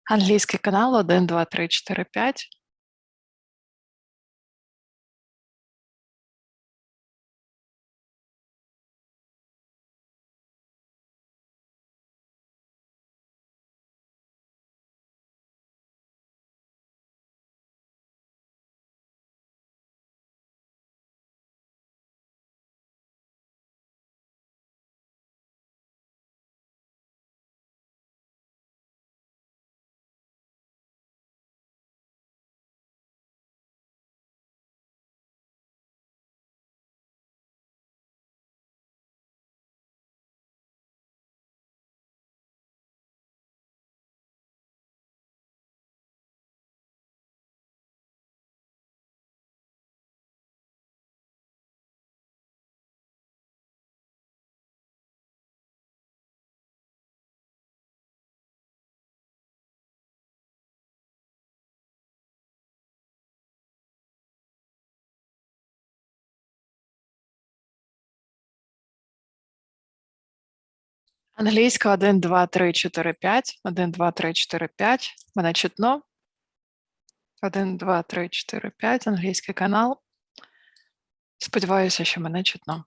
Англійський канал 1, 2, 3, 4, 5. Англійська 1, 2, 3, 4, 5. 1, 2, 3, 4, 5. Мене чутно. 1, 2, 3, 4, 5. Англійський канал. Сподіваюся, що мене чутно.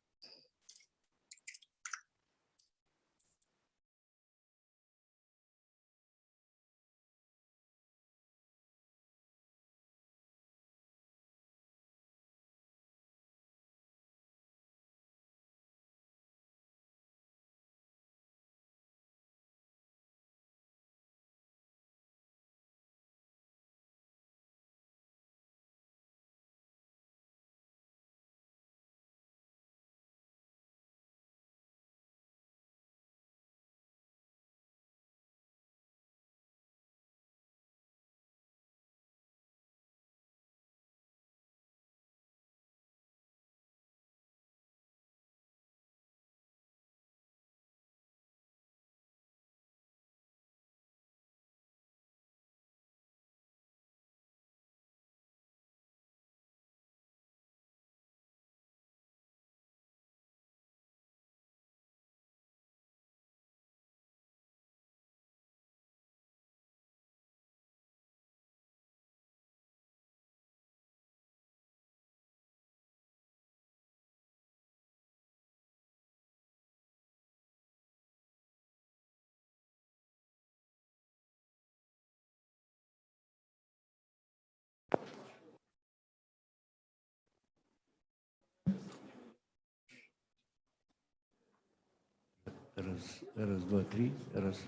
Раз, два, три, раз.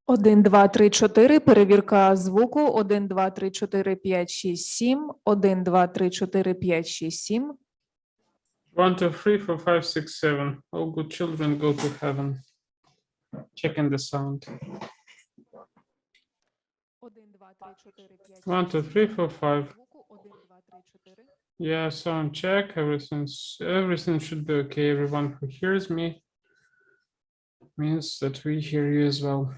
Один, два, три, чотири. Перевірка звуку. 1, 2, 3, 4, 5, 6, 7. 1, 2, 3, 4, 5, 6, 7. 1, 2, 3, 4, 5, 6, 7. All good children go to heaven. Checking the sound. 1, 2, 3, 4, 5, 1, 2, 3, 4, 5. звуку. 1, 2, 3, 4. Yeah, sound check. Everything should be okay. Everyone who hears me means that we hear you as well.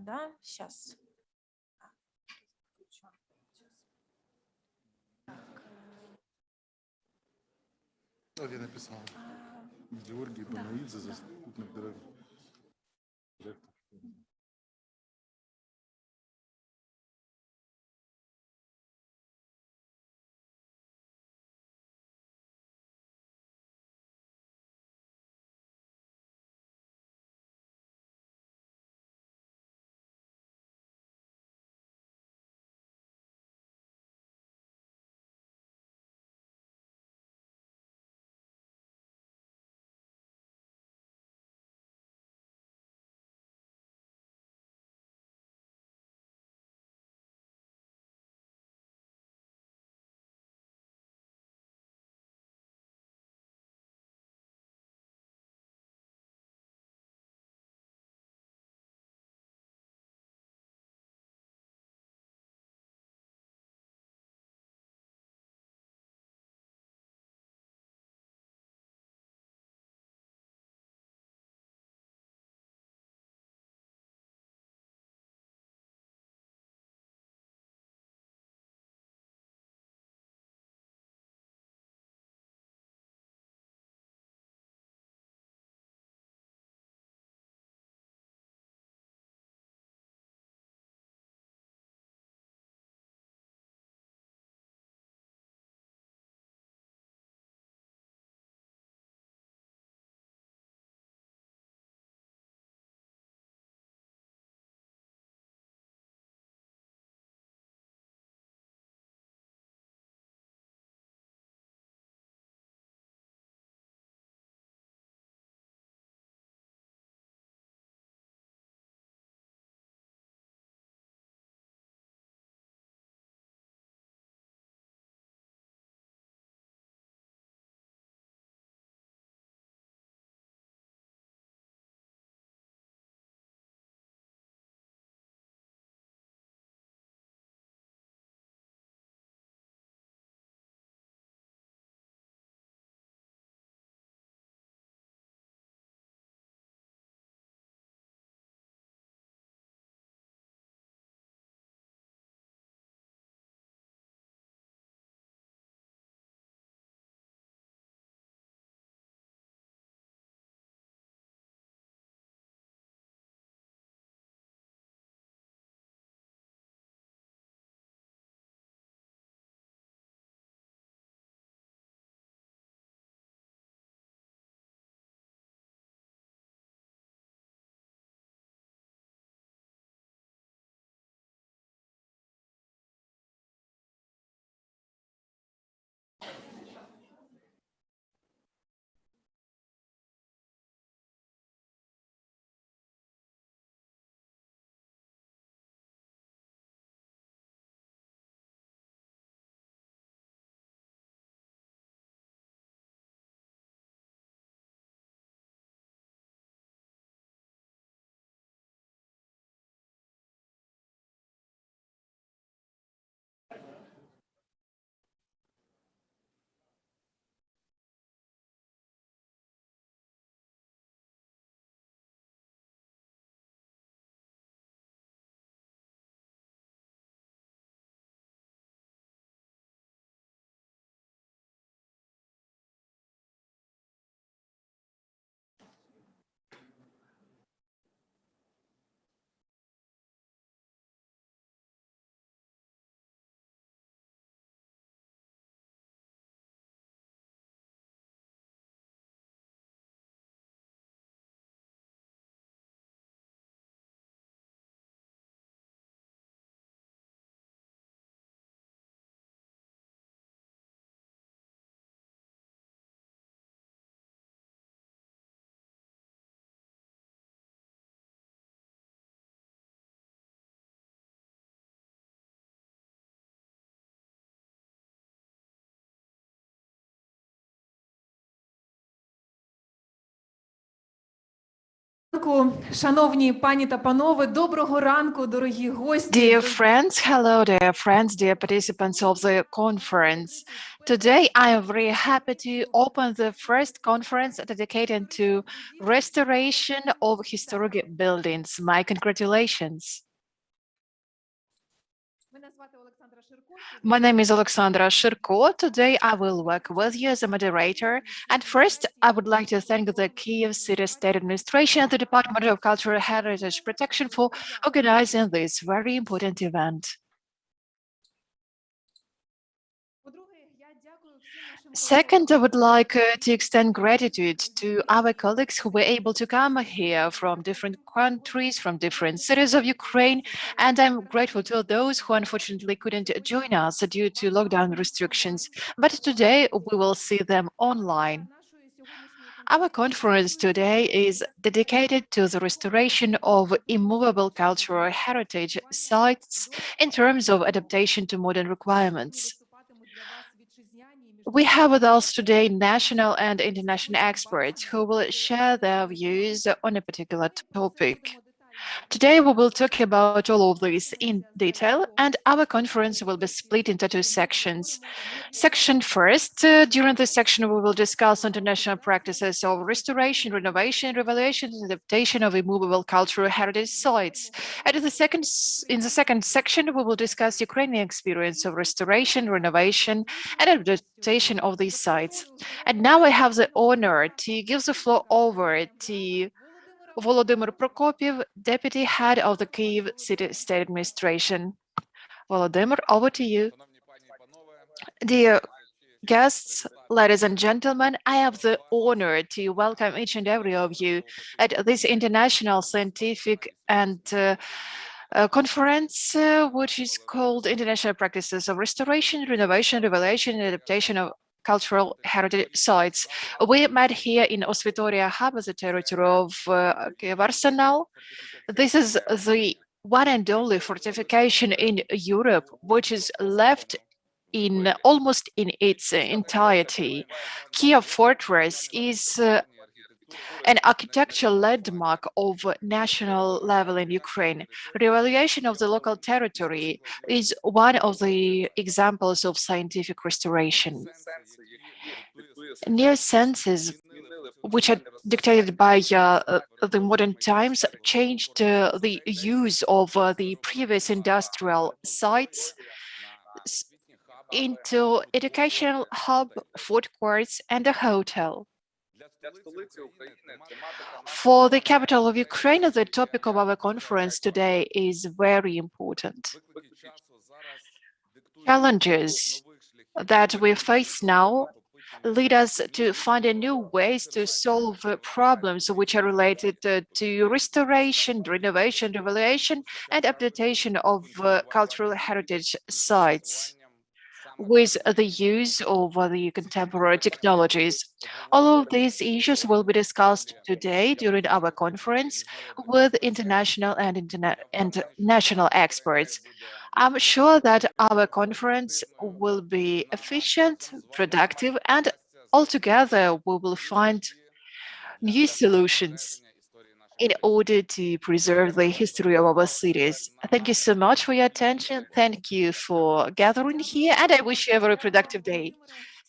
Да. Сейчас. Я написал. Георгий Банаидзе, заступник директора. ранку, шановні пані та панове. Доброго ранку, дорогі гості. Dear friends, hello dear friends, dear participants of the conference. Today I am very happy to open the first conference dedicated to restoration of historic buildings. My congratulations. My name is Alexandra Shirko. Today I will work with you as a moderator. And first, I would like to thank the Kyiv City State Administration and the Department of Cultural Heritage Protection for organizing this very important event. Second, I would like to extend gratitude to our colleagues who were able to come here from different countries, from different cities of Ukraine, and I'm grateful to those who unfortunately couldn't join us due to lockdown restrictions, but today we will see them online. Our conference today is dedicated to the restoration of immovable cultural heritage sites in terms of adaptation to modern requirements. We have with us today national and international experts who will share their views on a particular topic. Today, we will talk about all of this in detail, and our conference will be split into two sections. Section first, during this section, we will discuss international practices of restoration, renovation, revaluation, and adaptation of immovable cultural heritage sites. And in the second section, we will discuss Ukrainian experience of restoration, renovation, and adaptation of these sites. And now I have the honor to give the floor over to Volodymyr Prokopiev, Deputy Head of the Kyiv City State Administration. Volodymyr, over to you. Dear guests, ladies and gentlemen, I have the honor to welcome each and every of you at this international scientific and conference, which is called International Practices of Restoration, Renovation, Revaluation, and Adaptation of Cultural Heritage Sites. We met here in Osvitoria Hub, the territory of Kyiv Arsenal. This is the one and only fortification in Europe which is left in almost in its entirety. Kyiv Fortress is an architectural landmark of national level in Ukraine. Revaluation of the local territory is one of the examples of scientific restoration. New senses, which are dictated by the modern times, changed the use of the previous industrial sites into educational hub, food courts, and a hotel. For the capital of Ukraine, the topic of our conference today is very important. Challenges that we face now lead us to find new ways to solve problems which are related to restoration, renovation, revaluation, and adaptation of cultural heritage sites with the use of the contemporary technologies. All of these issues will be discussed today during our conference with international and national experts. I'm sure that our conference will be efficient, productive, and altogether we will find new solutions in order to preserve the history of our cities. Thank you so much for your attention. Thank you for gathering here, and I wish you a very productive day.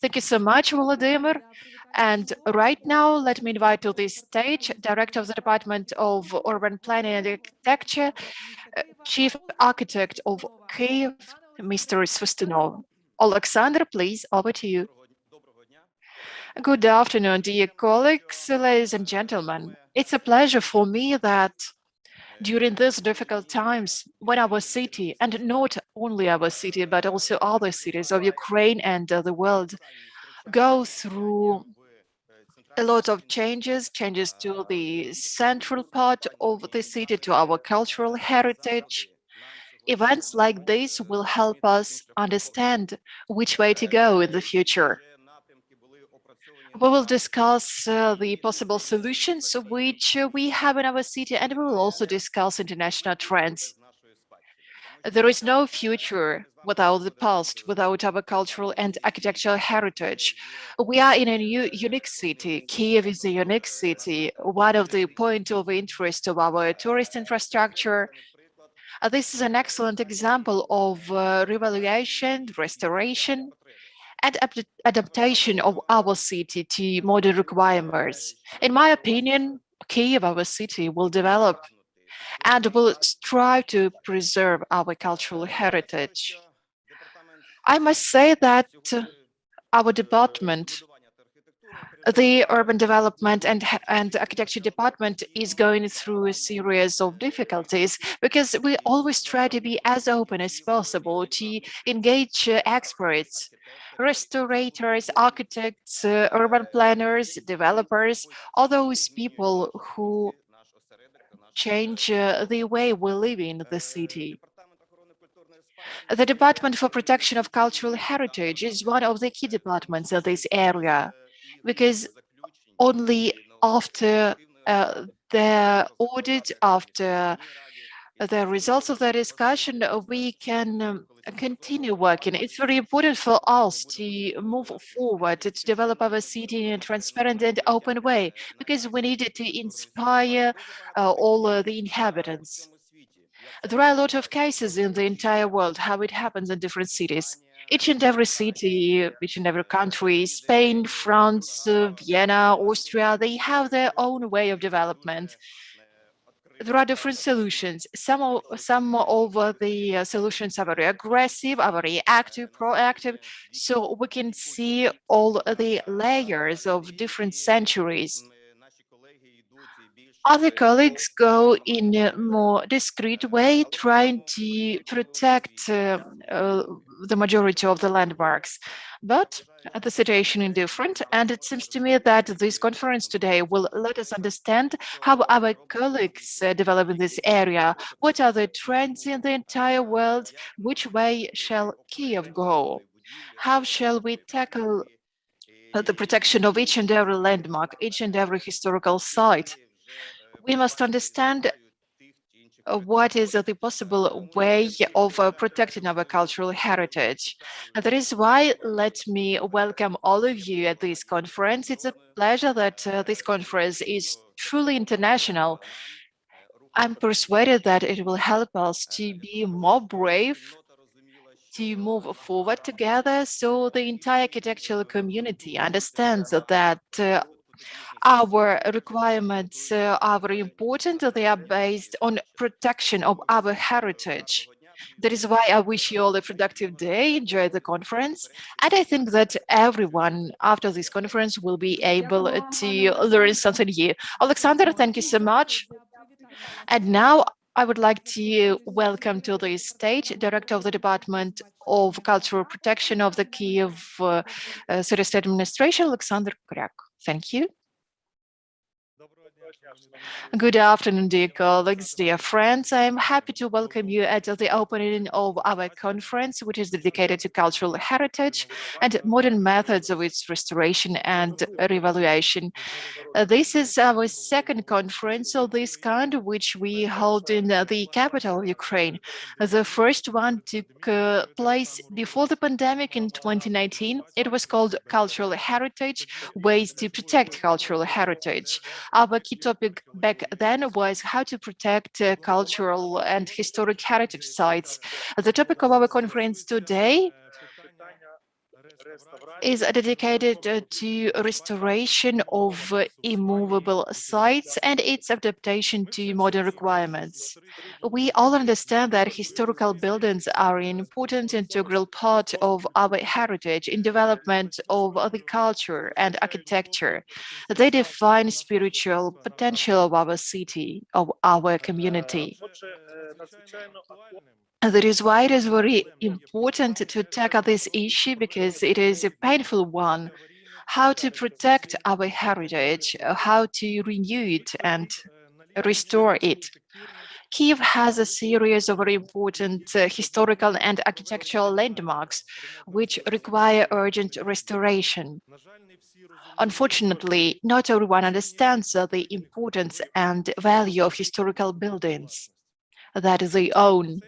Thank you so much, Volodymyr. And right now, let me invite to the stage Director of the Department of Urban Planning and Architecture, Chief Architect of Kyiv, Mr. Svistунov. Alexander, please, over to you. Good afternoon, dear colleagues, ladies and gentlemen. It's a pleasure for me that during these difficult times, when our city, and not only our city, but also other cities of Ukraine and the world, go through a lot of changes to the central part of the city, to our cultural heritage. Events like this will help us understand which way to go in the future. We will discuss the possible solutions which we have in our city, and we will also discuss international trends. There is no future without the past, without our cultural and architectural heritage. We are in a new, unique city. Kiev is a unique city, one of the points of interest of our tourist infrastructure. This is an excellent example of revaluation, restoration, and adaptation of our city to modern requirements. In my opinion, Kiev, our city, will develop and will strive to preserve our cultural heritage. I must say that our department, the urban development and architecture department, is going through a series of difficulties because we always try to be as open as possible to engage experts, restorators, architects, urban planners, developers, all those people who change the way we live in the city. The Department for Protection of Cultural Heritage is one of the key departments in this area, because only after the audit, after the results of the discussion, we can continue working. It's very important for us to move forward, to develop our city in a transparent and open way, because we need to inspire all the inhabitants. There are a lot of cases in the entire world, how it happens in different cities. Each and every city, each and every country, Spain, France, Vienna, Austria, they have their own way of development. There are different solutions. Some of the solutions are very aggressive, are very active, proactive, so we can see all the layers of different centuries. Other colleagues go in a more discreet way, trying to protect the majority of the landmarks. But the situation is different, and it seems to me that this conference today will let us understand how our colleagues develop in this area, what are the trends in the entire world, which way shall Kiev go, how shall we tackle the protection of each and every landmark, each and every historical site. We must understand what is the possible way of protecting our cultural heritage. And that is why let me welcome all of you at this conference. It's a pleasure that this conference is truly international. I'm persuaded that it will help us to be more brave, to move forward together, so the entire architectural community understands that our requirements are very important. They are based on protection of our heritage. That is why I wish you all a productive day, enjoy the conference, and I think that everyone after this conference will be able to learn something new. Alexander, thank you so much. And now I would like to welcome to the stage Director of the Department of Cultural Protection of the Kiev City State Administration, Alexander Kryak. Thank you. Good afternoon, dear colleagues, dear friends. I am happy to welcome you at the opening of our conference, which is dedicated to cultural heritage and modern methods of its restoration and revaluation. This is our second conference of this kind, which we hold in the capital of Ukraine. The first one took place before the pandemic in 2019. It was called Cultural Heritage, Ways to Protect Cultural Heritage. Our key topic back then was how to protect cultural and historic heritage sites. The topic of our conference today is dedicated to restoration of immovable sites and its adaptation to modern requirements. We all understand that historical buildings are an important integral part of our heritage in development of the culture and architecture. They define spiritual potential of our city, of our community. That is why it is very important to tackle this issue, because it is a painful one. How to protect our heritage, how to renew it and restore it. Kiev has a series of very important historical and architectural landmarks which require urgent restoration. Unfortunately, not everyone understands the importance and value of historical buildings that they own.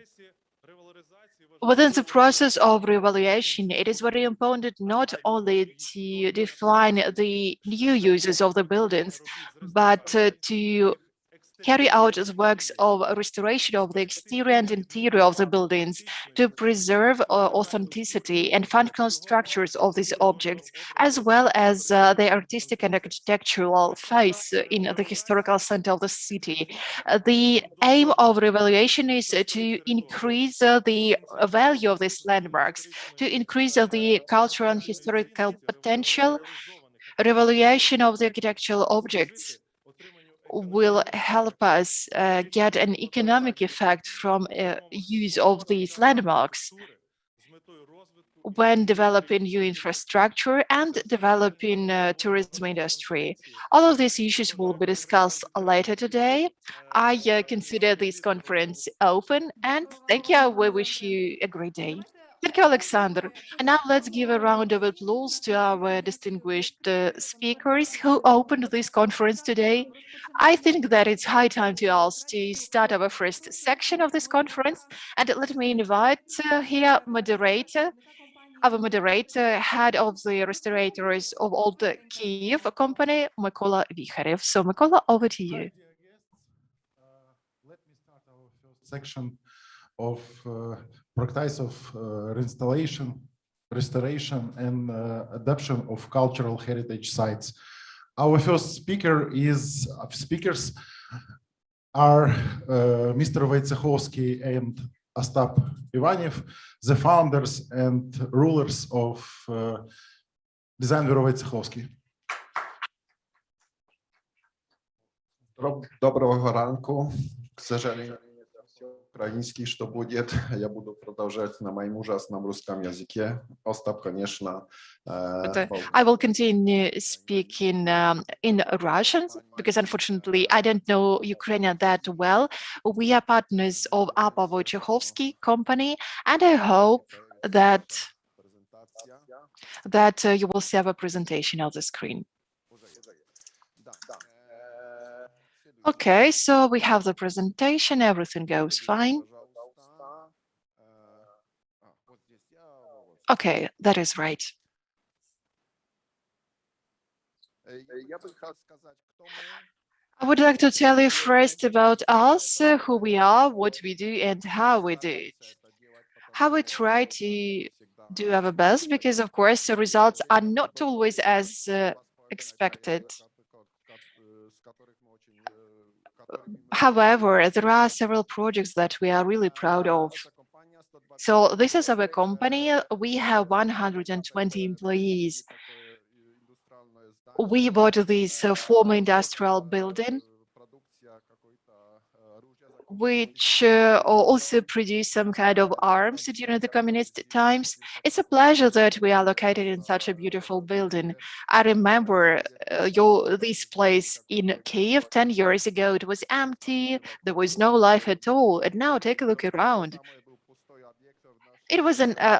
Within the process of reevaluation, it is very important not only to define the new uses of the buildings, but to carry out the works of restoration of the exterior and interior of the buildings to preserve authenticity and functional structures of these objects, as well as the artistic and architectural face in the historical center of the city. The aim of revaluation is to increase the value of these landmarks, to increase the cultural and historical potential. Revaluation of the architectural objects will help us get an economic effect from use of these landmarks when developing new infrastructure and developing tourism industry. All of these issues will be discussed later today. I consider this conference open, and thank you. We wish you a great day. Thank you, Alexander. And now let's give a round of applause to our distinguished speakers who opened this conference today. I think that it's high time to us to start our first section of this conference. And let me invite here our moderator, head of the Restorators of Old Kyiv company, Mykola Vikharev. So Mykola, over to you. Let me start our first section of practice of reinstallation, restoration, and adoption of cultural heritage sites. Our first speakers are Mr. Wojciechowski and Ostap Ivanev, the founders and rulers of Design Bureau Wojciechowski. Доброго ранку. К сожалению, это все украинский, что будет. Я буду продолжать на моем ужасном русском языке. Остап, конечно. I will continue speaking in Russian because unfortunately I don't know Ukrainian that well. We are partners of APA Wojciechowski company, and I hope that you will see our presentation on the screen. Okay, so we have the presentation, everything goes fine. Okay, that is right. I would like to tell you first about us, who we are, what we do, and how we do it. How we try to do our best, because of course the results are not always as expected. However, there are several projects that we are really proud of. So this is our company. We have 120 employees. We bought this former industrial building, which also produced some kind of arms during the communist times. It's a pleasure that we are located in such a beautiful building. I remember this place in Kyiv 10 years ago. It was empty, there was no life at all. And now take a look around. It was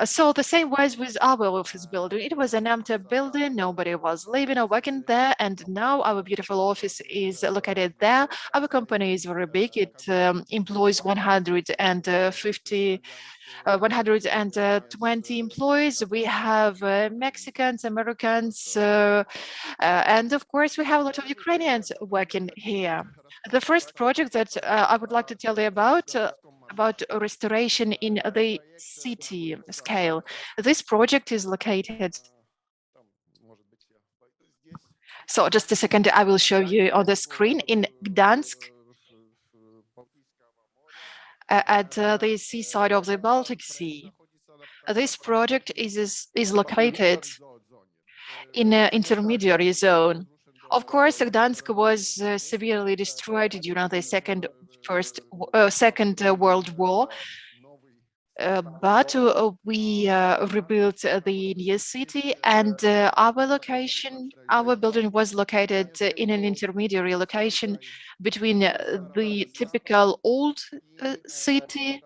so the same was with our office building. It was an empty building, nobody was living or working there, and now our beautiful office is located there. Our company is very big. It employs 120 employees. We have Mexicans, Americans, and of course we have a lot of Ukrainians working here. The first project that I would like to tell you about restoration in the city scale. This project is located. So just a second, I will show you on the screen in Gdansk, at the seaside of the Baltic Sea. This project is located in an intermediary zone. Of course, Gdansk was severely destroyed during the Second World War, but we rebuilt the new city, and our building was located in an intermediary location between the typical old city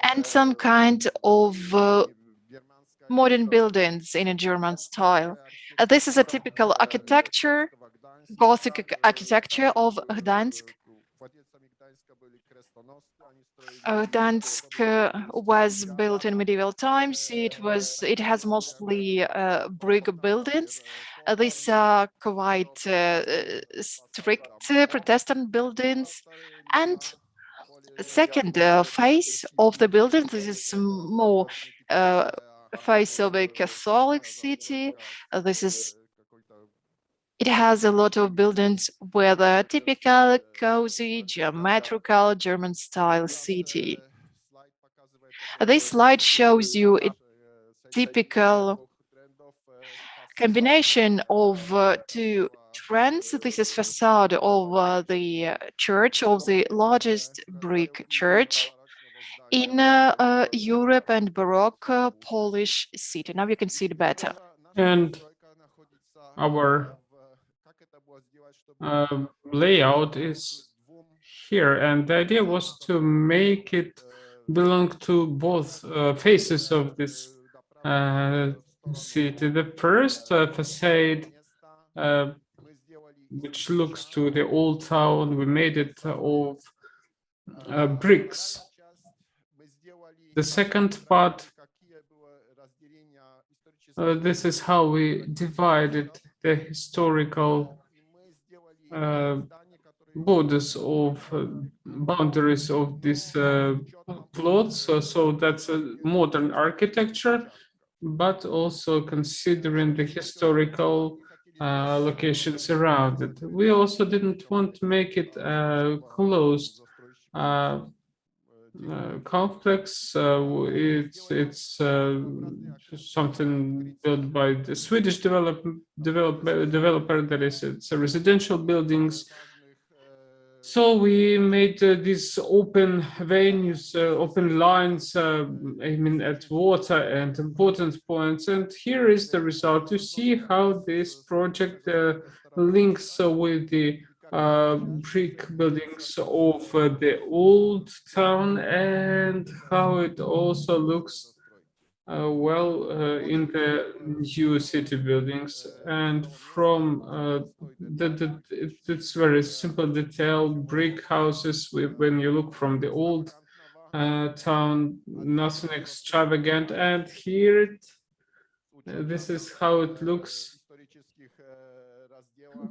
and some kind of modern buildings in a German style. This is a typical architecture, Gothic architecture of Gdansk. Dansk was built in medieval times. It has mostly brick buildings. These are quite strict Protestant buildings. And the second phase of the building, this is more face of a Catholic city. It has a lot of buildings with a typical cozy geometrical German style city. This slide shows you a typical combination of two trends. This is facade of the church, of the largest brick church in Europe and Baroque Polish city. Now you can see it better. And our layout is here, and the idea was to make it belong to both faces of this city. The first facade, which looks to the old town, we made it of bricks. The second part, this is how we divided the historical boundaries of these plots. So that's a modern architecture, but also considering the historical locations around it. We also didn't want to make it closed complex. It's something built by the Swedish developer. That is, it's a residential buildings. So we made these open venues, open lines aiming at water and important points. And here is the result. You see how this project links with the brick buildings of the old town, and how it also looks in the new city buildings. And from it's very simple detail, brick houses when you look from the old town, nothing extravagant. And here this is how it looks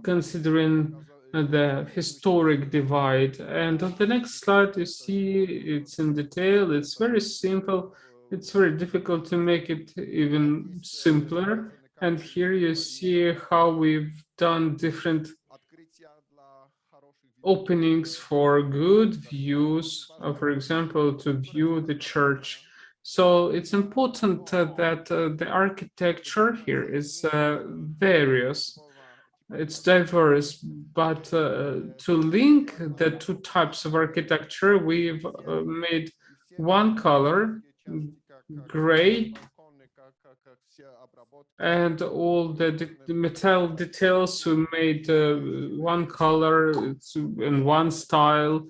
considering the historic divide. And on the next slide you see it's in detail. It's very simple. It's very difficult to make it even simpler. And here you see how we've done different openings for good views, for example, to view the church. So it's important that the architecture here is various. It's diverse, but to link the two types of architecture, we've made one color, gray, and all the metal details we made one color in one style,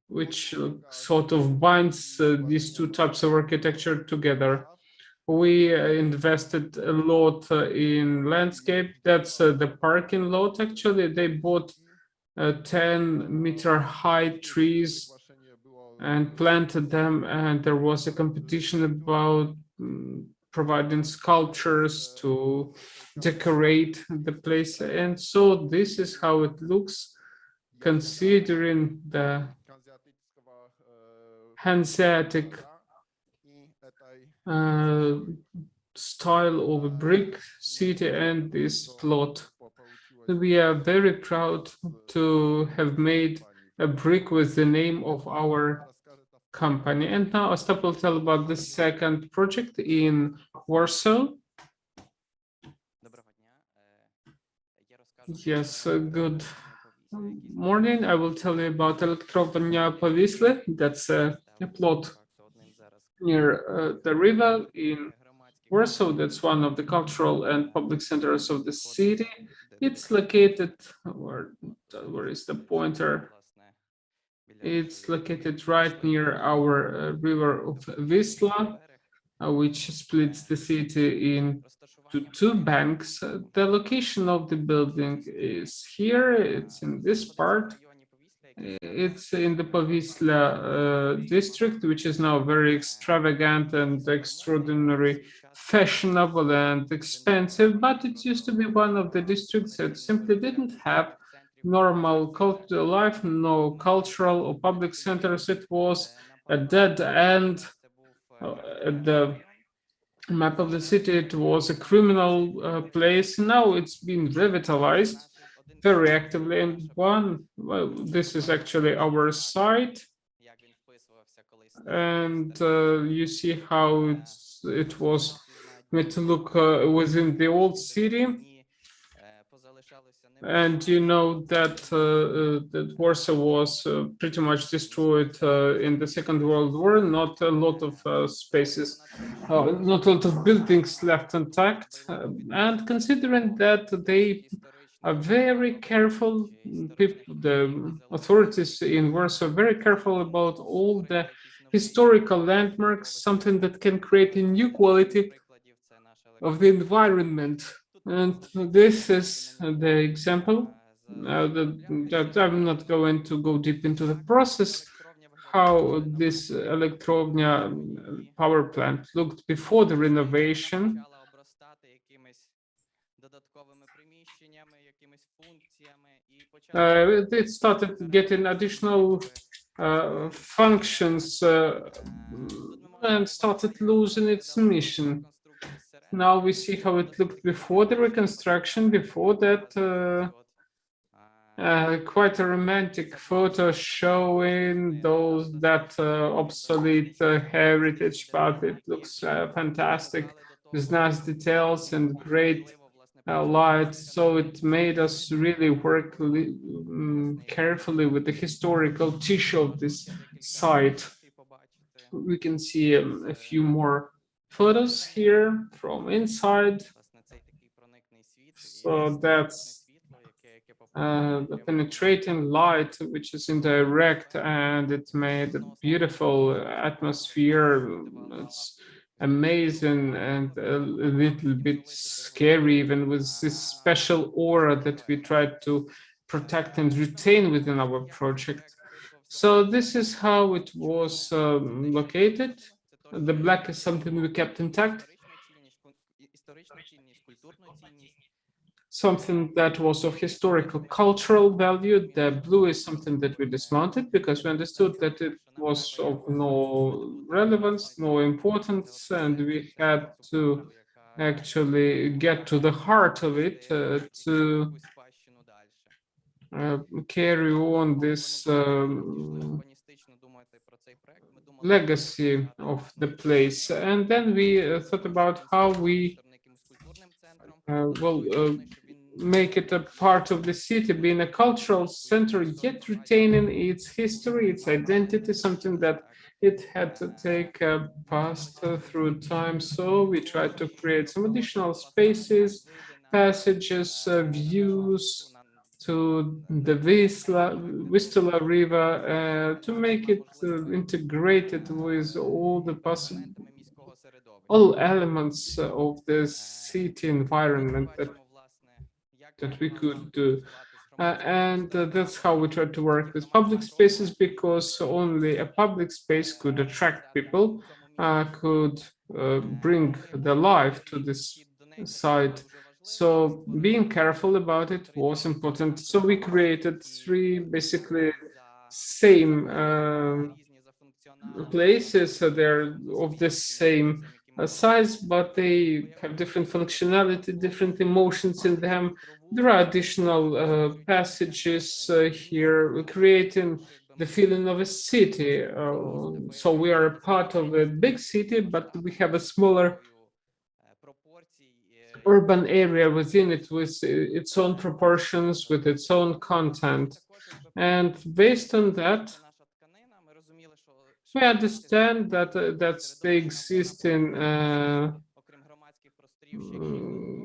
which sort of binds these two types of architecture together. We invested a lot in landscape. That's the parking lot. Actually, they bought 10-meter high trees and planted them, and there was a competition about providing sculptures to decorate the place. And so this is how it looks, considering the Hanseatic style of a brick city and this plot. We are very proud to have made a brick with the name of our company. And now Ostap will tell about the second project in Warsaw. Yes, good morning. I will tell you about Elektrownia Powisły. That's a plot near the river in Warsaw. That's one of the cultural and public centers of the city. It's located, where is the pointer? It's located right near our river of Wisła, which splits the city into two banks. The location of the building is here. It's in this part. It's in the Povisla district, which is now very extravagant and extraordinary, fashionable and expensive, but it used to be one of the districts that simply didn't have normal life, no cultural or public centers. It was a dead end at the map of the city. It was a criminal place. Now it's been revitalized very actively. And well, this is actually our site. And you see how it was made to look within the old city. And you know that that Warsaw was pretty much destroyed in the Second World War. Not a lot of spaces, not a lot of buildings left intact. And considering that they are very careful, people, the authorities in Warsaw, are very careful about all the historical landmarks, something that can create a new quality of the environment. And this is the example. That I'm not going to go deep into the process, how this Elektrownia power plant looked before the renovation. It started getting additional functions and started losing its mission. Now we see how it looked before the reconstruction. Before that, quite a romantic photo showing that obsolete heritage, but it looks fantastic with nice details and great light. So it made us really work carefully with the historical tissue of this site. We can see a few more photos here from inside. So that's the penetrating light, which is indirect, and it made a beautiful atmosphere. It's amazing and a little bit scary, even with this special aura that we tried to protect and retain within our project. So this is how it was located. The black is something we kept intact. Something that was of historical cultural value. The blue is something that we dismounted because we understood that it was of no relevance, no importance, and we had to actually get to the heart of it to carry on this legacy of the place. And then we thought about how we make it a part of the city, being a cultural center, yet retaining its history, its identity, something that it had to take past through time. So we tried to create some additional spaces, passages, views to the Vistula River to make it integrated with all the possible elements of the city environment that we could do. And that's how we try to work with public spaces, because only a public space could attract people, could bring the life to this site. So being careful about it was important. So we created three basically same places. They're of the same size, but they have different functionality, different emotions in them. There are additional passages here, creating the feeling of a city. So we are a part of a big city, but we have a smaller urban area within it with its own proportions, with its own content. And based on that, we understand that that's the existing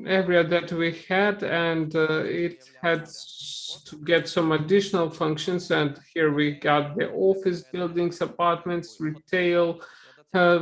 area that we had, and it had to get some additional functions. And here we got the office buildings, apartments, retail,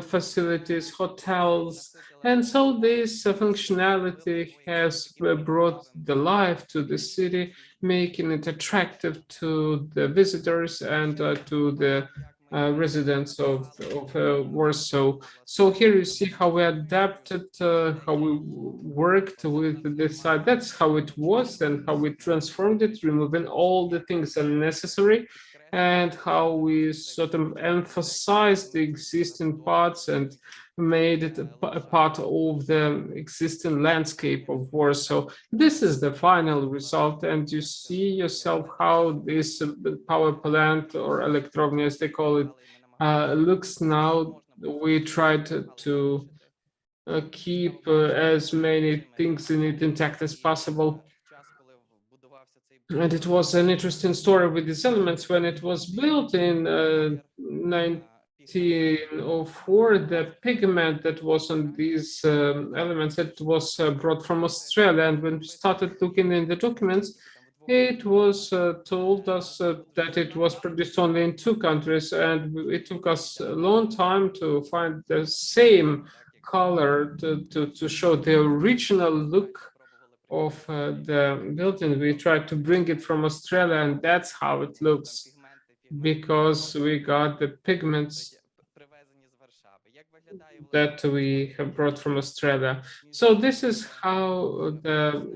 facilities, hotels. And so this functionality has brought the life to the city, making it attractive to the visitors and to the residents of Warsaw. So here you see how we adapted, how we worked with this site. That's how it was and how we transformed it, removing all the things unnecessary, and how we sort of emphasized the existing parts and made it a part of the existing landscape of Warsaw. This is the final result, and you see yourself how this power plant, or electrownia as they call it, looks now. We tried to keep as many things in it intact as possible. And it was an interesting story with these elements. When it was built in 1904, the pigment that was on these elements, it was brought from Australia. And when we started looking in the documents, it was told us that it was produced only in 2 countries, and it took us a long time to find the same color to show the original look of the building. We tried to bring it from Australia, and that's how it looks, because we got the pigments that we have brought from Australia. So this is how the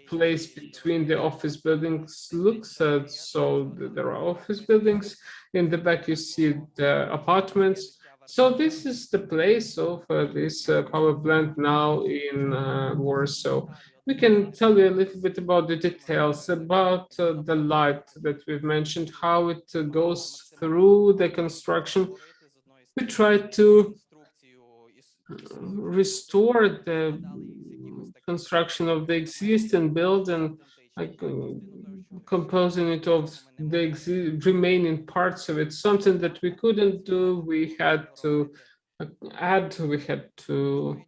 place between the office buildings looks. So there are office buildings. In the back, you see the apartments. So this is the place of this power plant now in Warsaw. We can tell you a little bit about the details, about the light that we've mentioned, how it goes through the construction. We tried to restore the construction of the existing building, like composing it of the remaining parts of it, something that we couldn't do. We had to add, we had to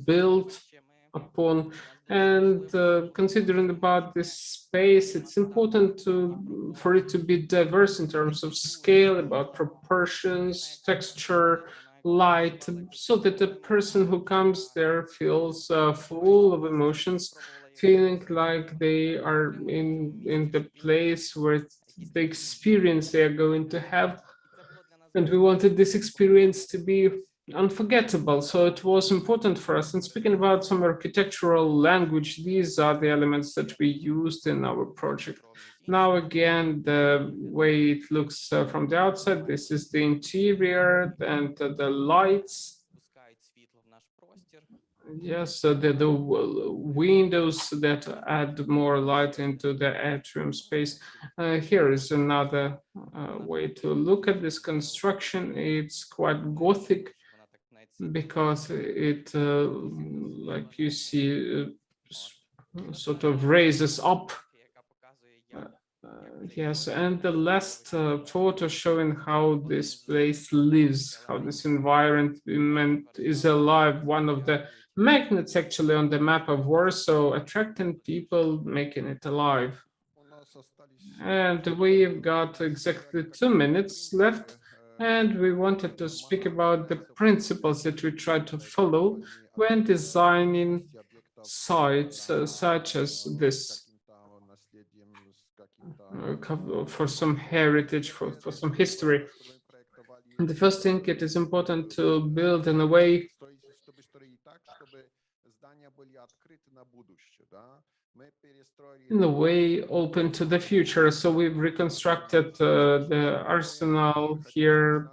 build upon. And considering about this space, it's important for it to be diverse in terms of scale, about proportions, texture, light, so that the person who comes there feels full of emotions, feeling like they are in the place where the experience they are going to have. And we wanted this experience to be unforgettable, so it was important for us. And speaking about some architectural language, these are the elements that we used in our project. Now again, the way it looks from the outside, this is the interior and the lights. Yes, the windows that add more light into the atrium space. Here is another way to look at this construction. It's quite Gothic, because it, like you see, sort of raises up. Yes, and the last photo showing how this place lives, how this environment is alive. One of the magnets actually on the map of Warsaw, attracting people, making it alive. And we've got exactly 2 minutes left, and we wanted to speak about the principles that we try to follow when designing sites such as this, for some heritage, for some history. And the first thing, it is important to build in a way open to the future. So we've reconstructed the arsenal here,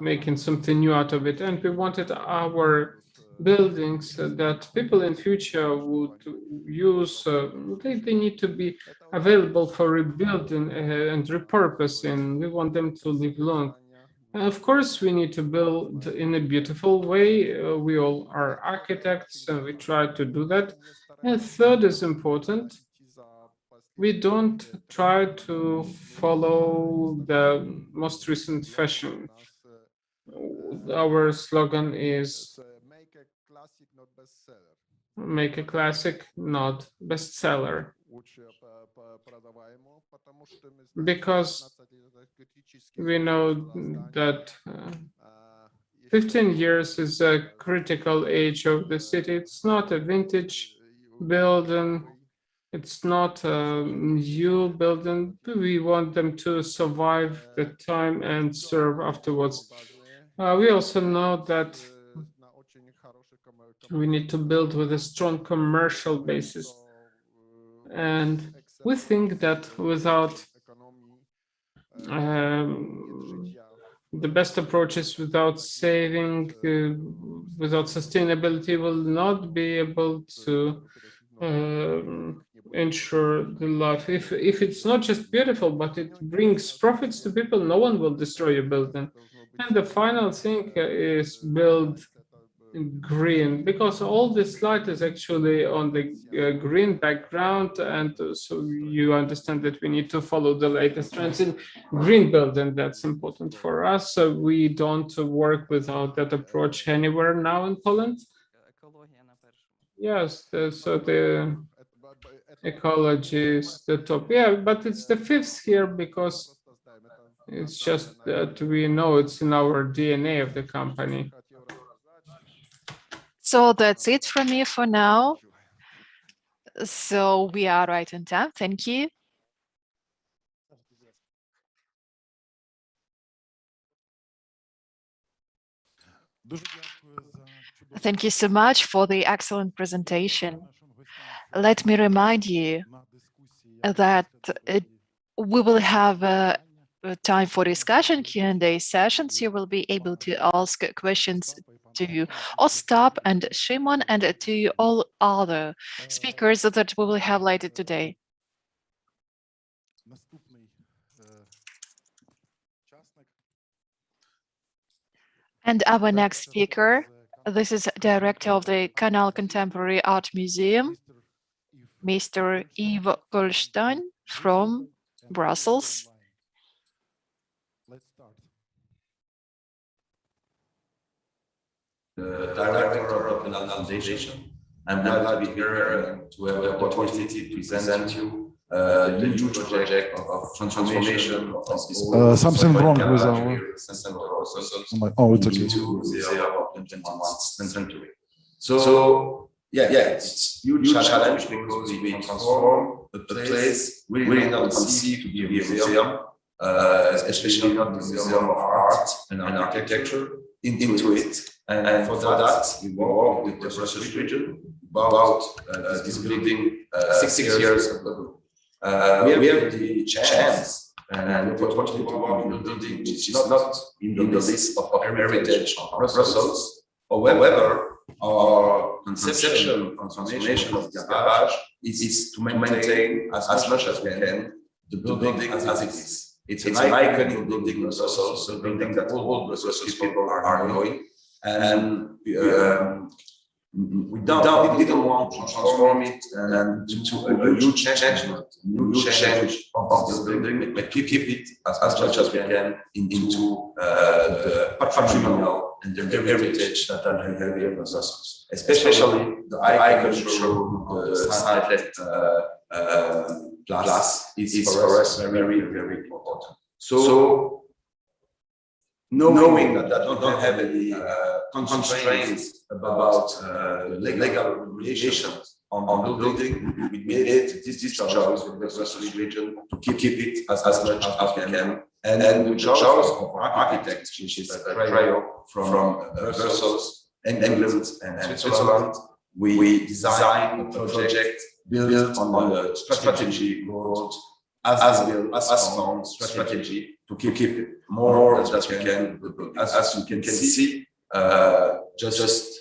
making something new out of it. And we wanted our buildings that people in future would use. They need to be available for rebuilding and repurposing. We want them to live long. Of course, we need to build in a beautiful way. We all are architects, and we try to do that. And third is important. We don't try to follow the most recent fashion. Our slogan is make a classic, not bestseller. Because we know that 15 years is a critical age of the city. It's not a vintage building. It's not a new building. We want them to survive the time and serve afterwards. We also know that we need to build with a strong commercial basis. And we think that without the best approach is without saving, without sustainability, will not be able to ensure the life. If it's not just beautiful, but it brings profits to people, no one will destroy a building. And the final thing is build green, because all this light is actually on the green background, and so you understand that we need to follow the latest trends in green building. That's important for us. So we don't work without that approach anywhere now in Poland. Yes, so the ecology is the top. Yeah, but it's the fifth here because it's just that we know it's in our DNA of the company. So that's it from me for now. So we are right on time. Thank you. Thank you so much for the excellent presentation. Let me remind you that we will have a time for discussion, Q&A sessions. You will be able to ask questions to Ostap and Shimon and to all other speakers that we will have later today. And our next speaker, this is director of the Canal Contemporary Art Museum, Mr. Yves Goldstein from Brussels. Director of the Canal Foundation. I'm glad to be here to have the opportunity to present you the huge project of transformation of something wrong with our... Oh, it's okay. Into the 21st century. So yeah, it's a huge challenge because we transform a place really not conceived to be a museum, especially not a museum of art and architecture, into it. And for that, we work with the Brussels region about this building 6 years ago. We have the chance and the opportunity to work in a building which is not in the list of heritage of Brussels. However, our conception, transformation of the garage is to maintain as much as we can the building as it is. It's an iconic building in Brussels, a building that all Brussels people are knowing. And we didn't want to transform it into a huge change of this building, but keep it as much as we can into the patrimonial and the heritage that are here in Brussels, especially the icon show, the Science Plus is for us very, very important. So knowing that I don't have any constraints about the legal regulations on the building, we made it this choice with the Brussels region to keep it as much as we can. And the choice of architects, which is a trio from Brussels, England, and Switzerland, we designed a project built on the strategy called as found strategy to keep it more as we can. As you can see, just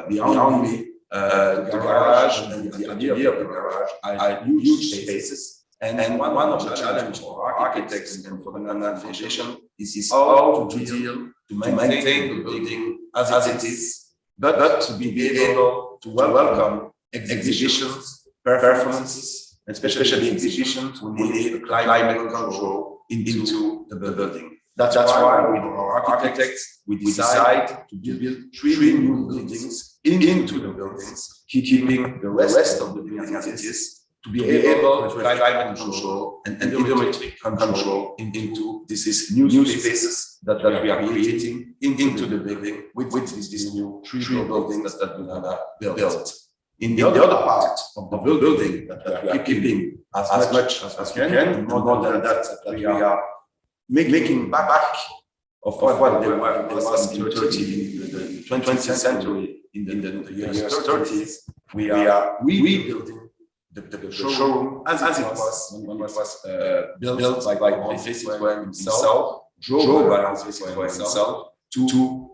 beyond me, the garage and the idea of the garage are huge spaces. And one of the challenges for architects and for the Canal Foundation is how to deal to maintain the building as it is, but to be able to welcome exhibitions, performances, and especially exhibitions when we need a climate control into the building. That's why with our architects, we decide to build 3 new buildings into the buildings, keeping the rest of the building as it is, to be able to have climate control and environmental control into these new spaces that we are creating into the building with these new three buildings that we are built. In the other part of the building that we are keeping as much as we can, and more than that we are making back of what they was in the 20th century, in the years 30s, we are rebuilding the showroom as it was when it was built by Citroën himself, drove by Citroën himself to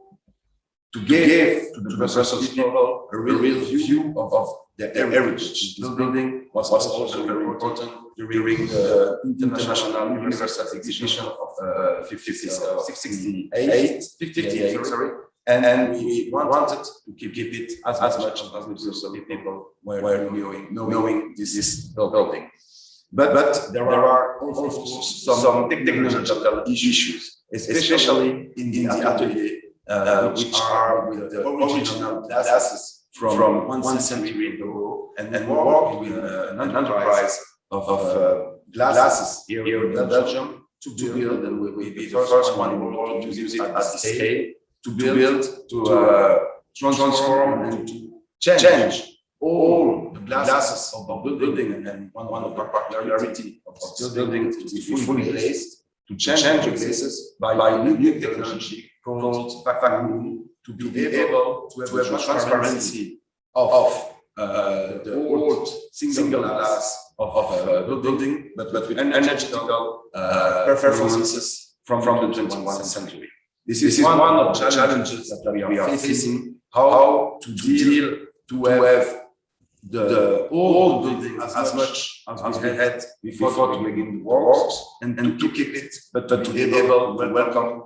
give to the Brussels people a real view of their heritage. This building was also very important during the International Universal Exhibition of 58, sorry. And we wanted to keep it as much as the people were knowing this building. But there are also some technological issues, especially in the atelier, which are with the original glasses from 1 century ago, and we work with an enterprise of glasses here in Belgium to build, and we will be the first one in the world to use it at scale, to build, to transform and to change all the glasses of the building. And one of the particularity of this building is to be fully glazed, to change the glazes by new technology called vacuum, to be able to have a transparency of the old single glass of the building, but with energetical performances from the 21st century. This is one of the challenges that we are facing, how to deal to have the old building as much as we had before to begin the works, and to keep it, but to be able to welcome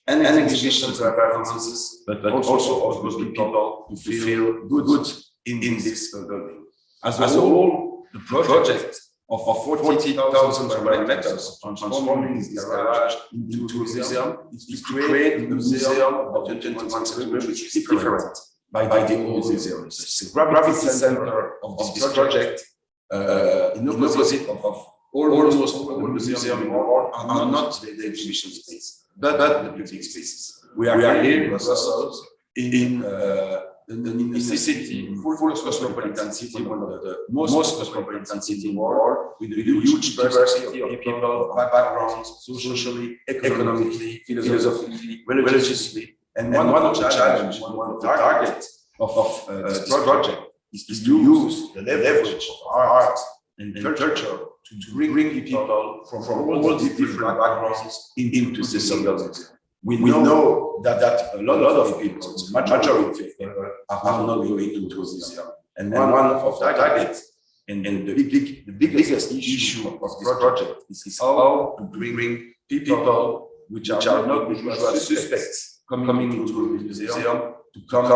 and exhibitions and performances, but also of those people to feel good in this building. As a whole, the project of 40,000 square meters transforming this garage into a museum is to create a museum of the 21st century which is different by the old museums. The gravity center of this project, in opposite of almost all the museums in the world, are not the exhibition space, but the public spaces. We are here in Brussels, in a city, full cosmopolitan city, one of the most cosmopolitan cities in the world, with a huge diversity of people, backgrounds, socially, economically, philosophically, religiously. And one of the challenges, one of the targets of this project is to use the leverage of art and culture to bring people from all these different backgrounds into the single museum. We know that a lot of people, the majority of people, are not going into a museum. And one of the targets and the biggest issue of this project is how to bring people which are not usual suspects coming into a museum to come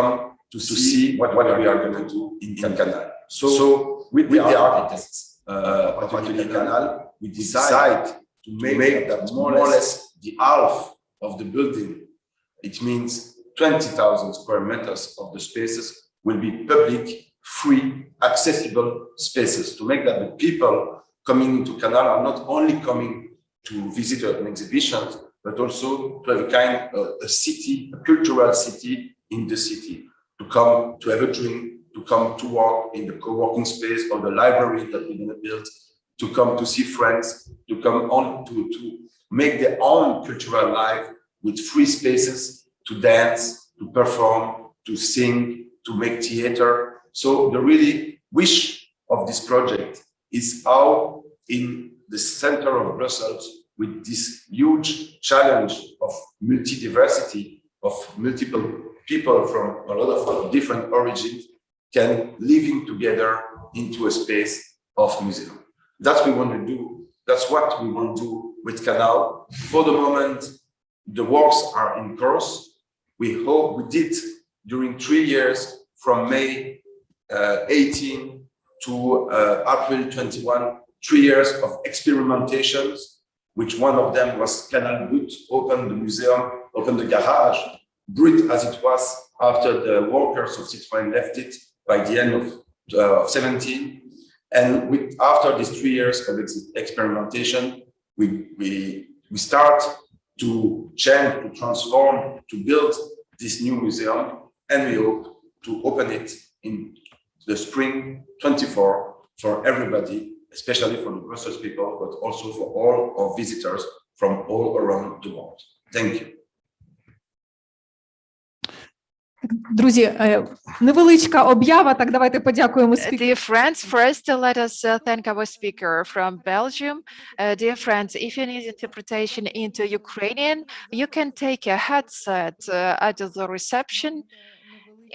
to see what we are going to do in Canal. So with the architects of Canal, we decide to make that more or less the half of the building. It means 20,000 square meters of the spaces will be public, free, accessible spaces, to make that the people coming into Canal are not only coming to visit an exhibition, but also to have a kind of a city, a cultural city in the city, to come to have a drink, to come to work in the co-working space or the library that we're going to build, to come to see friends, to come on to make their own cultural life with free spaces to dance, to perform, to sing, to make theater. So the really wish of this project is how in the center of Brussels, with this huge challenge of multi-diversity, of multiple people from a lot of different origins, can living together into a space of museum. That's what we want to do. That's what we want to do with Canal. For the moment, the works are in course. We hope we did during 3 years, from May 18 to April 21, 3 years of experimentations, which one of them was Canal Brut, open the museum, open the garage, brut as it was after the workers of Citroën left it by the end of 17. And after these 3 years of experimentation, we start to change, to transform, to build this new museum, and we hope to open it in the spring 24 for everybody, especially for the Brussels people, but also for all our visitors from all around the world. Thank you. Друзі, невеличка об'ява, так давайте подякуємо спікеру. Dear friends, first let us thank our speaker from Belgium. Dear friends, if you need interpretation into Ukrainian, you can take a headset at the reception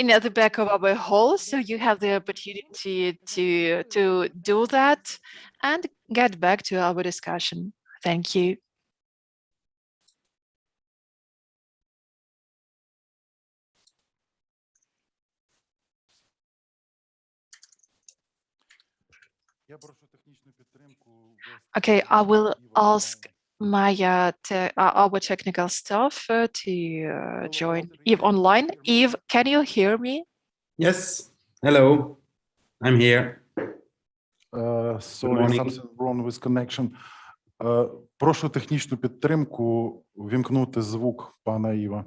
in the back of our hall, so you have the opportunity to do that and get back to our discussion. Thank you. Okay, I will ask my our technical staff to join Eve online. Eve, can you hear me? Yes. Hello. I'm here. Sorry, morning. something wrong with connection. Прошу технічну підтримку вімкнути звук пана Іва.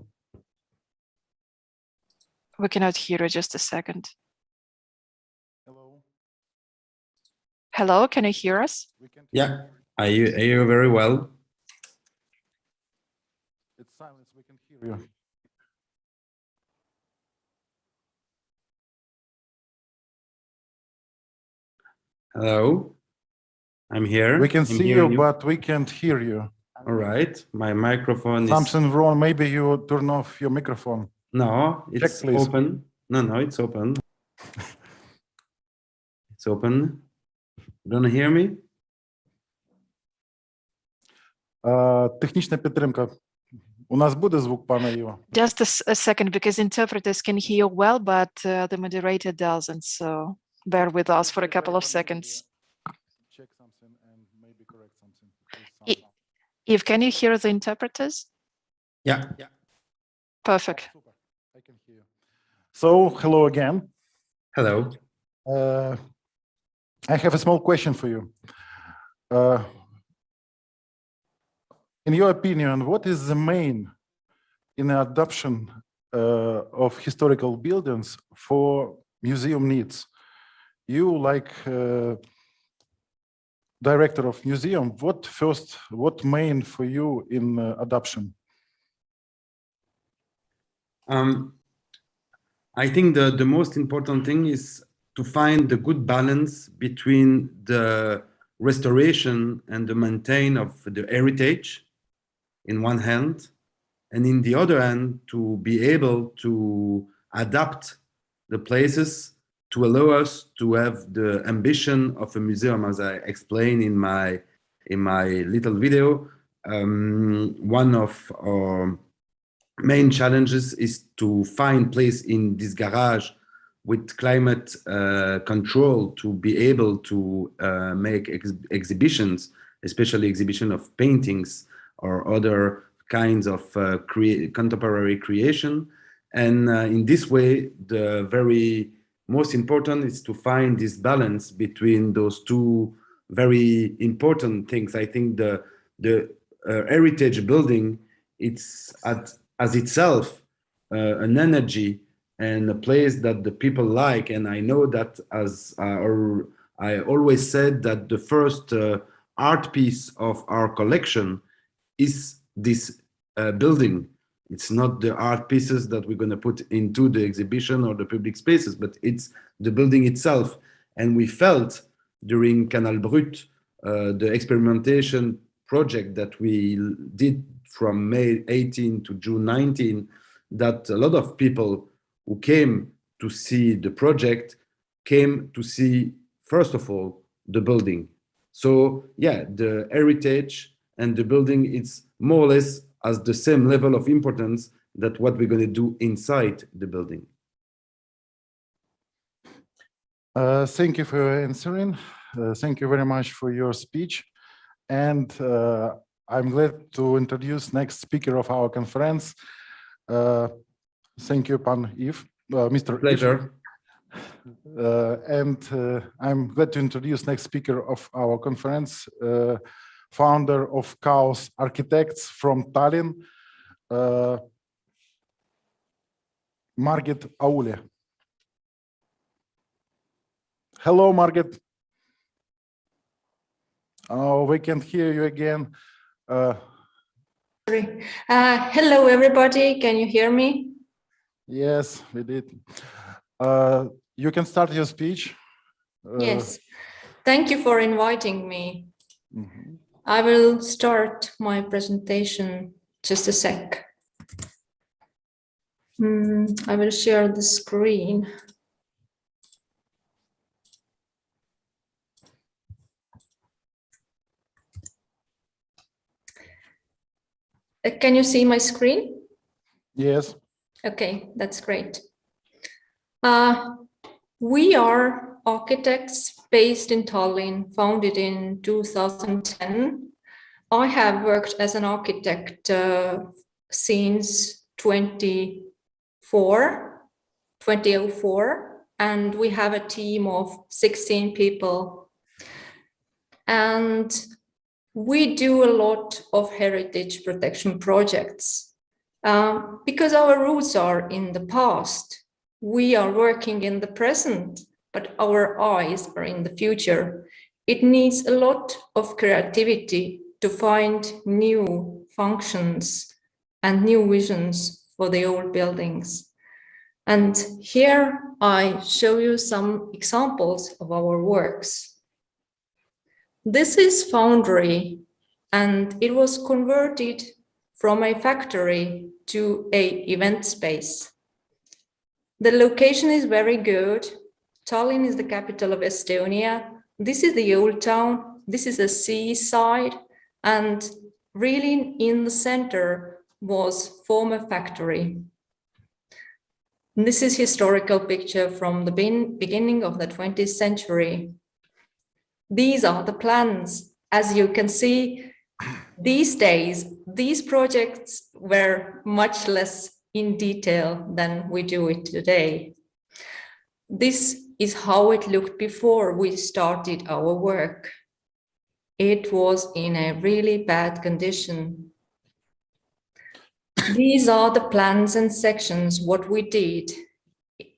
We cannot hear you. Just a second. Hello. Hello, can you hear us? Yeah. I hear you very well. It's silence, we can hear you. Hello. I'm here. We can I'm see you, hearing but we can't hear you. All right. My microphone is Something wrong. Maybe you turn off your microphone. no, it's please. open. No, it's open. It's open. Don't hear me? Технічна підтримка. У нас буде звук пана Іва? Just a second, because interpreters can hear well, but the moderator doesn't. So bear with us for a couple of seconds. Check something and maybe correct something. Eve, can you hear the interpreters? Yeah. Perfect. Super. I can hear you. So, hello again. Hello. I have a small question for you. In your opinion, what is the main in the adoption of historical buildings for museum needs? You, like director of museum, what main for you in adoption? I think the most important thing is to find the good balance between the restoration and the maintain of the heritage in one hand, and in the other hand, to be able to adapt the places to allow us to have the ambition of a museum, as I explained in my little video. One of our main challenges is to find place in this garage with climate control to be able to make exhibitions, especially exhibition of paintings or other kinds of contemporary creation. And in this way, the very most important is to find this balance between those two very important things. I think the heritage building, it's as itself an energy and a place that the people like. And I know that, as I always said, that the first art piece of our collection is this building. It's not the art pieces that we're going to put into the exhibition or the public spaces, but it's the building itself. And we felt during Canal Brut, the experimentation project that we did from May 18 to June 19, that a lot of people who came to see the project came to see, first of all, the building. So yeah, the heritage and the building, it's more or less as the same level of importance that what we're going to do inside the building. Thank you for answering. Thank you very much for your speech. And I'm glad to introduce next speaker of our conference. Thank you, Pan Yves. Mr. Pleasure. I'm glad to introduce next speaker of our conference, founder of Chaos Architects from Tallinn, Margit Aule. Hello, Margit. Oh, we can't hear you again. Hello, everybody. Can you hear me? Yes, we did. You can start your speech. Yes. Thank you for inviting me. Mhm. I will start my presentation just a sec. I will share the screen. Can you see my screen? Yes. Okay, that's great. We are architects based in Tallinn, founded in 2010. I have worked as an architect since 2004, and we have a team of 16 people. And we do a lot of heritage protection projects. Because our roots are in the past, we are working in the present, but our eyes are in the future. It needs a lot of creativity to find new functions and new visions for the old buildings. And here I show you some examples of our works. This is Foundry, and it was converted from a factory to an event space. The location is very good. Tallinn is the capital of Estonia. This is the old town. This is the seaside. And really in the center was former factory. This is historical picture from the beginning of the 20th century. These are the plans. As you can see, these days, these projects were much less in detail than we do it today. This is how it looked before we started our work. It was in a really bad condition. These are the plans and sections, what we did.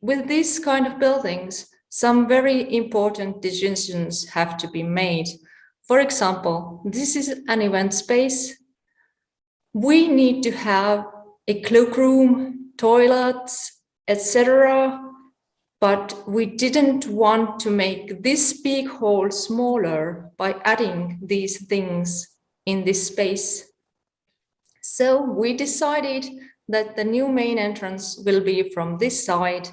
With this kind of buildings, some very important decisions have to be made. For example, this is an event space. We need to have a cloakroom, toilets, etc. But we didn't want to make this big hall smaller by adding these things in this space. So we decided that the new main entrance will be from this side,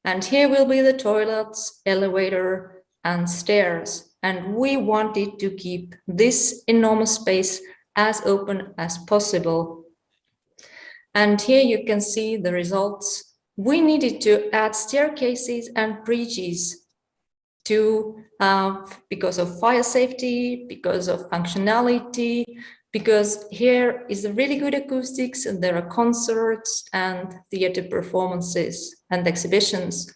and here will be the toilets, elevator, and stairs. And we wanted to keep this enormous space as open as possible. And here you can see the results. We needed to add staircases and bridges to, because of fire safety, because of functionality, because here is a really good acoustics and there are concerts and theater performances and exhibitions.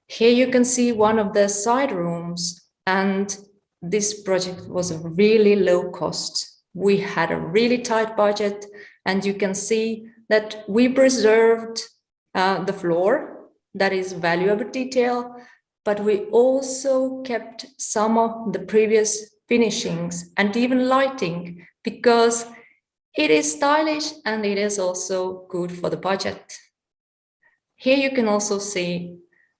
Here you can see one of the side rooms, and this project was a really low cost. We had a really tight budget, and you can see that we preserved the floor, that is valuable detail, but we also kept some of the previous finishings and even lighting, because it is stylish and it is also good for the budget. Here you can also see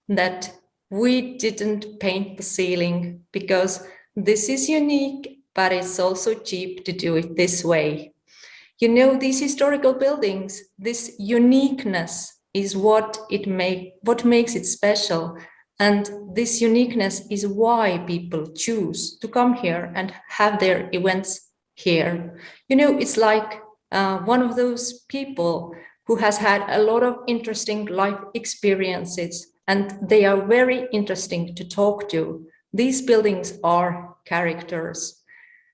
that we didn't paint the ceiling because this is unique, but it's also cheap to do it this way. You know, these historical buildings, this uniqueness is what makes it special. And this uniqueness is why people choose to come here and have their events here. You know, it's like one of those people who has had a lot of interesting life experiences, and they are very interesting to talk to. These buildings are characters.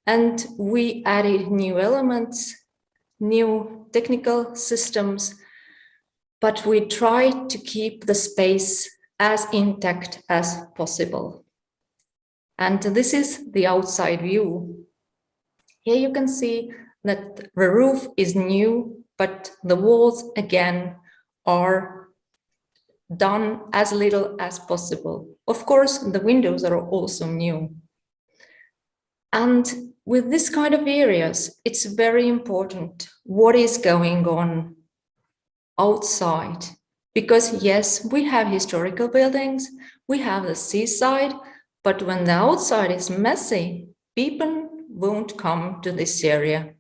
And we added new elements, new technical systems, but we tried to keep the space as intact as possible. And this is the outside view. Here you can see that the roof is new, but the walls again are done as little as possible. Of course, the windows are also new. And with this kind of areas, it's very important what is going on outside. Because yes, we have historical buildings, we have the seaside, but when the outside is messy, people won't come to this area.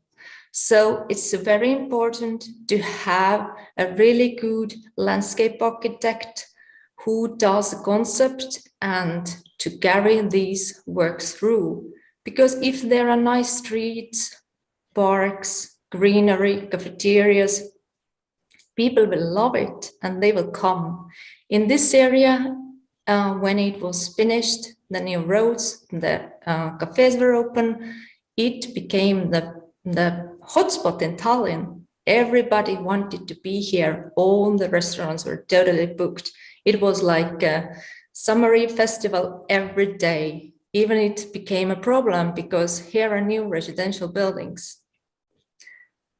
So it's very important to have a really good landscape architect who does the concept and to carry these works through. Because if there are nice streets, parks, greenery, cafeterias, people will love it and they will come. In this area, when it was finished, the new roads, the cafes were open, it became the hotspot in Tallinn. Everybody wanted to be here. All the restaurants were totally booked. It was like a summery festival every day. Even it became a problem because here are new residential buildings.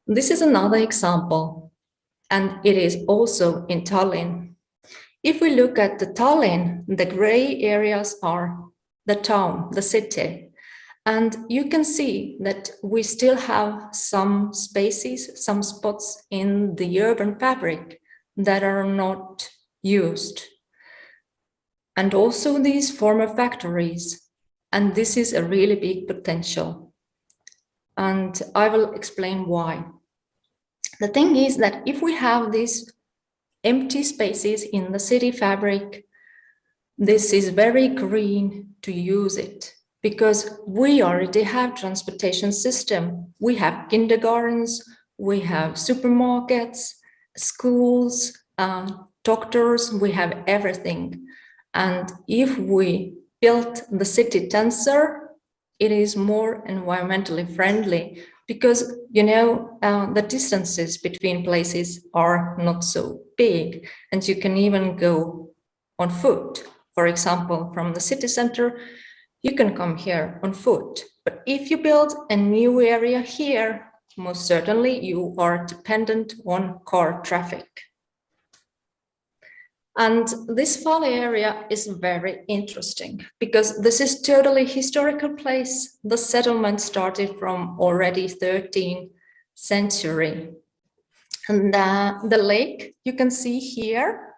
This is another example, and it is also in Tallinn. If we look at the Tallinn, the gray areas are the town, the city. And you can see that we still have some spaces, some spots in the urban fabric that are not used. And also these former factories. And this is a really big potential. And I will explain why. The thing is that if we have these empty spaces in the city fabric, this is very green to use it. Because we already have transportation system. We have kindergartens, we have supermarkets, schools, doctors, we have everything. And if we built the city tensor, it is more environmentally friendly because, you know, the distances between places are not so big and you can even go on foot. For example, from the city center, you can come here on foot, but if you build a new area here, most certainly you are dependent on car traffic. And this valley area is very interesting because this is totally historical place. The settlement started from already 13th century. And the lake you can see here,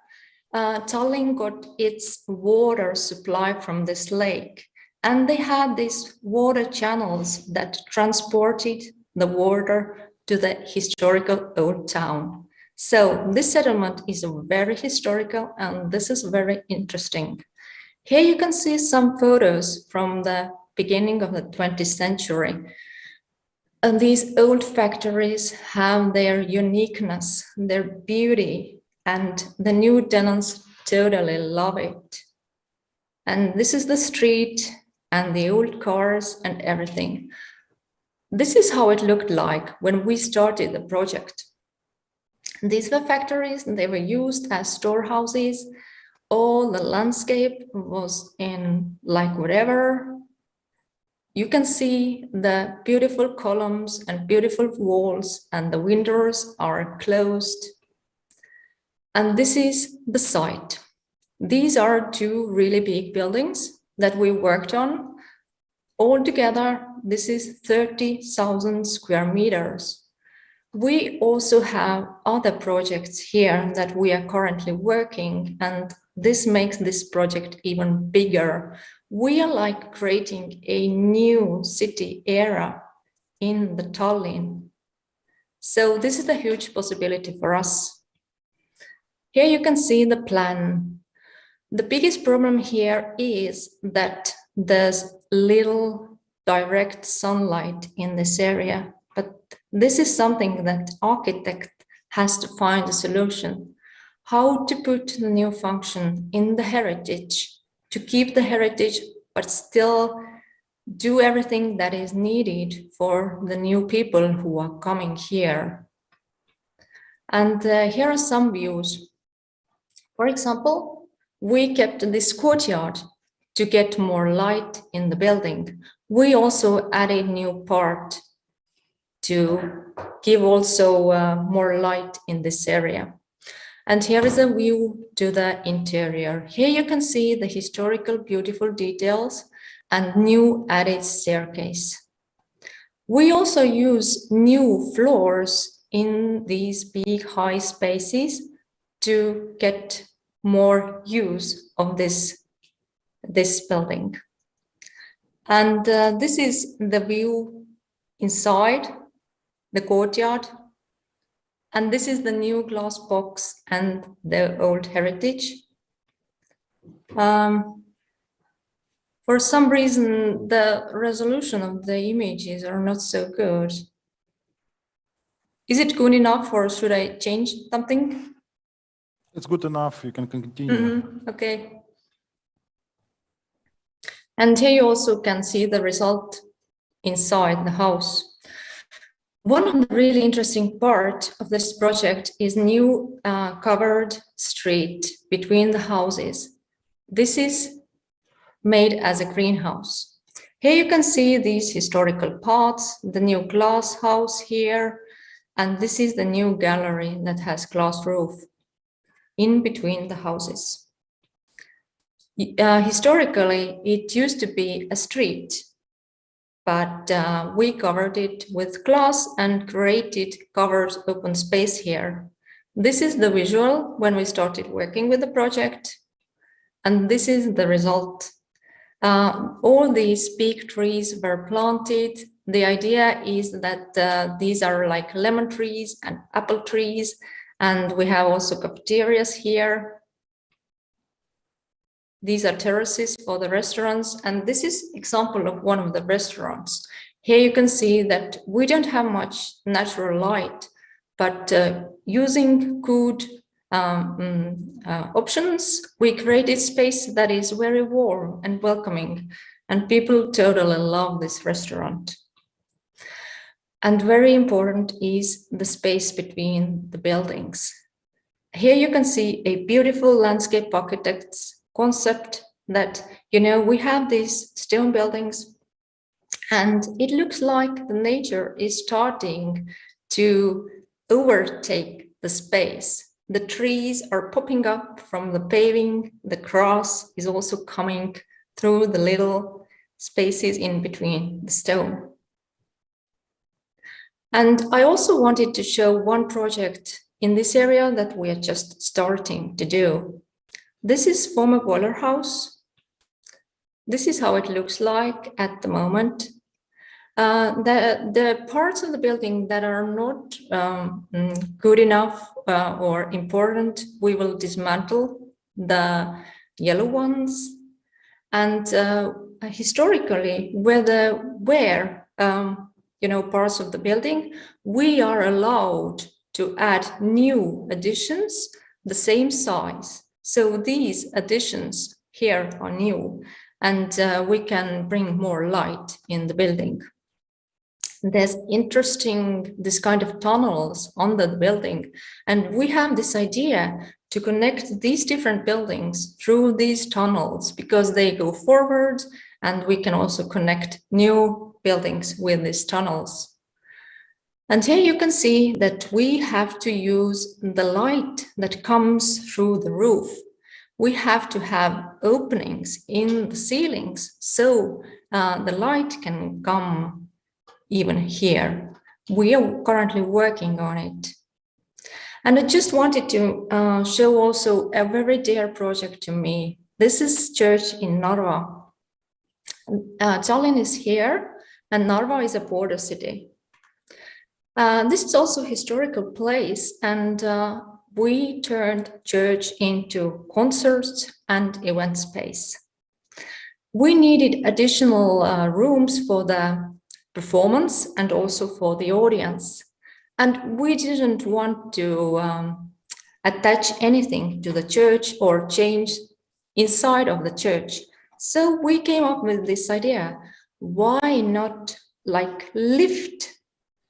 Tallinn got its water supply from this lake. And they had these water channels that transported the water to the historical old town. So this settlement is very historical and this is very interesting. Here you can see some photos from the beginning of the 20th century. And these old factories have their uniqueness, their beauty, and the new tenants totally love it. And this is the street and the old cars and everything. This is how it looked like when we started the project. These were factories, they were used as storehouses. All the landscape was in like whatever. You can see the beautiful columns and beautiful walls and the windows are closed. And this is the site. These are two really big buildings that we worked on. Altogether, this is 30,000 square meters. We also have other projects here that we are currently working, and this makes this project even bigger. We are like creating a new city era in the Tallinn. So this is a huge possibility for us. Here you can see the plan. The biggest problem here is that there's little direct sunlight in this area, but this is something that architect has to find a solution. How to put the new function in the heritage, to keep the heritage, but still do everything that is needed for the new people who are coming here. And here are some views. For example, we kept this courtyard to get more light in the building. We also added new part to give also more light in this area. And here is a view to the interior. Here you can see the historical beautiful details and new added staircase. We also use new floors in these big high spaces to get more use of this building. And this is the view inside the courtyard. And this is the new glass box and the old heritage. For some reason, the resolution of the images are not so good. Is it good enough, or should I change something? It's good enough. You can continue. Okay. And here you also can see the result inside the house. One of the really interesting part of this project is new covered street between the houses. This is made as a greenhouse. Here you can see these historical parts, the new glass house here, and this is the new gallery that has glass roof in between the houses. Historically, it used to be a street, but we covered it with glass and created covered open space here. This is the visual when we started working with the project, and this is the result. All these big trees were planted. The idea is that these are like lemon trees and apple trees, and we have also cafeterias here. These are terraces for the restaurants, and this is example of one of the restaurants. Here you can see that we don't have much natural light, but using good options, we created space that is very warm and welcoming, and people totally love this restaurant. And very important is the space between the buildings. Here you can see a beautiful landscape architect's concept that, you know, we have these stone buildings and it looks like the nature is starting to overtake the space. The trees are popping up from the paving, the grass is also coming through the little spaces in between the stone. And I also wanted to show one project in this area that we are just starting to do. This is former boiler house. This is how it looks like at the moment. The parts of the building that are not good enough or important, we will dismantle the yellow ones. And historically, where you know, parts of the building, we are allowed to add new additions the same size. So these additions here are new, and we can bring more light in the building. There's interesting, this kind of tunnels under the building, and we have this idea to connect these different buildings through these tunnels because they go forward, and we can also connect new buildings with these tunnels. And here you can see that we have to use the light that comes through the roof. We have to have openings in the ceilings so the light can come even here. We are currently working on it. And I just wanted to show also a very dear project to me. This is church in Narva. Tallinn is here, and Narva is a border city. This is also a historical place, and we turned church into concerts and event space. We needed additional rooms for the performance and also for the audience. And we didn't want to attach anything to the church or change inside of the church. So we came up with this idea, why not like lift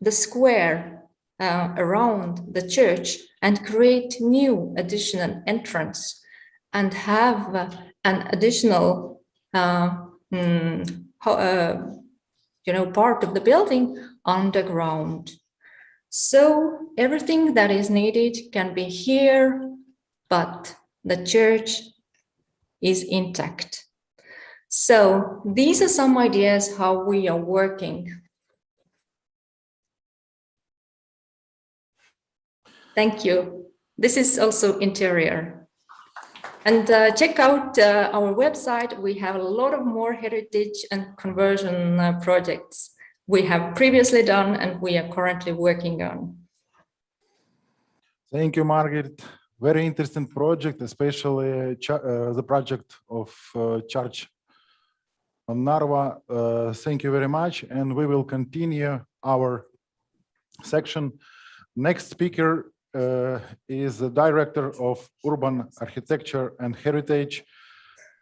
the square around the church and create new additional entrance. and have an additional part of the building underground. So everything that is needed can be here, but the church is intact. So these are some ideas how we are working. Thank you. This is also interior. And check out our website. We have a lot of more heritage and conversion projects we have previously done and we are currently working on. Thank you, Margaret. Very interesting project, especially the project of Church on Narva. Thank you very much. And we will continue our section. Next speaker is the Director of Urban Architecture and Heritage,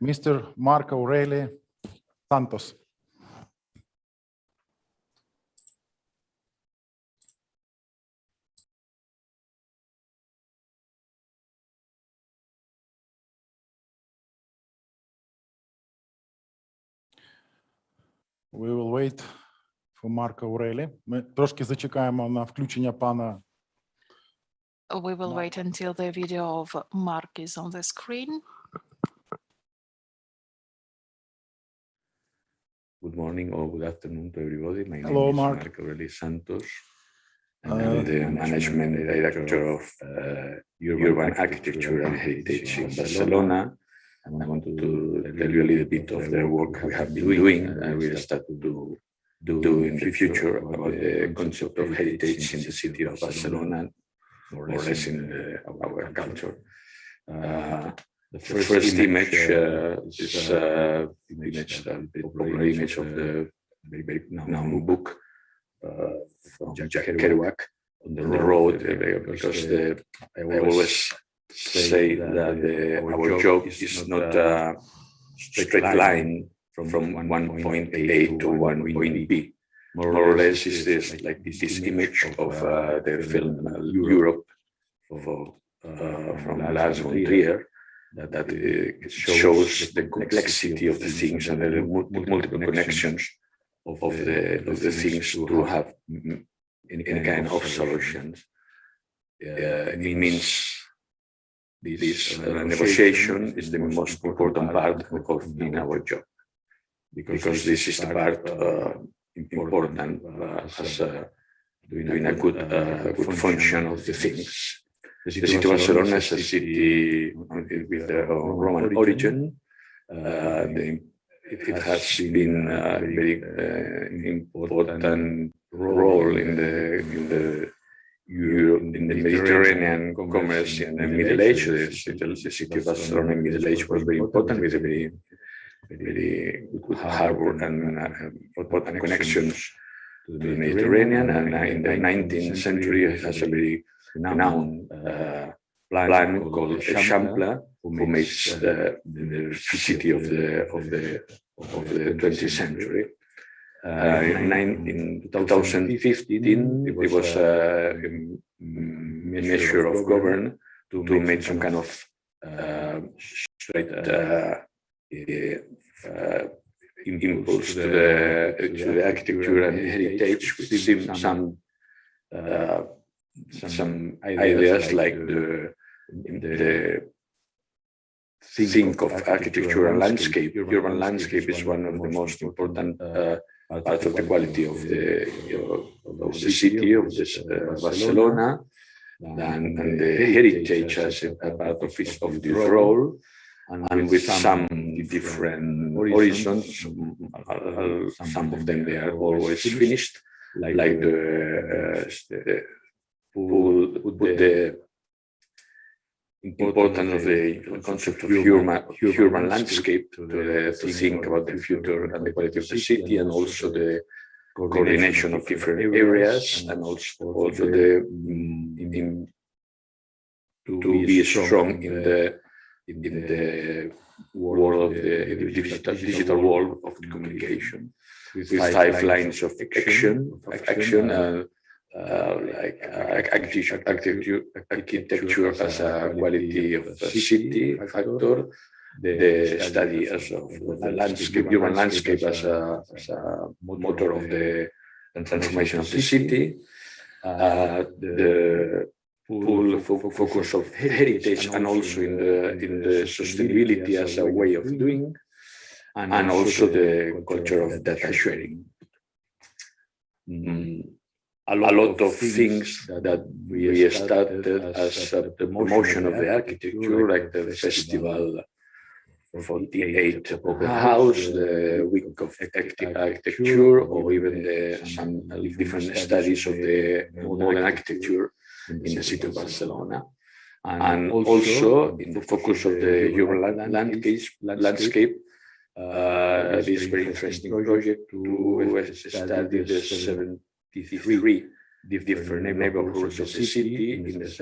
Mr. Marco Aureli Santos. We will wait for Marco Aureli. Ми трошки зачекаємо на включення пана. We will wait until the video of Mark is on the screen. Good morning or good afternoon to everybody. My Hello, name is Mark. Marco Aureli Santos, and I'm the management director of urban architecture and heritage in Barcelona. And I want to tell you a little bit of the work we have been doing and we will start to do in the future about the concept of heritage in the city of Barcelona, more or less in our culture. The first image is the popular image of the very known book from Jack Kerouac on the road, because I always say that our job is not a straight line from one point A to one point B. More or less is this like this image of the film Europe from Lars von Trier that shows the complexity of the things and the multiple connections of the things to have any kind of solutions. It means this negotiation is the most important part of in our job, because this is the part important as doing a good function of the things. The city of Barcelona is a city with a Roman origin. It has been a very important role in the Mediterranean commerce in the Middle Age. The city of Barcelona in the Middle Age was very important, with a very good harbor and important connections to the Mediterranean. And in the 19th century, it has a very renowned plan called Eixample, who makes the city of the 20th century. In 2015, it was a measure of government to make some kind of straight impulse to the architecture and heritage, with some ideas like the think of architecture and landscape. Urban landscape is one of the most important part of the quality of the city of Barcelona, and the heritage as a part of this role, and with some different horizons. Some of them they are always finished, like the importance of the concept of urban landscape to think about the future and the quality of the city, and also the coordination of different areas, and also to be strong in the world of the digital world of the communication, with 5 lines of action, like architecture as a quality of a city factor, the study of the landscape, urban landscape as a motor of the transformation of the city, the full focus of heritage, and also in the sustainability as a way of doing, and also the culture of data sharing. A lot of things that we started as a promotion of the architecture, like the festival 48 Open House, the week of architecture, or even some different studies of the modern architecture in the city of Barcelona. And also in the focus of the urban landscape, this very interesting project to study the 73 different neighborhoods of the city in this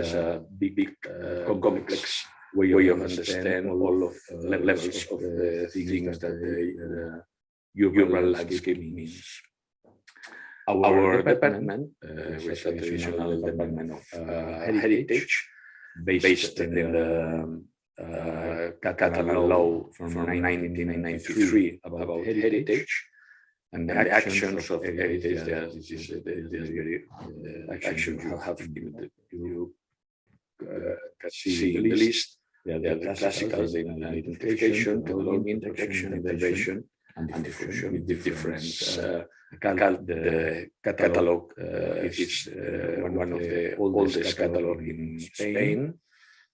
big complex way of understand all of levels of the things that the urban landscape means. Our department, which is a traditional department of heritage, based in the Catalan law from 1993 about heritage, and the actions of heritage. The actions you have you can see in the list. They are the classical identification, technology, protection, integration, and diffusion with different. The catalog is one of the oldest catalog in Spain.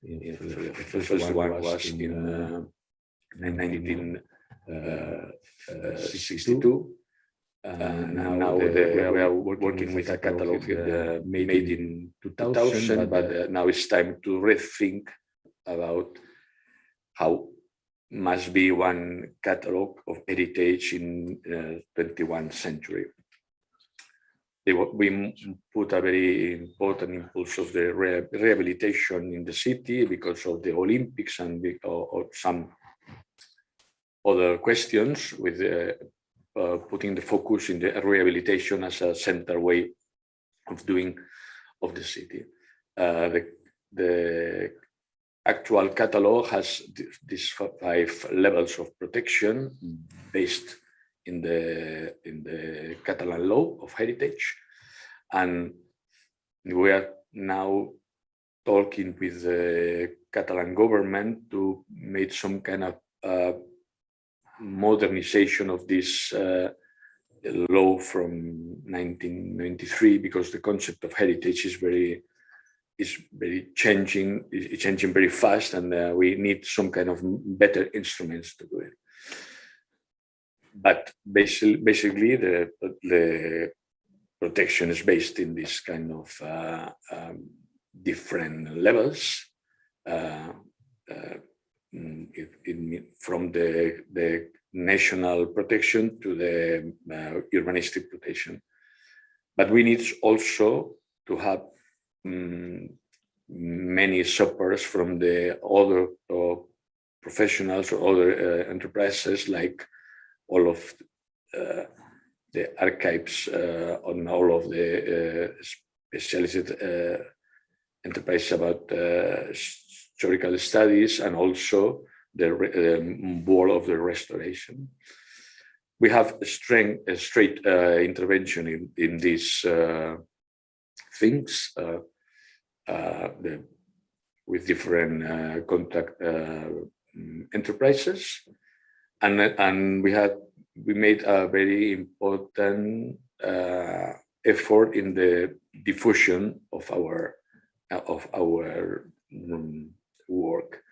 The first one was in 1962. Now we are working with a catalog made in 2000, but now it's time to rethink about how must be one catalog of heritage in 21st century. We put a very important impulse of the rehabilitation in the city because of the Olympics and or some other questions, with putting the focus in the rehabilitation as a central way of doing of the city. The actual catalog has these 5 levels of protection based in the Catalan law of heritage, and we are now talking with the Catalan government to make some kind of modernization of this law from 1993, because the concept of heritage is changing very fast, and we need some kind of better instruments to do it. But basically, the protection is based in this kind of different levels, from the national protection to the urbanistic protection. But we need also to have many supports from the other professionals or other enterprises, like all of the archives on all of the specialized enterprises about historical studies, and also the board of the restoration. We have a straight intervention in these things with different contact enterprises, and we made a very important effort in the diffusion of our work.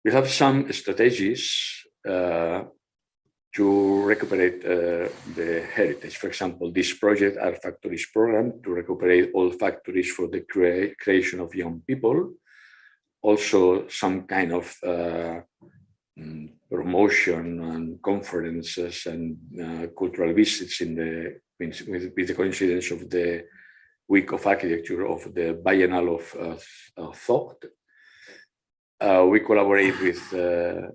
We have some strategies to recuperate the heritage. For example, this project, our Factories program, to recuperate all factories for the creation of young people. Also, some kind of promotion and conferences and cultural visits with the coincidence of the Week of Architecture of the Biennale of Thought. We collaborate with the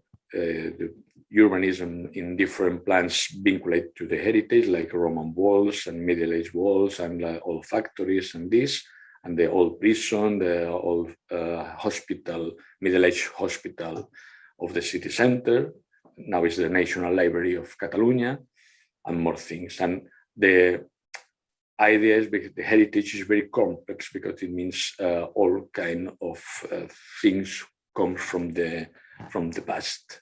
urbanism in different plans vinculated to the heritage, like Roman walls and Middle Age walls and old factories and this, and the old prison, the old hospital, Middle Age hospital of the city center. Now it's the National Library of Catalonia, and more things. And the idea is because the heritage is very complex, because it means all kind of things come from the past,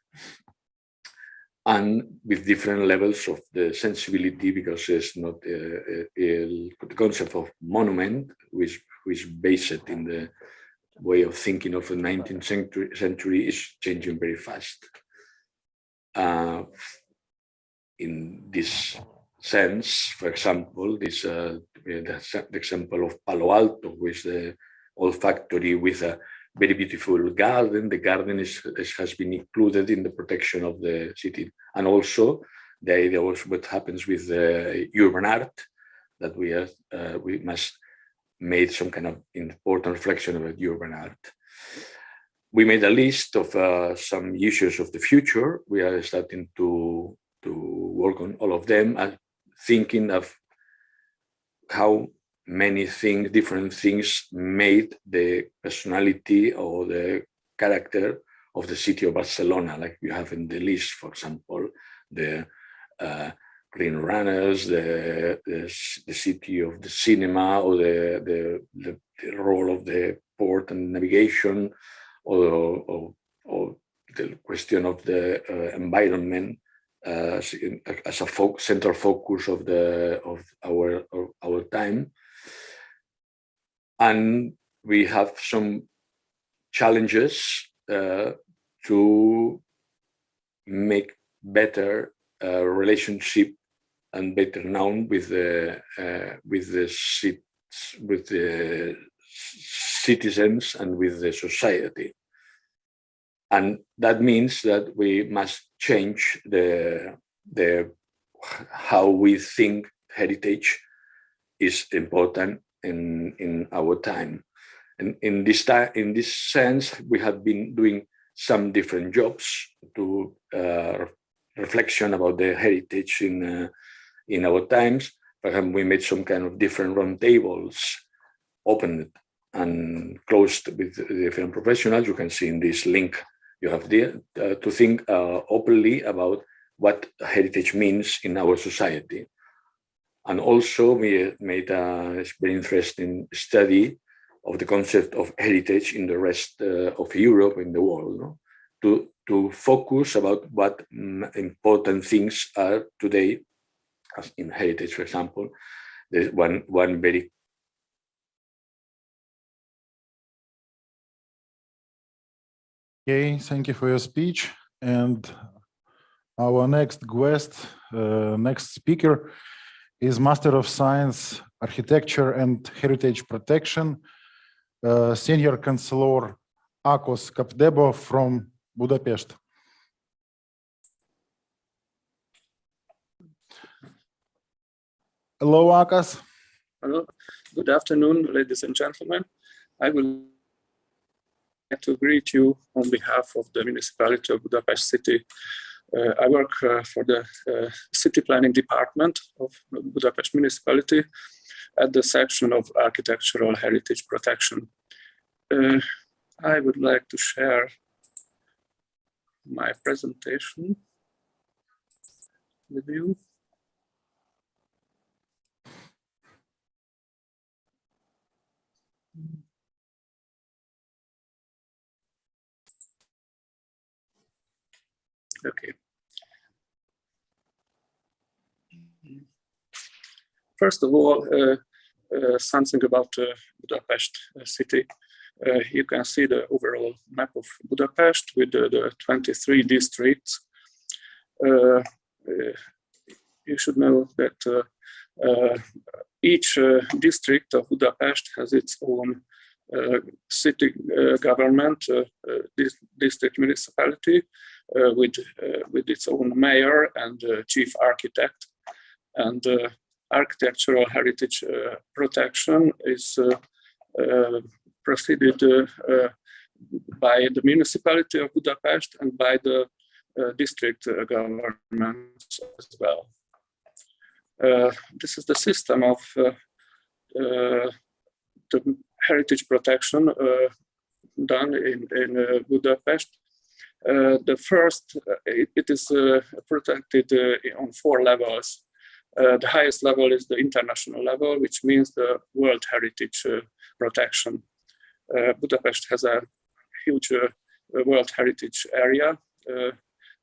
and with different levels of the sensibility, because it's not the concept of monument, which is based in the way of thinking of the 19th century is changing very fast. In this sense, for example, this the example of Palo Alto, with the old factory with a very beautiful garden. The garden has been included in the protection of the city, and also the idea was what happens with urban art, that we must make some kind of important reflection about urban art. We made a list of some issues of the future. We are starting to work on all of them, and thinking of how many things, different things, made the personality or the character of the city of Barcelona, like you have in the list, for example, the green runners, the city of the cinema, or the role of the port and navigation, or the question of the environment as a central focus of our time. And we have some challenges to make better relationship and better known with the citizens and with the society. And that means that we must change the how we think heritage is important in our time. And in this sense, we have been doing some different jobs to reflection about the heritage in our times. For example, we made some kind of different round tables, opened and closed with different professionals. You can see in this link you have there to think openly about what heritage means in our society. And also we made a very interesting study of the concept of heritage in the rest of Europe and the world, no? To focus about what important things are today, as in heritage, for example. There's one very Okay, thank you for your speech. And our next guest, next speaker, is Master of Science, Architecture and Heritage Protection, Senior Counselor Akos Kapdebo from Budapest. Hello, Akos. Hello. Good afternoon, ladies and gentlemen. I will like to greet you on behalf of the municipality of Budapest City. I work for the City Planning Department of Budapest Municipality at the section of Architectural Heritage Protection. I would like to share my presentation with you. Okay. First of all, something about Budapest city. You can see the overall map of Budapest with the 23 districts. You should know that each district of Budapest has its own city government, district municipality, with its own mayor and chief architect. And architectural heritage protection is proceeded by the municipality of Budapest and by the district governments as well. This is the system of the heritage protection done in Budapest. The first, it is protected on 4 levels. The highest level is the international level, which means the World Heritage protection. Budapest has a huge World Heritage area,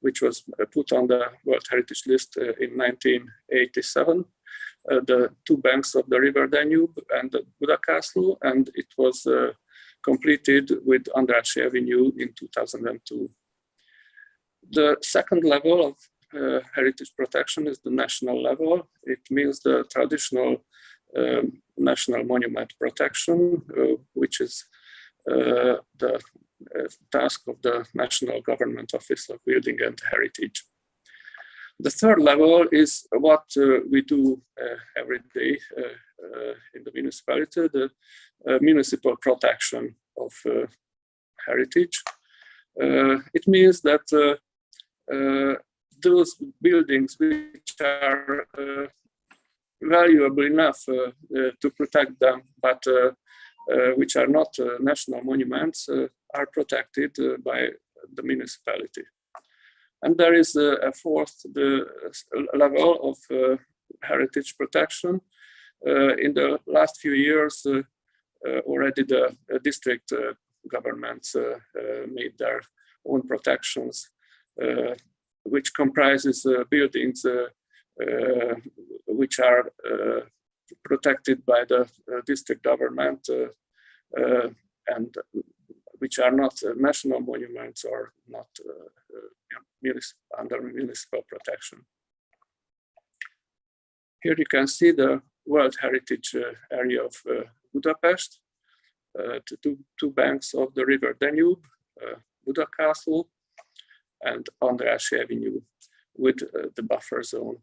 which was put on the World Heritage list in 1987. The 2 banks of the River Danube and the Buda Castle, and it was completed with Andrássy Avenue in 2002. The second level of heritage protection is the national level. It means the traditional national monument protection, which is the task of the National Government Office of Building and Heritage. The third level is what we do every day in the municipality, the municipal protection of heritage. It means that those buildings which are valuable enough to protect them, but which are not national monuments, are protected by the municipality. And there is a fourth level of heritage protection. In the last few years, already the district governments made their own protections, which comprises buildings which are protected by the district government and which are not national monuments or not under municipal protection. Here you can see the World Heritage area of Budapest, the two banks of the River Danube, Buda Castle, and Andrássy Avenue with the buffer zone.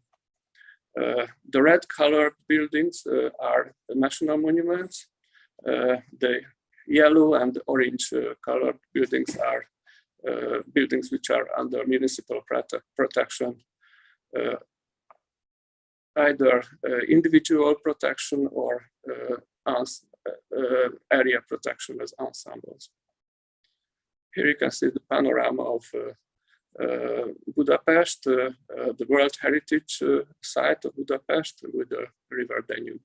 The red colored buildings are the national monuments. The yellow and orange colored buildings are buildings which are under municipal protection, either individual protection or area protection as ensembles. Here you can see the panorama of Budapest, the World Heritage site of Budapest with the River Danube.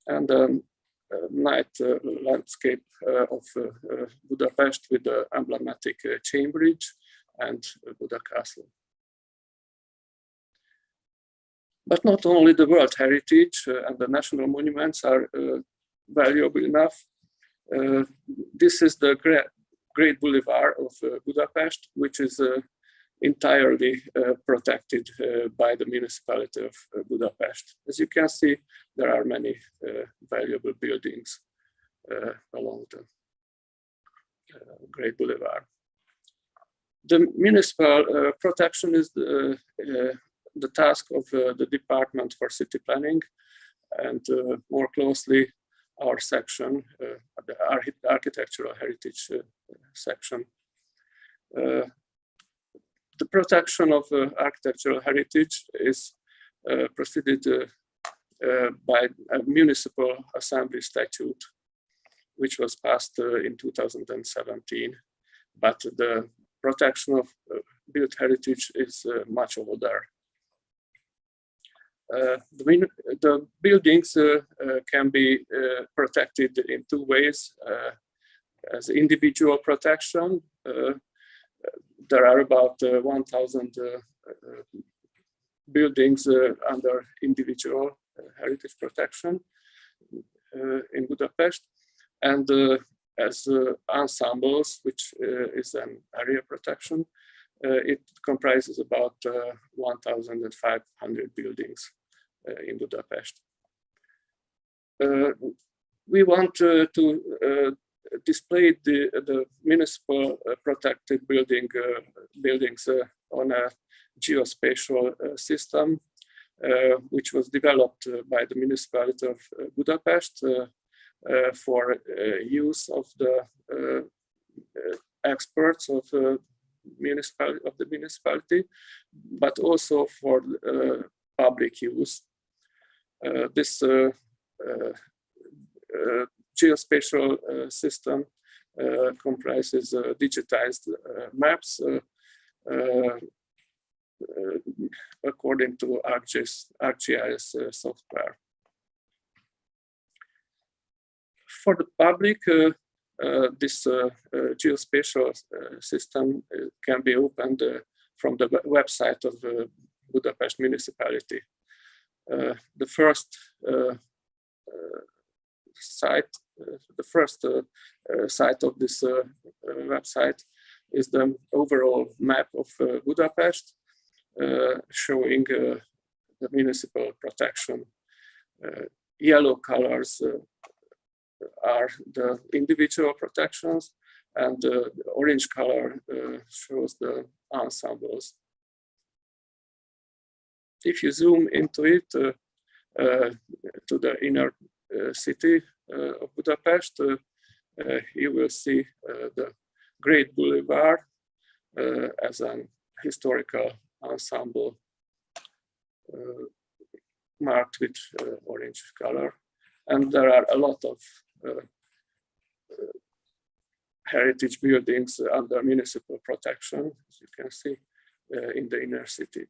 And the night landscape of Budapest with the emblematic chain bridge and Buda Castle. But not only the World Heritage and the national monuments are valuable enough. This is the Great Boulevard of Budapest, which is entirely protected by the municipality of Budapest. As you can see, there are many valuable buildings along the Great Boulevard. The municipal protection is the task of the Department for City Planning, and more closely our section, the Architectural Heritage section. The protection of architectural heritage is preceded by a municipal assembly statute, which was passed in 2017. But the protection of built heritage is much older. The buildings can be protected in 2 ways. As individual protection, there are about 1,000 buildings under individual heritage protection in Budapest, and as ensembles, which is an area protection, it comprises about 1,500 buildings in Budapest. We want to display the municipal protected buildings on a geospatial system, which was developed by the municipality of Budapest for use of the experts of the municipality, but also for public use. This geospatial system comprises digitized maps according to ArcGIS software. For the public, this geospatial system can be opened from the website of the Budapest municipality. The first site of this website is the overall map of Budapest, showing the municipal protection. Yellow colors are the individual protections, and the orange color shows the ensembles. If you zoom into it, to the inner city of Budapest, you will see the Great Boulevard as an historical ensemble marked with orange color. And there are a lot of heritage buildings under municipal protection, as you can see in the inner city.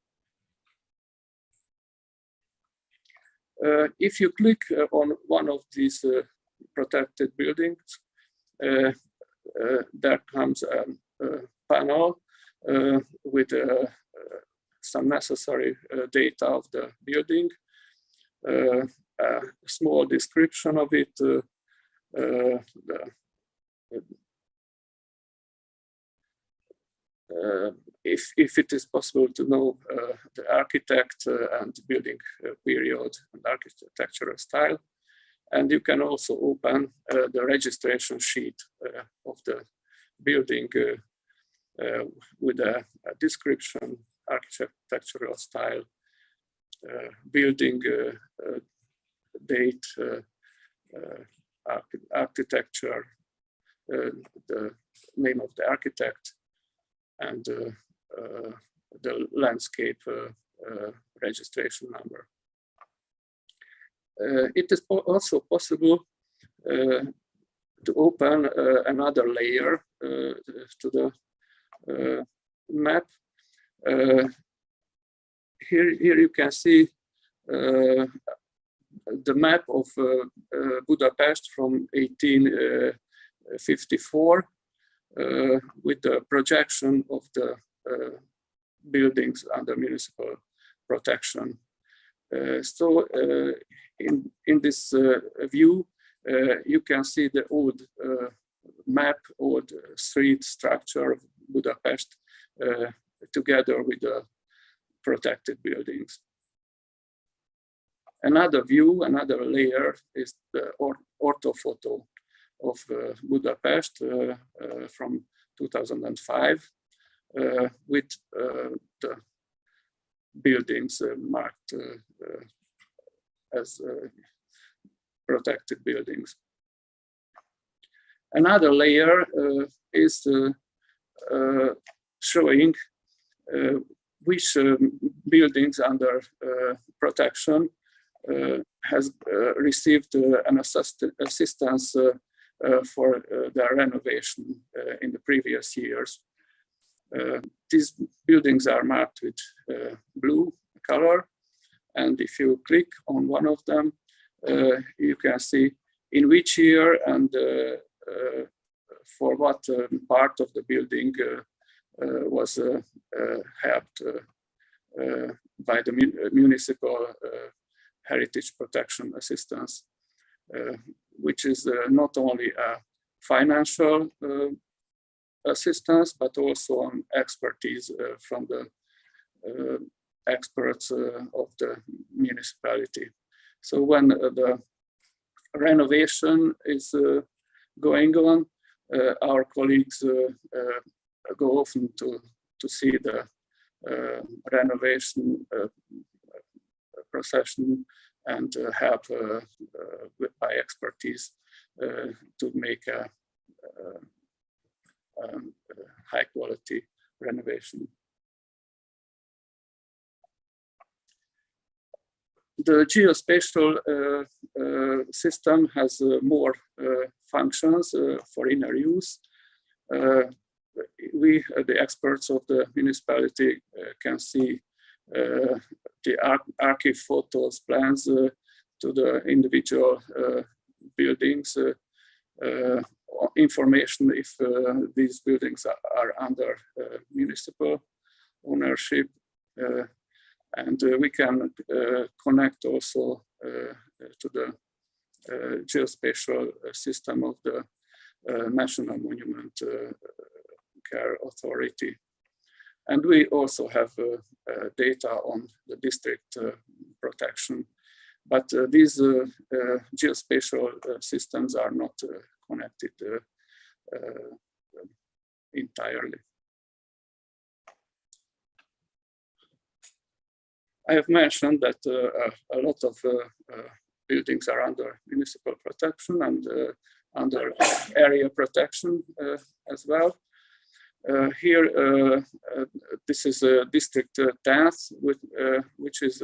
If you click on one of these protected buildings, there comes a panel with some necessary data of the building, a small description of it, if it is possible to know the architect and building period and architectural style. And you can also open the registration sheet of the building with a description, architectural style, building date, architecture, the name of the architect, and the landscape registration number. It is also possible to open another layer to the map. Here you can see the map of Budapest from 1854 with the projection of the buildings under municipal protection. So in this view, you can see the old map, old street structure of Budapest together with the protected buildings. Another view, another layer is the orthophoto of Budapest from 2005 with the buildings marked as protected buildings. Another layer is showing which buildings under protection has received an assistance for their renovation in the previous years. These buildings are marked with blue color, and if you click on one of them, you can see in which year and for what part of the building was helped by the municipal heritage protection assistance, which is not only a financial assistance, but also an expertise from the experts of the municipality. So when the renovation is going on, our colleagues go often to see the renovation procession and help by expertise to make high quality renovation. The geospatial system has more functions for inner use. We, the experts of the municipality, can see the archive photos, plans to the individual buildings, information if these buildings are under municipal ownership, and we can connect also to the geospatial system of the National Monument Care Authority. And we also have data on the district protection, but these geospatial systems are not connected entirely. I have mentioned that a lot of buildings are under municipal protection and under area protection as well. Here, this is District 10, which is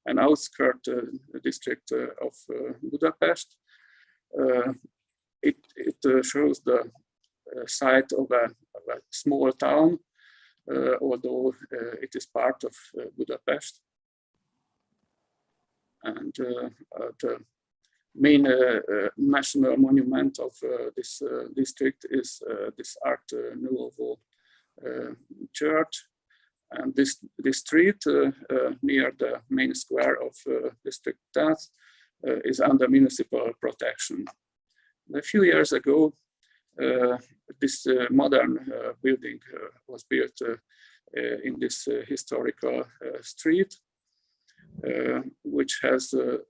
an outskirt district of Budapest. It shows the site of a small town, although it is part of Budapest. And the main national monument of this district is this Art Nouveau church. And this street near the main square of District 10 is under municipal protection. A few years ago, this modern building was built in this historical street, which has the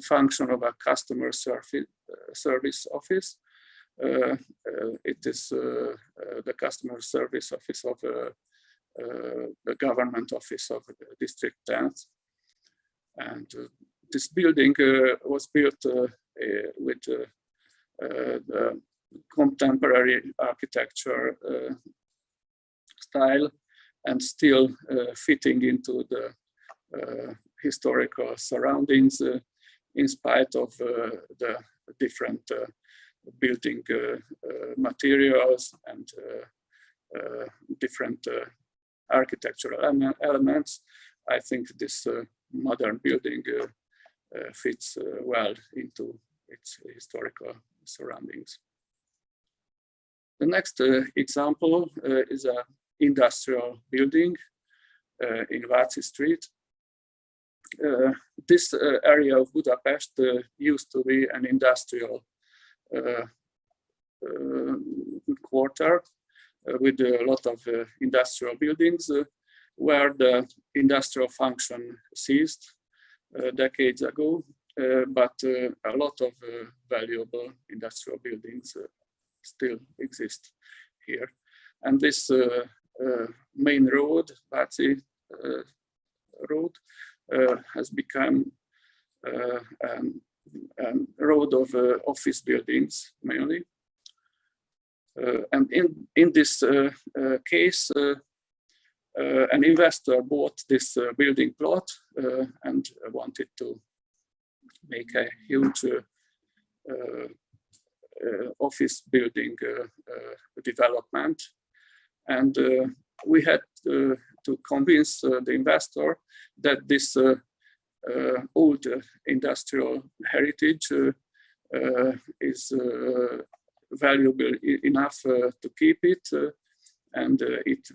function of a customer service office. It is the customer service office of the government office of District 10. And this building was built with the contemporary architecture style and still fitting into the historical surroundings in spite of the different building materials and different architectural elements. I think this modern building fits well into its historical surroundings. The next example is an industrial building in Váci Street. This area of Budapest used to be an industrial quarter with a lot of industrial buildings where the industrial function ceased decades ago, but a lot of valuable industrial buildings still exist here. And this main road, Váci Road, has become a road of office buildings mainly. And in this case, an investor bought this building plot and wanted to make a huge office building development. And we had to convince the investor that this old industrial heritage is valuable enough to keep it, and it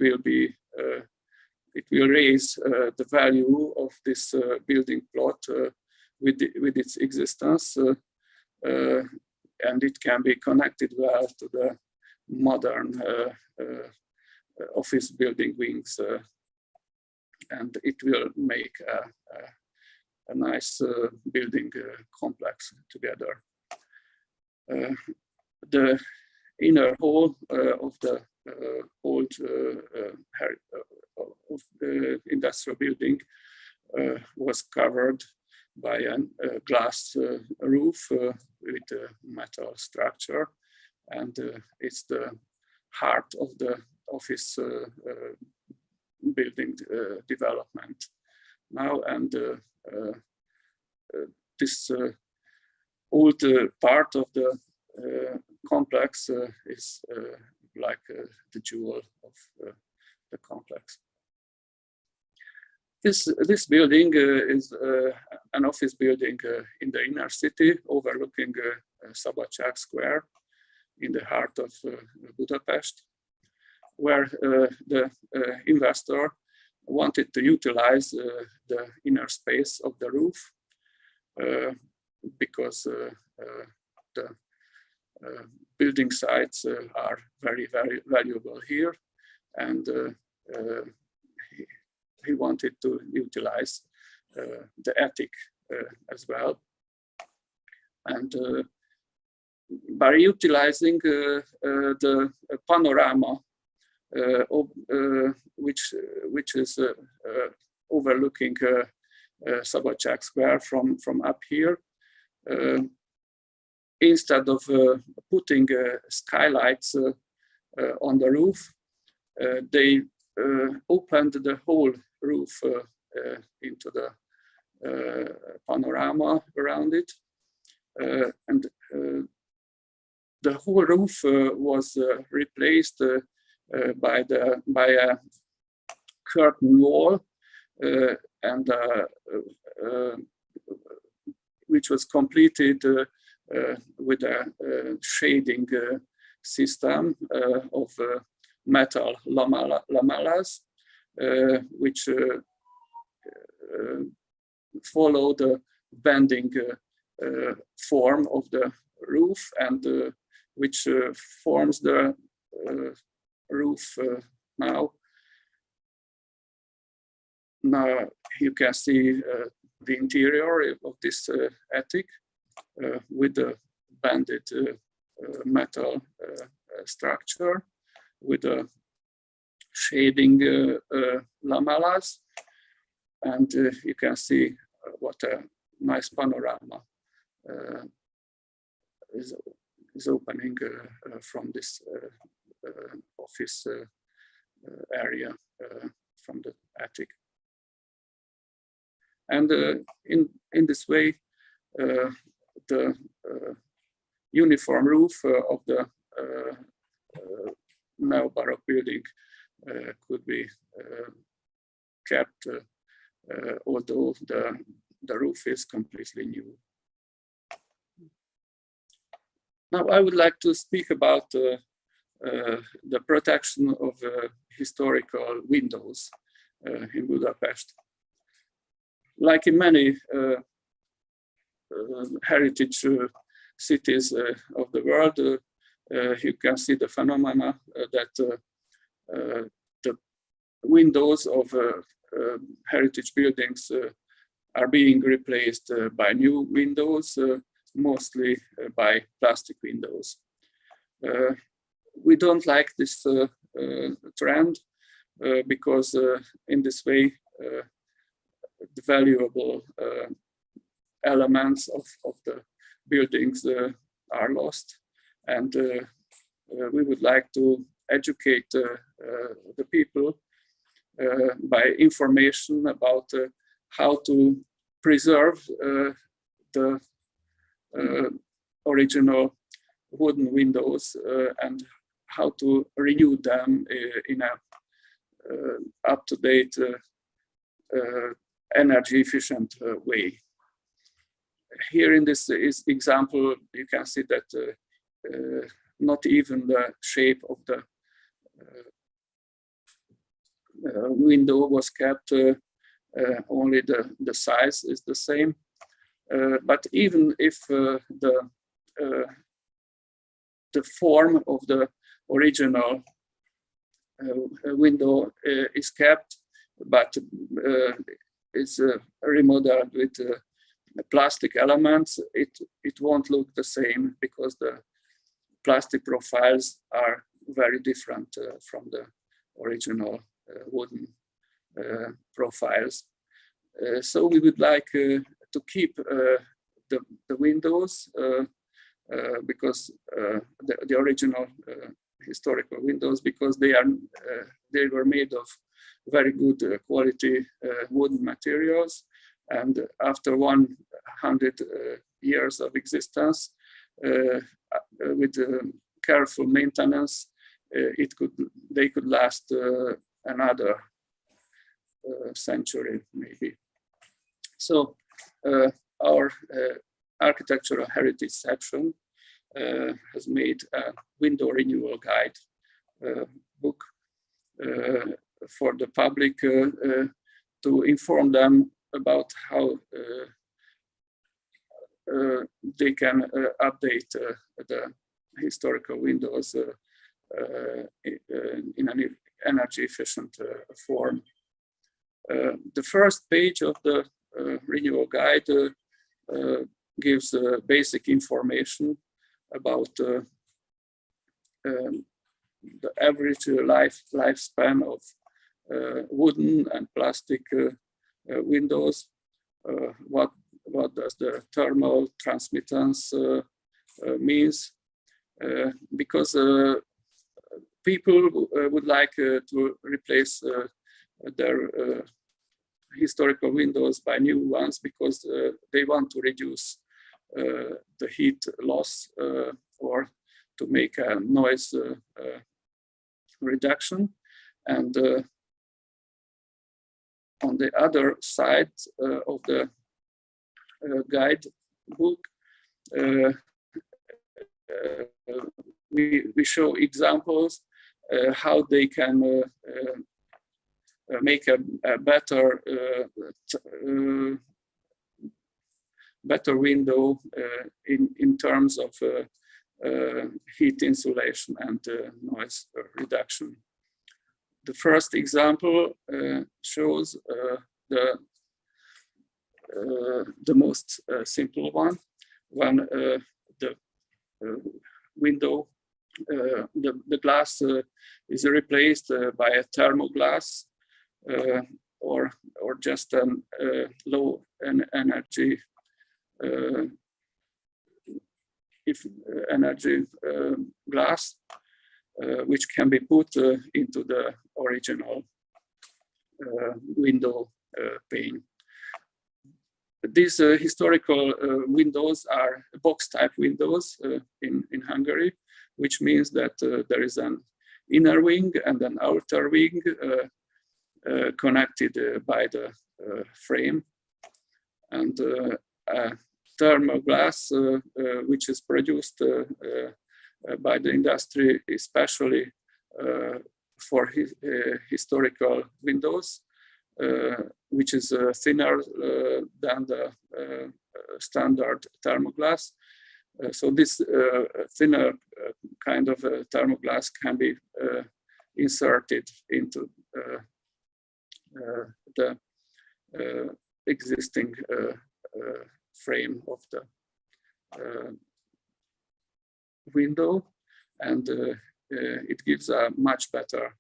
will raise the value of this building plot with its existence, and it can be connected well to the modern office building wings, and it will make a nice building complex together. The inner hall of the old industrial building was covered by a glass roof with a metal structure, and it's the heart of the office building development now. And this old part of the complex is like the jewel of the complex. This building is an office building in the inner city, overlooking Szabadság Square in the heart of Budapest, where the investor wanted to utilize the inner space of the roof because the building sites are very, very valuable here, and he wanted to utilize the attic as well. And by utilizing the panorama, which is overlooking Szabadság Square from up here, instead of putting skylights on the roof, they opened the whole roof into the panorama around it, and the whole roof was replaced by a curtain wall, and which was completed with a shading system of metal lamellas, which follow the bending form of the roof, and which forms the roof now. Now you can see the interior of this attic with the bended metal structure with the shading lamellas, and you can see what a nice panorama is opening from this office area from the attic. And in this way, the uniform roof of the neo-Baroque building could be kept, although the roof is completely new. Now I would like to speak about the protection of historical windows in Budapest. Like in many heritage cities of the world, you can see the phenomena that the windows of heritage buildings are being replaced by new windows, mostly by plastic windows. We don't like this trend because in this way the valuable elements of the buildings are lost, and we would like to educate the people by information about how to preserve the original wooden windows and how to renew them in a up-to-date energy efficient way. Here in this example, you can see that not even the shape of the window was kept, only the size is the same. But even if the form of the original window is kept, but is remodeled with plastic elements, it won't look the same because the plastic profiles are very different from the original wooden profiles. So we would like to keep the windows because the original historical windows, because they were made of very good quality wooden materials, and after 100 years of existence, with careful maintenance, they could last another century maybe. So our architectural heritage section has made a window renewal guide book for the public to inform them about how they can update the historical windows in an energy efficient form. The first page of the renewal guide gives basic information about the average lifespan of wooden and plastic windows. What does the thermal transmittance means? Because people would like to replace their historical windows by new ones because they want to reduce the heat loss or to make a noise reduction. And on the other side of the guide book, we show examples how they can make a better window in terms of heat insulation and noise reduction. The first example shows the most simple one, when the window, the glass is replaced by a thermoglass or just a low energy energy glass, which can be put into the original window pane. These historical windows are box-type windows in Hungary, which means that there is an inner wing and an outer wing connected by the frame. And thermal glass, which is produced by the industry, especially for historical windows, which is thinner than the standard thermoglass. So this thinner kind of thermoglass can be inserted into the existing frame of the window, and it gives a much better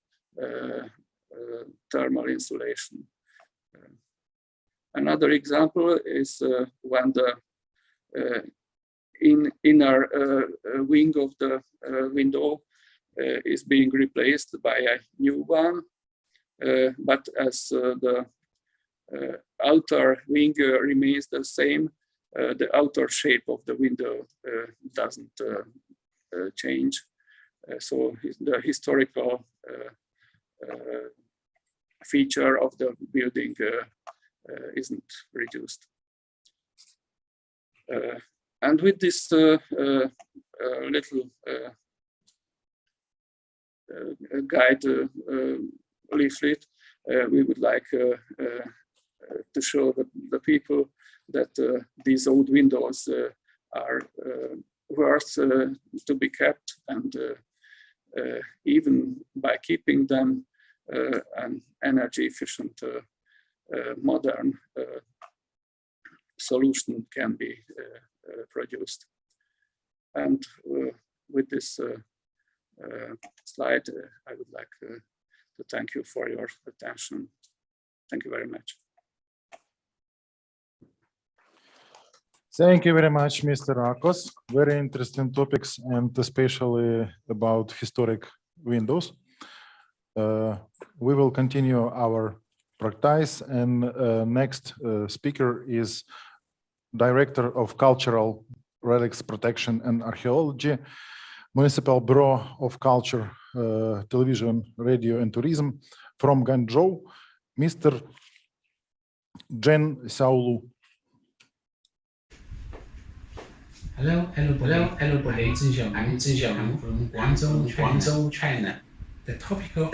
thermal insulation. Another example is when the inner wing of the window is being replaced by a new one, but as the outer wing remains the same, the outer shape of the window doesn't change. So the historical feature of the building isn't reduced. And with this little guide leaflet, we would like to show the people that these old windows are worth to be kept, and even by keeping them, an energy efficient modern solution can be produced. And with this slide, I would like to thank you for your attention. Thank you very much. Thank you very much, Mr. Akos. Very interesting topics, and especially about historic windows. We will continue our practice, and next speaker is Director of Cultural Relics Protection and Archaeology, Municipal Bureau of Culture, Television, Radio and Tourism from Guangzhou, Mr. Zhen Xiaolu. Hello, everybody. I'm Zhen Xiaolu from Guangzhou, China. The topic of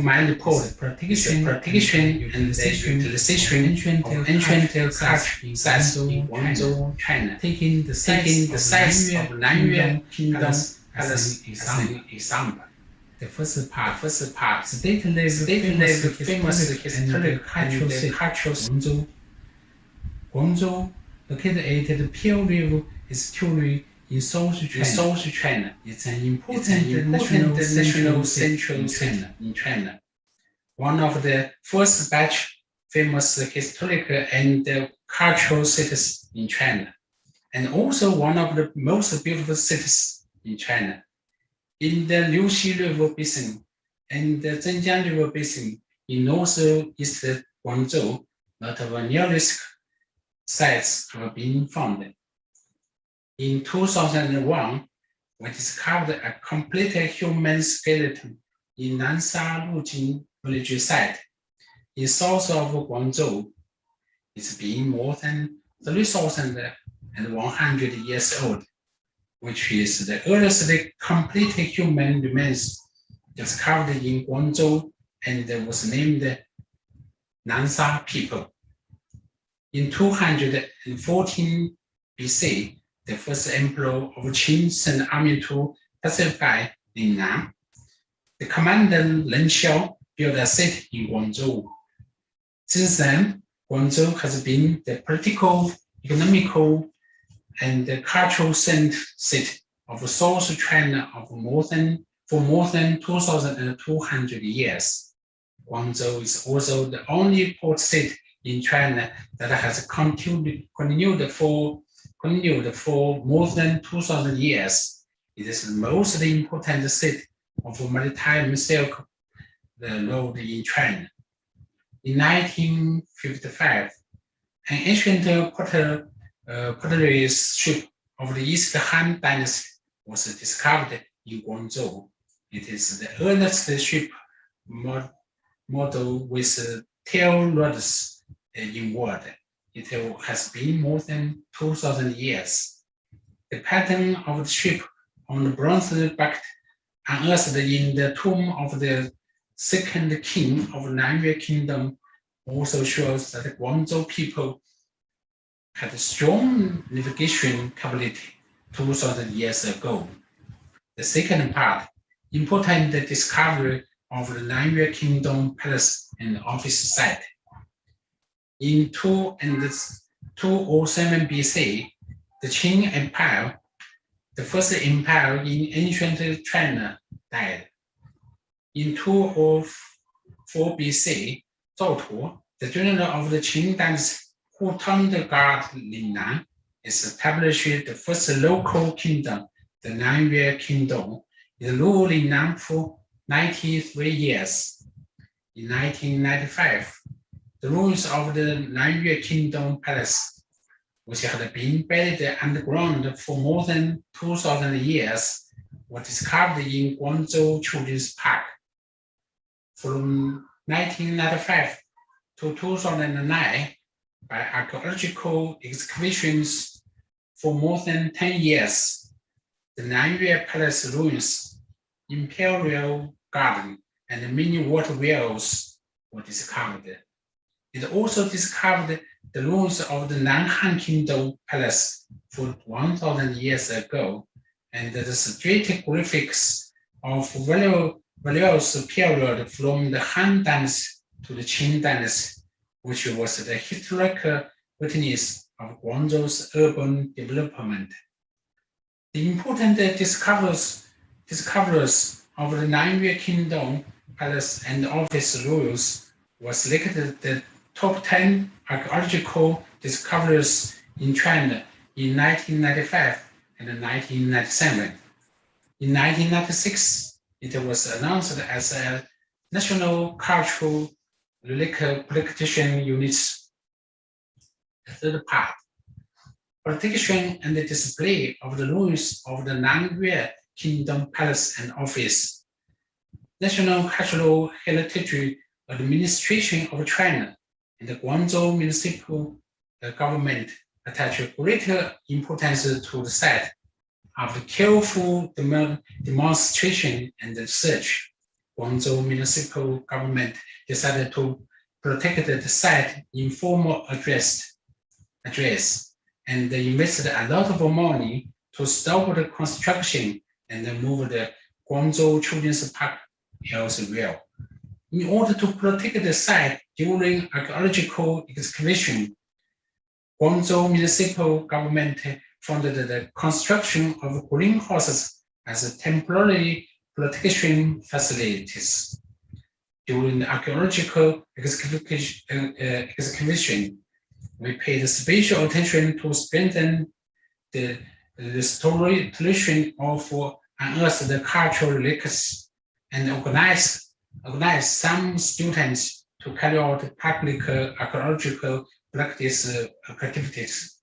my report is protection and the utilization of ancient culture sites in Guangzhou, China, taking the sites of Nanyue Kingdom as an example. The first part, stateless famous historic cultural city, Guangzhou, located at the Pearl River estuary in South China. It's an important national center in China. One of the first batch famous historic and cultural cities in China, and also one of the most beautiful cities in China. In the Liuxi River Basin and the Zhenjiang River Basin in northeast Guangzhou, lot of neolithic sites have been found. In 2001, we discovered a complete human skeleton in Nansha Lujing village site in south of Guangzhou. It's been more than 3,100 years old, which is the earliest complete human remains discovered in Guangzhou and was named Nansha people. In 214 BC, the first emperor of Qin sent army to pacify Lingnan. The commander Ren Xiao built a city in Guangzhou. Since then, Guangzhou has been the political, economical, and the cultural city of South China for more than 2,200 years. Guangzhou is also the only port city in China that has continued for more than 2,000 years. It is the most important city of maritime silk road in China. In 1955, an ancient pottery ship of the East Han Dynasty was discovered in Guangzhou. It is the earliest ship model with tail rods in world. It has been more than 2,000 years. The pattern of the ship on the bronze bucket unearthed in the tomb of the second king of Nanyue Kingdom also shows that the Guangzhou people had strong navigation capability 2,000 years ago. The second part, important discovery of the Nanyue Kingdom palace and office site. In 207 BC, the Qing Empire, the first empire in ancient China, died. In 204 BC, Zhou Tu, the general of the Qing dynasty who turned guard Lingnan, established the first local kingdom, the Nanyue Kingdom. It ruled Lingnan for 93 years. In 1995, the ruins of the Nanyue Kingdom Palace, which had been buried underground for more than 2,000 years, were discovered in Guangzhou Children's Park. From 1995 to 2009, by archaeological excavations for more than 10 years, the Nanyue Palace ruins, Imperial Garden, and many water wells were discovered. It also discovered the ruins of the Nanhan Kingdom Palace for 1,000 years ago, and the stratigraphics of various periods from the Han Dynasty to the Qing Dynasty, which was the historical witness of Guangzhou's urban development. The important discoveries of the Nanyue Kingdom Palace and office ruins was selected the top 10 archaeological discoveries in China in 1995 and 1997. In 1996, it was announced as a national cultural relic protection unit. The third part, protection and the display of the ruins of the Nanyue Kingdom Palace and Office. National Cultural Heritage Administration of China and the Guangzhou Municipal Government attach greater importance to the site after careful demonstration and research. Guangzhou Municipal Government decided to protect the site in formal address and they invested a lot of money to stop the construction and move the Guangzhou Children's Park elsewhere. In order to protect the site during archaeological excavation, Guangzhou Municipal Government funded the construction of greenhouses as temporary protection facilities. During the archaeological excavation, we paid special attention to strengthen the restoration of unearthed cultural relics and organize some students to carry out public archaeological practice activities.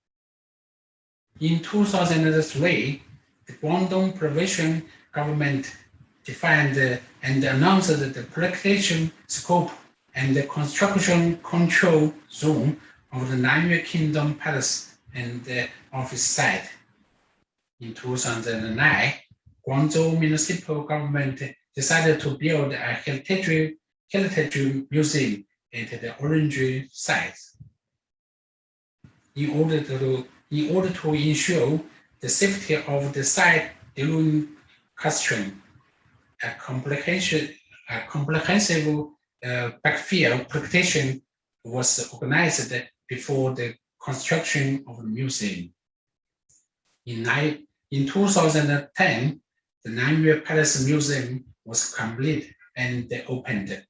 In 2003, the Guangdong provincial government defined and announced the protection scope and the construction control zone of the Nanyue Kingdom Palace and the office site. In 2009, Guangzhou Municipal Government decided to build a heritage museum at the Orange site. In order to ensure the safety of the site during construction, a comprehensive backfill protection was organized before the construction of the museum. In 2010, the Nanyue Palace Museum was complete and opened.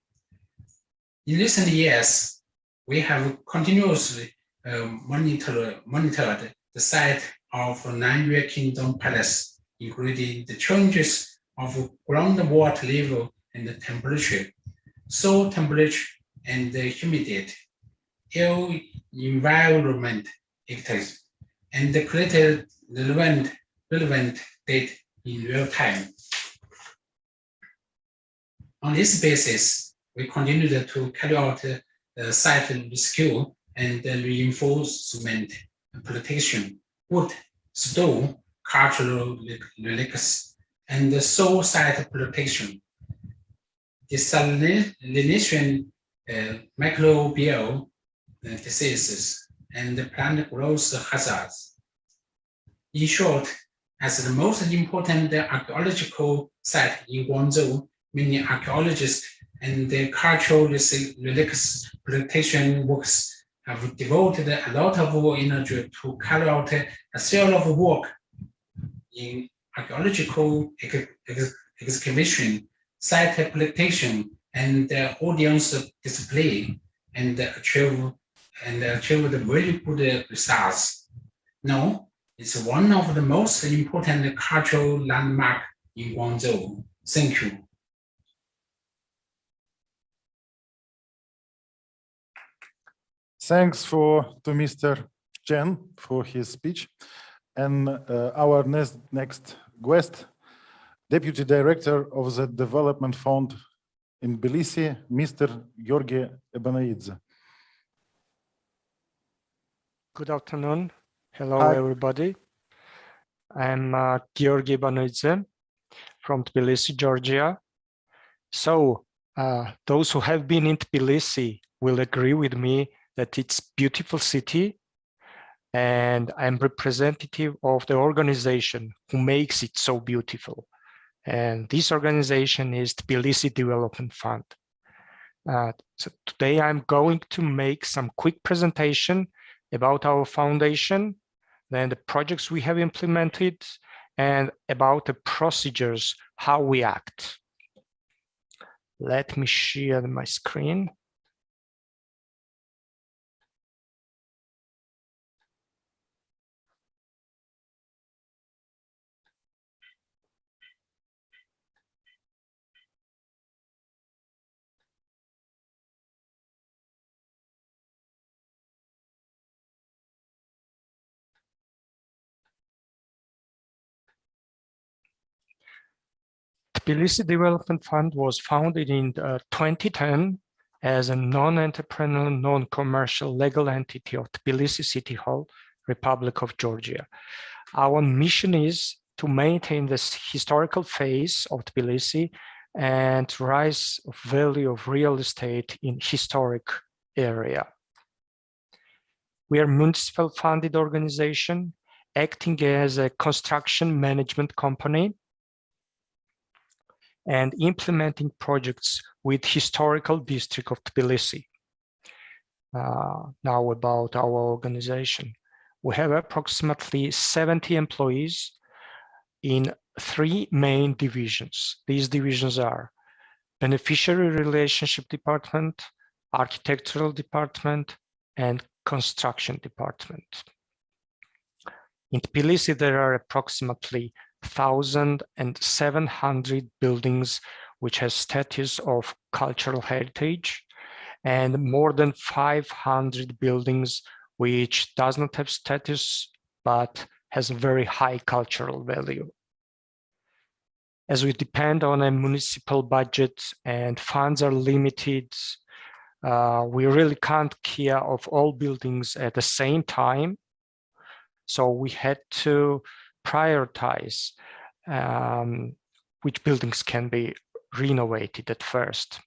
In recent years, we have continuously monitored the site of Nanyue Kingdom Palace, including the changes of groundwater level and the temperature, soil temperature, and the humidity, air environment factors, and the created relevant data in real time. On this basis, we continued to carry out the site rescue and the reinforcement protection, wood, stone, cultural relics, and the soil site protection. Desalination, microbial diseases, and the plant growth hazards. In short, as the most important archaeological site in Guangzhou, many archaeologists and the cultural relics protection works have devoted a lot of energy to carry out a series of work in archaeological excavation, site protection, and audience display, and achieve the very good results. Now, it's one of the most important cultural landmarks in Guangzhou. Thank you. Thanks to Mr. Chen for his speech. And our next guest, Deputy Director of the Development Fund in Tbilisi, Mr. Georgi Ebanaidze. Good afternoon. Hello, Hi. everybody. I'm Georgi Ebanaidze from Tbilisi, Georgia. So those who have been in Tbilisi will agree with me that it's a beautiful city, and I'm representative of the organization who makes it so beautiful. And this organization is Tbilisi Development Fund. So today I'm going to make some quick presentation about our foundation, then the projects we have implemented, and about the procedures, how we act. Let me share my screen. Tbilisi Development Fund was founded in 2010 as a non-entrepreneurial, non-commercial legal entity of Tbilisi City Hall, Republic of Georgia. Our mission is to maintain this historical phase of Tbilisi and rise of value of real estate in historic area. We are a municipal funded organization acting as a construction management company and implementing projects with historical district of Tbilisi. Now about our organization. We have approximately 70 employees in 3 main divisions. These divisions are Beneficiary Relationship Department, Architectural Department, and Construction Department. In Tbilisi, there are approximately 1,700 buildings which have status of cultural heritage, and more than 500 buildings which does not have status but has a very high cultural value. As we depend on a municipal budget and funds are limited, we really can't care of all buildings at the same time. So we had to prioritize which buildings can be renovated at first.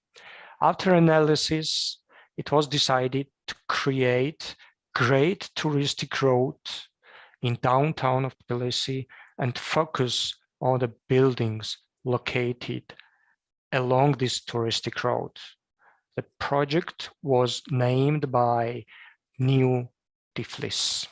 After analysis, it was decided to create great touristic road in downtown of Tbilisi and focus on the buildings located along this touristic road. The project was named by New Tiflis.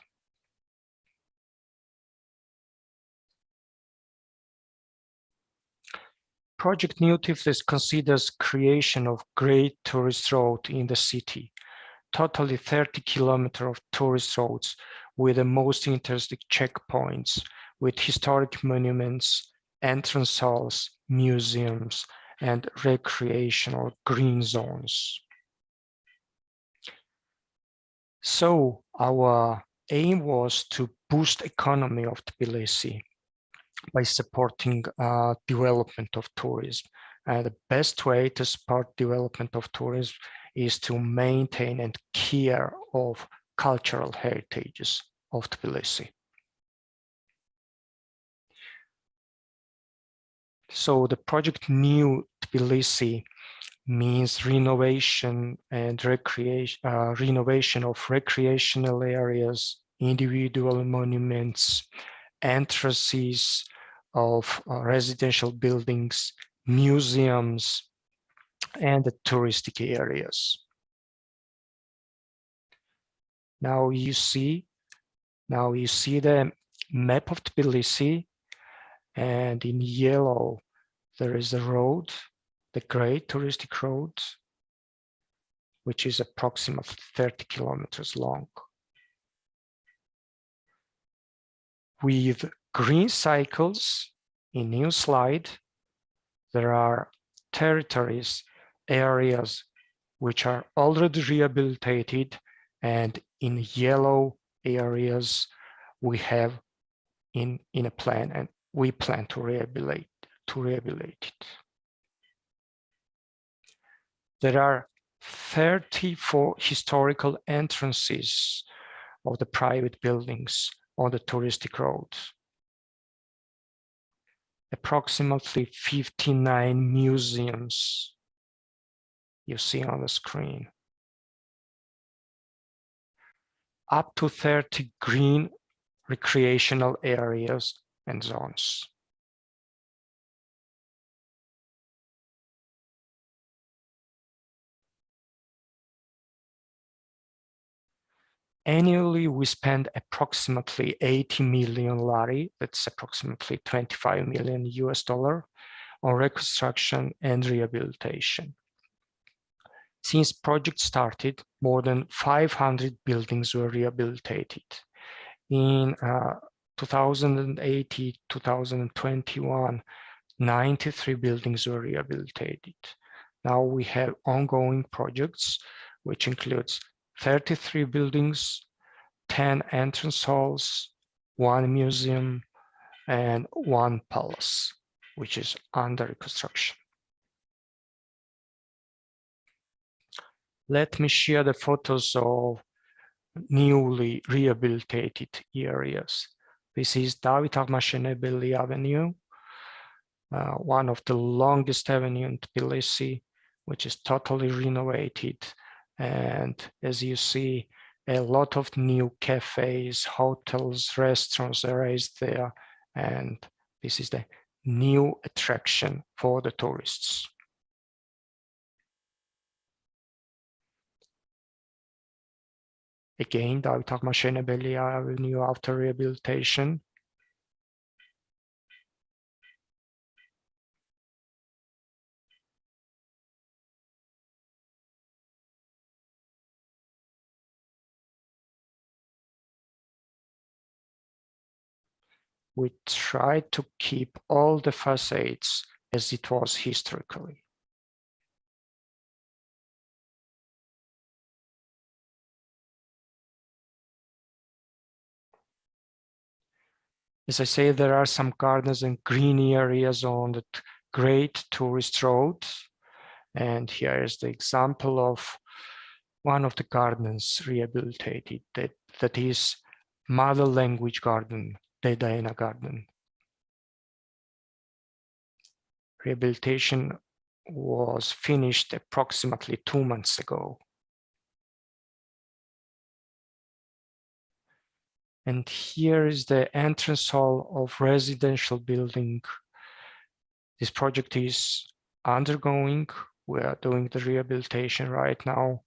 Project New Tiflis considers creation of great tourist road in the city, totally 30 kilometers of tourist roads with the most interesting checkpoints, with historic monuments, entrance halls, museums, and recreational green zones. So our aim was to boost economy of Tbilisi by supporting development of tourism. The best way to support development of tourism is to maintain and care of cultural heritages of Tbilisi. So the project New Tbilisi means renovation and renovation of recreational areas, individual monuments, entrances of residential buildings, museums, and the touristic areas. Now you see the map of Tbilisi, and in yellow there is the road, the great touristic road, which is approximately 30 kilometers long. With green cycles in new slide, there are territories, areas which are already rehabilitated, and in yellow areas we have in a plan, and we plan to rehabilitate it. There are 34 historical entrances of the private buildings on the touristic road. Approximately 59 museums you see on the screen. Up to 30 green recreational areas and zones. Annually, we spend approximately 80 million lari, that's approximately 25 million US dollar, on reconstruction and rehabilitation. Since project started, more than 500 buildings were rehabilitated. In 2020-2021, 93 buildings were rehabilitated. Now we have ongoing projects, which includes 33 buildings, 10 entrance halls, 1 museum, and 1 palace. which is under reconstruction. Let me share the photos of newly rehabilitated areas. This is David Armashenebeli Avenue, one of the longest avenue in Tbilisi, which is totally renovated. And as you see, a lot of new cafes, hotels, restaurants are raised there. And this is the new attraction for the tourists. Again, David Armashenebeli Avenue after rehabilitation. We tried to keep all the facades as it was historically. As I say, there are some gardens and green areas on the great tourist roads. And here is the example of one of the gardens rehabilitated, that is Mother Language Garden, Dedaena Garden. Rehabilitation was finished approximately 2 months ago. And here is the entrance hall of residential building. This project is undergoing. We are doing the rehabilitation right now.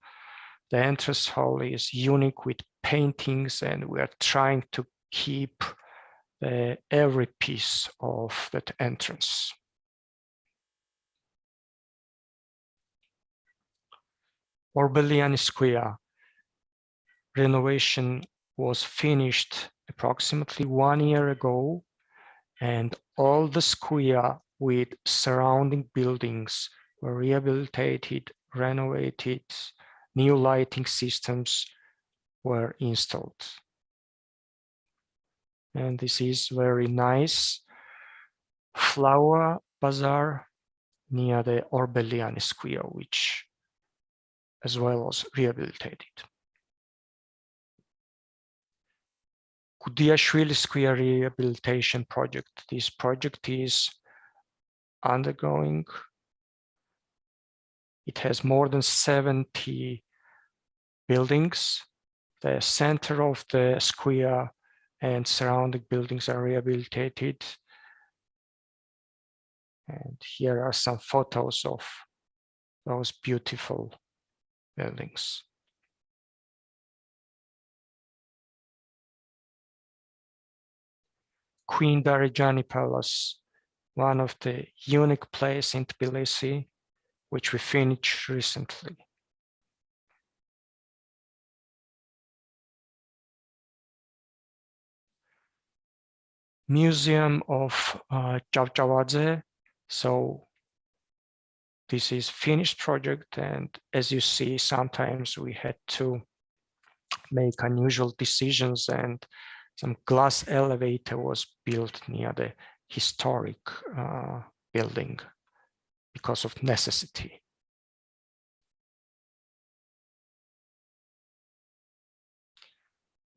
The entrance hall is unique with paintings, and we are trying to keep every piece of that entrance. Orbeliani Square renovation was finished approximately 1 year ago, and all the square with surrounding buildings were rehabilitated, renovated, new lighting systems were installed. And this is very nice flower bazaar near the Orbeliani Square, which as well was rehabilitated. Kudiashvili Square rehabilitation project. This project is undergoing. It has more than 70 buildings. The center of the square and surrounding buildings are rehabilitated. And here are some photos of those beautiful buildings. Queen Darejani Palace, one of the unique places in Tbilisi, which we finished recently. Museum of Chavchavadze. So this is finished project, and as you see, sometimes we had to make unusual decisions, and some glass elevator was built near the historic building because of necessity.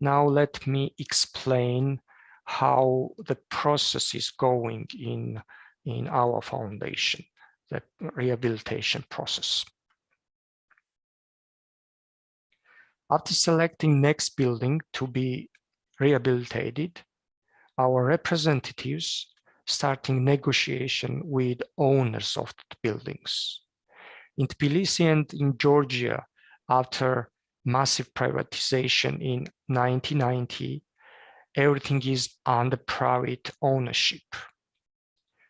Now let me explain how the process is going in our foundation, the rehabilitation process. After selecting next building to be rehabilitated, our representatives starting negotiation with owners of the buildings. In Tbilisi and in Georgia, after massive privatization in 1990, everything is under private ownership.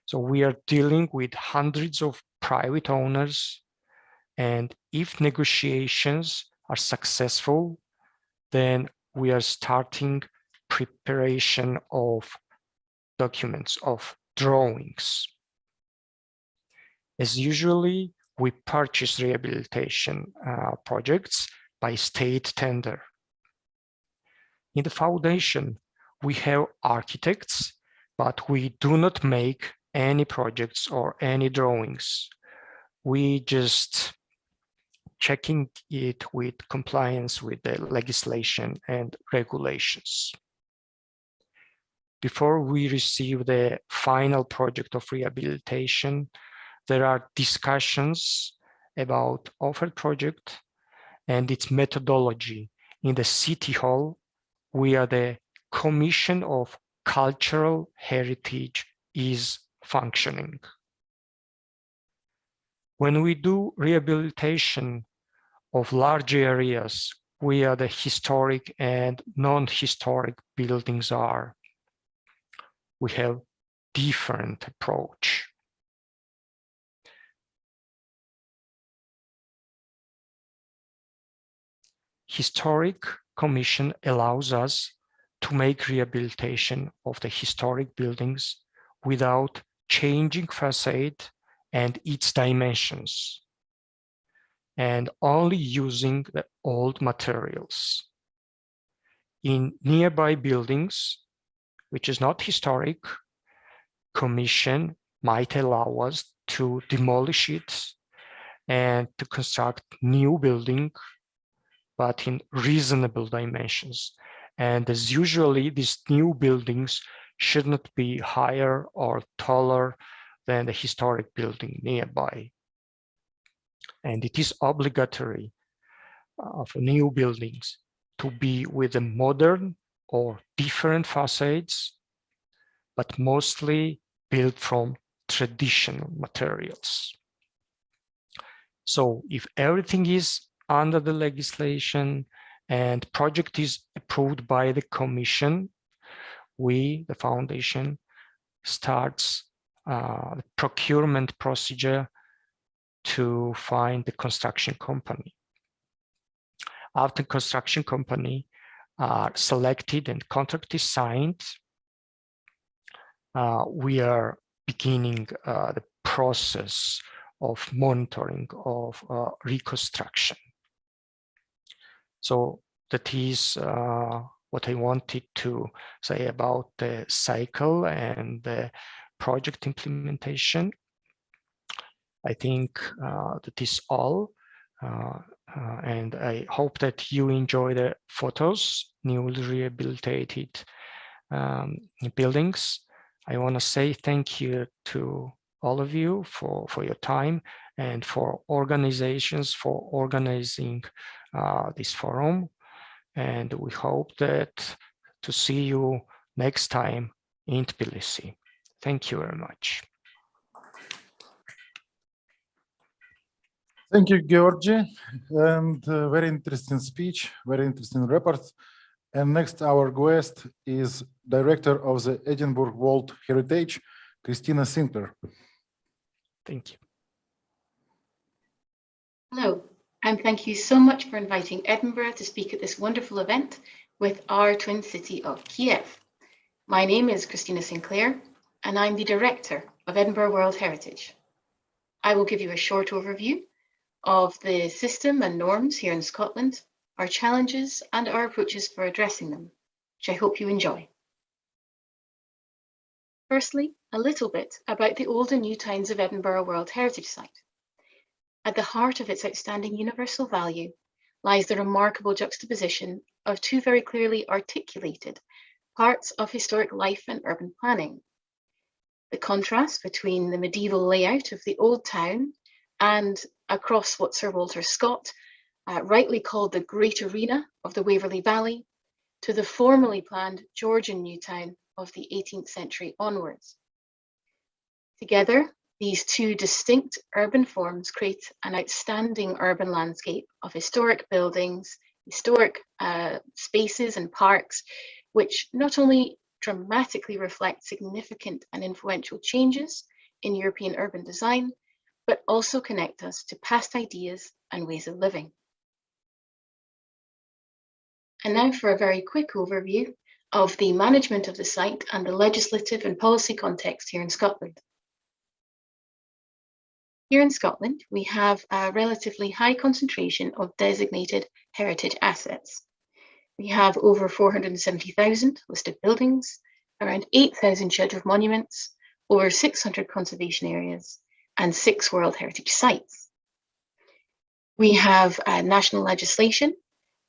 So we are dealing with hundreds of private owners, and if negotiations are successful, then we are starting preparation of documents, of drawings. As usually, we purchase rehabilitation projects by state tender. In the foundation, we have architects, but we do not make any projects or any drawings. We just checking it with compliance with the legislation and regulations. Before we receive the final project of rehabilitation, there are discussions about offered project and its methodology. In the City Hall, where the Commission of Cultural Heritage is functioning. When we do rehabilitation of large areas where the historic and non-historic buildings are, we have different approach. Historic Commission allows us to make rehabilitation of the historic buildings without changing facade and its dimensions, and only using the old materials. In nearby buildings, which is not historic, Commission might allow us to demolish it and to construct new building, but in reasonable dimensions. And as usually, these new buildings should not be higher or taller than the historic building nearby. And it is obligatory for new buildings to be with a modern or different facades, but mostly built from traditional materials. So if everything is under the legislation and project is approved by the Commission, we, the foundation, starts the procurement procedure to find the construction company. After construction company are selected and contract is signed, we are beginning the process of monitoring of reconstruction. So that is what I wanted to say about the cycle and the project implementation. I think that is all. And I hope that you enjoy the photos, newly rehabilitated buildings. I want to say thank you to all of you for your time and for organizations for organizing this forum. And we hope that to see you next time in Tbilisi. Thank you very much. Thank you, Georgi, and very interesting speech, very interesting report. And next, our guest is Director of the Edinburgh World Heritage, Christina Sinclair. Thank you. Hello, and thank you so much for inviting Edinburgh to speak at this wonderful event with our twin city of Kiev. My name is Christina Sinclair, and I'm the Director of Edinburgh World Heritage. I will give you a short overview of the system and norms here in Scotland, our challenges and our approaches for addressing them, which I hope you enjoy. Firstly, a little bit about the old and new towns of Edinburgh World Heritage Site. At the heart of its outstanding universal value lies the remarkable juxtaposition of two very clearly articulated parts of historic life and urban planning. The contrast between the medieval layout of the old town and across what Sir Walter Scott rightly called the Great Arena of the Waverley Valley to the formally planned Georgian new town of the 18th century onwards. Together, these two distinct urban forms create an outstanding urban landscape of historic buildings, historic spaces and parks, which not only dramatically reflect significant and influential changes in European urban design, but also connect us to past ideas and ways of living. And now for a very quick overview of the management of the site and the legislative and policy context here in Scotland. Here in Scotland, we have a relatively high concentration of designated heritage assets. We have over 470,000 listed buildings, around 8,000 scheduled monuments, over 600 conservation areas, and 6 World Heritage Sites. We have national legislation,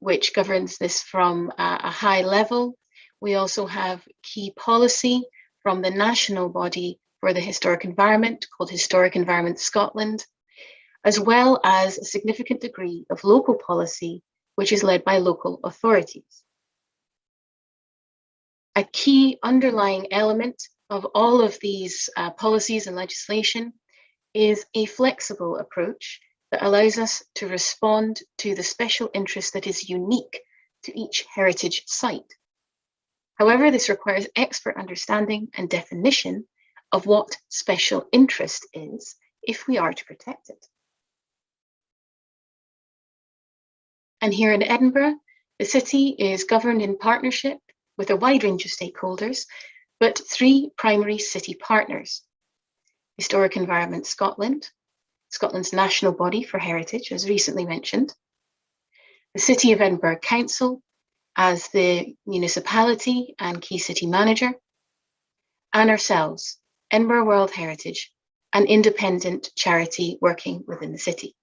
which governs this from a high level. We also have key policy from the national body for the historic environment called Historic Environment Scotland, as well as a significant degree of local policy, which is led by local authorities. A key underlying element of all of these policies and legislation is a flexible approach that allows us to respond to the special interest that is unique to each heritage site. However, this requires expert understanding and definition of what special interest is if we are to protect it. And here in Edinburgh, the city is governed in partnership with a wide range of stakeholders, but 3 primary city partners: Historic Environment Scotland, Scotland's national body for heritage, as recently mentioned, the City of Edinburgh Council as the municipality and key city manager, and ourselves, Edinburgh World Heritage, an independent charity working within the city.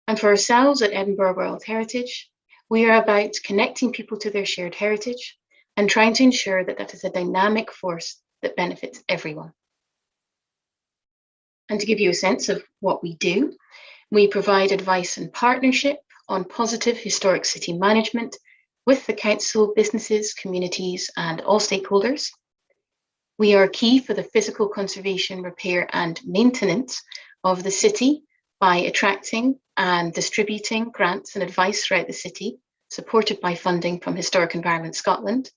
And for ourselves at Edinburgh World Heritage, we are about connecting people to their shared heritage and trying to ensure that that is a dynamic force that benefits everyone. And to give you a sense of what we do, we provide advice and partnership on positive historic city management with the council, businesses, communities, and all stakeholders. We are key for the physical conservation, repair, and maintenance of the city by attracting and distributing grants and advice throughout the city, supported by funding from Historic Environment Scotland.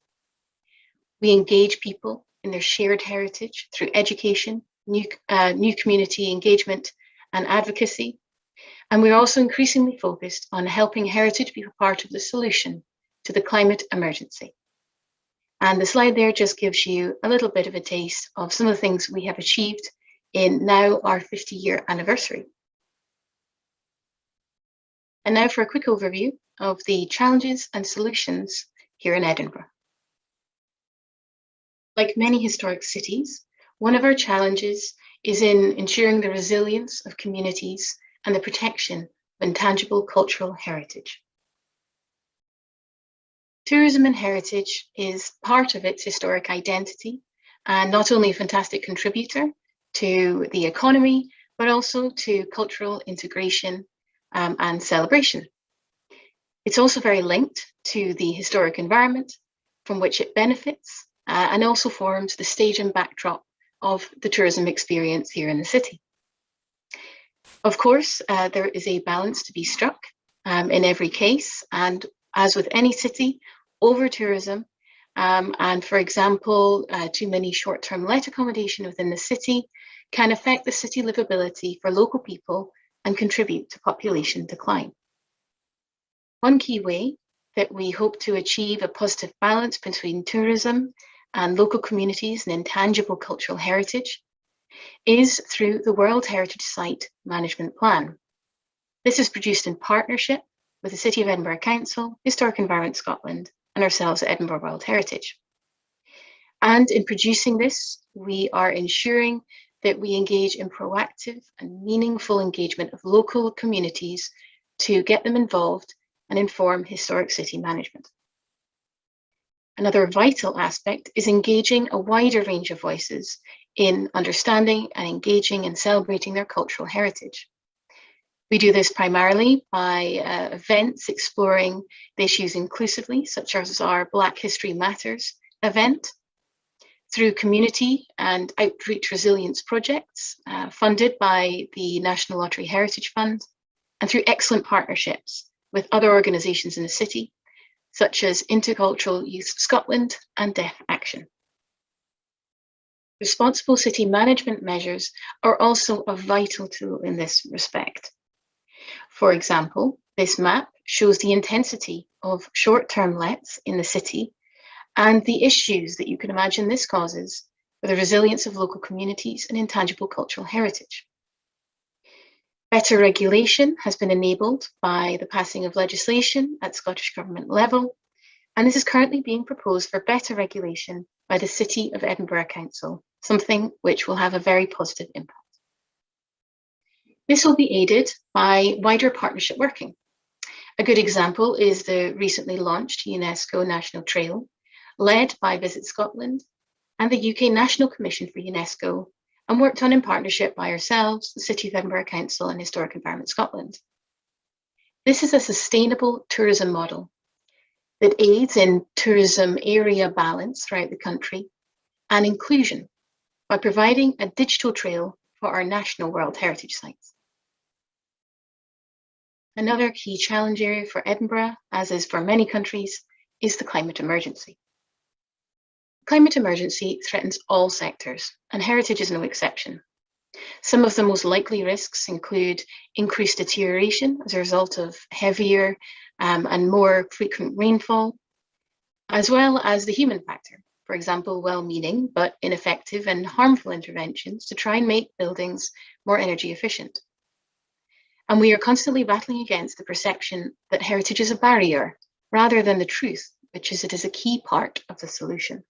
We engage people in their shared heritage through education, new community engagement and advocacy. And we're also increasingly focused on helping heritage be a part of the solution to the climate emergency. And the slide there just gives you a little bit of a taste of some of the things we have achieved in now our 50-year anniversary. And now for a quick overview of the challenges and solutions here in Edinburgh. Like many historic cities, one of our challenges is in ensuring the resilience of communities and the protection of intangible cultural heritage. Tourism and heritage is part of its historic identity, and not only a fantastic contributor to the economy, but also to cultural integration and celebration. It's also very linked to the historic environment from which it benefits, and also forms the stage and backdrop of the tourism experience here in the city. Of course, there is a balance to be struck in every case, and as with any city, over-tourism and, for example, too many short-term let accommodation within the city can affect the city livability for local people and contribute to population decline. One key way that we hope to achieve a positive balance between tourism and local communities and intangible cultural heritage is through the World Heritage Site Management Plan. This is produced in partnership with the City of Edinburgh Council, Historic Environment Scotland, and ourselves at Edinburgh World Heritage. And in producing this, we are ensuring that we engage in proactive and meaningful engagement of local communities to get them involved and inform historic city management. Another vital aspect is engaging a wider range of voices in understanding and engaging and celebrating their cultural heritage. We do this primarily by events exploring the issues inclusively, such as our Black History Matters event, through community and outreach resilience projects funded by the National Lottery Heritage Fund, and through excellent partnerships with other organisations in the city, such as Intercultural Youth Scotland and Deaf Action. Responsible city management measures are also a vital tool in this respect. For example, this map shows the intensity of short-term lets in the city and the issues that you can imagine this causes for the resilience of local communities and intangible cultural heritage. Better regulation has been enabled by the passing of legislation at Scottish Government level, And this is currently being proposed for better regulation by the City of Edinburgh Council, something which will have a very positive impact. This will be aided by wider partnership working. A good example is the recently launched UNESCO National Trail, led by Visit Scotland and the UK National Commission for UNESCO, and worked on in partnership by ourselves, the City of Edinburgh Council and Historic Environment Scotland. This is a sustainable tourism model that aids in tourism area balance throughout the country and inclusion by providing a digital trail for our national World Heritage sites. Another key challenge area for Edinburgh, as is for many countries, is the climate emergency. Climate emergency threatens all sectors, and heritage is no exception. Some of the most likely risks include increased deterioration as a result of heavier and more frequent rainfall, as well as the human factor. For example, well-meaning but ineffective and harmful interventions to try and make buildings more energy efficient. And we are constantly battling against the perception that heritage is a barrier rather than the truth, which is it is a key part of the solution.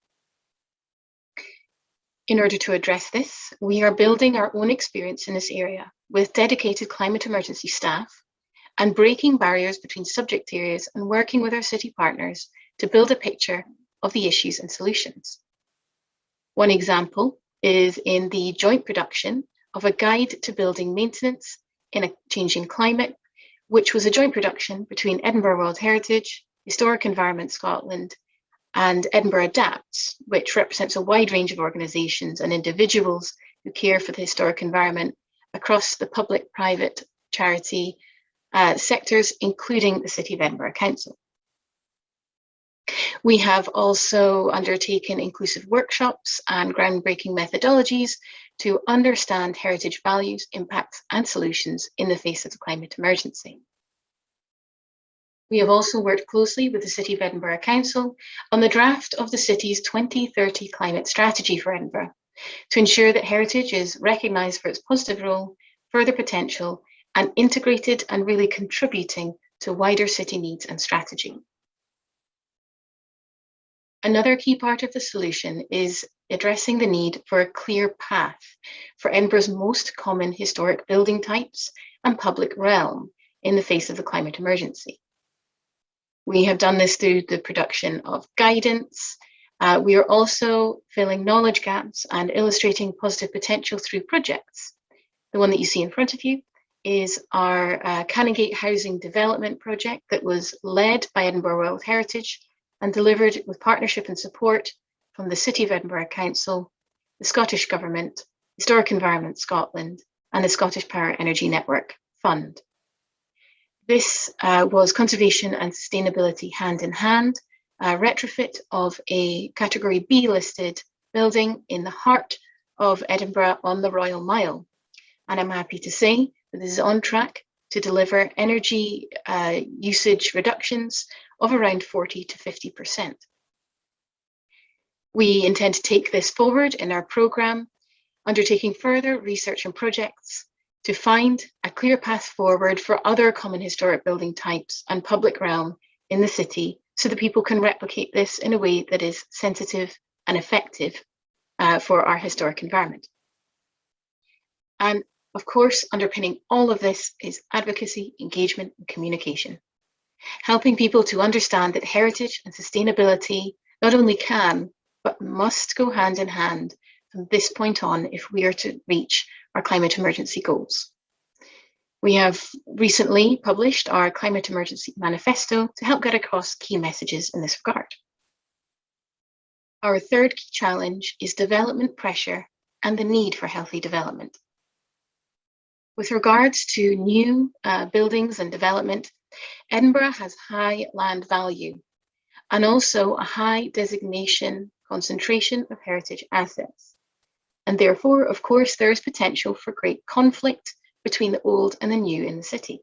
In order to address this, we are building our own experience in this area with dedicated climate emergency staff and breaking barriers between subject areas and working with our city partners to build a picture of the issues and solutions. One example is in the joint production of a guide to building maintenance in a changing climate, which was a joint production between Edinburgh World Heritage, Historic Environment Scotland, and Edinburgh Adapts, which represents a wide range of organisations and individuals who care for the historic environment across the public, private, charity sectors, including the City of Edinburgh Council. We have also undertaken inclusive workshops and groundbreaking methodologies to understand heritage values, impacts, and solutions in the face of the climate emergency. We have also worked closely with the City of Edinburgh Council on the draft of the city's 2030 climate strategy for Edinburgh to ensure that heritage is recognised for its positive role, further potential, and integrated and really contributing to wider city needs and strategy. Another key part of the solution is addressing the need for a clear path for Edinburgh's most common historic building types and public realm in the face of the climate emergency. We have done this through the production of guidance. We are also filling knowledge gaps and illustrating positive potential through projects. The one that you see in front of you is our Canongate Housing Development project that was led by Edinburgh World Heritage and delivered with partnership and support from the City of Edinburgh Council, the Scottish Government, Historic Environment Scotland, and the Scottish Power Energy Network Fund. This was conservation and sustainability hand in hand, a retrofit of a Category B listed building in the heart of Edinburgh on the Royal Mile. And I'm happy to say that this is on track to deliver energy usage reductions of around 40 to 50%. We intend to take this forward in our programme, undertaking further research and projects to find a clear path forward for other common historic building types and public realm in the city so that people can replicate this in a way that is sensitive and effective for our historic environment. And of course, underpinning all of this is advocacy, engagement, and communication, helping people to understand that heritage and sustainability not only can, but must go hand in hand from this point on if we are to reach our climate emergency goals. We have recently published our Climate Emergency Manifesto to help get across key messages in this regard. Our third key challenge is development pressure and the need for healthy development. With regards to new buildings and development, Edinburgh has high land value and also a high designation concentration of heritage assets. And therefore, of course, there is potential for great conflict between the old and the new in the city.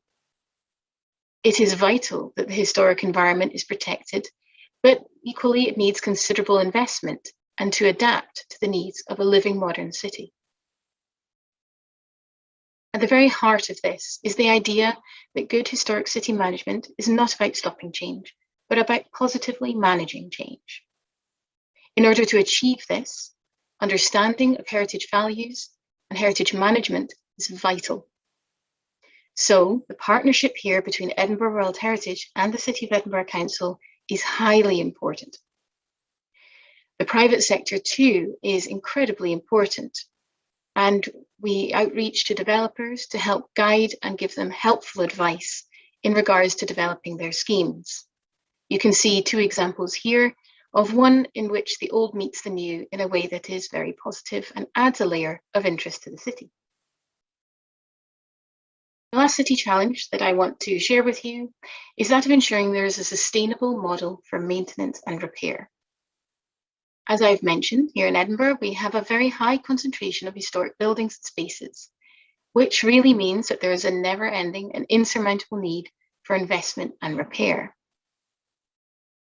It is vital that the historic environment is protected, but equally it needs considerable investment and to adapt to the needs of a living modern city. At the very heart of this is the idea that good historic city management is not about stopping change, but about positively managing change. In order to achieve this, understanding of heritage values and heritage management is vital. So the partnership here between Edinburgh World Heritage and the City of Edinburgh Council is highly important. The private sector too is incredibly important, and we outreach to developers to help guide and give them helpful advice in regards to developing their schemes. You can see two examples here of one in which the old meets the new in a way that is very positive and adds a layer of interest to the city. The last city challenge that I want to share with you is that of ensuring there is a sustainable model for maintenance and repair. As I've mentioned, here in Edinburgh, we have a very high concentration of historic buildings and spaces, which really means that there is a never-ending and insurmountable need for investment and repair.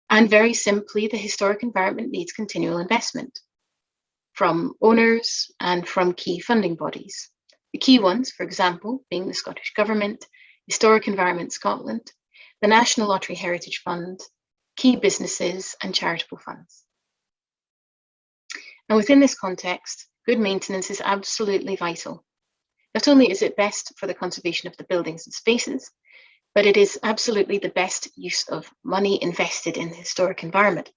And very simply, the historic environment needs continual investment from owners and from key funding bodies. The key ones, for example, being the Scottish Government, Historic Environment Scotland, the National Lottery Heritage Fund, key businesses and charitable funds. And within this context, good maintenance is absolutely vital. Not only is it best for the conservation of the buildings and spaces, but it is absolutely the best use of money invested in the historic environment.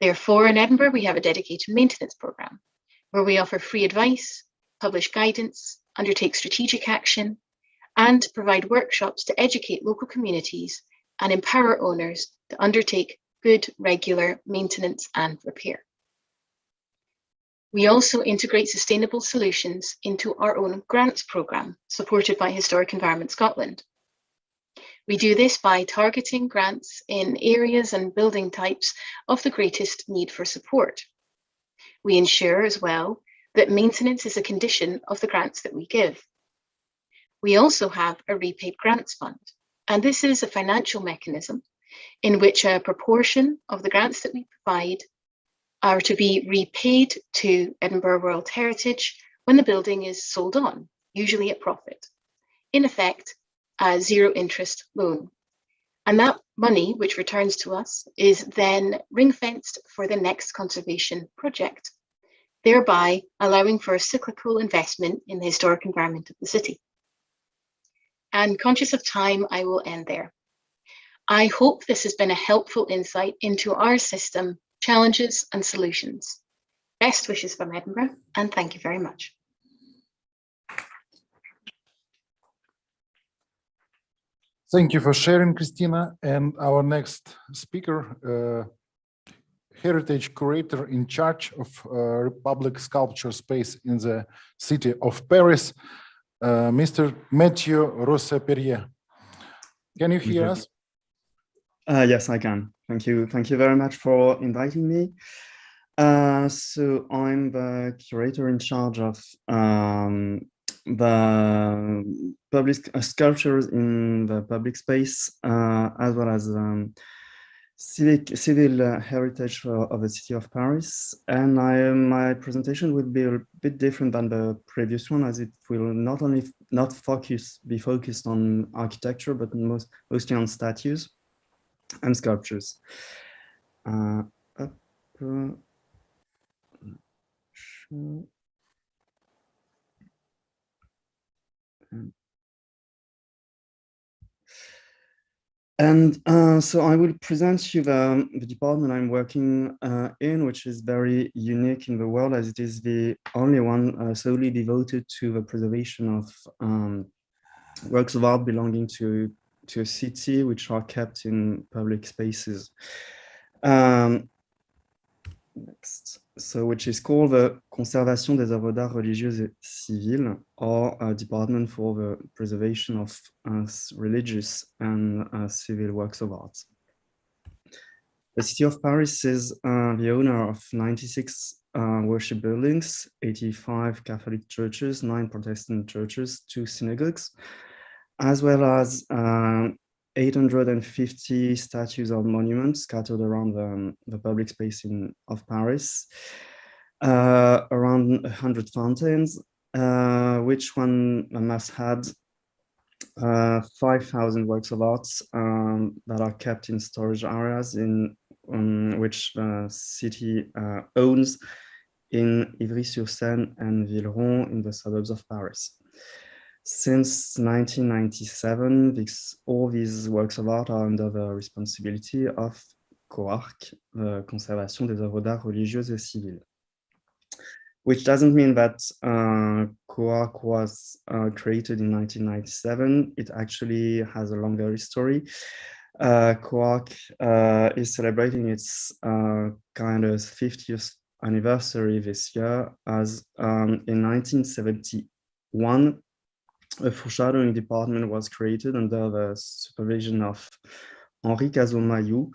Therefore, in Edinburgh, we have a dedicated maintenance programme where we offer free advice, publish guidance, undertake strategic action, and provide workshops to educate local communities and empower owners to undertake good, regular maintenance and repair. We also integrate sustainable solutions into our own grants programme, supported by Historic Environment Scotland. We do this by targeting grants in areas and building types of the greatest need for support. We ensure as well that maintenance is a condition of the grants that we give. We also have a repaid grants fund, and this is a financial mechanism in which a proportion of the grants that we provide are to be repaid to Edinburgh World Heritage when the building is sold on, usually at profit. In effect, a zero interest loan. And that money, which returns to us, is then ring-fenced for the next conservation project, thereby allowing for a cyclical investment in the historic environment of the city. And conscious of time, I will end there. I hope this has been a helpful insight into our system, challenges and solutions. Best wishes from Edinburgh, and thank you very much. Thank you for sharing, Christina. And our next speaker, heritage curator in charge of Republic Sculpture Space in the city of Paris, Mr. Mathieu Rosse-Perrier. Can you hear us? Yes, I can. Thank you. Thank you very much for inviting me. So I'm the curator in charge of the public sculptures in the public space, as well as civil heritage of the city of Paris. And my presentation will be a bit different than the previous one, as it will not only be focused on architecture, but mostly on statues and sculptures. And so I will present you the department I'm working in, which is very unique in the world, as it is the only one solely devoted to the preservation of works of art belonging to a city, which are kept in public spaces. Next. So, which is called the Conservation des œuvres d'art religieuses et civiles, or Department for the Preservation of Religious and Civil Works of Art. The city of Paris is the owner of 96 worship buildings, 85 Catholic churches, 9 Protestant churches, 2 synagogues, as well as 850 statues or monuments scattered around the public space of Paris, around 100 fountains, which one must add 5,000 works of art that are kept in storage areas in which the city owns in Ivry-sur-Seine and Villeron in the suburbs of Paris. Since 1997, all these works of art are under the responsibility of COARC, the Conservation des œuvres d'art religieuses et civiles. Which doesn't mean that COARC was created in 1997. It actually has a longer history. COARC is celebrating its kind of 50th anniversary this year, as in 1971, a foreshadowing department was created under the supervision of Henri Cazot-Mayou,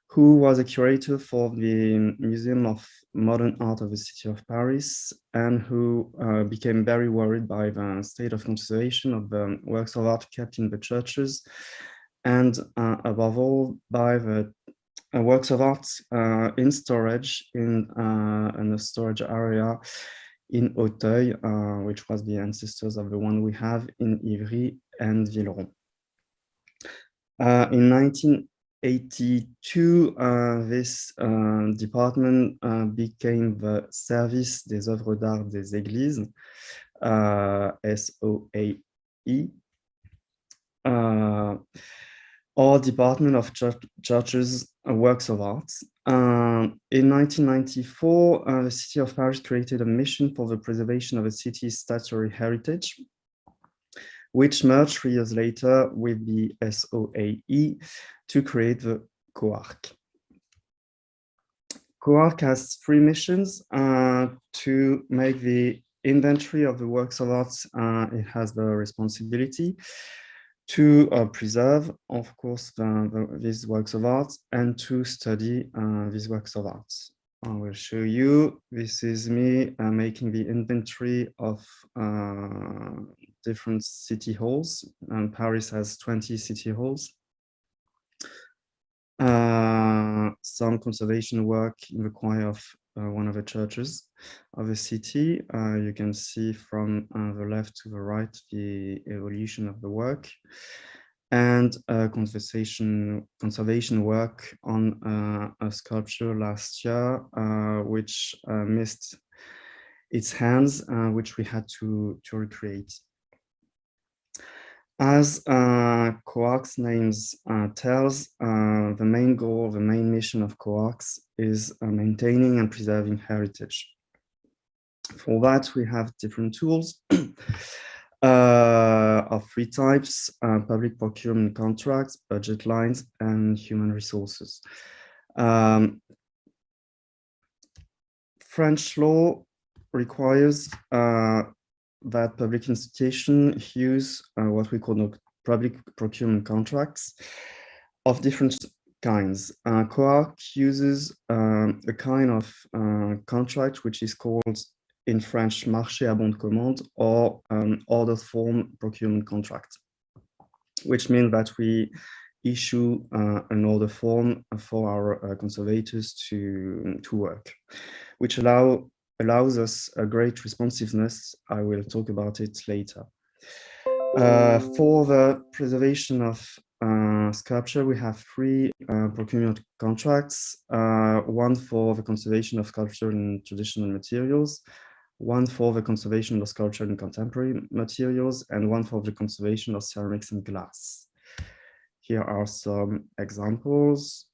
who was a curator for the Museum of Modern Art of the City of Paris, and who became very worried by the state of conservation of the works of art kept in the churches, and above all, by the works of art in storage in a storage area in Auteuil, which was the ancestors of the one we have in Ivry and Villeron. In 1982, this department became the Service des œuvres d'art des églises, SOAE, or Department of Churches Works of Art. In 1994, the City of Paris created a mission for the preservation of the city's statuary heritage, which merged 3 years later with the SOAE to create the COARC. COARC has 3 missions: to make the inventory of the works of art. It has the responsibility to preserve, of course, these works of art, and to study these works of art. I will show you. This is me making the inventory of different city halls. Paris has 20 city halls. Some conservation work in the choir of one of the churches of the city. You can see from the left to the right the evolution of the work, and conservation work on a sculpture last year, which missed its hands, which we had to recreate. As COARC's names tells, the main goal, the main mission of COARC is maintaining and preserving heritage. For that, we have different tools of 3 types: public procurement contracts, budget lines, and human resources. French law requires that public institutions use what we call public procurement contracts of different kinds. COARC uses a kind of contract which is called in French marché à bon de commande, or order form procurement contract, which means that we issue an order form for our conservators to work, which allows us a great responsiveness. I will talk about it later. For the preservation of sculpture, we have 3 procurement contracts: one for the conservation of sculpture in traditional materials, one for the conservation of sculpture in contemporary materials, and one for the conservation of ceramics and glass. Here are some examples: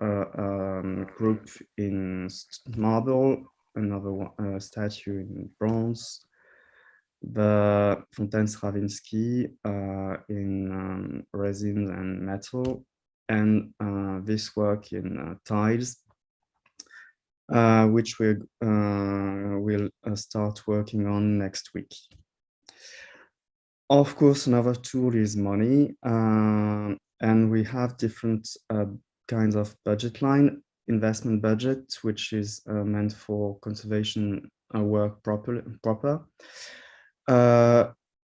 group in marble, another statue in bronze, the Fontaine Stravinsky in resin and metal, and this work in tiles, which we will start working on next week. Of course, another tool is money, and we have different kinds of budget line. Investment budget, which is meant for conservation work proper.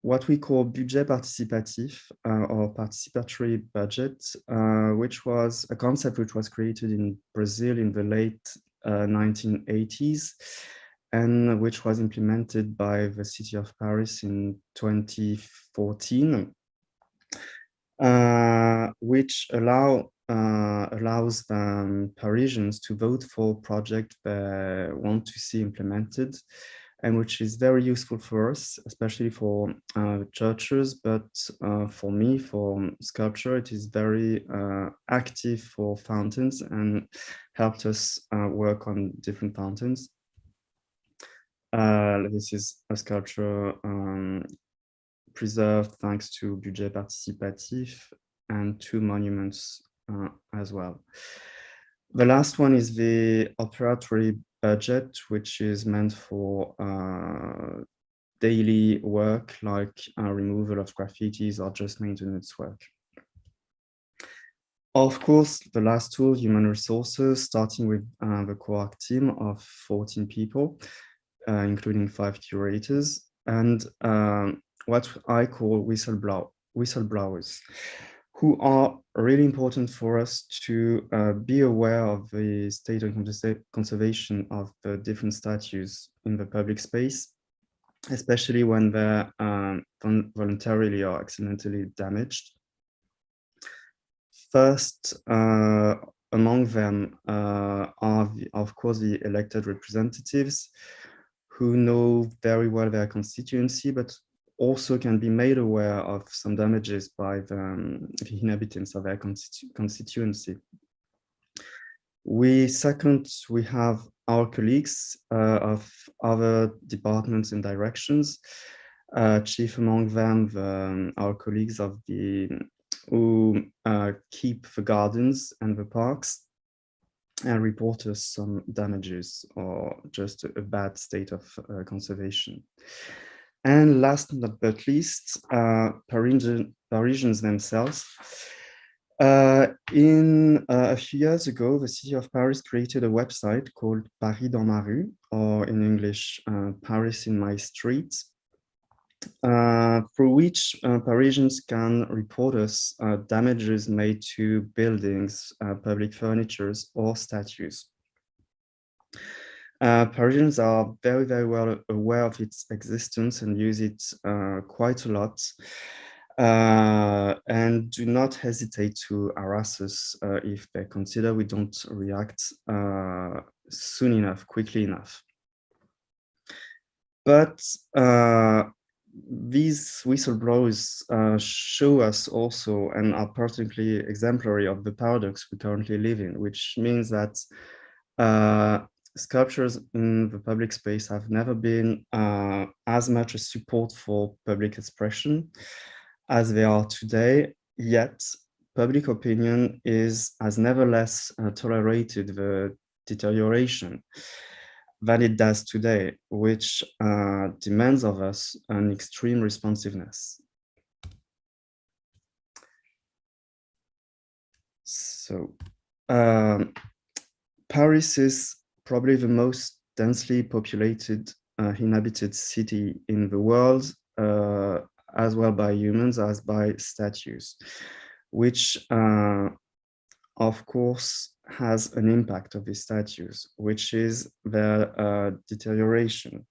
What we call budget participatif, or participatory budget, which was a concept which was created in Brazil in the late 1980s, and which was implemented by the City of Paris in 2014. which allows Parisians to vote for projects they want to see implemented, and which is very useful for us, especially for churches, but for me, for sculpture, it is very active for fountains and helped us work on different fountains. This is a sculpture preserved thanks to budget participatif and 2 monuments as well. The last one is the operatory budget, which is meant for daily work like removal of graffitis or just maintenance work. Of course, the last tool, human resources, starting with the COARC team of 14 people, including 5 curators, and what I call whistleblowers, who are really important for us to be aware of the state of conservation of the different statues in the public space, especially when they're voluntarily or accidentally damaged. First, among them are, of course, the elected representatives who know very well their constituency, but also can be made aware of some damages by the inhabitants of their constituency. Second, we have our colleagues of other departments and directions, chief among them our colleagues who keep the gardens and the parks and report us some damages or just a bad state of conservation. And last but least, Parisians themselves. A few years ago, the city of Paris created a website called Paris dans ma rue, or in English, Paris in my street, through which Parisians can report us damages made to buildings, public furnitures, or statues. Parisians are very, very well aware of its existence and use it quite a lot, and do not hesitate to harass us if they consider we don't react soon enough, quickly enough. But these whistleblowers show us also and are particularly exemplary of the paradox we currently live in, which means that sculptures in the public space have never been as much a support for public expression as they are today, yet public opinion has nevertheless tolerated the deterioration than it does today, which demands of us an extreme responsiveness. So Paris is probably the most densely populated, inhabited city in the world, as well by humans as by statues, which of course has an impact of these statues, which is their deterioration.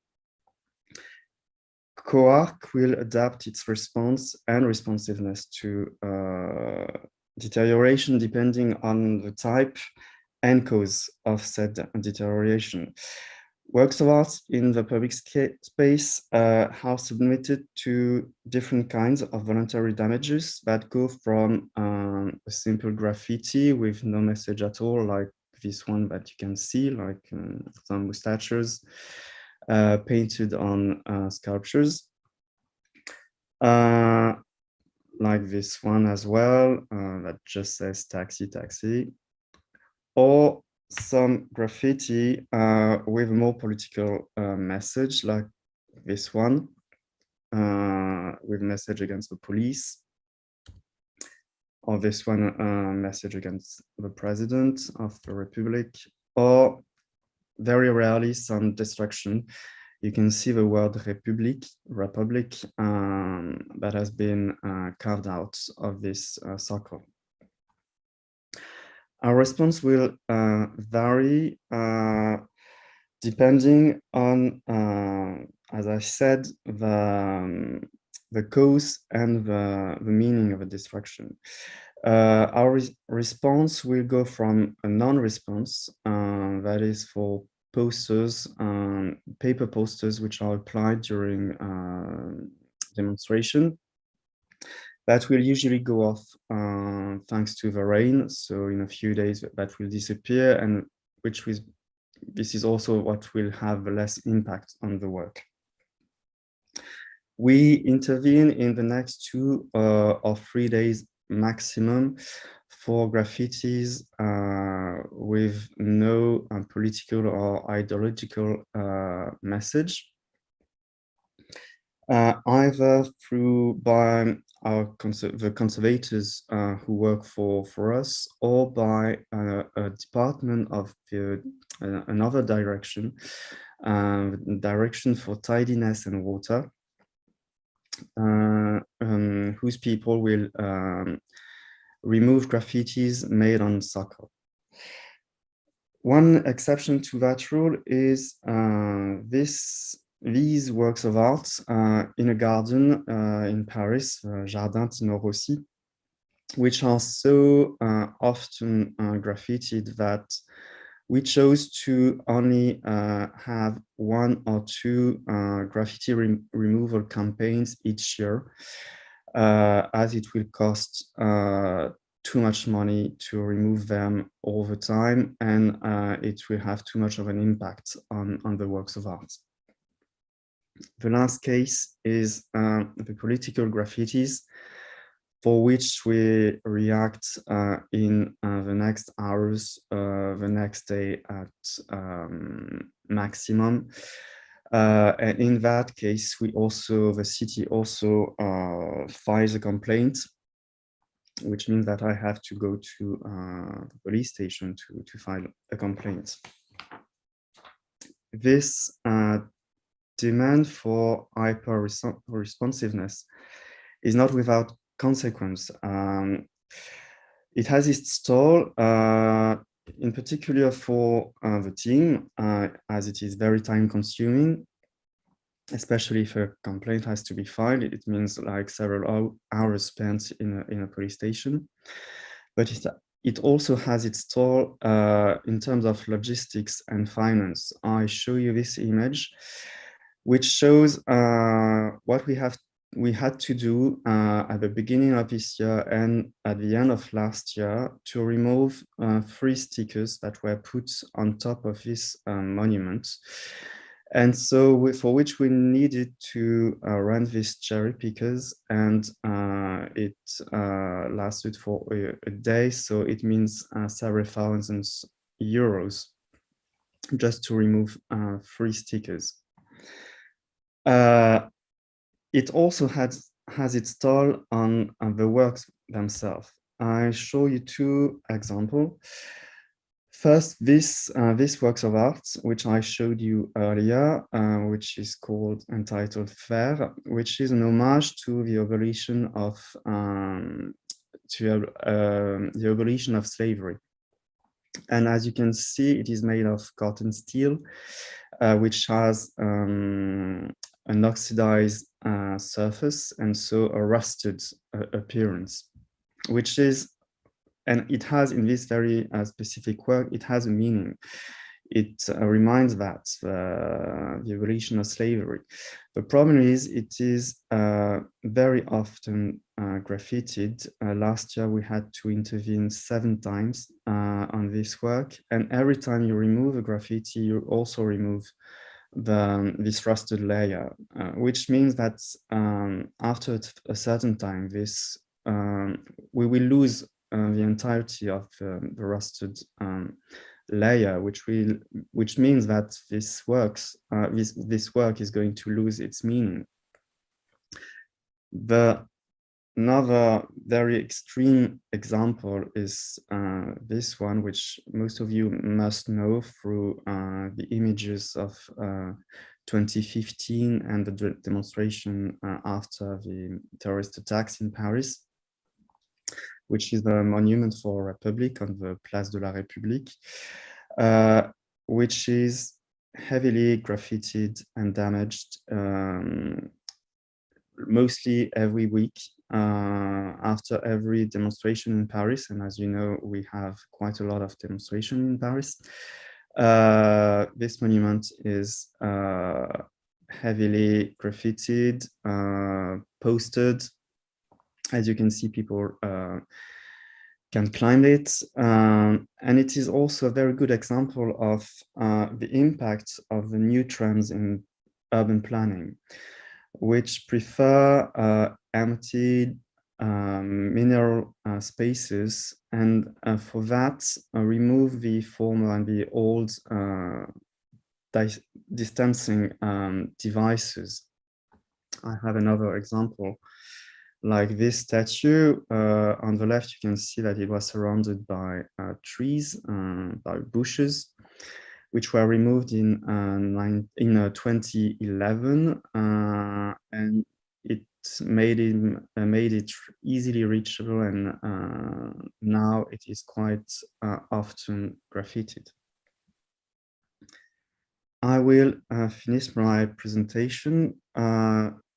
COARC will adapt its response and responsiveness to deterioration depending on the type and cause of said deterioration. Works of art in the public space are submitted to different kinds of voluntary damages that go from a simple graffiti with no message at all, like this one that you can see, like some moustaches painted on sculptures, like this one as well, that just says taxi, taxi, or some graffiti with a more political message, like this one, with message against the police, or this one, message against the president of the republic, or very rarely some destruction. You can see the word republic that has been carved out of this circle. Our response will vary depending on, as I said, the the cause and the meaning of a destruction. Our response will go from a non-response, that is for posters, paper posters which are applied during demonstration. That will usually go off thanks to the rain. So in a few days that will disappear, and this is also what will have less impact on the work. We intervene in the next 2 or 3 days maximum for graffitis with no political or ideological message, either by the conservators who work for us, or by a department of another direction, direction for tidiness and water, whose people will remove graffitis made on soccer. One exception to that rule is these works of art in a garden in Paris, Jardin Tino Rossi, which are so often graffitied that we chose to only have 1 or 2 graffiti removal campaigns each year, as it will cost too much money to remove them all the time, and it will have too much of an impact on the works of art. The last case is the political graffitis, for which we react in the next hours, the next day at maximum. And in that case, the city also files a complaint, which means that I have to go to the police station to file a complaint. This demand for hyper-responsiveness is not without consequence. It has its stall, in particular for the team, as it is very time-consuming, especially if a complaint has to be filed. It means like several hours spent in a police station. But it also has its stall in terms of logistics and finance. I show you this image, which shows what we had to do at the beginning of this year and at the end of last year to remove 3 stickers that were put on top of this monument. And so for which we needed to rent these cherry pickers, and it lasted for a day. So it means several thousands euros just to remove 3 stickers. It also has its stall on the works themselves. I show you 2 examples. First, this works of art, which I showed you earlier, which is entitled Faire, which is an homage to the abolition of slavery. And as you can see, it is made of cotton steel, which has an oxidized surface, and so a rusted appearance, which is, and it has, in this very specific work, it has a meaning. It reminds that the abolition of slavery. The problem is it is very often graffitied. Last year we had to intervene 7 times on this work, and every time you remove a graffiti, you also remove this rusted layer, which means that after a certain time, we will lose the entirety of the rusted layer, which means that this work is going to lose its meaning. Another very extreme example is this one, which most of you must know through the images of 2015 and the demonstration after the terrorist attacks in Paris, which is the Monument for Republic on the Place de la République, which is heavily graffitied and damaged mostly every week after every demonstration in Paris. And as you know, we have quite a lot of demonstration in Paris. This monument is heavily graffitied, posted. As you can see, people can climb it. And it is also a very good example of the impact of the new trends in urban planning, which prefer empty mineral spaces, and for that remove the former and the old distancing devices. I have another example, like this statue. On the left, you can see that it was surrounded by trees, by bushes, which were removed in 2011, and it made it easily reachable, and now it is quite often graffitied. I will finish my presentation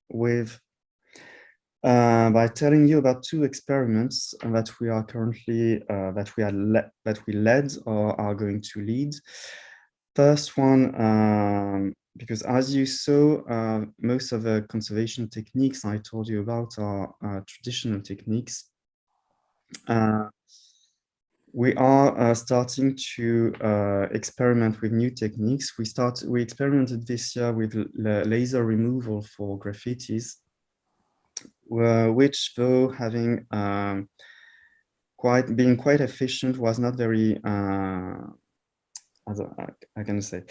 with by telling you about two experiments that we are currently that we led or are going to lead. First one, because as you saw, most of the conservation techniques I told you about are traditional techniques. We are starting to experiment with new techniques. We experimented this year with laser removal for graffitis, which, though having being quite efficient, was not very I can say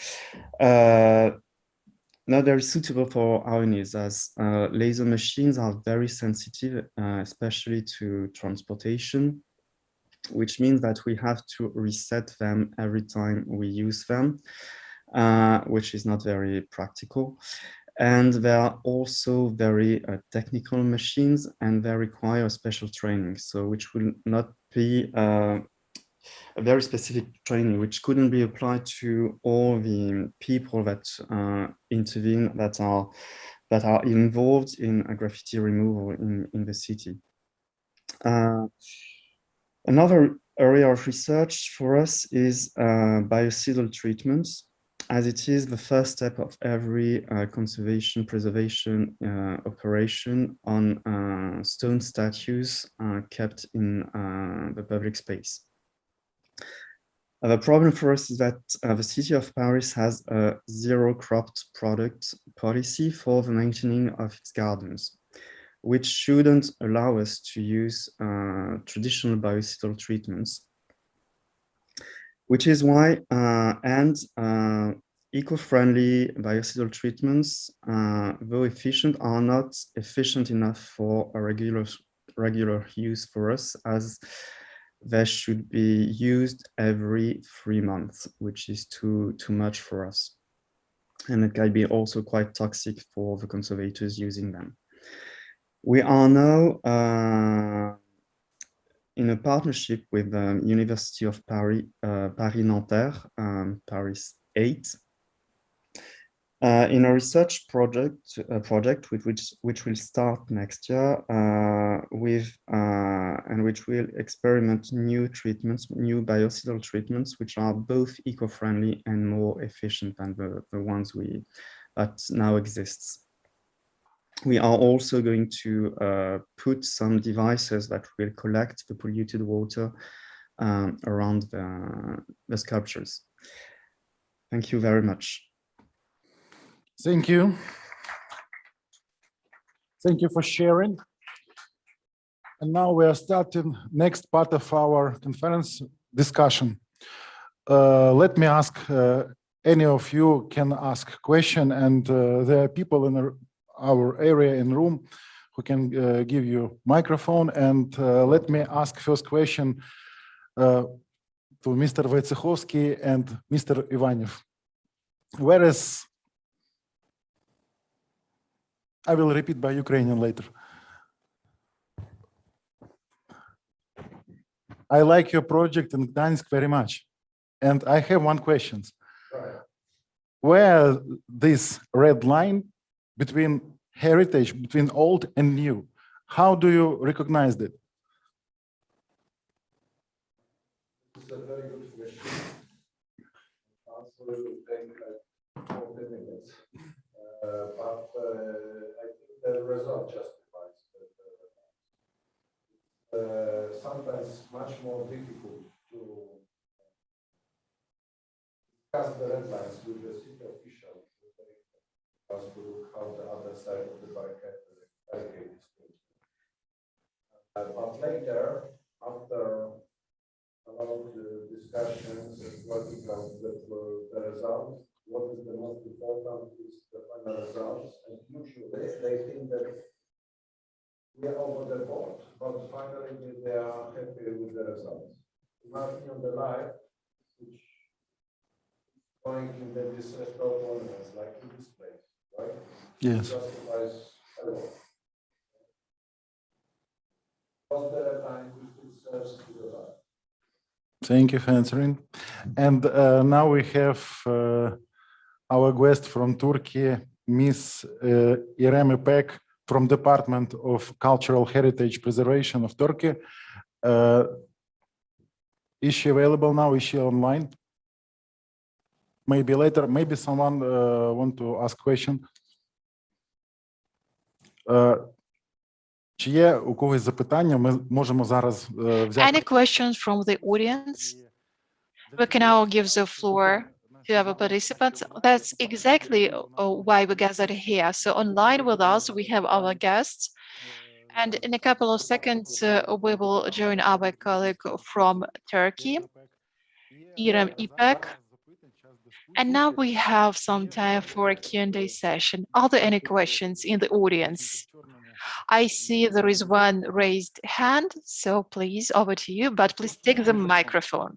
not very suitable for our needs, as laser machines are very sensitive, especially to transportation, which means that we have to reset them every time we use them, which is not very practical. And they are also very technical machines, and they require special training, so which will not be a very specific training, which couldn't be applied to all the people that intervene, that are involved in a graffiti removal in the city. Another area of research for us is biocidal treatments, as it is the first step of every conservation preservation operation on stone statues kept in the public space. The problem for us is that the city of Paris has a zero cropped product policy for the maintaining of its gardens, which shouldn't allow us to use traditional biocidal treatments, which is why eco-friendly biocidal treatments, though efficient, are not efficient enough for a regular use for us, as they should be used every 3 months, which is too much for us. And it can be also quite toxic for the conservators using them. We are now in a partnership with the University of Paris, Paris-Nanterre, Paris 8, in a research project which will start next year, and which will experiment new treatments, new biocidal treatments, which are both eco-friendly and more efficient than the ones that now exists. We are also going to put some devices that will collect the polluted water around the sculptures. Thank you very much. Thank you. Thank you for sharing. And now we are starting next part of our conference discussion. Let me ask, any of you can ask question, and there are people in our area in room who can give you microphone. And let me ask first question to Mr. Wojciechowski and Mr. Ivanev. Whereas I will repeat by Ukrainian later. I like your project in Gdańsk very much. And I have one question. Where this red line between heritage between old and new? How do you recognize that? It's a very good question. Answer will take like 40 minutes. But I think the result justifies that. Sometimes much more difficult to discuss the red lines with the city officials as to look how the other side of the barricade is going. But later, after a lot of the discussions and working out the results, what is the most important is the final results, and usually they think that we are over the board, but finally they are happy with the results. Nothing on the life, which is going in this Restoratіon, like in this place, right? Yes. It justifies a lot. Was there a time which it serves to the life? Thank you for answering. And now we have our guest from Turkey, Miss İrem İpek, from Department of Cultural Heritage Preservation of Turkey. Is she available now? Is she online? Maybe later. Maybe someone want to ask question. Чи є у когось запитання? Ми можемо зараз взяти. Any questions from the audience? We can now give the floor to our participants. That's exactly why we gathered here. So online with us, we have our guests. And in a couple of seconds, we will join our colleague from Turkey, İrem İpek. And now we have some time for a Q&A session. Are there any questions in the audience? I see there is one raised hand, so please, over to you, but please take the microphone.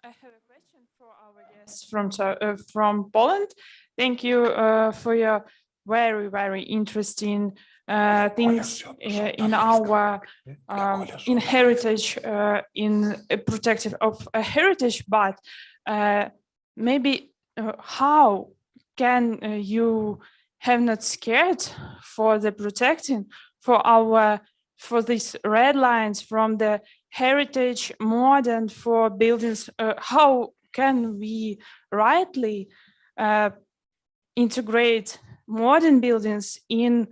I have a question for our guests from Poland. Thank you for your very interesting things in our in heritage, in protective of a heritage, but maybe how can you have not scared for the protecting for these red lines from the heritage modern for buildings? How can we rightly integrate modern buildings in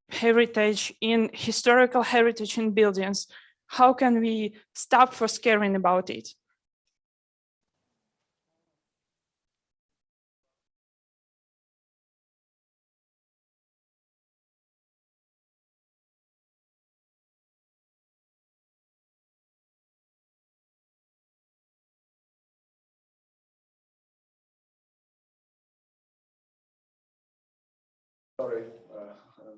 heritage, in historical heritage in buildings? How can we stop for scaring about it? Sorry,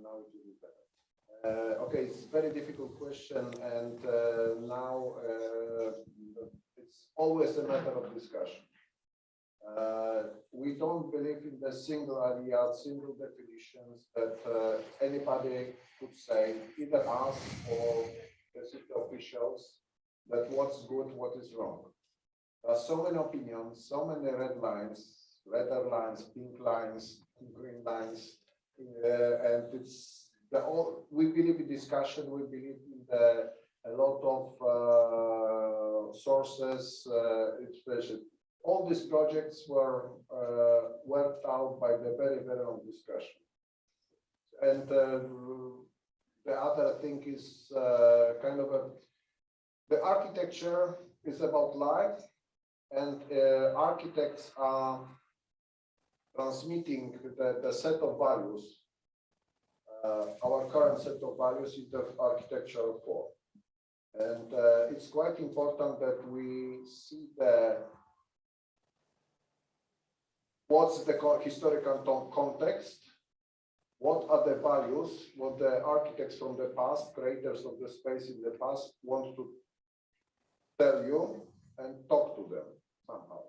now it will be better. Okay, it's a very difficult question, and now it's always a matter of discussion. We don't believe in the single idea, single definitions that anybody could say, either us or the city officials, that what's good, what is wrong. There are so many opinions, so many red lines, redder lines, pink lines, green lines. And it's we believe in discussion. We believe in a lot of sources. All these projects were worked out by the very long discussion. And the other thing is kind of the architecture is about life, and architects are transmitting the set of values, our current set of values in the architectural form. And it's quite important that we see what's the historical context, what are the values, what the architects from the past, creators of the space in the past want to tell you, and talk to them somehow.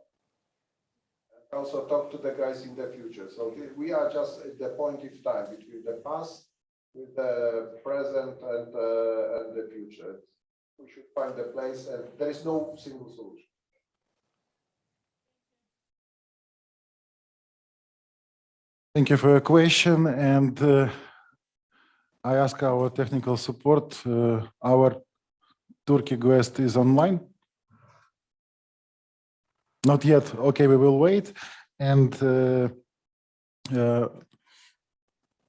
Also talk to the guys in the future. So we are just at the point of time between the past with the present and the future. We should find a place, and there is no single solution. Thank you for your question. And I ask our technical support. Our Turkey guest is online. Not yet. Okay, we will wait. And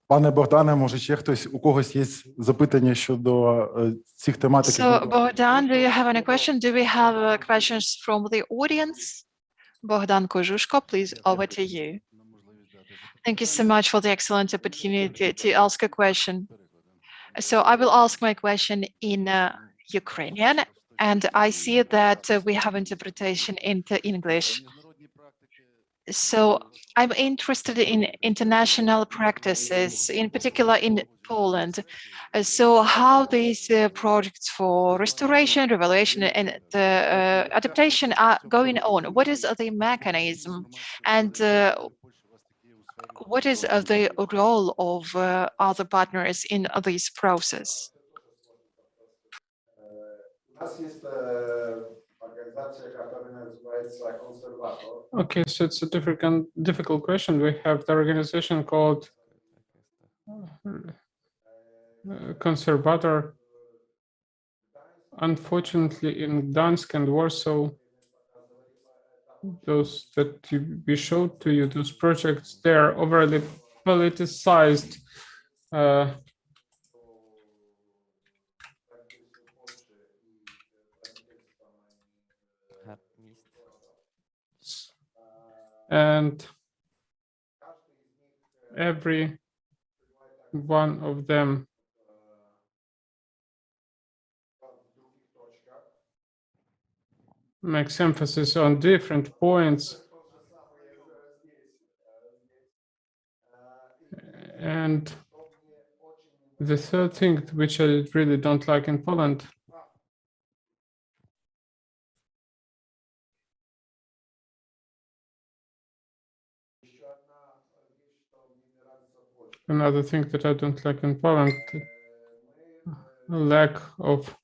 пане Богдане, може ще хтось, у когось є запитання щодо цих тематик? So, Bogdan, do you have any question? Do we have questions from the audience? Bogdan Kožuško, please, over to you. Thank you so much for the excellent opportunity to ask a question. So I will ask my question in Ukrainian, and I see that we have interpretation into English. So I'm interested in international practices, in particular in Poland. So how these projects for restoration, revaluation, and adaptation are going on? What is the mechanism, and what is the role of other partners in this process? Okay, so it's a difficult question. We have the organization called Conservator. Unfortunately, in Gdansk and Warsaw, those that we showed to you, those projects, they are overly politicized. And every one of them makes emphasis on different points. And the third thing, which I really don't like in Poland, another thing that I don't like in Poland, lack of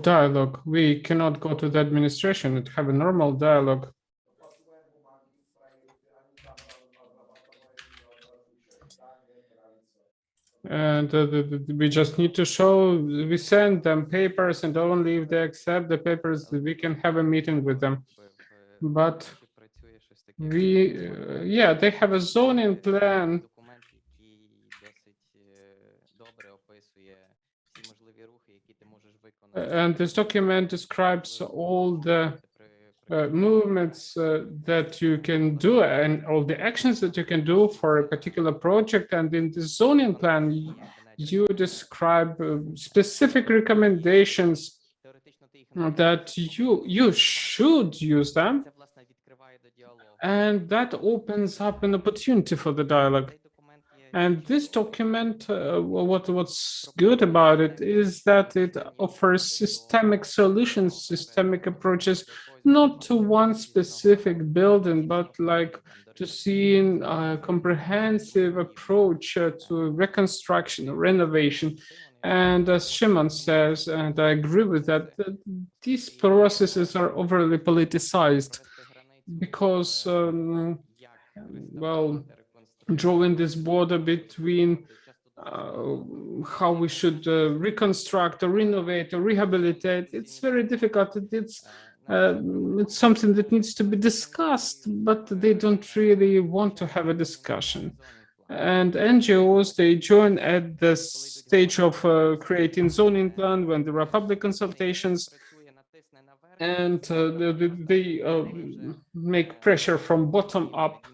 dialogue. We cannot go to the administration and have a normal dialogue. And we just need to show, we send them papers, and only if they accept the papers, we can have a meeting with them. But yeah, they have a zoning plan. And this document describes all the movements that you can do and all the actions that you can do for a particular project. And in the zoning plan, you describe specific recommendations that you should use them. And that opens up an opportunity for the dialogue. And this document, what's good about it is that it offers systemic solutions, systemic approaches, not to one specific building, but like to seeing a comprehensive approach to reconstruction, renovation. And as Shimon says, and I agree with that, these processes are overly politicized because, well, drawing this border between how we should reconstruct or renovate or rehabilitate, it's very difficult. It's something that needs to be discussed, but they don't really want to have a discussion. And NGOs, they join at the stage of creating zoning plan when there are public consultations, and they make pressure from bottom up.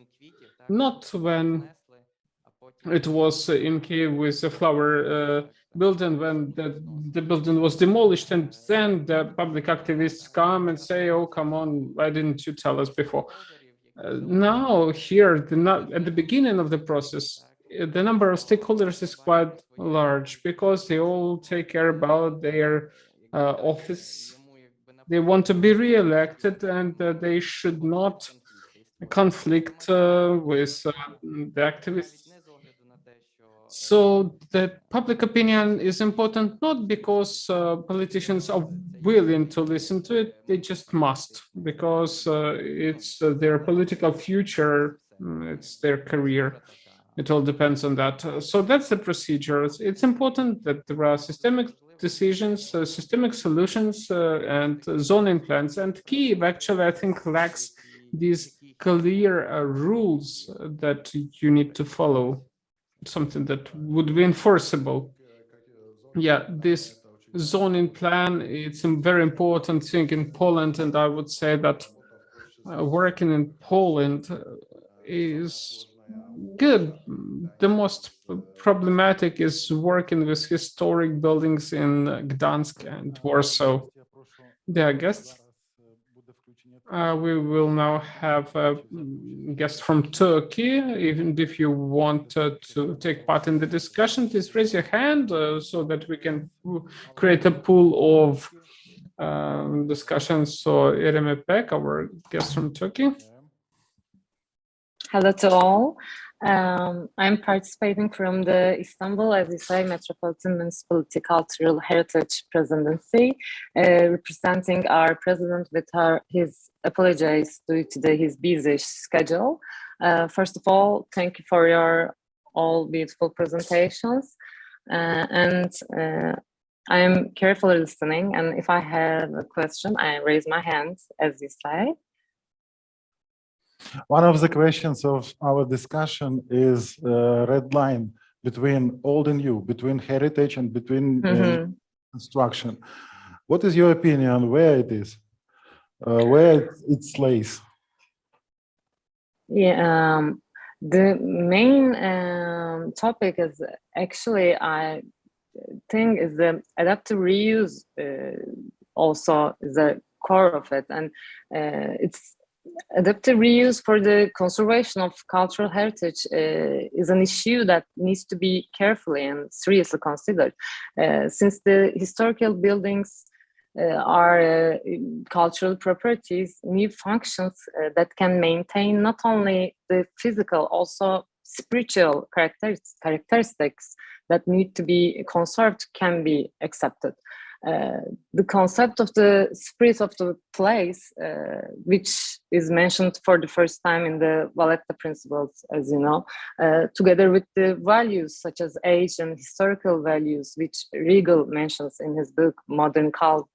Not when it was in Kiev with the flower building, when the building was demolished, and then the public activists come and say, oh, come on, why didn't you tell us before? Now here, at the beginning of the process, the number of stakeholders is quite large because they all take care about their office. They want to be re-elected, and they should not conflict with the activists. So the public opinion is important not because politicians are willing to listen to it, they just must, because it's their political future, it's their career. It all depends on that. So that's the procedure. It's important that there are systemic decisions, systemic solutions, and zoning plans. And Kyiv actually, I think, lacks these clear rules that you need to follow, something that would be enforceable. Yeah, this zoning plan, it's a very important thing in Poland, and I would say that working in Poland is good. The most problematic is working with historic buildings in Gdansk and Warsaw. Dear guests, we will now have a guest from Turkey. Even if you want to take part in the discussion, please raise your hand so that we can create a pool of discussions. So Irem Epek, our guest from Turkey. Hello to all. I'm participating from the Istanbul, as you say, Metropolitan Municipality Cultural Heritage Presidency, representing our president with his apologies due to his busy schedule. First of all, thank you for your all beautiful presentations. And I am carefully listening. And if I have a question, I raise my hand, as you say. One of the questions of our discussion is red line between old and new, between heritage and between construction. What is your opinion where it is, where it lays? Yeah, the main topic is actually, I think, is the adaptive reuse. Also, is the core of it, and it's. Adaptive reuse for the conservation of cultural heritage is an issue that needs to be carefully and seriously considered. Since the historical buildings are cultural properties, new functions that can maintain not only the physical, also spiritual characteristics that need to be conserved can be accepted. The concept of the spirit of the place, which is mentioned for the first time in the Valletta principles, as you know, together with the values such as age and historical values, which Riegel mentions in his book, Modern Cult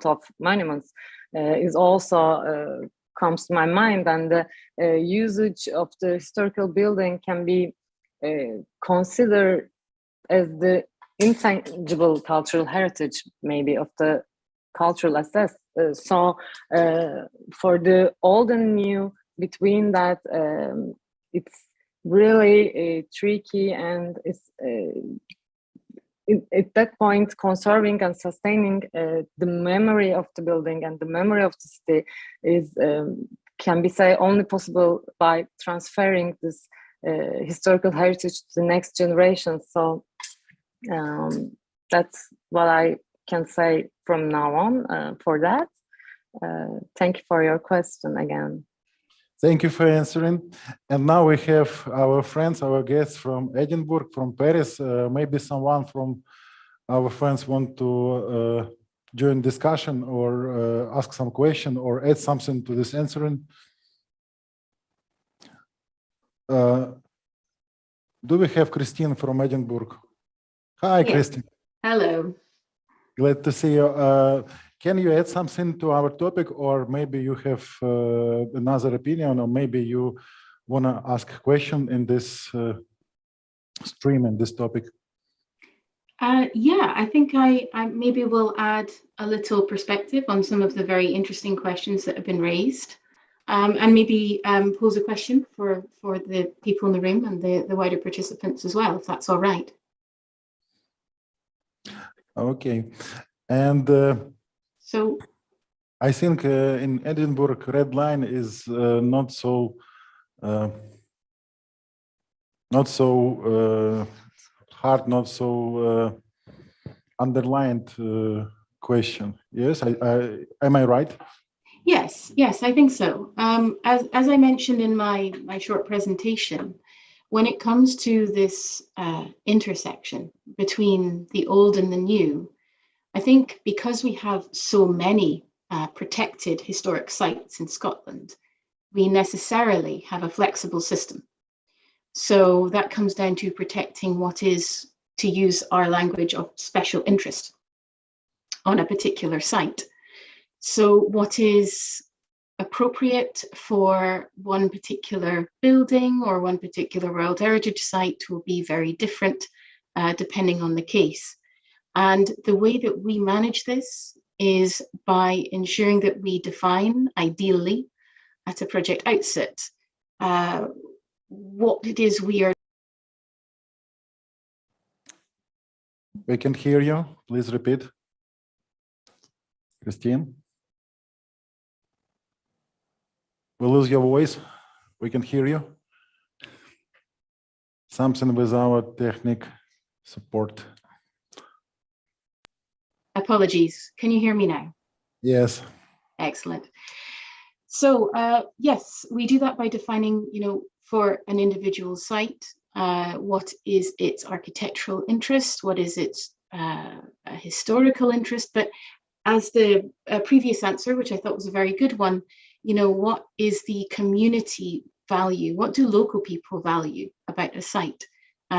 of Monuments, is also comes to my mind. And the usage of the historical building can be considered as the intangible cultural heritage, maybe, of the cultural assets. So for the old and new, between that, it's really tricky, and it's at that point, conserving and sustaining the memory of the building and the memory of the city is can be say only possible by transferring this historical heritage to the next generation. So that's what I can say from now on for that. Thank you for your question again. Thank you for answering. And now we have our friends, our guests from Edinburgh, from Paris. Maybe someone from our friends want to join discussion or ask some question or add something to this answering. Do we have Christine from Edinburgh? Hi, Yes. Christine. Hello. Glad to see you. Can you add something to our topic, or maybe you have another opinion, or maybe you want to ask a question in this stream and this topic? Yeah, I think I maybe will add a little perspective on some of the very interesting questions that have been raised, and maybe pose a question for the people in the room and the wider participants as well, if that's all right. Okay. And so I think in Edinburgh, red line is not so hard, not so underlined question. Yes, am I right? Yes, I think so. As I mentioned in my short presentation, when it comes to this intersection between the old and the new, I think because we have so many protected historic sites in Scotland, we necessarily have a flexible system. So that comes down to protecting what is, to use our language, of special interest on a particular site. So what is appropriate for one particular building or one particular World Heritage site will be very different depending on the case. And the way that we manage this is by ensuring that we define, ideally, at a project outset, what it is we are. We can hear you. Please repeat. Christine? We lose your voice. We can hear you. Something with our technic support. Apologies. Can you hear me now? Yes. Excellent. So yes, we do that by defining, for an individual site, what is its architectural interest, what is its historical interest, but as the previous answer, which I thought was a very good one, what is the community value? What do local people value about a site?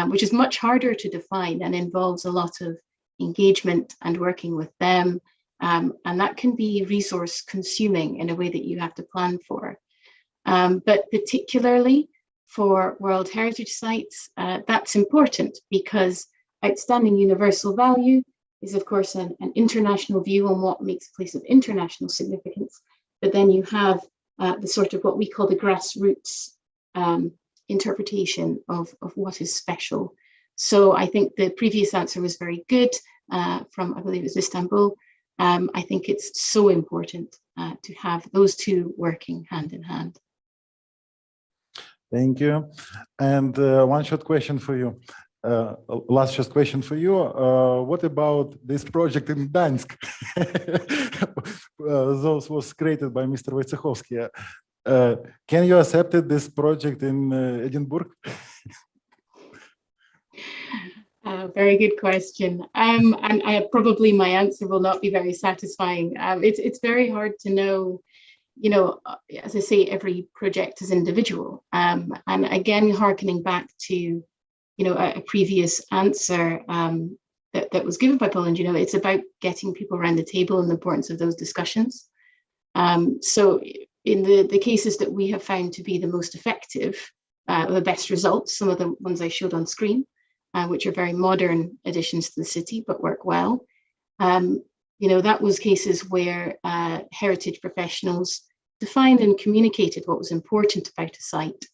Which is much harder to define and involves a lot of engagement and working with them. And that can be resource consuming in a way that you have to plan for. But particularly for World Heritage sites, that's important because outstanding universal value is, of course, an international view on what makes a place of international significance. But then you have the sort of what we call the grassroots interpretation of what is special. So I think the previous answer was very good from, I believe it was Istanbul. I think it's so important to have those two working hand in hand. Thank you. And one short question for you. Last short question for you. What about this project in Gdańsk? Those was created by Mr. Wojciechowski. Can you accept this project in Edinburgh? Very good question. And probably my answer will not be very satisfying. It's very hard to know, as I say, every project is individual. And again, hearkening back to, a previous answer that was given by Poland, it's about getting people around the table and the importance of those discussions. So in the cases that we have found to be the most effective, the best results, some of the ones I showed on screen, which are very modern additions to the city, but work well. That was cases where heritage professionals defined and communicated what was important about a site,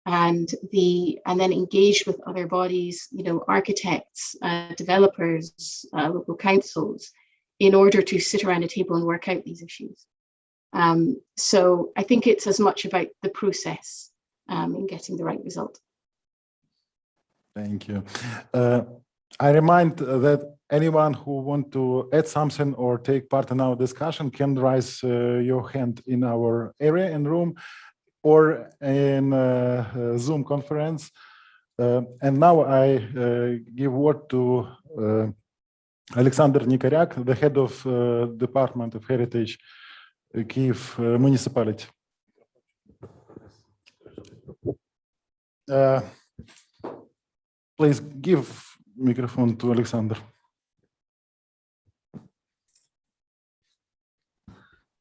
and then engaged with other bodies, architects, developers, local councils, in order to sit around a table and work out these issues. So I think it's as much about the process in getting the right result. Thank you. I remind that anyone who wants to add something or take part in our discussion can raise your hand in our area and room or in Zoom conference. And now I give word to Alexander Nikaryak, the head of Department of Heritage, Kyiv Municipality. Please give microphone to Alexander.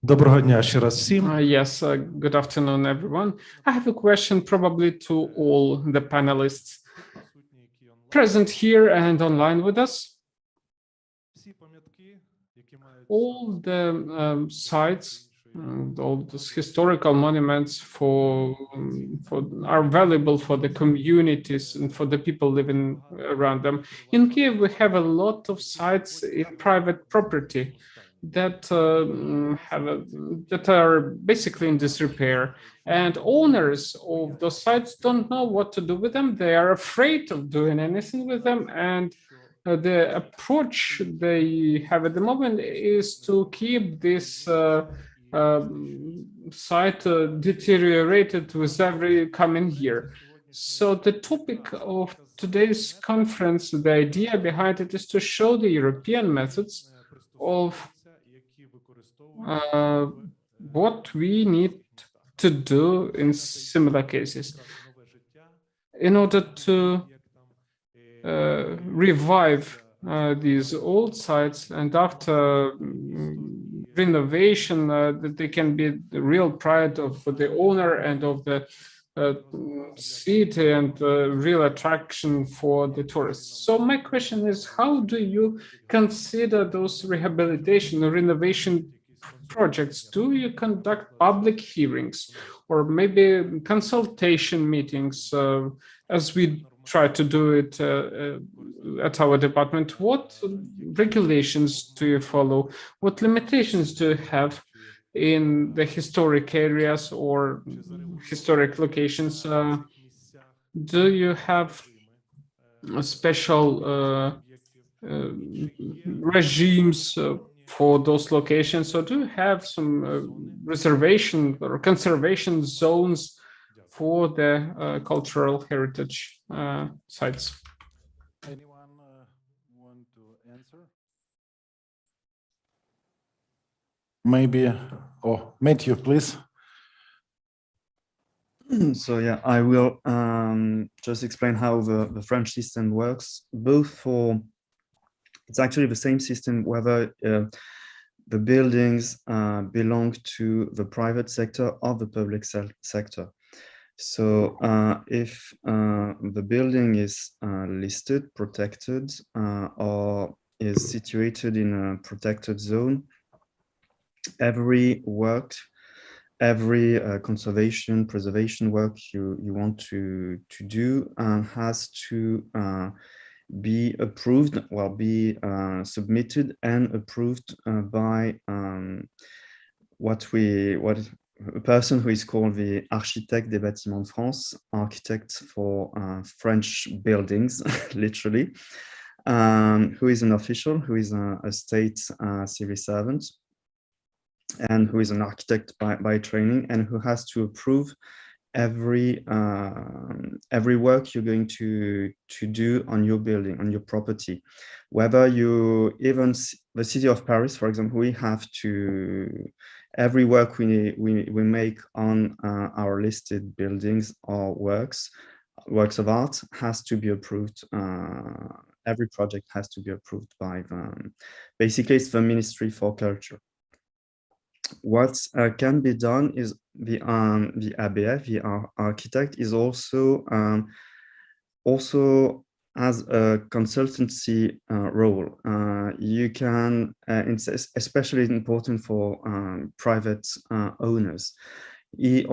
Доброго дня ще раз всім. Yes, good afternoon, everyone. I have a question probably to all the panelists present here and online with us. All the sites, all those historical monuments are valuable for the communities and for the people living around them. In Kyiv, we have a lot of sites in private property that are basically in disrepair, and owners of those sites don't know what to do with them. They are afraid of doing anything with them, and the approach they have at the moment is to keep this site deteriorated with every coming year. So the topic of today's conference, the idea behind it is to show the European methods of what we need to do in similar cases in order to revive these old sites, and after renovation, that they can be the real pride of the owner and of the city and real attraction for the tourists. So my question is, how do you consider those rehabilitation or renovation projects? Do you conduct public hearings or maybe consultation meetings as we try to do it at our department? What regulations do you follow? What limitations do you have in the historic areas or historic locations? Do you have special regimes for those locations? So do you have some reservation or conservation zones for the cultural heritage sites? Anyone want to answer? Maybe, Matthew, please. So yeah, I will just explain how the French system works, both for, it's actually the same system whether the buildings belong to the private sector or the public sector. So if the building is listed, protected, or is situated in a protected zone, every work, every conservation, preservation work you want to do has to be approved, well, be submitted and approved by a person who is called the architecte des bâtiments de France, architect for French buildings, literally, who is an official, who is a state civil servant, and who is an architect by training, and who has to approve every work you're going to do on your building, on your property. Whether you, even the city of Paris, for example, we have to, every work we make on our listed buildings or works of art has to be approved. Every project has to be approved by basically it's the Ministry for Culture. What can be done is the ABF, the architect, is also has a consultancy role. You can, it's especially important for private owners. He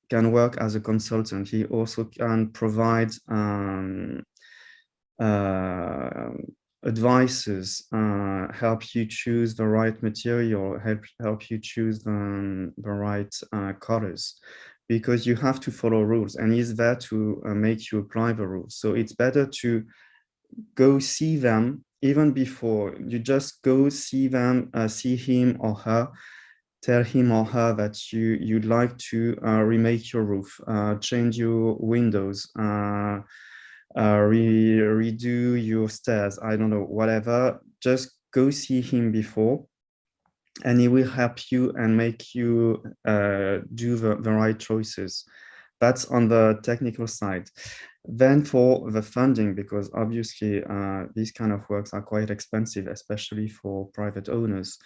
can work as a consultant. He also can provide advices, help you choose the right material, help you choose the right colors, because you have to follow rules, and he's there to make you apply the rules. So it's better to go see them even before you just go see them, see him or her, tell him or her that you'd like to remake your roof, change your windows, redo your stairs, I don't know, whatever. Just go see him before, and he will help you and make you do the right choices. That's on the technical side. Then for the funding, because obviously these kind of works are quite expensive, especially for private owners.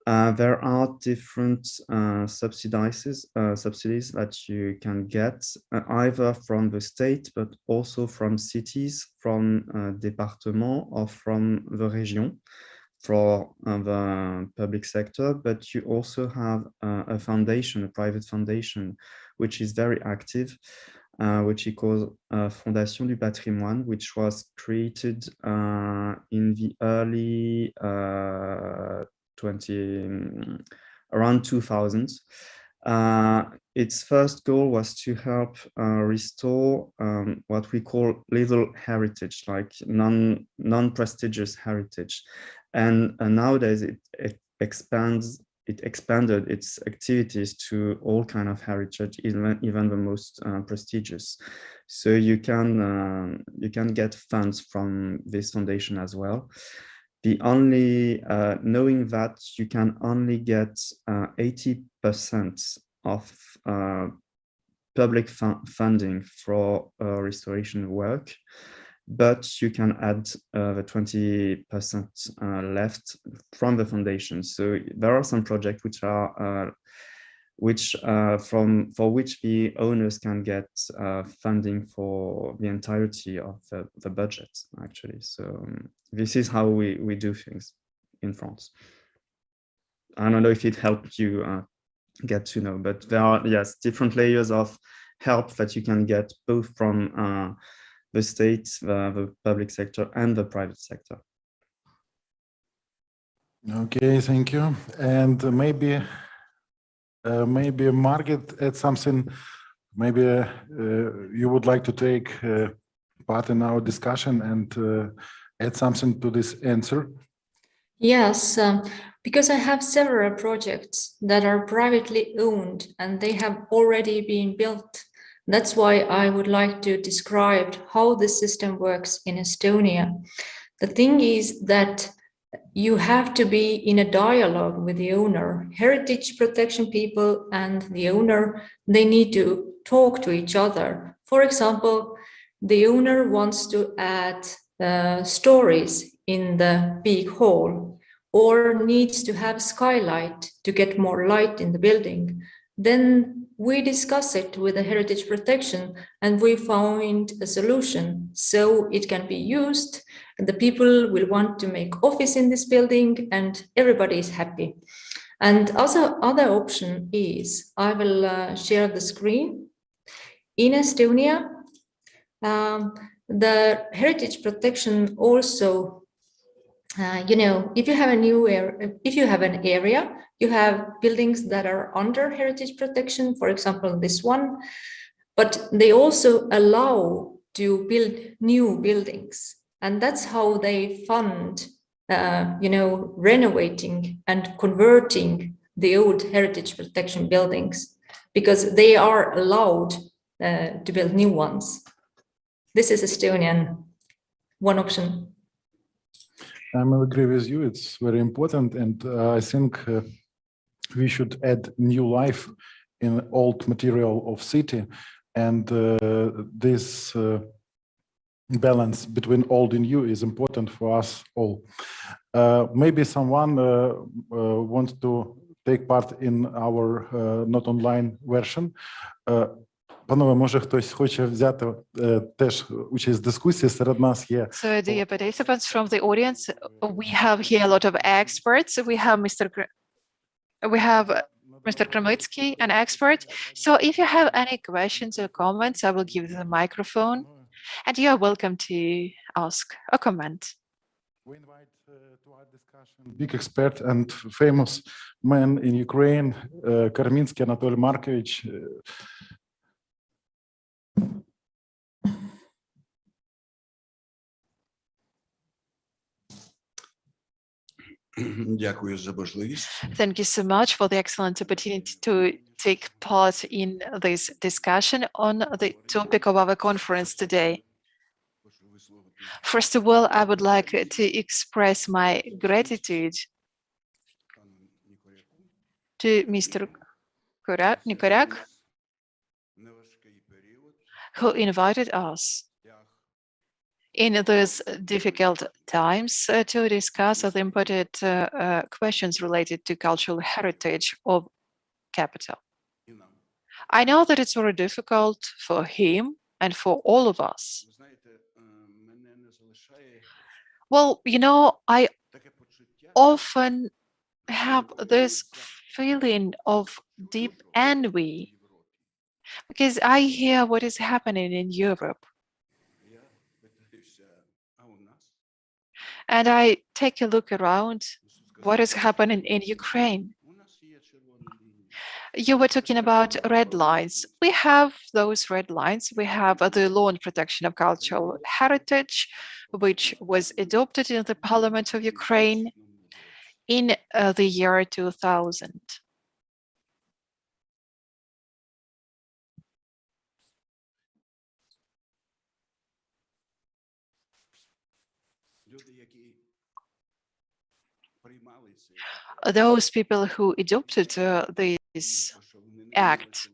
There are different subsidies that you can get either from the state, but also from cities, from départements, or from the région for the public sector. But you also have a foundation, a private foundation, which is very active, which is called Fondation du Patrimoine, which was created in the early around 2000. Its first goal was to help restore what we call little heritage, like non-prestigious heritage. And nowadays it expands it expanded its activities to all kind of heritage, even the most prestigious. So you can get funds from this foundation as well. The only knowing that you can only get 80% of public funding for restoration work, but you can add the 20% left from the foundation. So there are some projects which are for which the owners can get funding for the entirety of the budget, actually. So this is how we do things in France. I don't know if it helped you get to know, but there are, yes, different layers of help that you can get both from the state, the public sector, and the private sector. Okay, thank you. And maybe Margaret add something. Maybe you would like to take part in our discussion and add something to this answer. Yes, because I have several projects that are privately owned and they have already been built. That's why I would like to describe how the system works in Estonia. The thing is that you have to be in a dialogue with the owner. Heritage protection people and the owner, they need to talk to each other. For example, the owner wants to add stories in the big hall or needs to have skylight to get more light in the building. Then we discuss it with the heritage protection and we find a solution so it can be used. And the people will want to make office in this building and everybody is happy. And also other option is, I will share the screen. In Estonia, the heritage protection also, if you have a new area, if you have an area, you have buildings that are under heritage protection, for example, this one, but they also allow to build new buildings. And that's how they fund, renovating and converting the old heritage protection buildings, because they are allowed to build new ones. This is Estonian, one option. I agree with you. It's very important. And I think we should add new life in old material of city. And this balance between old and new is important for us all. Maybe someone wants to take part in our not online version. Панове, може хтось хоче взяти теж участь в дискусії, серед нас є. So dear participants from the audience, we have here a lot of experts. We have Mr. Kremlitsky, an expert. So if you have any questions or comments, I will give the microphone and you are welcome to ask or comment. We invite to our discussion big expert and famous man in Ukraine, Karminsky Anatoly Markovich. Дякую за можливість. Thank you so much for the excellent opportunity to take part in this discussion on the topic of our conference today. First of all, I would like to express my gratitude to Mr. Nikoryak, who invited us in those difficult times to discuss the important questions related to cultural heritage of capital. I know that it's very difficult for him and for all of us. Well, I often have this feeling of deep envy because I hear what is happening in Europe. And I take a look around what is happening in Ukraine. You were talking about red lines. We have those red lines. We have the law on protection of cultural heritage, which was adopted in the parliament of Ukraine. in the year 2000. Those people who adopted this act,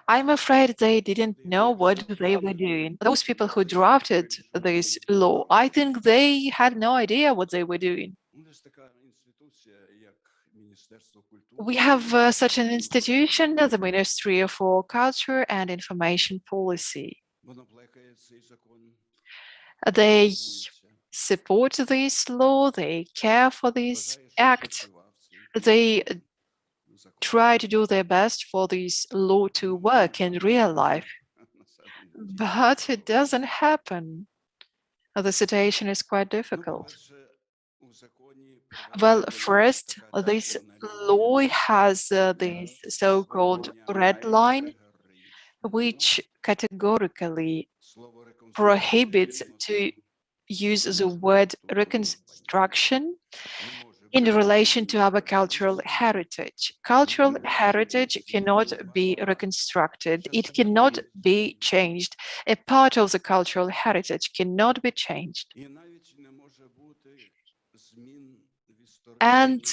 I'm afraid they didn't know what they were doing. Those people who drafted this law, I think they had no idea what they were doing. We have such an institution, the Ministry for Culture and Information Policy. They support this law, they care for this act, they try to do their best for this law to work in real life. But it doesn't happen. The situation is quite difficult. Well, first, this law has this so-called red line, which categorically prohibits to use the word reconstruction in relation to our cultural heritage. Cultural heritage cannot be reconstructed. It cannot be changed. A part of the cultural heritage cannot be changed. And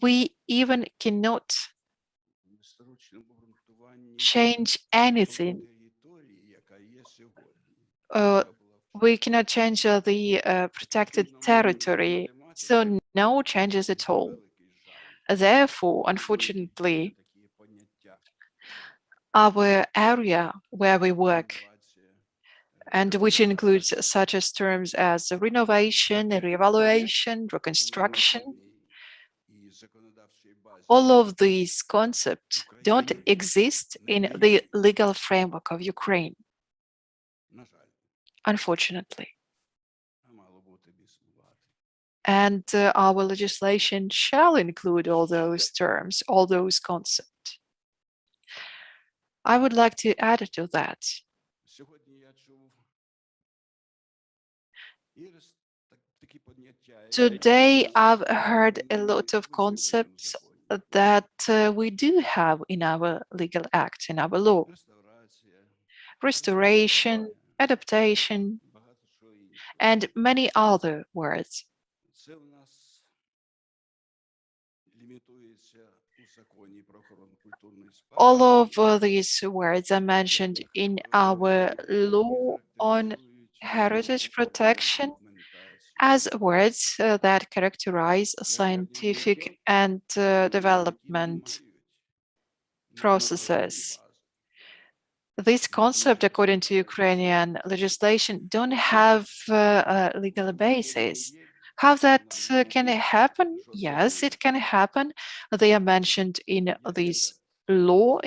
we even cannot change anything. We cannot change the protected territory, so no changes at all. Therefore, unfortunately, our area where we work, and which includes such as terms as renovation, reevaluation, reconstruction, all of these concepts don't exist in the legal framework of Ukraine, unfortunately. And our legislation shall include all those terms, all those concepts. I would like to add to that. Today, I've heard a lot of concepts that we do have in our legal act, in our law. Restoration, adaptation, and many other words. All of these words are mentioned in our law on heritage protection as words that characterize scientific and development processes. This concept, according to Ukrainian legislation, don't have a legal basis. How that can happen? Yes, it can happen. They are mentioned in this law,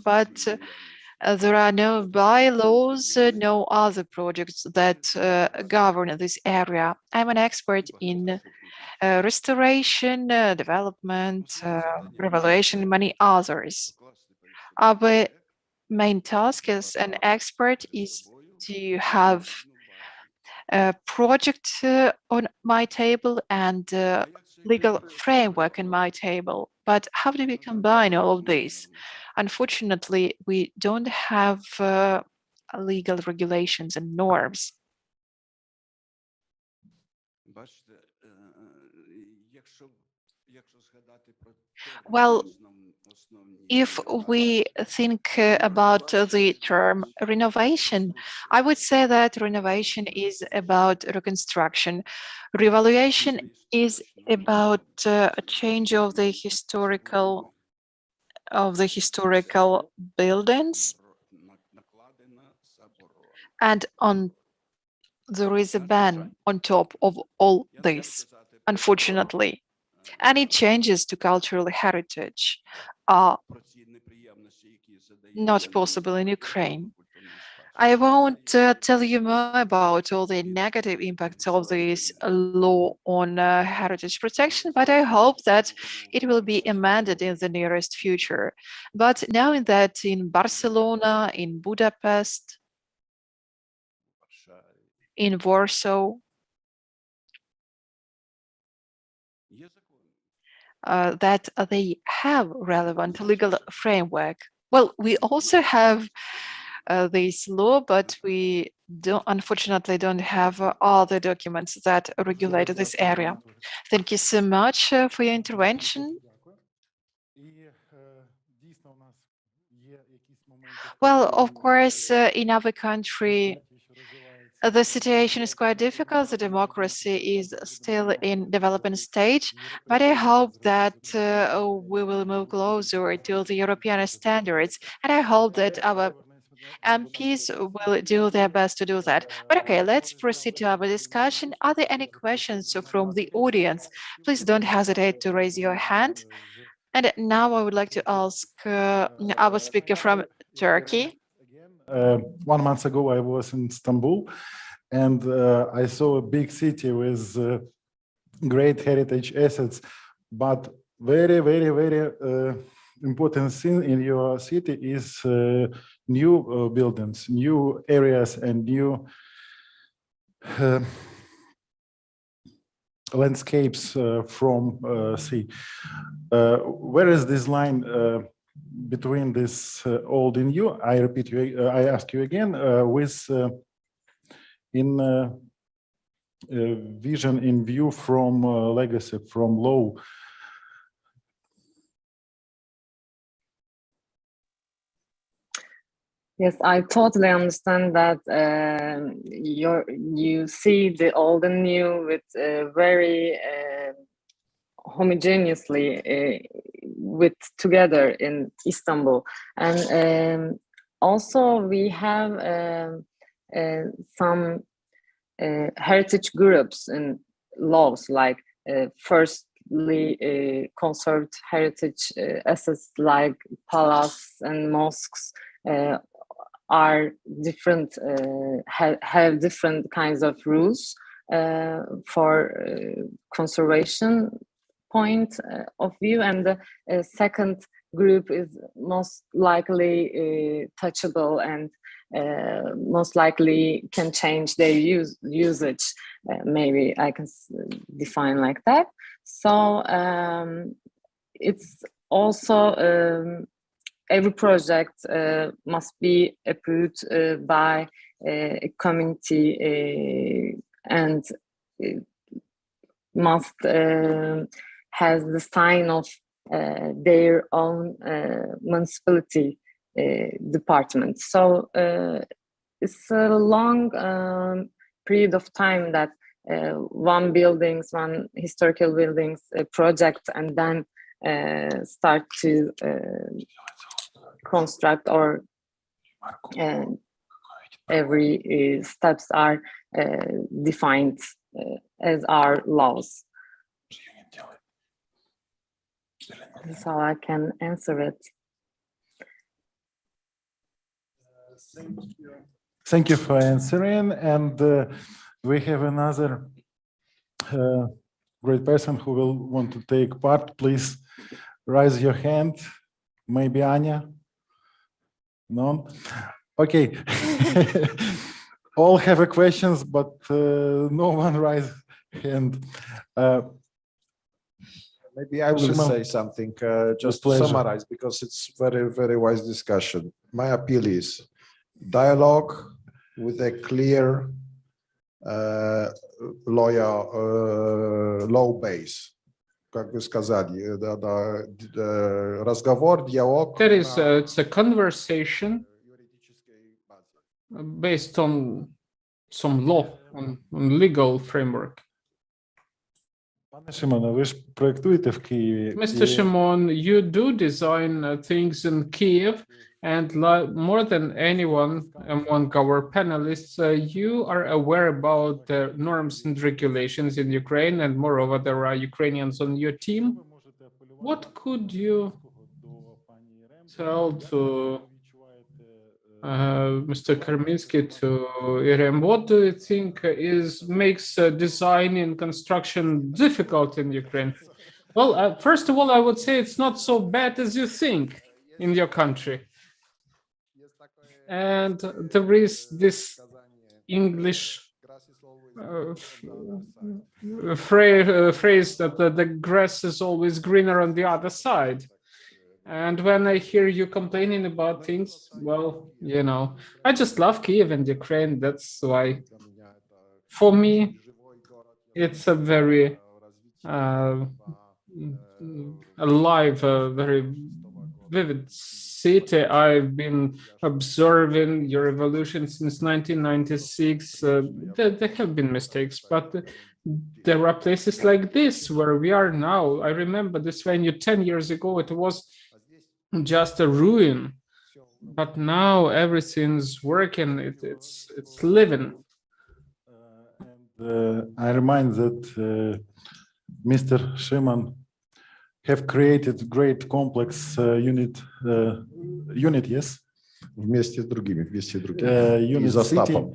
but there are no bylaws, no other projects that govern this area. I'm an expert in restoration, development, revaluation, and many others. Our main task as an expert is to have a project on my table and legal framework in my table. But how do we combine all of these? Unfortunately, we don't have legal regulations and norms. Well, if we think about the term renovation, I would say that renovation is about reconstruction. Revaluation is about a change of the historical buildings, and there is a ban on top of all this, unfortunately. Any changes to cultural heritage are not possible in Ukraine. I won't tell you more about all the negative impacts of this law on heritage protection, but I hope that it will be amended in the nearest future. But knowing that in Barcelona, in Budapest, in Warsaw, that they have relevant legal framework. Well, we also have this law, but we unfortunately don't have all the documents that regulate this area. Thank you so much for your intervention. Well, of course, in our country, the situation is quite difficult. The democracy is still in development stage, but I hope that we will move closer to the European standards, and I hope that our MPs will do their best to do that. But okay, let's proceed to our discussion. Are there any questions from the audience? Please don't hesitate to raise your hand. And now I would like to ask our speaker from Turkey. 1 month ago, I was in Istanbul, and I saw a big city with great heritage assets, but very, very, very important thing in your city is new buildings, new areas, and new landscapes from sea. Where is this line between this old and new? I repeat you. I ask you again. With in vision in view from legacy, from law. Yes, I totally understand that you see the old and new with very homogeneously with together in Istanbul, and also we have some heritage groups and laws like firstly conserved heritage assets like palace and mosques are different, have different kinds of rules for conservation point of view, and the second group is most likely touchable and most likely can change their usage. Maybe I can define like that. So it's also every project must be approved by a community and must has the sign of their own municipality department. So it's a long period of time that one historical buildings project, and then start to construct, or every steps are defined as our laws. That's how I can answer it. Thank you for answering. And we have another great person who will want to take part. Please raise your hand. Maybe Anya? No? Okay. All have a questions, but no one raise hand. Maybe I will Shimon, say something just to pleasure. summarize, because it's very, very wise discussion. My appeal is dialogue with a clear law base. Как вы сказали, разговор, диалог. That is, it's a conversation based on some law, on legal framework. Mr. Shimon, you do design things in Kiev, and more than anyone among our panelists, you are aware about the norms and regulations in Ukraine, and moreover, there are Ukrainians on your team. What could you tell to Mr. Karminsky, to Irem? What do you think makes design and construction difficult in Ukraine? Well, first of all, I would say it's not so bad as you think in your country. And there is this English phrase that the grass is always greener on the other side. And when I hear you complaining about things, well, you know, I just love Kiev and Ukraine. That's why, for me, it's a very alive, very vivid city. I've been observing your evolution since 1996. There have been mistakes, but there are places like this where we are now. I remember this venue 10 years ago. It was just a ruin, but now everything's working. It's living. I remind that Mr. Szyman have created great complex unit, yes? Вместе с другими, И Unit за city Остапом.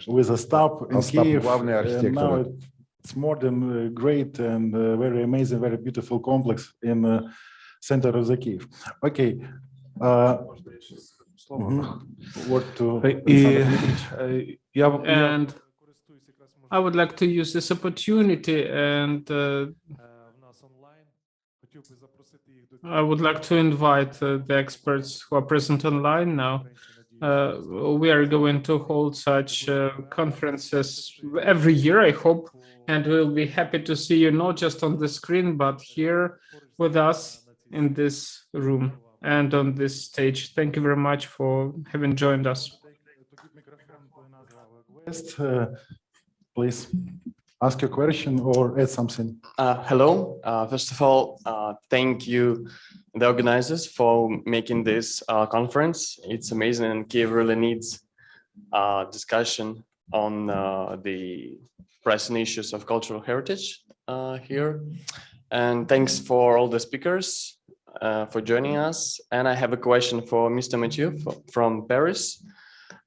with Остap in Остап Kiev. главный And now архитектор. it's more than great and very amazing, very beautiful complex in the center of the Kiev. Okay. What to And I would like to use this opportunity, and I would like to invite the experts who are present online now. We are going to hold such conferences every year, I hope, and we'll be happy to see you not just on the screen, but here with us in this room and on this stage. Thank you very much for having joined us. Please ask a question or add something. Hello. First of all, thank you, the organizers, for making this conference. It's amazing, and Kiev really needs discussion on the pressing issues of cultural heritage here. And thanks for all the speakers for joining us. And I have a question for Mr. Mathieu from Paris.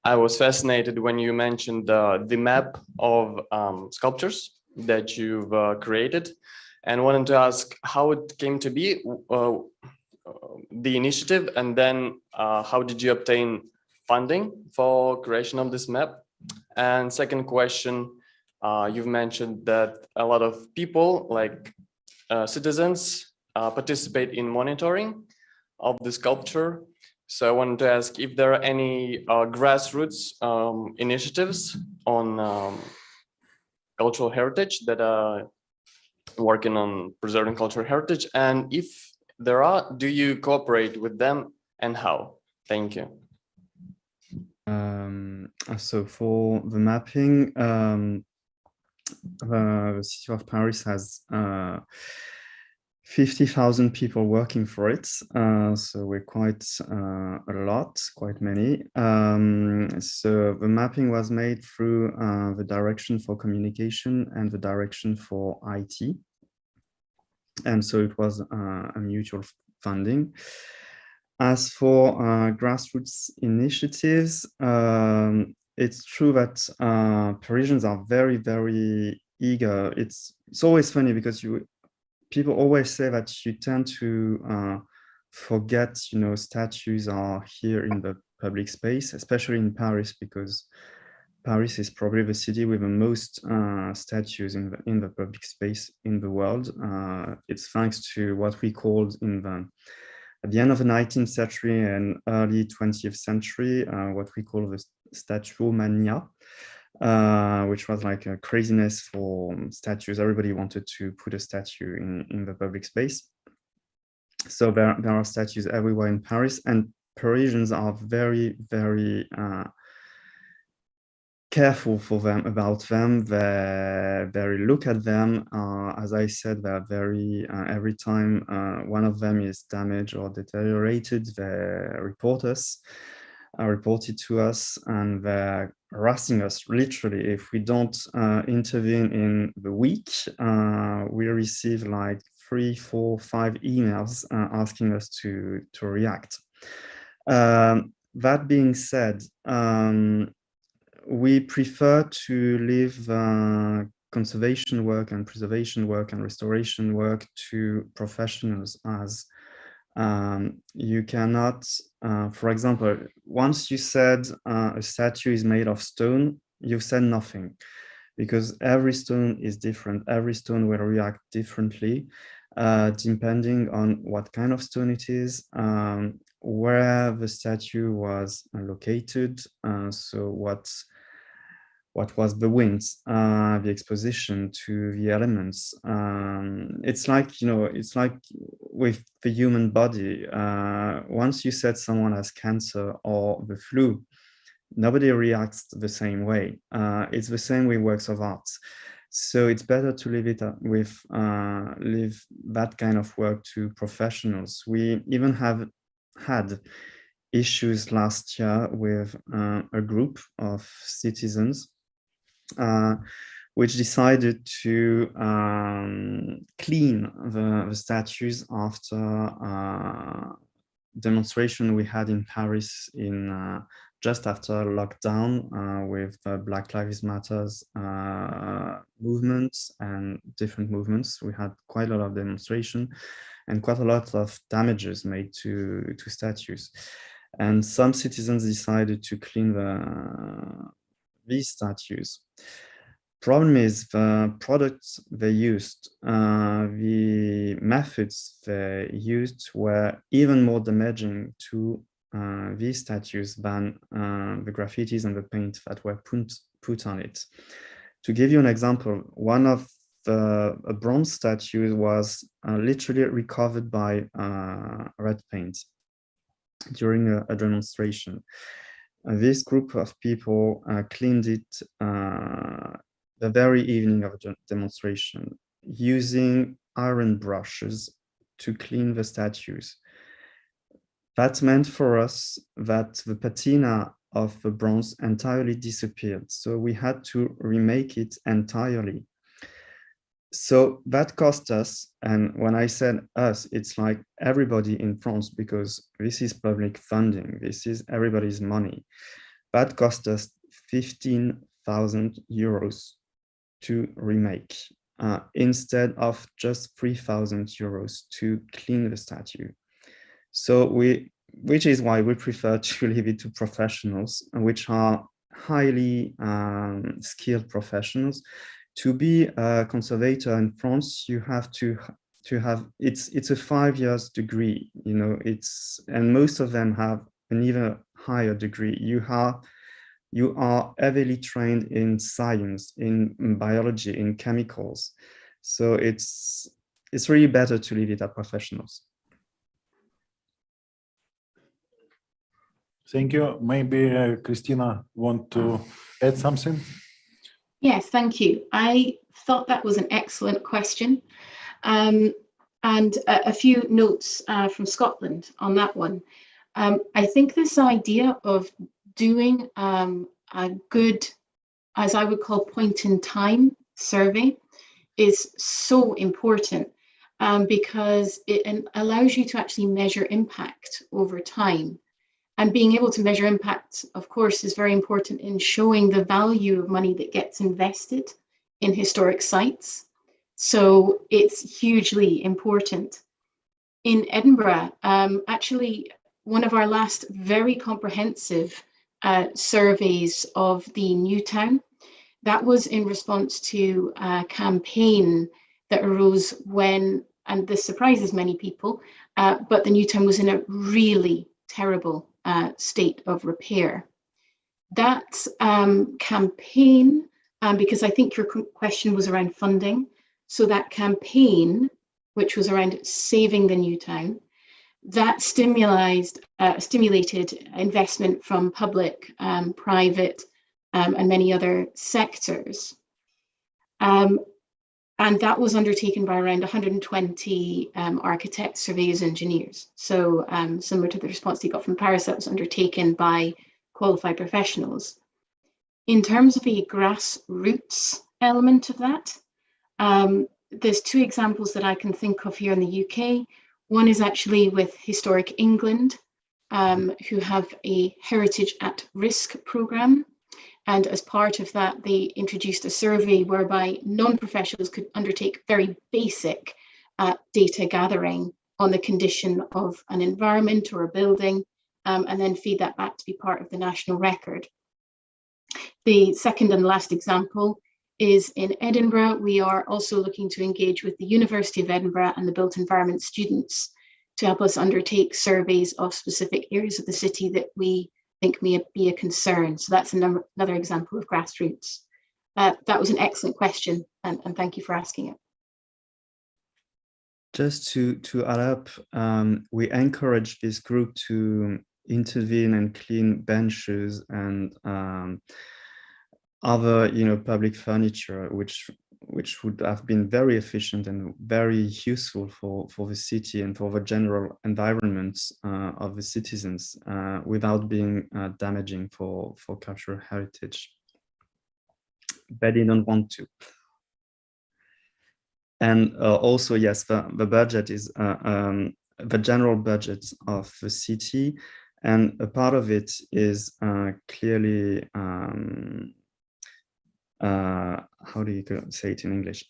I was fascinated when you mentioned the map of sculptures that you've created, and wanted to ask how it came to be, the initiative, and then how did you obtain funding for creation of this map? And second question, you've mentioned that a lot of people, like citizens, participate in monitoring of the sculpture. So I wanted to ask if there are any grassroots initiatives on cultural heritage that are working on preserving cultural heritage, and if there are, do you cooperate with them, and how? Thank you. So for the mapping, the city of Paris has 50,000 people working for it. So we're quite a lot, quite many. So the mapping was made through the Direction for Communication and the Direction for IT. And so it was a mutual funding. As for grassroots initiatives, it's true that Parisians are very, very eager. It's always funny because people always say that you tend to forget, statues are here in the public space, especially in Paris, because Paris is probably the city with the most statues in the public space in the world. It's thanks to what we called at the end of the 19th century and early 20th century, what we call the statue mania, which was like a craziness for statues. Everybody wanted to put a statue in the public space. So there are statues everywhere in Paris, and Parisians are very, very careful about them. They look at them. As I said, they're very, every time one of them is damaged or deteriorated, they report it to us, and they're harassing us literally. If we don't intervene in the week, we receive like 3, 4, 5 emails asking us to react. That being said, we prefer to leave conservation work and preservation work and restoration work to professionals, as you cannot, for example, once you said a statue is made of stone, you've said nothing. because every stone is different. Every stone will react differently, depending on what kind of stone it is, where the statue was located, so what was the wind, the exposition to the elements. It's like, you know, it's like with the human body. Once you said someone has cancer or the flu, nobody reacts the same way. It's the same with works of art. So it's better to leave it leave that kind of work to professionals. We even have had issues last year with a group of citizens which decided to clean the statues after demonstration we had in Paris in just after lockdown with Black Lives Matters movements and different movements. We had quite a lot of demonstration and quite a lot of damages made to statues. And some citizens decided to clean these statues. Problem is the products they used, the methods they used were even more damaging to these statues than the graffitis and the paint that were put on it. To give you an example, one of a bronze statue was literally recovered by red paint during a demonstration. This group of people cleaned it the very evening of the demonstration, using iron brushes to clean the statues. That meant for us that the patina of the bronze entirely disappeared. So we had to remake it entirely. So that cost us, and when I said us, it's like everybody in France, because this is public funding, this is everybody's money. That cost us 15,000 euros to remake, instead of just 3,000 euros to clean the statue. So which is why we prefer to leave it to professionals, which are highly skilled professionals. To be a conservator in France, you have to have, it's a 5 years degree, you know, and most of them have an even higher degree. You are heavily trained in science, in biology, in chemicals. So it's really better to leave it at professionals. Thank you. Maybe Christina want to add something? Yes, thank you. I thought that was an excellent question. And a few notes from Scotland on that one. I think this idea of doing a good, as I would call, point in time survey is so important because it allows you to actually measure impact over time. And being able to measure impact, of course, is very important in showing the value of money that gets invested in historic sites. So it's hugely important. In Edinburgh, actually, one of our last very comprehensive surveys of the new town, that was in response to a campaign that arose when, and this surprises many people, but the new town was in a really terrible state of repair. That campaign, because I think your question was around funding, so that campaign, which was around saving the new town, that stimulated investment from public, private, and many other sectors. And that was undertaken by around 120 architects, surveyors, engineers. So similar to the response you got from Paris, that was undertaken by qualified professionals. In terms of the grassroots element of that, there's two examples that I can think of here in the UK. One is actually with Historic England, who have a Heritage at Risk programme. And as part of that, they introduced a survey whereby non-professionals could undertake very basic data gathering on the condition of an environment or a building, and then feed that back to be part of the national record. The second and last example is in Edinburgh. We are also looking to engage with the University of Edinburgh and the built environment students to help us undertake surveys of specific areas of the city that we think may be a concern. So that's another example of grassroots. That was an excellent question, and thank you for asking it. Just to add up, we encourage this group to intervene and clean benches and other, public furniture, which would have been very efficient and very useful for the city and for the general environment of the citizens, without being damaging for cultural heritage. But they don't want to. And also, yes, the budget is the general budget of the city, and a part of it is clearly, how do you say it in English?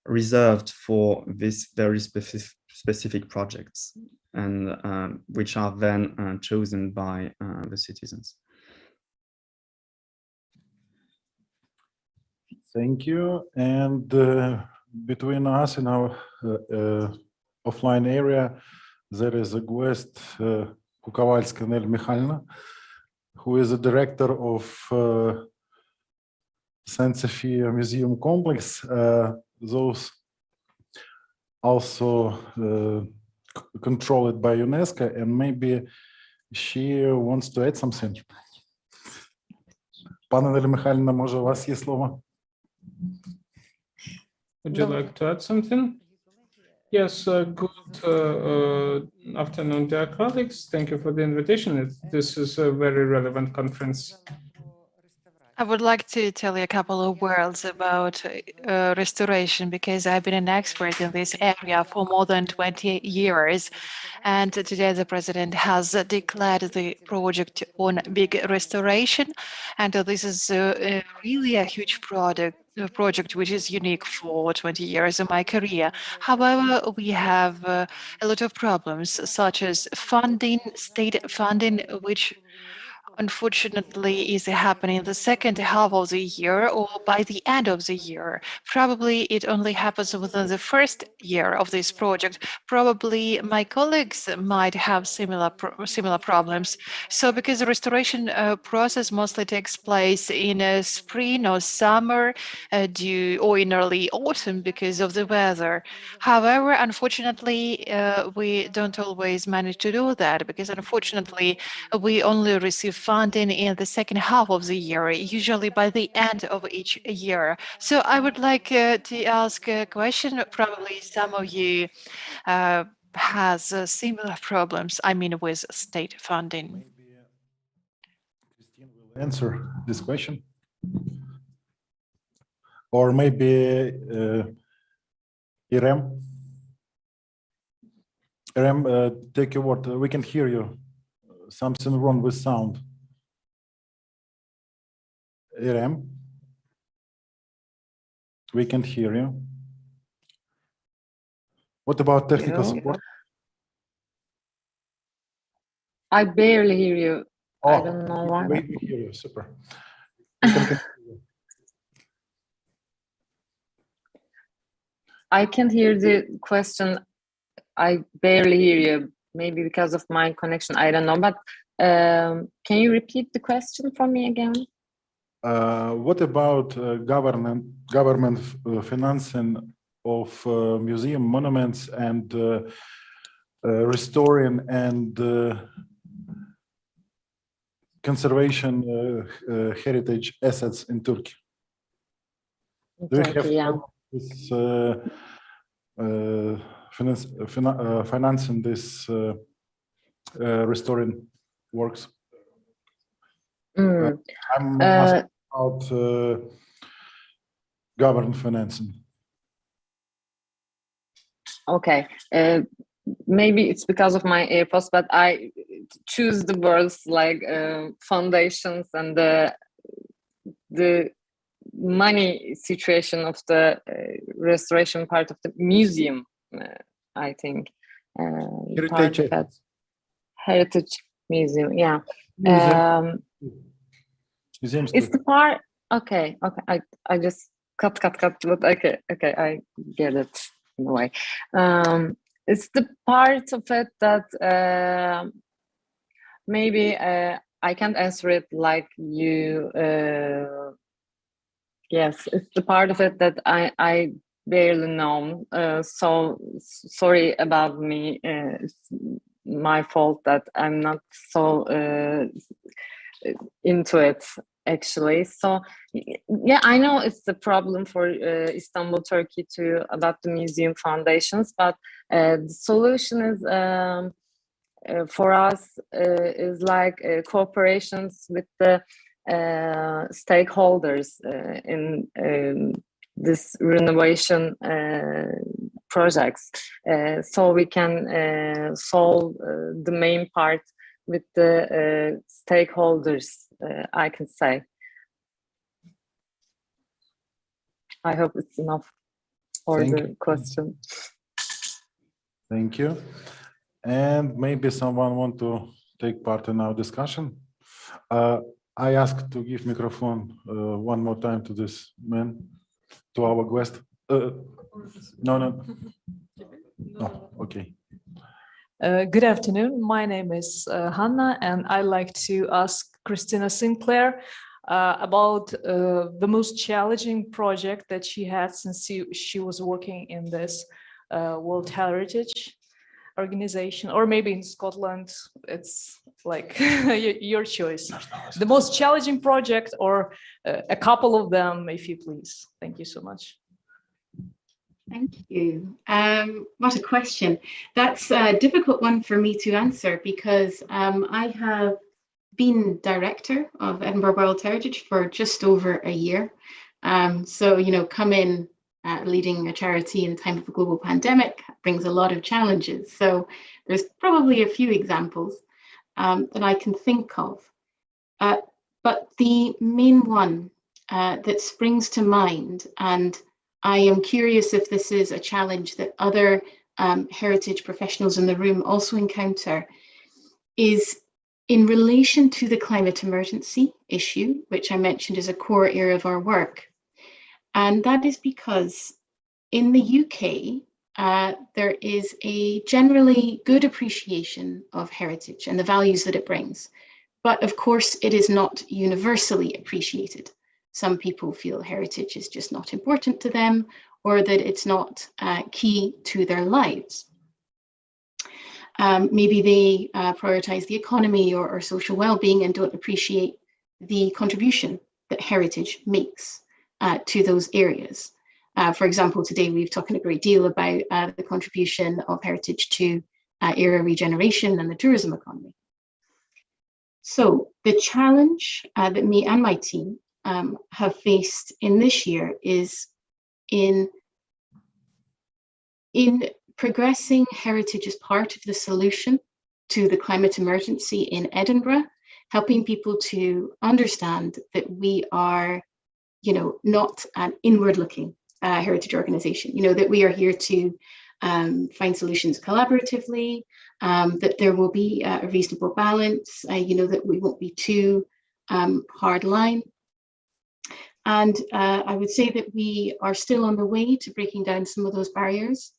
Reserved for these very specific projects, and which are then chosen by the citizens. Thank you. And between us in our offline area, there is a guest, Kukovalska Nel Mikhailna, who is the director of St. Sophia Museum Complex. Those also controlled by UNESCO, and maybe she wants to add something. Пане Нелі Михайлівна, може, у вас є слово? Would you like to add something? Yes, good afternoon, dear colleagues. Thank you for the invitation. This is a very relevant conference. I would like to tell you a couple of words about restoration, because I've been an expert in this area for more than 20 years. And today the president has declared the project on big restoration. And this is really a huge project which is unique for 20 years of my career. However, we have a lot of problems, such as funding, state funding, which unfortunately is happening in the second half of the year or by the end of the year. Probably it only happens within the first year of this project. Probably my colleagues might have similar problems. So because the restoration process mostly takes place in spring or summer or in early autumn because of the weather. However, unfortunately, we don't always manage to do that, because unfortunately we only receive funding in the second half of the year, usually by the end of each year. So I would like to ask a question. Probably some of you has similar problems, I mean, with state funding. Christine will answer this question. Or maybe Irem. Irem, take your word. We can hear you. Something wrong with sound. Irem, we can hear you. What about technical support? I barely hear you. Oh, I don't know why. We hear you. Super. We can continue. I can't hear the question. I barely hear you. Maybe because of my connection. I don't know. But can you repeat the question for me again? What about government financing of museum monuments and restoring and conservation heritage assets in Turkey? Do you have this financing this restoring works? I'm asking about government financing. Okay, maybe it's because of my AirPods, but I choose the words like foundations and the money situation of the restoration part of the museum. I think Heritage Museum. Yeah. Museum It's the part. Okay. I just cut, but okay, I get it in a way. It's the part of it that maybe I can't answer it like you. Yes, it's the part of it that I barely know. So sorry about me. It's my fault that I'm not so into it actually. So yeah, I know it's the problem for Istanbul, Turkey to adopt the museum foundations, but the solution is for us is like cooperations with the stakeholders in this renovation projects, so we can solve the main part with the stakeholders, I can say. I hope it's enough for the question. Thank you. And maybe someone want to take part in our discussion. I ask to give microphone one more time to this man, to our guest. No, okay. Good afternoon. My name is Hannah, and I like to ask Christina Sinclair about the most challenging project that she had since she was working in this World Heritage organization, or maybe in Scotland. It's like your choice. The most challenging project, or a couple of them, if you please. Thank you so much. Thank you. What a question. That's a difficult one for me to answer because I have been director of Edinburgh World Heritage for just over a year. So, you know, come in leading a charity in time of a global pandemic brings a lot of challenges. So there's probably a few examples that I can think of. But the main one that springs to mind, and I am curious if this is a challenge that other heritage professionals in the room also encounter, is in relation to the climate emergency issue, which I mentioned is a core area of our work. And that is because in the UK, there is a generally good appreciation of heritage and the values that it brings. But of course, it is not universally appreciated. Some people feel heritage is just not important to them, or that it's not key to their lives. Maybe they prioritize the economy or social well-being and don't appreciate the contribution that heritage makes to those areas. For example, today we've talked a great deal about the contribution of heritage to area regeneration and the tourism economy. So the challenge that me and my team have faced in this year is in progressing heritage as part of the solution to the climate emergency in Edinburgh, helping people to understand that we are, you know, not an inward-looking heritage organization, you know, that we are here to find solutions collaboratively, that there will be a reasonable balance, you know, that we won't be too hard line. And I would say that we are still on the way to breaking down some of those barriers.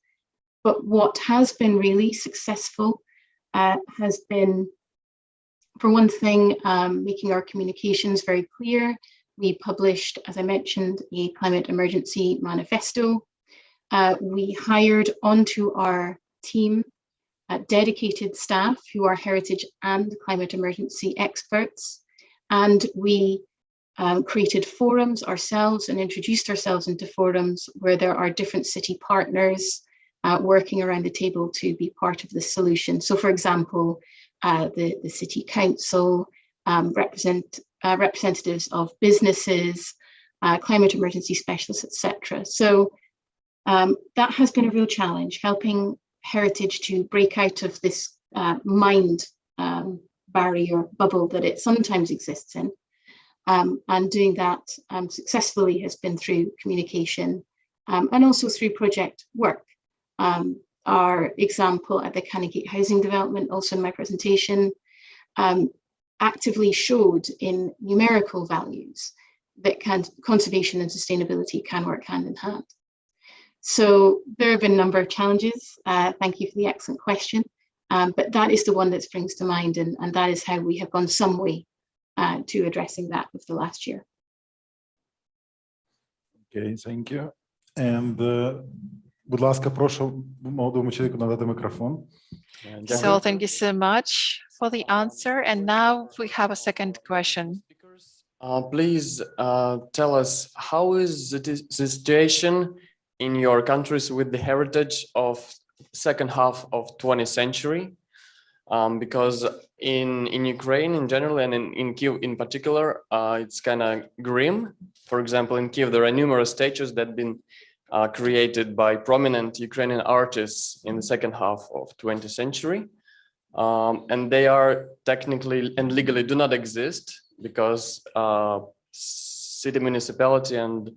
But what has been really successful has been, for one thing, making our communications very clear. We published, as I mentioned, a climate emergency manifesto. We hired onto our team dedicated staff who are heritage and climate emergency experts. And we created forums ourselves and introduced ourselves into forums where there are different city partners working around the table to be part of the solution. So for example, the city council, representatives of businesses, climate emergency specialists, etc. So that has been a real challenge, helping heritage to break out of this mind barrier bubble that it sometimes exists in. And doing that successfully has been through communication and also through project work. Our example at the Canongate Housing Development, also in my presentation, actively showed in numerical values that conservation and sustainability can work hand in hand. So there have been a number of challenges. Thank you for the excellent question. But that is the one that springs to mind, and that is how we have gone some way to addressing that with the last year. Okay, thank you. And будь ласка, прошу молодому чоловіку надати мікрофон. So thank you so much for the answer. And now we have a second question. Please tell us, how is the situation in your countries with the heritage of second half of 20th century? Because in Ukraine in general and in Kyiv in particular, it's kind of grim. For example, in Kyiv, there are numerous statues that have been created by prominent Ukrainian artists in the second half of 20th century. And they are technically and legally do not exist because city municipality and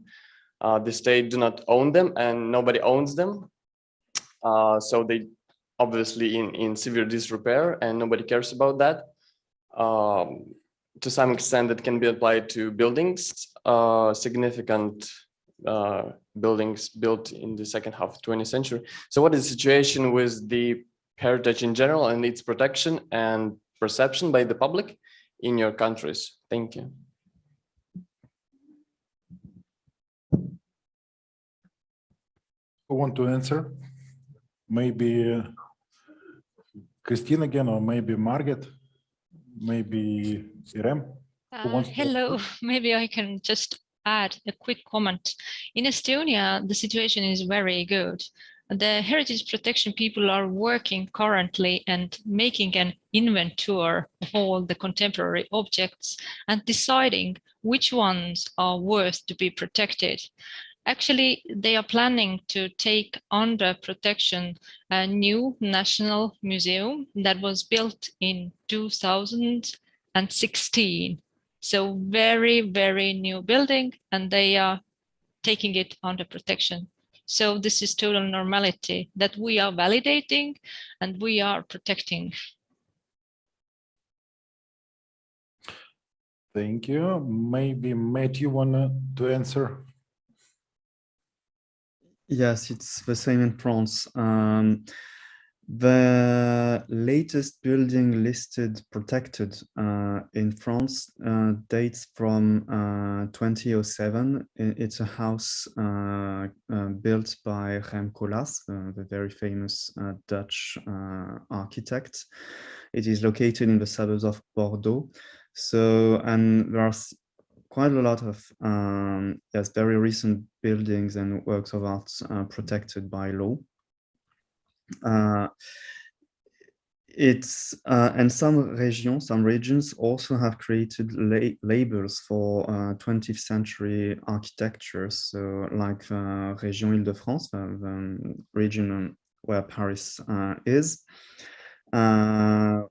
the state do not own them and nobody owns them. So they obviously in severe disrepair and nobody cares about that. To some extent that can be applied to buildings, significant buildings built in the second half of 20th century. So what is the situation with the heritage in general and its protection and perception by the public in your countries? Thank you. Who want to answer? Maybe Christine again, or maybe Margaret, maybe Irem. Hello, maybe I can just add a quick comment. In Estonia, the situation is very good. The heritage protection people are working currently and making an inventory of all the contemporary objects and deciding which ones are worth to be protected. Actually, they are planning to take under protection a new national museum that was built in 2016. So very, very new building, and they are taking it under protection. So this is total normality that we are validating and we are protecting. Thank you. Maybe Matt, you want to answer? Yes, it's the same in France. The latest building listed protected in France dates from 2007. It's a house built by Rem Koolhaas, the very famous Dutch architect. It is located in the suburbs of Bordeaux. So, and there's quite a lot of yes, very recent buildings and works of art protected by law. And some regions also have created labels for 20th century architecture. So like Région Île-de-France, the region where Paris is,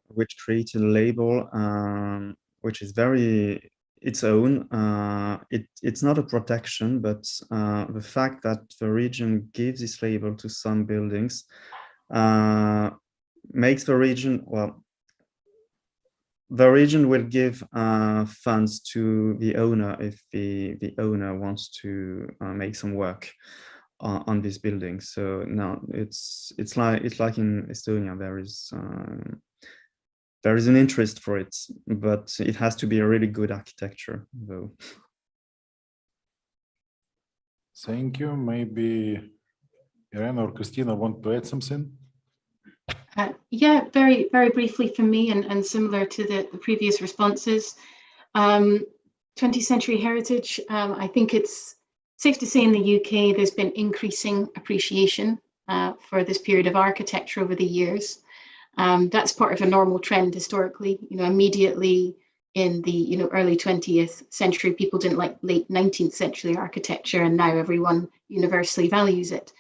which created a label which is very its own. It's not a protection, but the fact that the region gives this label to some buildings makes the region, well, the region will give funds to the owner if the owner wants to make some work on this building. So no, it's like in Estonia, there is an interest for it, but it has to be a really good architecture, though. Thank you. Maybe Irene or Christina want to add something? Yeah, very, very briefly from me, and similar to the previous responses. 20th century heritage, I think it's safe to say in the UK, there's been increasing appreciation for this period of architecture over the years. That's part of a normal trend historically. Immediately in the early 20th century, people didn't like late 19th century architecture, and now everyone universally values it.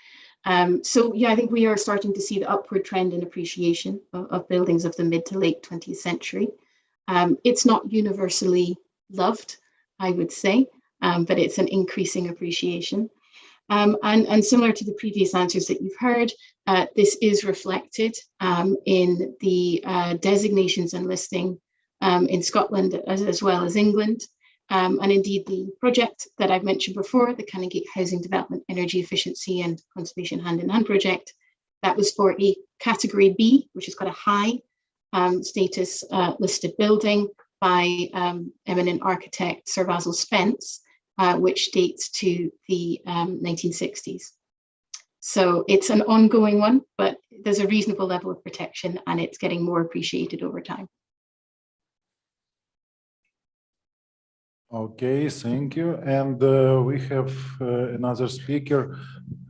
So yeah, I think we are starting to see the upward trend in appreciation of buildings of the mid to late 20th century. It's not universally loved, I would say, but it's an increasing appreciation. And similar to the previous answers that you've heard, this is reflected in the designations and listing in Scotland as well as England. And indeed, the project that I've mentioned before, the Canongate Housing Development Energy Efficiency and Conservation Hand-in-Hand project, that was for a category B, which has got a high status listed building by eminent architect Sir Basil Spence, which dates to the 1960s. So it's an ongoing one, but there's a reasonable level of protection and it's getting more appreciated over time. Okay, thank you. And we have another speaker,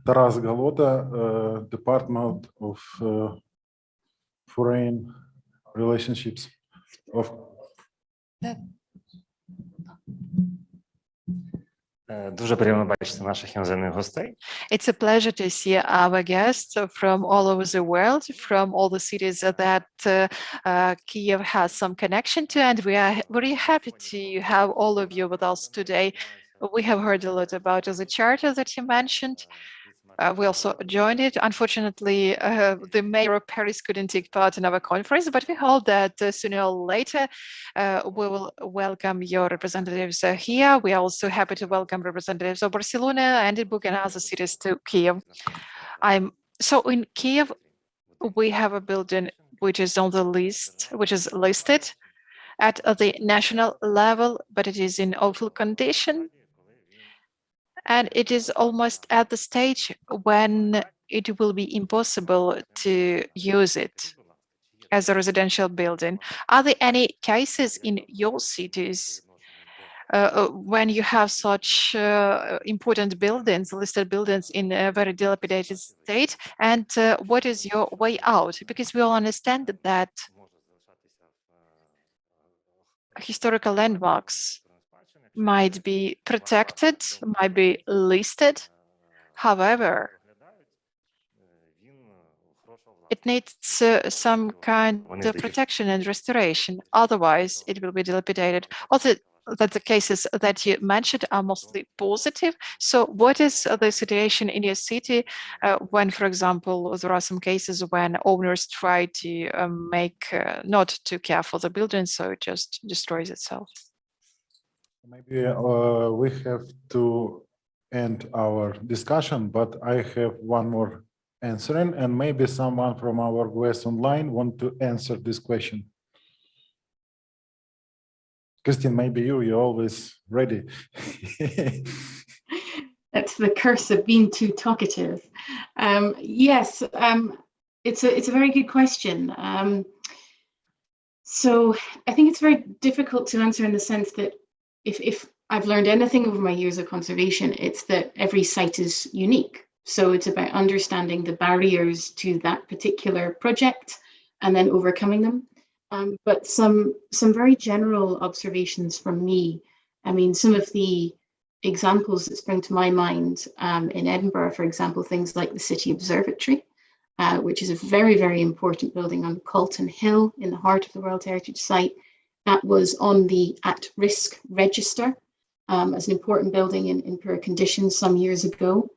Taras Galota, Department of Foreign Relationships of. Дуже приємно бачити наших іноземних гостей. It's a pleasure to see our guests from all over the world, from all the cities that Kiev has some connection to, and we are very happy to have all of you with us today. We have heard a lot about the charter that you mentioned. We also joined it. Unfortunately, the mayor of Paris couldn't take part in our conference, but we hope that sooner or later we will welcome your representatives here. We are also happy to welcome representatives of Barcelona, Edinburgh, and other cities to Kiev. So in Kiev, we have a building which is on the list, which is listed at the national level, but it is in awful condition. And it is almost at the stage when it will be impossible to use it as a residential building. Are there any cases in your cities when you have such important buildings, listed buildings in a very dilapidated state? And what is your way out? Because we all understand that historical landmarks might be protected, might be listed. However, it needs some kind of protection and restoration. Otherwise, it will be dilapidated. Also, that the cases that you mentioned are mostly positive. So what is the situation in your city when, for example, there are some cases when owners try to make not to care for the building, so it just destroys itself? Maybe we have to end our discussion, but I have one more answering, and maybe someone from our guests online want to answer this question. Christine, maybe you're always ready. That's the curse of being too talkative. Yes, it's a very good question. So I think it's very difficult to answer in the sense that if I've learned anything over my years of conservation, it's that every site is unique. So it's about understanding the barriers to that particular project and then overcoming them. But some very general observations from me. I mean, some of the examples that spring to my mind in Edinburgh, for example, things like the City Observatory, which is a very, very important building on Calton Hill in the heart of the World Heritage Site. That was on the at-risk register as an important building in poor condition some years ago.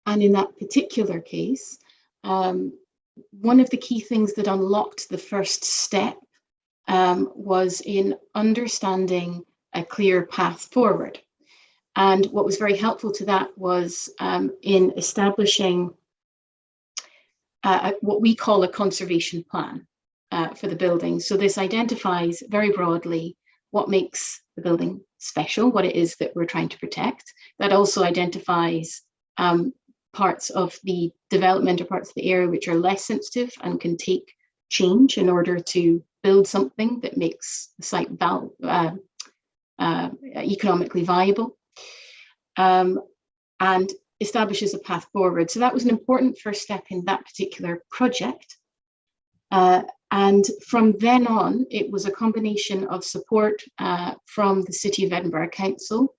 And in that particular case, one of the key things that unlocked the first step was in understanding a clear path forward. And what was very helpful to that was in establishing what we call a conservation plan for the building. So this identifies very broadly what makes the building special, what it is that we're trying to protect. That also identifies parts of the development or parts of the area which are less sensitive and can take change in order to build something that makes the site economically viable, and establishes a path forward. So that was an important first step in that particular project. And from then on, it was a combination of support from the City of Edinburgh Council,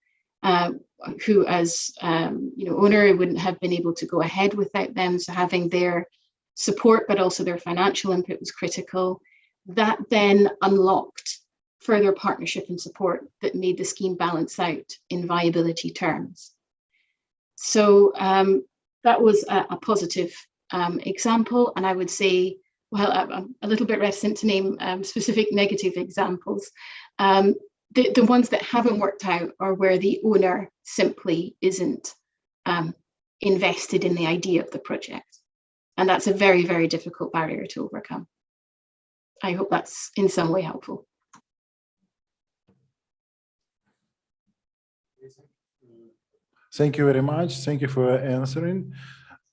who as owner wouldn't have been able to go ahead without them. So having their support, but also their financial input was critical. That then unlocked further partnership and support that made the scheme balance out in viability terms. So that was a positive example. And I would say, well, I'm a little bit reticent to name specific negative examples. the ones that haven't worked out are where the owner simply isn't invested in the idea of the project. And that's a very, very difficult barrier to overcome. I hope that's in some way helpful. Thank you very much. Thank you for answering.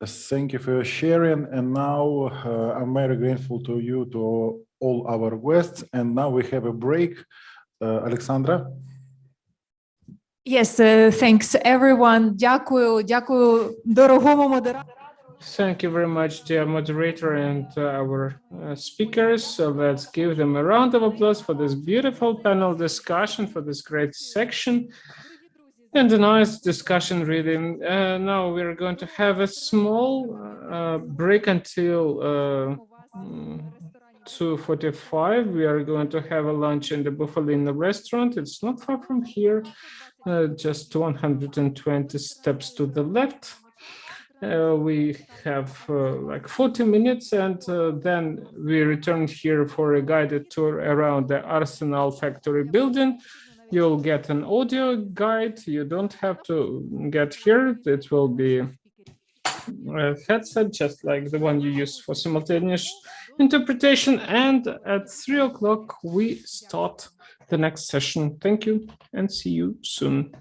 Thank you for sharing. And now I'm very grateful to you, to all our guests. And now we have a break. Alexandra. Yes, thanks everyone. Дякую, дякую дорогому модератору. Thank you very much, dear moderator and our speakers. So let's give them a round of applause for this beautiful panel discussion, for this great section. And a nice discussion, really. Now we're going to have a small break until 2:45. We are going to have a lunch in the Buffalino restaurant. It's not far from here, just 120 steps to the left. We have like 40 minutes, and then we return here for a guided tour around the Arsenal factory building. You'll get an audio guide. You don't have to get here. It will be a headset, just like the one you use for simultaneous interpretation. And at 3 o'clock, we start the next session. Thank you and see you soon.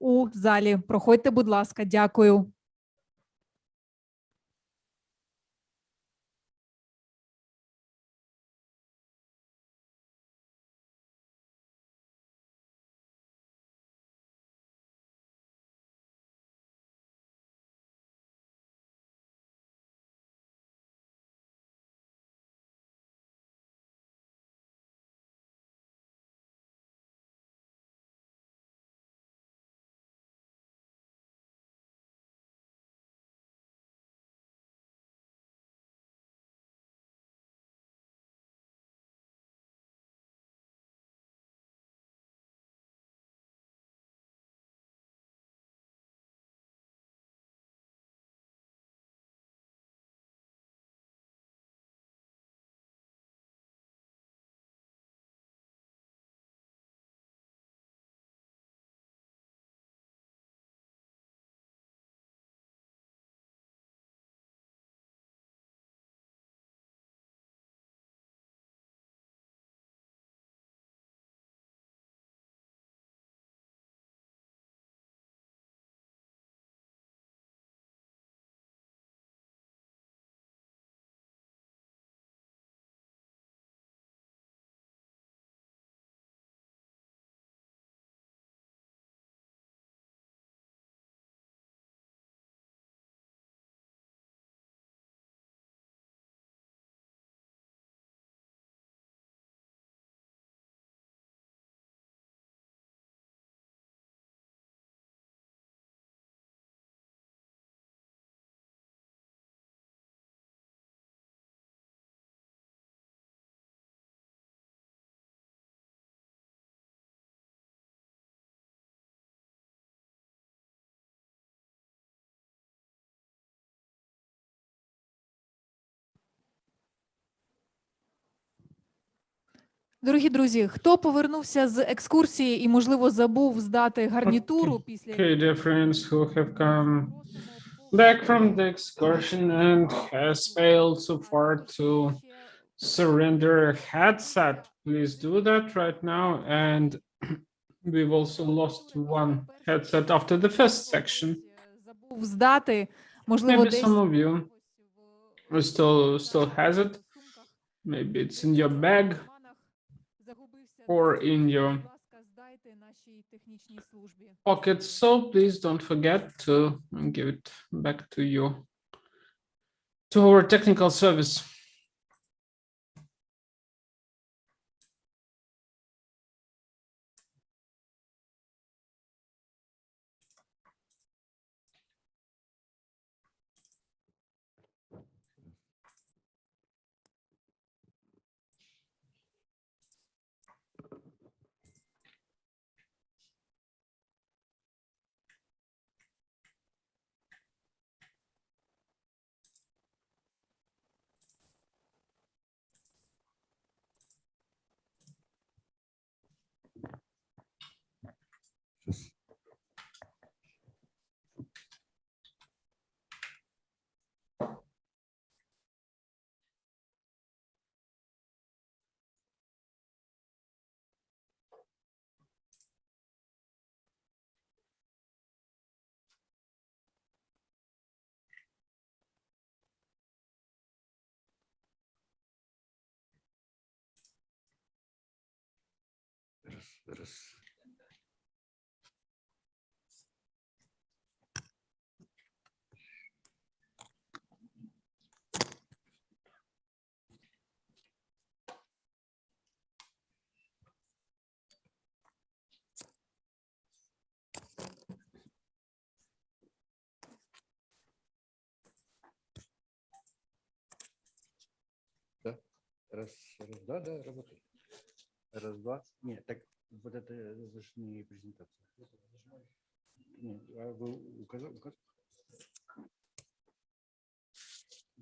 у залі. Проходьте, будь ласка. Дякую. Дорогі друзі, хто повернувся з екскурсії і, можливо, забув здати гарнітуру після... Okay, dear friends who have come back from the excursion and has failed so far to surrender a headset, please do that right now. And we've also lost one headset after the first section. Забув здати, можливо, Maybe десь... some of you still has it. Maybe it's in your bag or in your pocket. So please don't forget to give it back to you, to our technical service. Да, работает. Раз, два. Нет, так вот это же не презентация. Нет, а вы указали?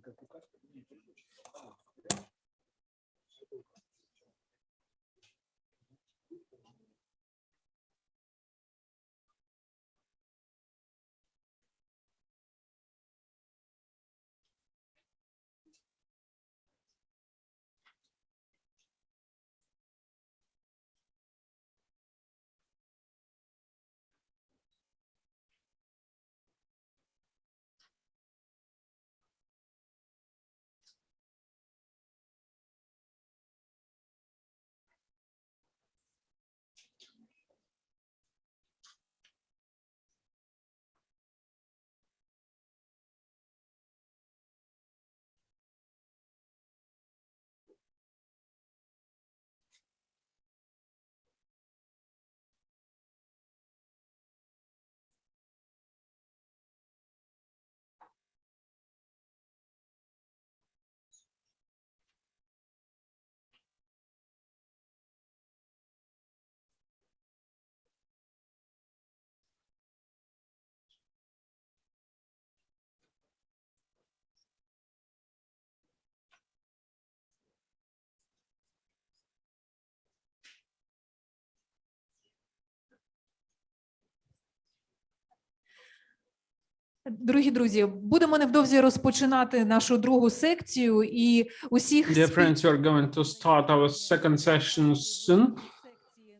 Как указка? Дорогі друзі, будемо невдовзі розпочинати нашу другу секцію і усіх Dear friends, we are going to start our second session soon.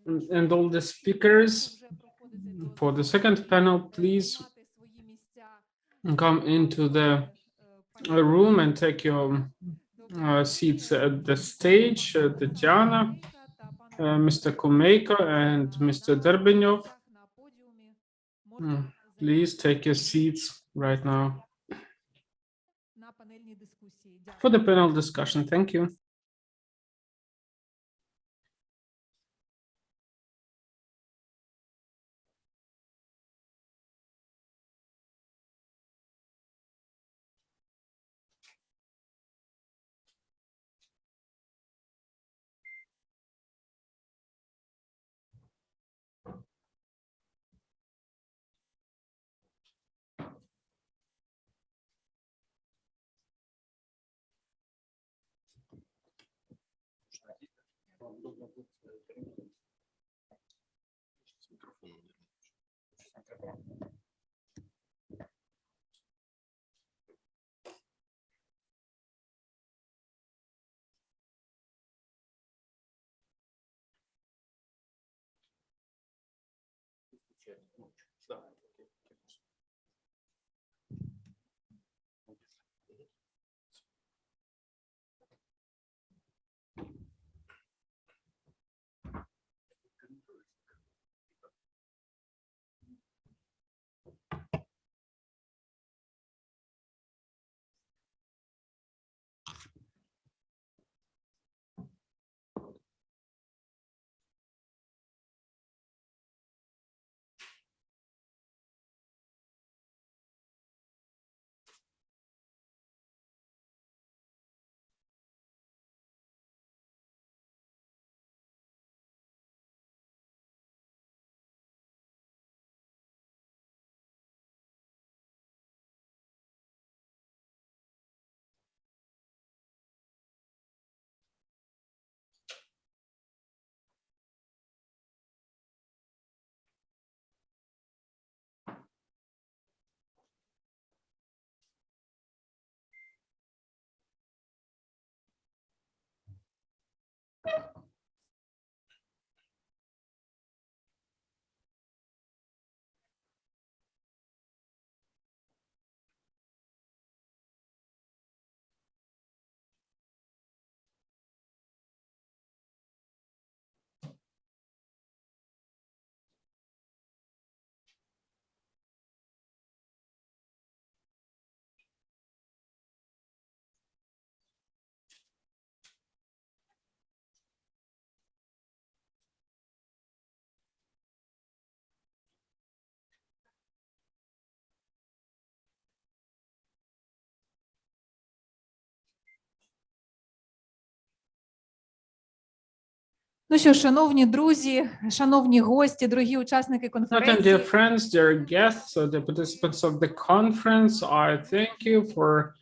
And all the speakers for the second panel, please come into the room and take your seats at the stage. Tatiana, Mr. Kumeiko and Mr. Derbenyov. Please take your seats right now for the panel discussion. Thank you. Ну що, шановні друзі, шановні гості, дорогі учасники Dear конференції, friends, dear guests, the participants of the conference, I thank you for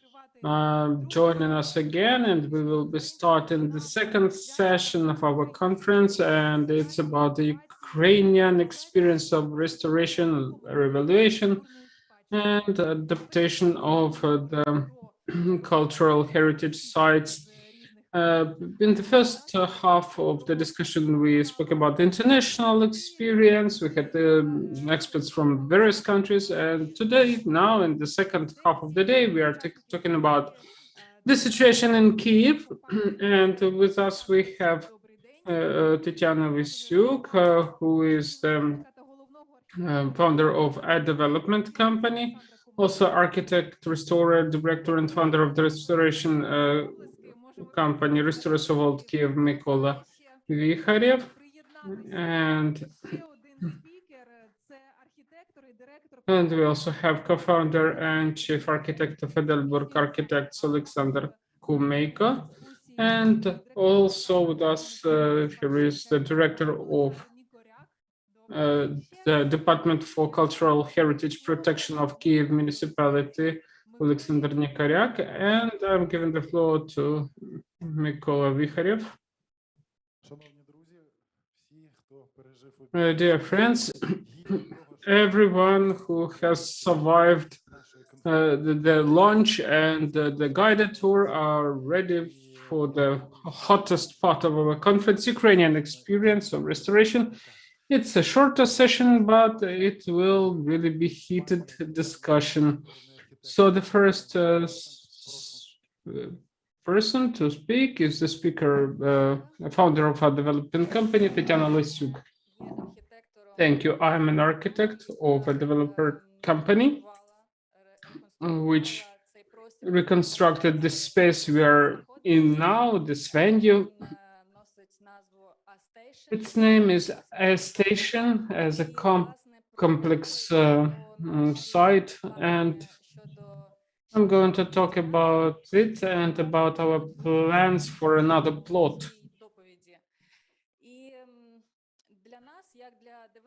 joining us again, and we will be starting the second session of our conference, and it's about the Ukrainian experience of restoration, revaluation, and adaptation of the cultural heritage sites. In the first half of the discussion, we spoke about the international experience. We had experts from various countries, and today, now in the second half of the day, we are talking about the situation in Kyiv. And with us, we have Tatiana Vysyuk, who is the founder of a development company, also architect, restorer, director, and founder of the restoration company Restoratіон Kyiv Mykola Vikharev, and we also have co-founder and chief architect of Edelburg Architects Alexander Kumeiko, and also with us here is the director of the Department for Cultural Heritage Protection of Kyiv Municipality, Alexander Nikaryak, and I'm giving the floor to Mykola Vikharev. Dear friends, everyone who has survived the launch and the guided tour are ready for the hottest part of our conference, Ukrainian experience of restoration. It's a shorter session, but it will really be heated discussion. So the first person to speak is the speaker, founder of a development company, Tetiana Lysuk. Thank you. I'm an architect of a developer company, which reconstructed this space we are in now, this venue. Its name is A Station, as a complex site, and I'm going to talk about it and about our plans for another plot.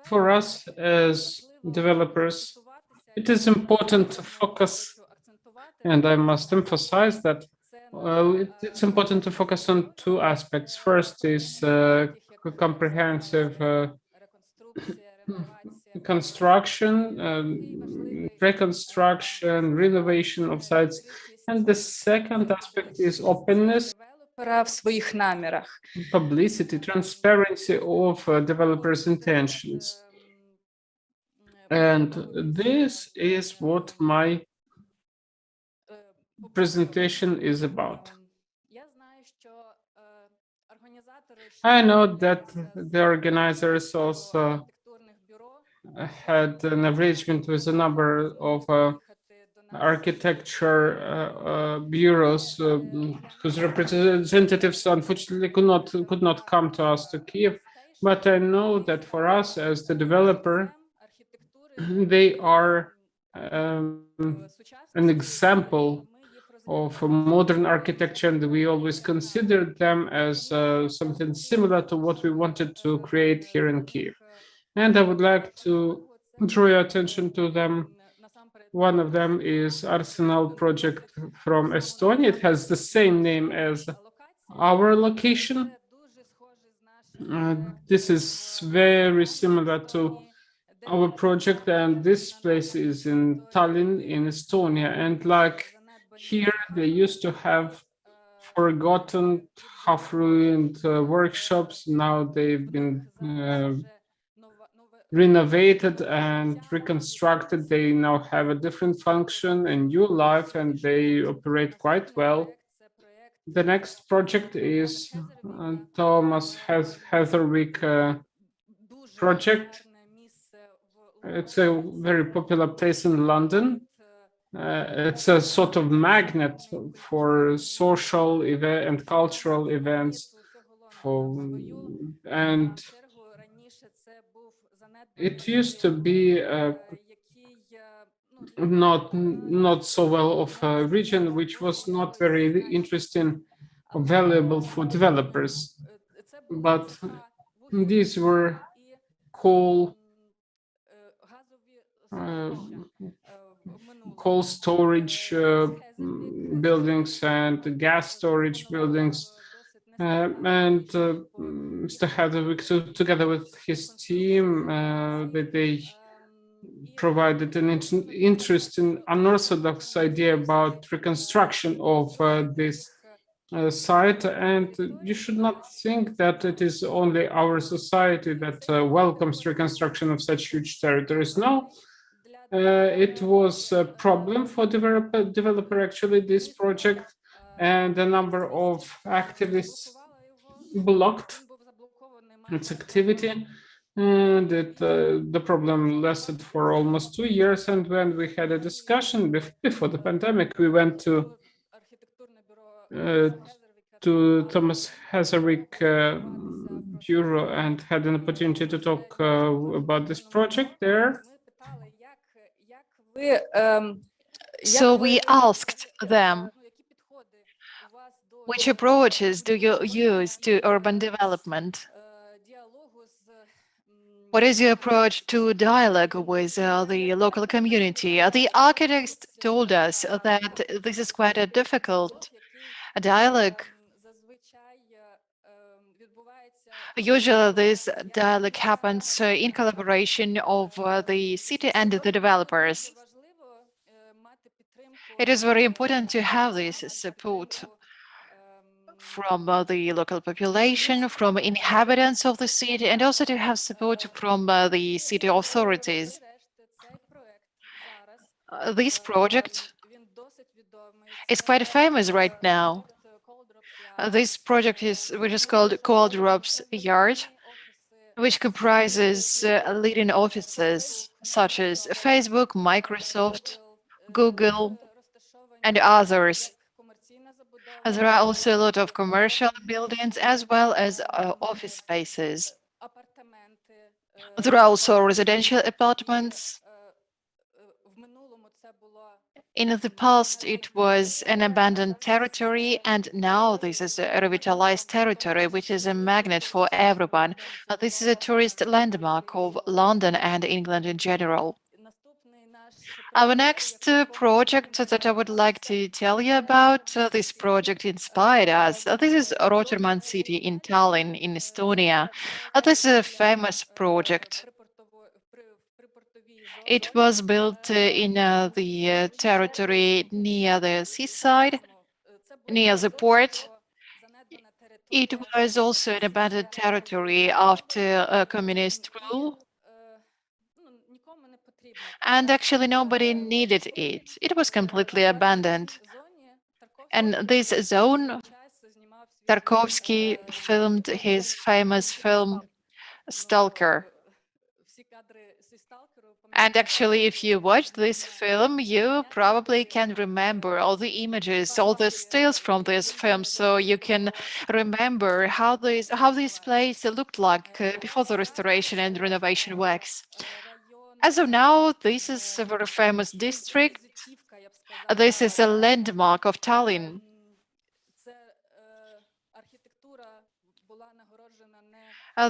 For us as developers, it is important to focus, and I must emphasize that it's important to focus on two aspects. First is comprehensive construction, reconstruction, renovation of sites. And the second aspect is openness, publicity, transparency of developers' intentions. And this is what my presentation is about. I know that the organizers also had an arrangement with a number of architecture bureaus whose representatives unfortunately could not come to us to Kiev. But I know that for us as the developer, they are an example of modern architecture, and we always considered them as something similar to what we wanted to create here in Kiev. And I would like to draw your attention to them. One of them is Arsenal project from Estonia. It has the same name as our location. This is very similar to our project, and this place is in Tallinn in Estonia. And like here, they used to have forgotten, half-ruined workshops. Now they've been renovated and reconstructed. They now have a different function, a new life, and they operate quite well. The next project is Thomas Heatherwick project. It's a very popular place in London. It's a sort of magnet for social event and cultural events. And it used to be not so well of a region, which was not very interesting or valuable for developers. But these were coal storage buildings and gas storage buildings. And Mr. Heatherwick, together with his team, they provided an interesting, unorthodox idea about reconstruction of this site. And you should not think that it is only our society that welcomes reconstruction of such huge territories. No, it was a problem for developer actually, this project, and a number of activists blocked its activity, and the problem lasted for almost 2 years. And when we had a discussion before the pandemic, we went to Thomas Heatherwick Bureau and had an opportunity to talk about this project there. So we asked them, which approaches do you use to urban development? What is your approach to dialogue with the local community? The architects told us that this is quite a difficult dialogue. Usually this dialogue happens in collaboration of the city and the developers. It is very important to have this support from the local population, from inhabitants of the city, and also to have support from the city authorities. This project is quite famous right now. This project which is called Coldrop's Yard, which comprises leading offices such as Facebook, Microsoft, Google, and others. There are also a lot of commercial buildings as well as office spaces. There are also residential apartments. In the past, it was an abandoned territory, and now this is a revitalized territory, which is a magnet for everyone. This is a tourist landmark of London and England in general. Our next project that I would like to tell you about, this project inspired us. This is Roterman City in Tallinn, in Estonia. This is a famous project. It was built in the territory near the seaside, near the port. It was also an abandoned territory after communist rule. And actually nobody needed it. It was completely abandoned. And this zone, Tarkovsky filmed his famous film, Stalker. And actually, if you watch this film, you probably can remember all the images, all the stills from this film, so you can remember how this place looked like before the restoration and renovation works. As of now, this is a very famous district. This is a landmark of Tallinn.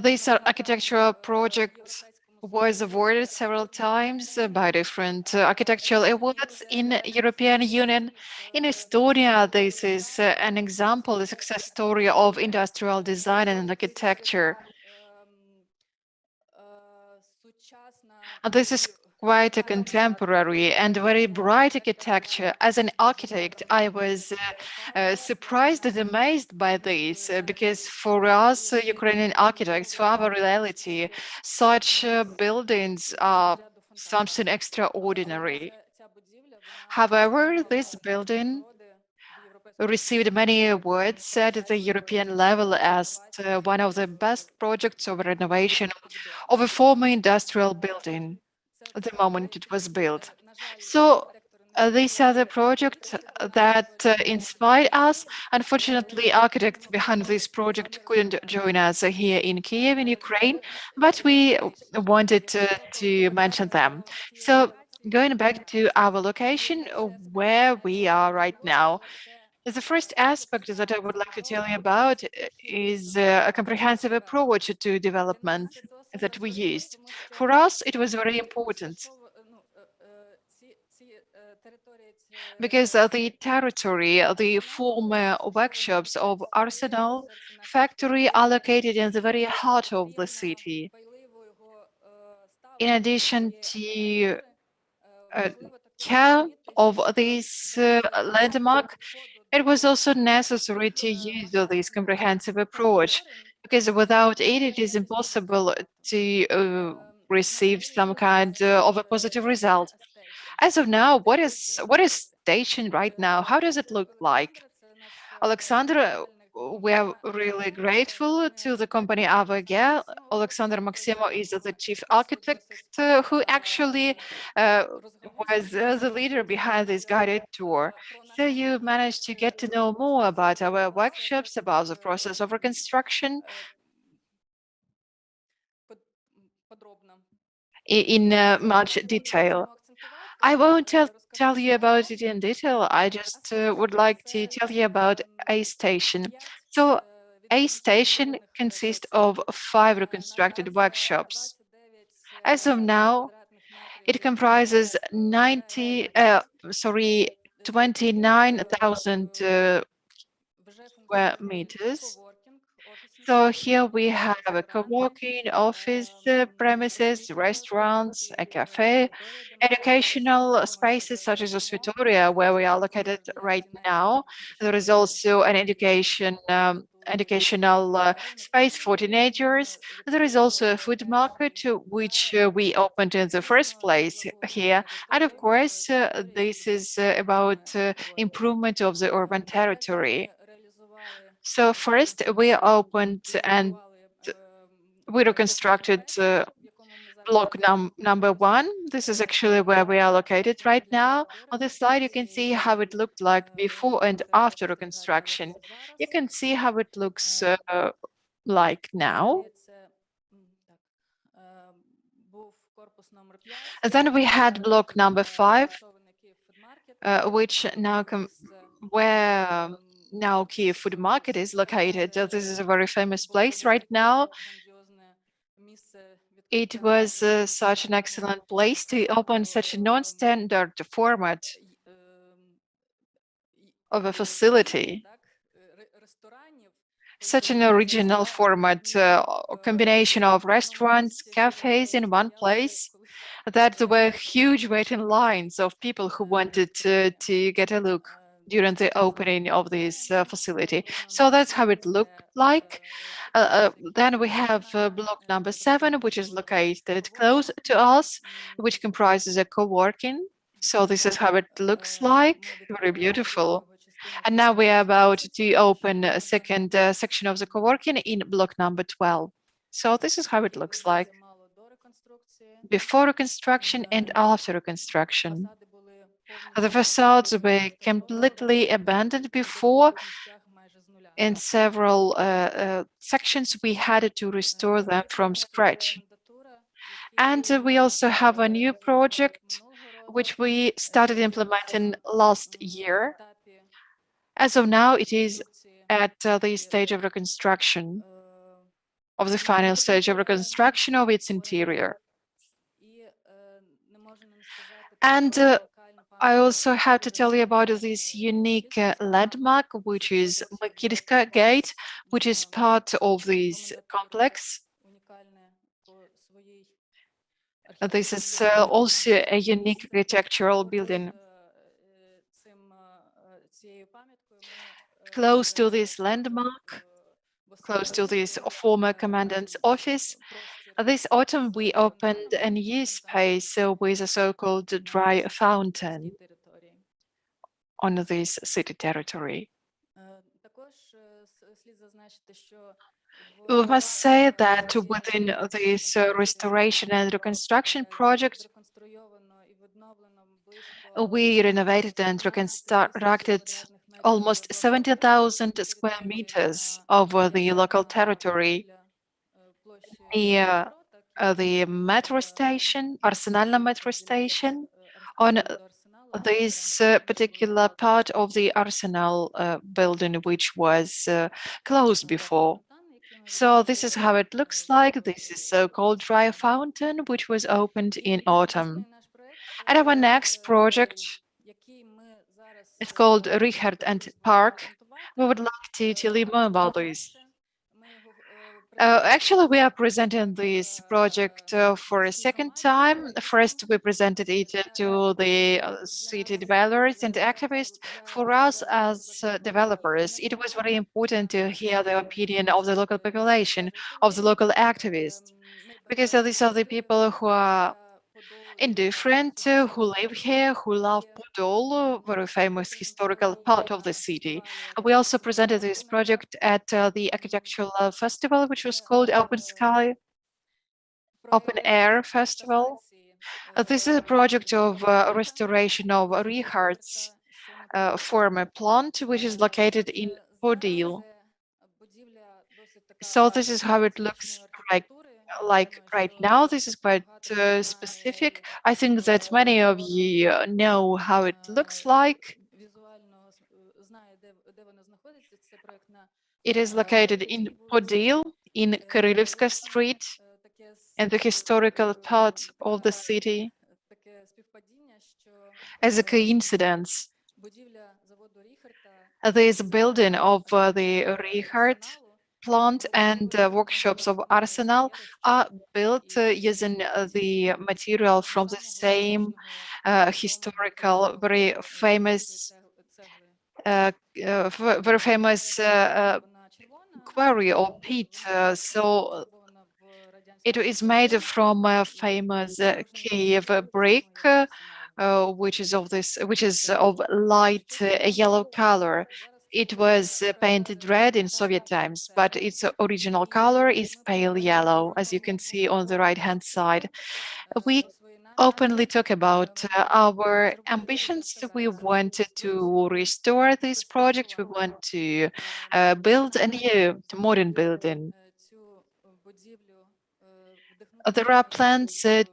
This architectural project was awarded several times by different architectural awards in European Union. In Estonia, this is an example, a success story of industrial design and architecture. This is quite a contemporary and very bright architecture. As an architect, I was surprised and amazed by this, because for us Ukrainian architects, for our reality, such buildings are something extraordinary. However, this building received many awards at the European level as one of the best projects of renovation of a former industrial building the moment it was built. So these are the projects that inspired us. Unfortunately, architects behind this project couldn't join us here in Kiev, in Ukraine, but we wanted to mention them. So going back to our location, where we are right now, the first aspect that I would like to tell you about is a comprehensive approach to development that we used. For us, it was very important because the territory, the former workshops of Arsenal factory are located in the very heart of the city. In addition to care of this landmark, it was also necessary to use this comprehensive approach, because without it, it is impossible to receive some kind of a positive result. As of now, what is station right now? How does it look like? Alexander, we are really grateful to the company AVG. Alexander Maximo is the chief architect who actually was the leader behind this guided tour. So you managed to get to know more about our workshops, about the process of reconstruction in much detail. I won't tell you about it in detail. I just would like to tell you about A Station. So A Station consists of 5 reconstructed workshops. As of now, it comprises 29,000 square meters. So here we have a co-working, office premises, restaurants, a cafe, educational spaces such as Restoratio, where we are located right now. There is also an educational space for teenagers. There is also a food market, which we opened in the first place here. And of course, this is about improvement of the urban territory. So first we opened and we reconstructed block number 1. This is actually where we are located right now. On this slide, you can see how it looked like before and after reconstruction. You can see how it looks like now. And then we had block number 5, which now where now Kyiv Food Market is located. This is a very famous place right now. It was such an excellent place to open such a non-standard format of a facility. Such an original format, combination of restaurants, cafes in one place, that there were huge waiting lines of people who wanted to get a look during the opening of this facility. So that's how it looked like. Then we have block number 7, which is located close to us, which comprises a co-working. So this is how it looks like, very beautiful. And now we are about to open a second section of the co-working in block number 12. So this is how it looks like before reconstruction and after reconstruction. The facades were completely abandoned before. In several sections, we had to restore them from scratch. And we also have a new project, which we started implementing last year. As of now, it is at the stage of reconstruction, of the final stage of reconstruction of its interior. And I also have to tell you about this unique landmark, which is Makirska Gate, which is part of this complex. This is also a unique architectural building. Close to this landmark, close to this former commandant's office, this autumn we opened a new space with a so-called dry fountain on this city territory. We must say that within this restoration and reconstruction project, we renovated and reconstructed almost 70,000 square meters of the local territory near the metro station, Arsenalna metro station, on this particular part of the Arsenal building, which was closed before. So this is how it looks like. This is so-called dry fountain, which was opened in autumn. And our next project is called Richard and Park. We would like to tell you more about this. Actually, we are presenting this project for a second time. First, we presented it to the city developers and activists. For us as developers, it was very important to hear the opinion of the local population, of the local activists, because these are the people who are indifferent, who live here, who love Podol, very famous historical part of the city. We also presented this project at the architectural festival, which was called Open Sky, Open Air Festival. This is a project of restoration of Richard's former plant, which is located in Podil. So this is how it looks like right now. This is quite specific. I think that many of you know how it looks like. It is located in Podil, in Kirillivska Street, in the historical part of the city. As a coincidence, this building of the Richard plant and workshops of Arsenal are built using the material from the same historical, very famous quarry or pit. So it is made from a famous cave brick, which is of light yellow color. It was painted red in Soviet times, but its original color is pale yellow, as you can see on the right-hand side. We openly talk about our ambitions. We wanted to restore this project. We want to build a new modern building. There are plans to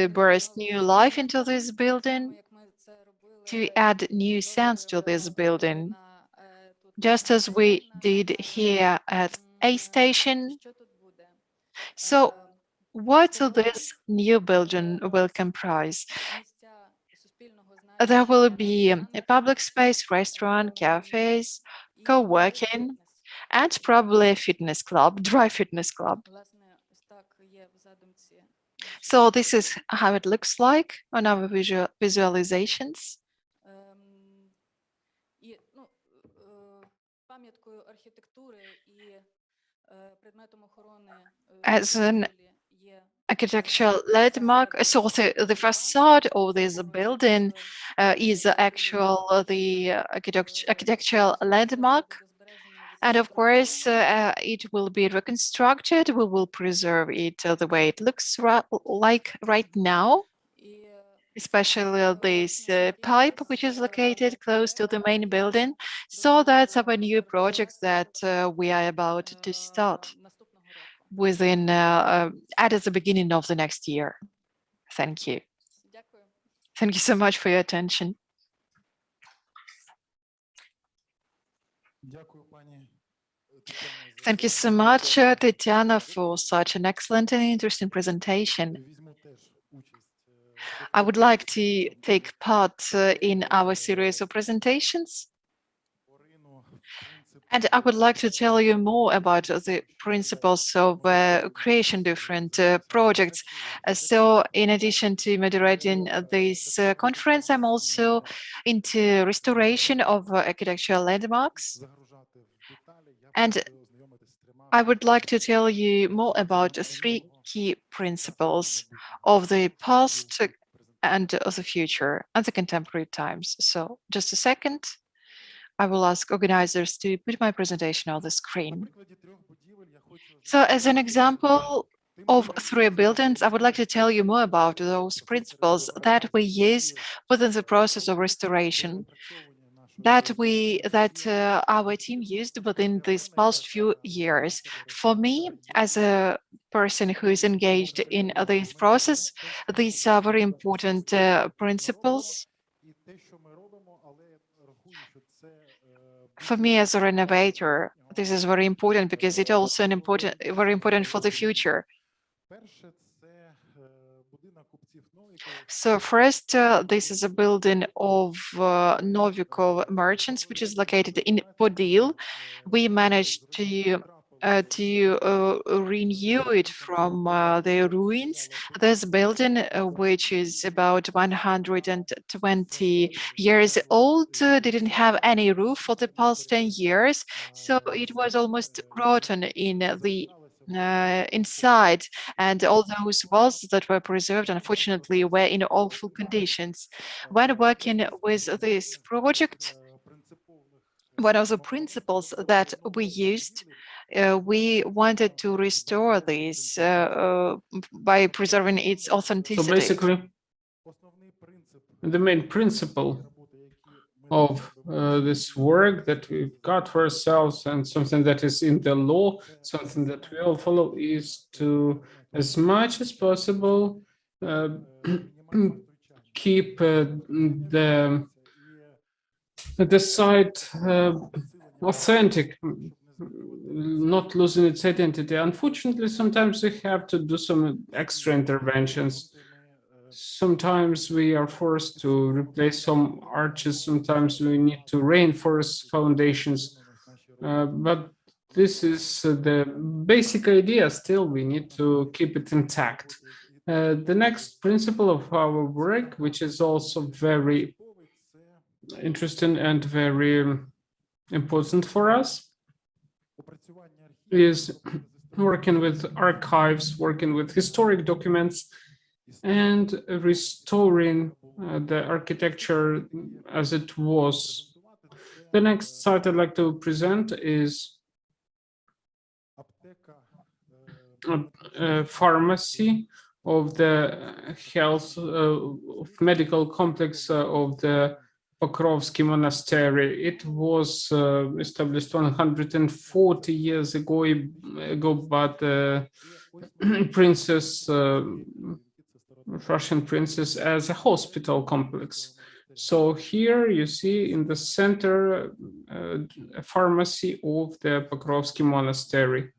burst new life into this building, to add new sense to this building, just as we did here at A Station. So what this new building will comprise? There will be a public space, restaurant, cafes, co-working, and probably a fitness club, dry fitness club. So this is how it looks like on our visualizations. As an architectural landmark, so the facade of this building is the architectural landmark. And of course, it will be reconstructed. We will preserve it the way it looks like right now, especially this pipe, which is located close to the main building. So that's our new project that we are about to start within at the beginning of the next year. Thank you. Thank you so much for your attention. Thank you so much, Tatiana, for such an excellent and interesting presentation. I would like to take part in our series of presentations. And I would like to tell you more about the principles of creation different projects. So in addition to moderating this conference, I'm also into restoration of architectural landmarks. And I would like to tell you more about three key principles of the past and of the future and the contemporary times. So just a second. I will ask organizers to put my presentation on the screen. So as an example of three buildings, I would like to tell you more about those principles that we use within the process of restoration, that our team used within these past few years. For me, as a person who is engaged in this process, these are very important principles. For me as a renovator, this is very important because it's also very important for the future. So first, this is a building of Novikov Merchants, which is located in Podil. We managed to renew it from the ruins. This building, which is about 120 years old, didn't have any roof for the past 10 years, so it was almost rotten in the inside, and all those walls that were preserved, unfortunately, were in awful conditions. When working with this project, one of the principles that we used, we wanted to restore this by preserving its authenticity. So basically, the main principle of this work that we've got for ourselves and something that is in the law, something that we all follow, is to, as much as possible, keep the site authentic, not losing its identity. Unfortunately, sometimes we have to do some extra interventions. Sometimes we are forced to replace some arches. Sometimes we need to reinforce foundations. but this is the basic idea. Still, we need to keep it intact. The next principle of our work, which is also very interesting and very important for us, is working with archives, working with historic documents, and restoring the architecture as it was. The next site I'd like to present is a pharmacy of the health of medical complex of the Pokrovsky Monastery. It was established 140 years ago by princess, Russian princess, as a hospital complex. So here you see in the center a pharmacy of the Pokrovsky Monastery.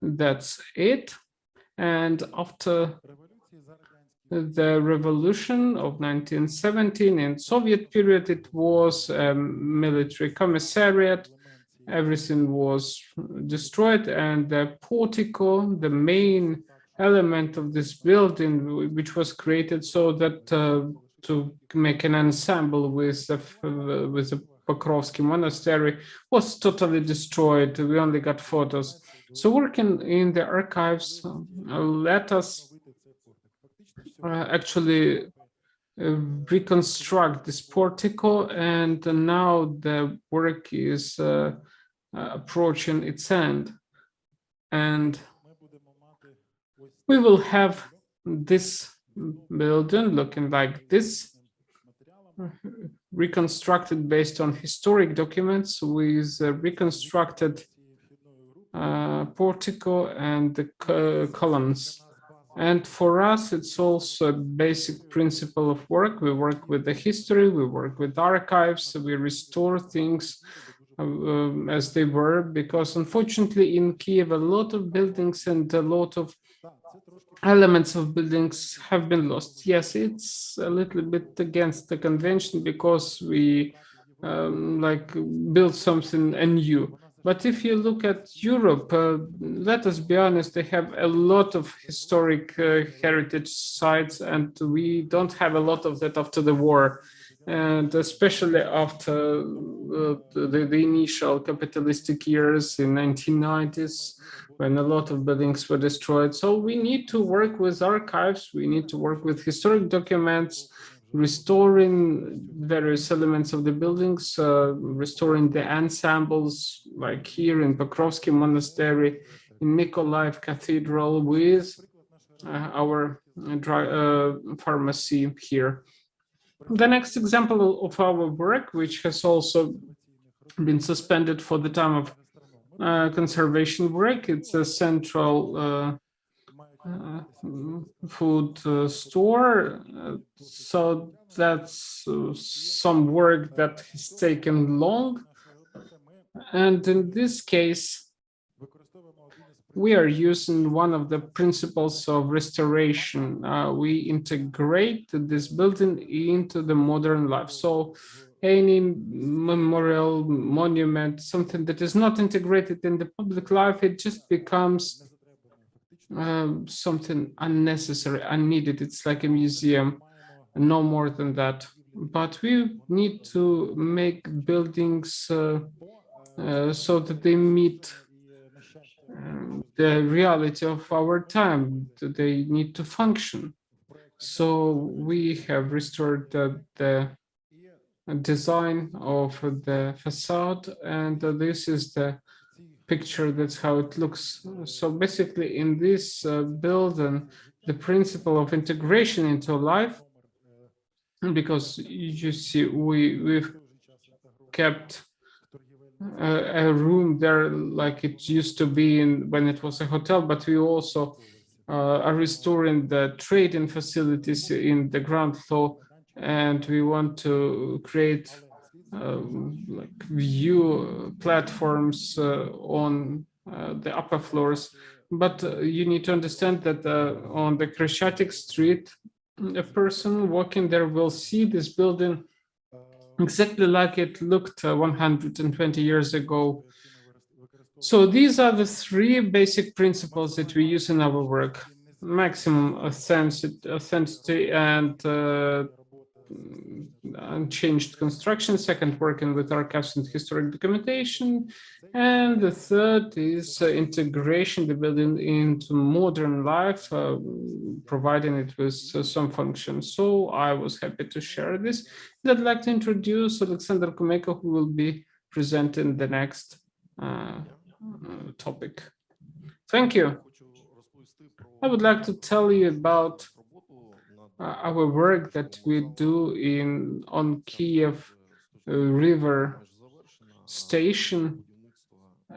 That's it. And after the revolution of 1917 in Soviet period, it was a military commissariat. Everything was destroyed, and the portico, the main element of this building, which was created so that to make an ensemble with the Pokrovsky Monastery, was totally destroyed. We only got photos. So working in the archives let us actually reconstruct this portico, and now the work is approaching its end. And we will have this building looking like this, reconstructed based on historic documents with reconstructed portico and the columns. And for us, it's also a basic principle of work. We work with the history, we work with archives, we restore things as they were, because unfortunately in Kiev, a lot of buildings and a lot of elements of buildings have been lost. Yes, it's a little bit against the convention because we build something anew. But if you look at Europe, let us be honest, they have a lot of historic heritage sites, and we don't have a lot of that after the war. And especially after the initial capitalistic years in 1990s, when a lot of buildings were destroyed. So we need to work with archives, we need to work with historic documents, restoring various elements of the buildings, restoring the ensembles, like here in Pokrovsky Monastery, in Mykolaiv Cathedral, with our pharmacy here. The next example of our work, which has also been suspended for the time of conservation work, it's a central food store. So that's some work that has taken long. And in this case, we are using one of the principles of restoration. We integrate this building into the modern life. So any memorial, monument, something that is not integrated in the public life, it just becomes something unnecessary, unneeded. It's like a museum, no more than that. But we need to make buildings so that they meet the reality of our time. They need to function. So we have restored the design of the facade, and this is the picture. That's how it looks. So basically in this building, the principle of integration into life, because you see we've kept a room there like it used to be when it was a hotel, but we also are restoring the trading facilities in the ground floor, and we want to create like view platforms on the upper floors. But you need to understand that on the Khreshchatyk Street, a person walking there will see this building exactly like it looked 120 years ago. So these are the three basic principles that we use in our work: maximum authenticity and unchanged construction. Second, working with archives and historic documentation. And the third is integration, the building into modern life, providing it with some functions. So I was happy to share this. And I'd like to introduce Alexander Kumeko, who will be presenting the next topic. Thank you. I would like to tell you about our work that we do on Kiev River Station,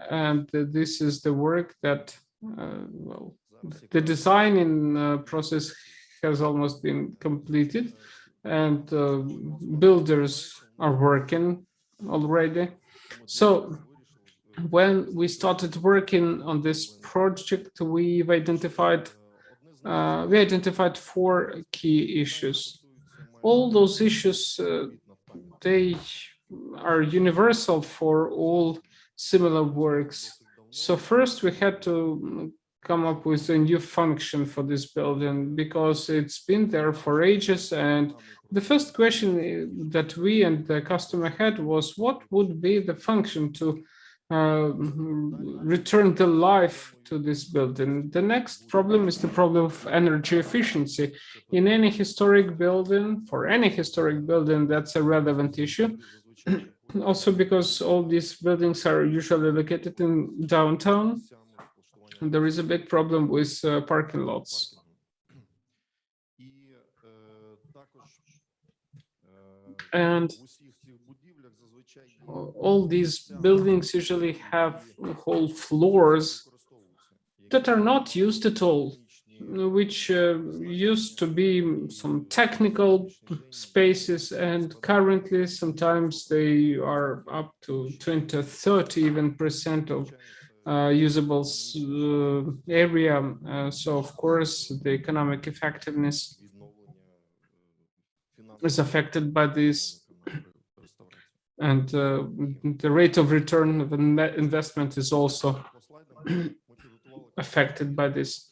and this is the work that well, the designing process has almost been completed, and builders are working already. So when we started working on this project, we identified four key issues. All those issues, they are universal for all similar works. So first we had to come up with a new function for this building because it's been there for ages. And the first question that we and the customer had was, what would be the function to return the life to this building? The next problem is the problem of energy efficiency. In any historic building, for any historic building, that's a relevant issue. Also because all these buildings are usually located in downtown, and there is a big problem with parking lots. And all these buildings usually have whole floors that are not used at all, which used to be some technical spaces, and currently sometimes they are up to 20, 30 even % of usable area. So of course the economic effectiveness is affected by this, and the rate of return of investment is also affected by this.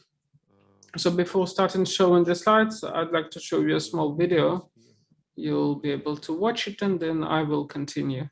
So before starting showing the slides, I'd like to show you a small video. You'll be able to watch it, and then I will continue.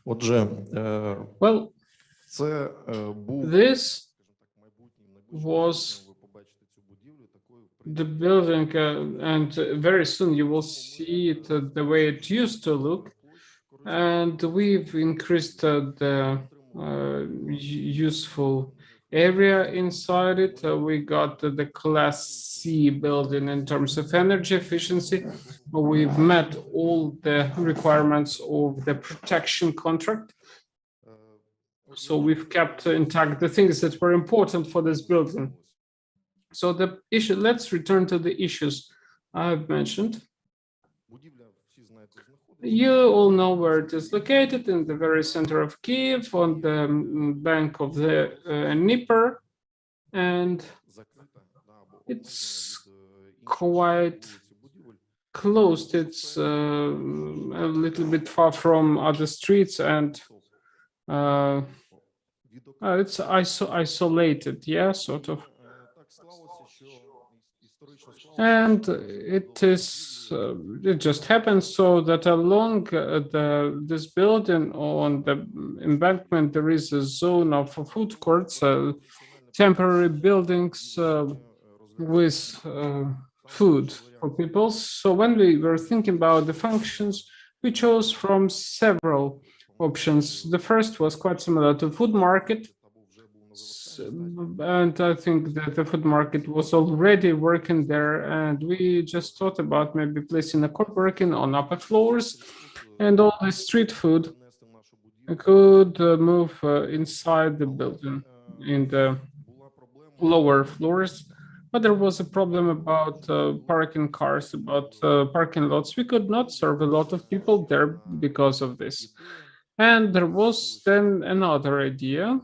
Отже, Well, це був this was the building, and very soon you will see it the way it used to look. And we've increased the useful area inside it. We got the Class C building in terms of energy efficiency. We've met all the requirements of the protection contract. So we've kept intact the things that were important for this building. So the issue, let's return to the issues I've mentioned. You all know where it is located, in the very center of Kiev, on the bank of the Dnieper, and it's quite closed. It's a little bit far from other streets, and it's isolated, yeah, sort of. And it is, it just happens so that along this building on the embankment, there is a zone of food courts, temporary buildings with food for people. So when we were thinking about the functions, we chose from several options. The first was quite similar to food market. And I think that the food market was already working there, and we just thought about maybe placing a co-working on upper floors, and all the street food could move inside the building in the lower floors. But there was a problem about parking cars, about parking lots. We could not serve a lot of people there because of this. And there was then another idea.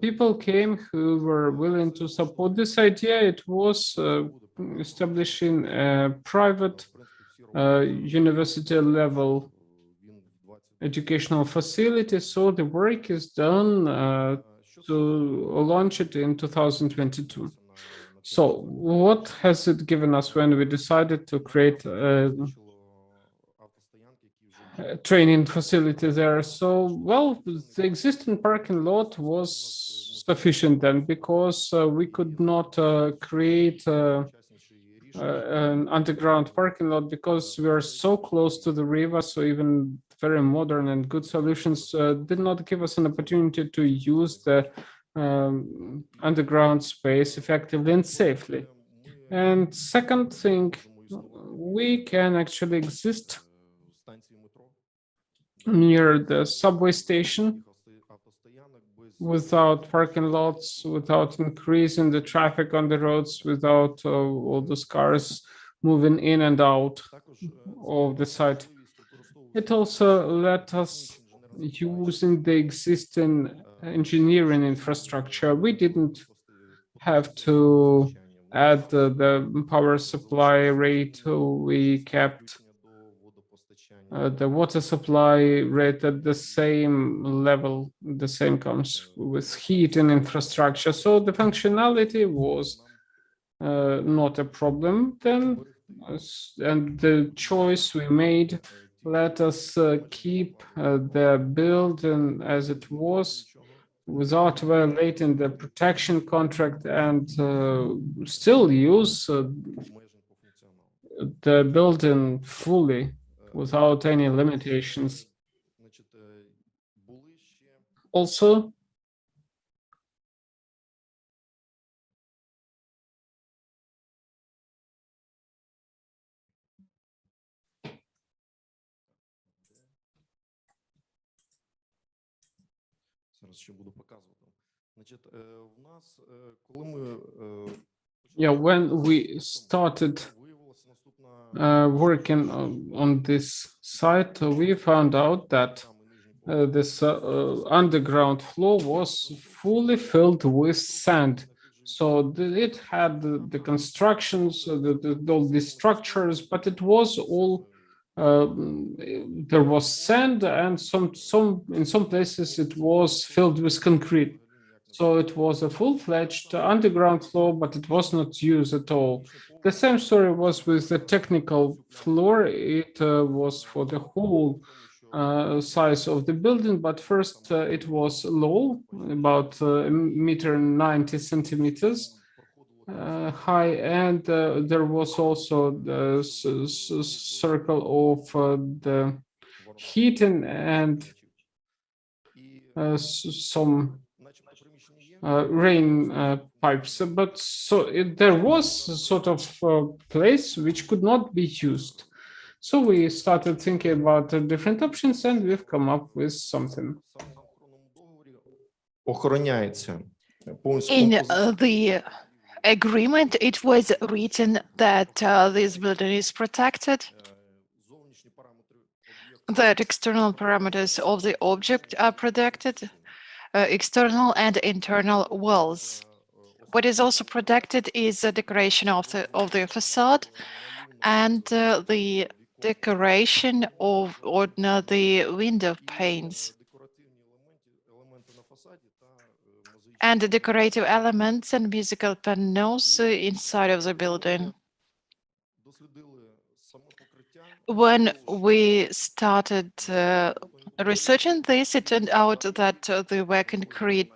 People came who were willing to support this idea. It was establishing a private university level educational facility. So the work is done to launch it in 2022. So what has it given us when we decided to create a training facility there? So, well, the existing parking lot was sufficient then, because we could not create an underground parking lot because we are so close to the river. So even very modern and good solutions did not give us an opportunity to use the underground space effectively and safely. And second thing, we can actually exist near the subway station without parking lots, without increasing the traffic on the roads, without all those cars moving in and out of the site. It also let us using the existing engineering infrastructure. We didn't have to add the power supply rate. We kept the water supply rate at the same level. The same comes with heat and infrastructure. So the functionality was not a problem then, and the choice we made let us keep the building as it was without violating the protection contract, and still use the building fully without any limitations. Also, yeah, when we started working on this site, we found out that this underground floor was fully filled with sand. So it had the constructions, all the structures, but it was all there was sand, and in some places it was filled with concrete. So it was a full-fledged underground floor, but it was not used at all. The same story was with the technical floor. It was for the whole size of the building, but first it was low, about 1.90 meters high, and there was also the circle of the heating and some rain pipes, but there was sort of a place which could not be used. So we started thinking about different options, and we've come up with something. Охороняється повністю In композиція. the agreement, it was written that this building is protected, that external parameters of the object are protected, external and internal walls. What is also protected is the decoration of the facade and the decoration of the window panes and the decorative elements and musical panels inside of the building. When we started researching this, it turned out that the concrete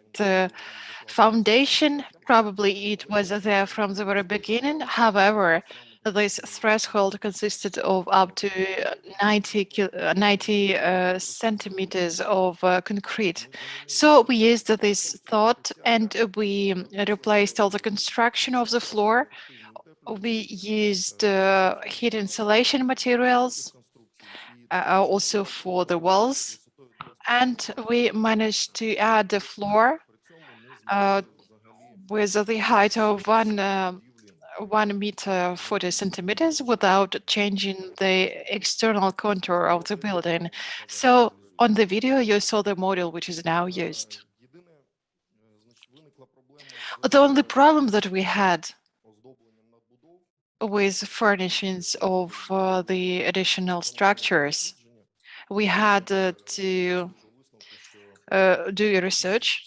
foundation, probably it was there from the very beginning. However, this threshold consisted of up to 90 centimeters of concrete. So we used this thought and we replaced all the construction of the floor. We used heat insulation materials also for the walls, and we managed to add the floor with the height of 1 meter 40 centimeters without changing the external contour of the building. So on the video, you saw the model which is now used. The only problem that we had with furnishings of the additional structures, we had to do research,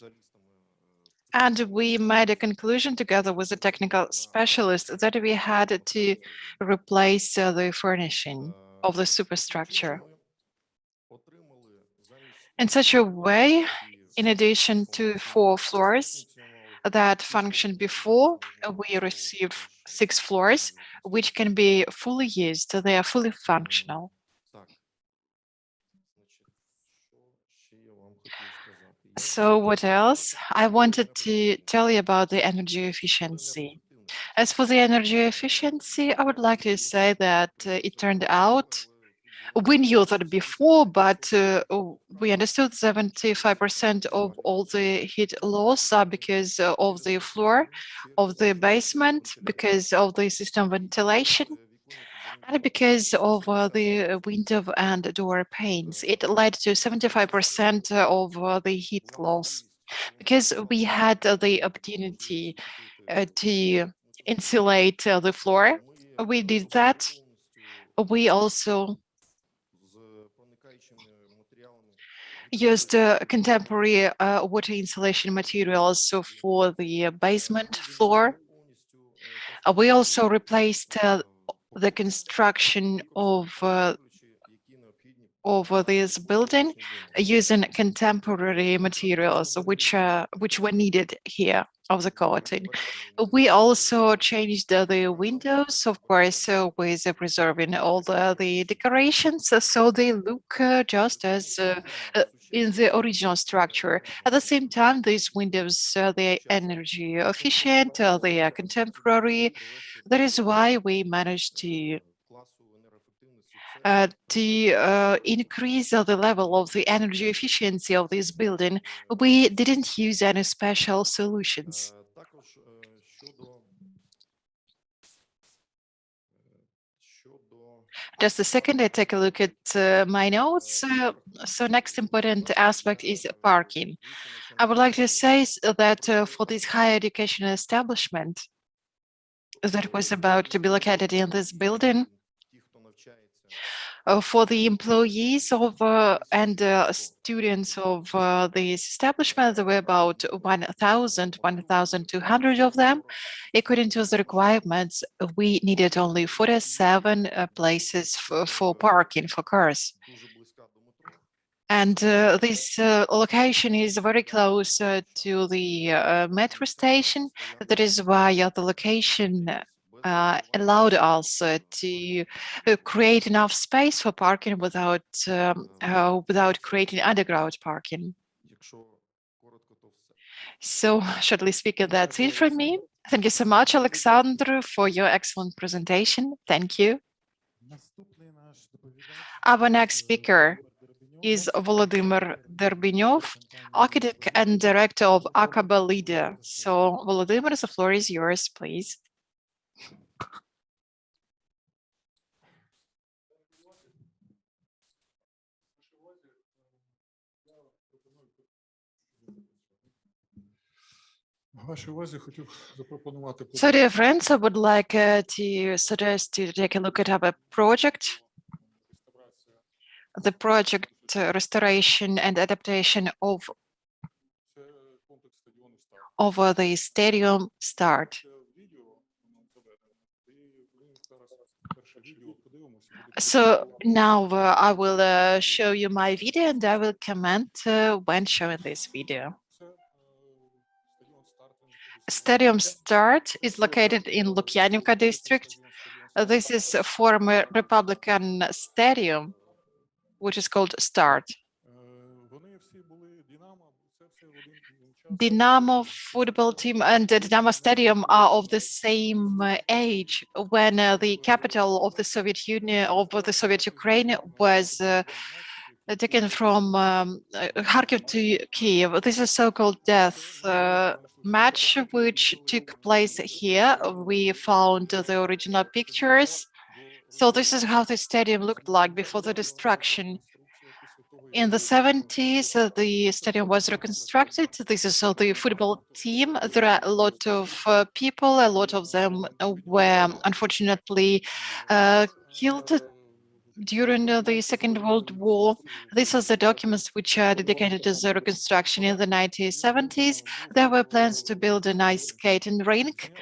and we made a conclusion together with the technical specialist that we had to replace the furnishing of the superstructure in such a way, in addition to 4 floors that functioned before, we received 6 floors, which can be fully used. They are fully functional. So what else? I wanted to tell you about the energy efficiency. As for the energy efficiency, I would like to say that it turned out, we knew that before, but we understood 75% of all the heat loss are because of the floor of the basement, because of the system ventilation, and because of the window and door panes. It led to 75% of the heat loss. Because we had the opportunity to insulate the floor, we did that. We also used contemporary water insulation materials for the basement floor. We also replaced the construction of this building using contemporary materials which were needed here of the coating. We also changed the windows, of course, with preserving all the decorations, so they look just as in the original structure. At the same time, these windows, they are energy efficient, they are contemporary. That is why we managed to increase the level of the energy efficiency of this building. We didn't use any special solutions. Just a second, I take a look at my notes. So next important aspect is parking. I would like to say that for this higher education establishment that was about to be located in this building, for the employees of and students of this establishment, there were about 1,200 of them. According to the requirements, we needed only 47 places for parking for cars. And this location is very close to the metro station. That is why the location allowed us to create enough space for parking without creating underground parking. So, shortly speaking, that's it from me. Thank you so much, Alexander, for your excellent presentation. Thank you. Our next speaker is Volodymyr Derbinyov, architect and director of Akaba Leader. So, Volodymyr, the floor is yours, please. So, dear friends, I would like to suggest you to take a look at our project. The project restoration and adaptation of the stadium start. So now I will show you my video and I will comment when showing this video. Stadium Start is located in Lukyanivka district. This is a former Republican stadium, which is called Start. Dynamo football team and the Dynamo Stadium are of the same age. When the capital of the Soviet Union, of the Soviet Ukraine, was taken from Kharkiv to Kiev. This is so-called death match, which took place here. We found the original pictures. So this is how the stadium looked like before the destruction. In the 70s, the stadium was reconstructed. This is the football team. There are a lot of people. A lot of them were unfortunately killed during the Second World War. These are the documents which are dedicated to the reconstruction. In the 1970s. There were plans to build an ice skating rink,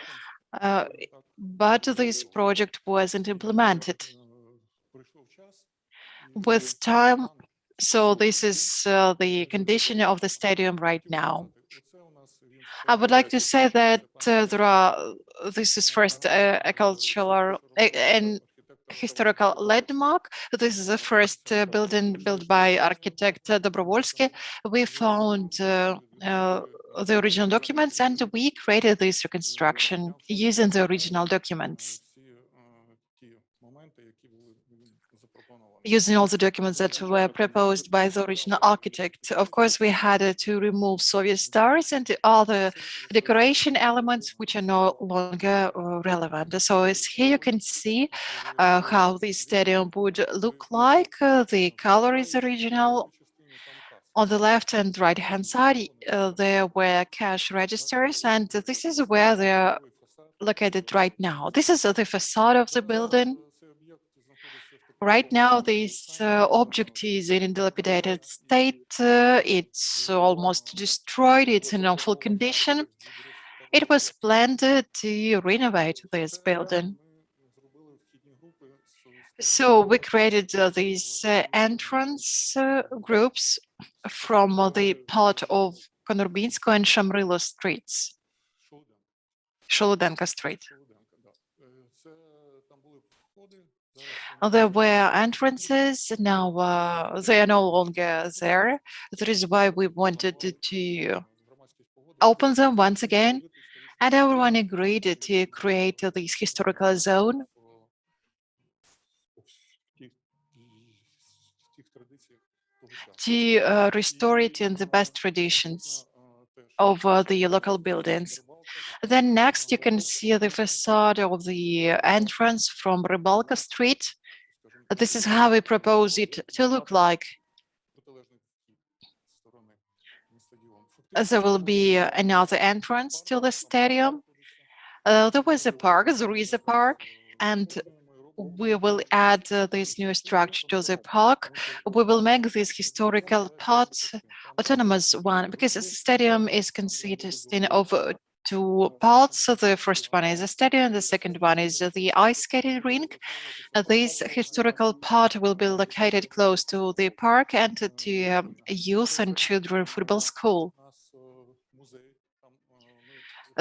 but this project wasn't implemented. With time, so this is the condition of the stadium right now. I would like to say that this is first a cultural and historical landmark. This is the first building built by architect Dobrovolsky. We found the original documents and we created this reconstruction using the original documents. Using all the documents that were proposed by the original architect. Of course, we had to remove Soviet stars and other decoration elements which are no longer relevant. So as here you can see how this stadium would look like. The color is original. On the left and right hand side, there were cash registers, and this is where they're located right now. This is the facade of the building. Right now, this object is in a dilapidated state. It's almost destroyed. It's in awful condition. It was planned to renovate this building. So we created these entrance groups from the part of Konorbinsko and Shamrilo streets, Sholodenka Street. There were entrances, now they are no longer there. That is why we wanted to open them once again, and everyone agreed to create this historical zone. To restore it in the best traditions of the local buildings. Then next you can see the facade of the entrance from Rybalka Street. This is how we propose it to look like. There will be another entrance to the stadium. There was a park, there is a park, and we will add this new structure to the park. We will make this historical part autonomous one, because the stadium is consisting of two parts. So the first one is a stadium, the second one is the ice skating rink. This historical part will be located close to the park and to youth and children football school.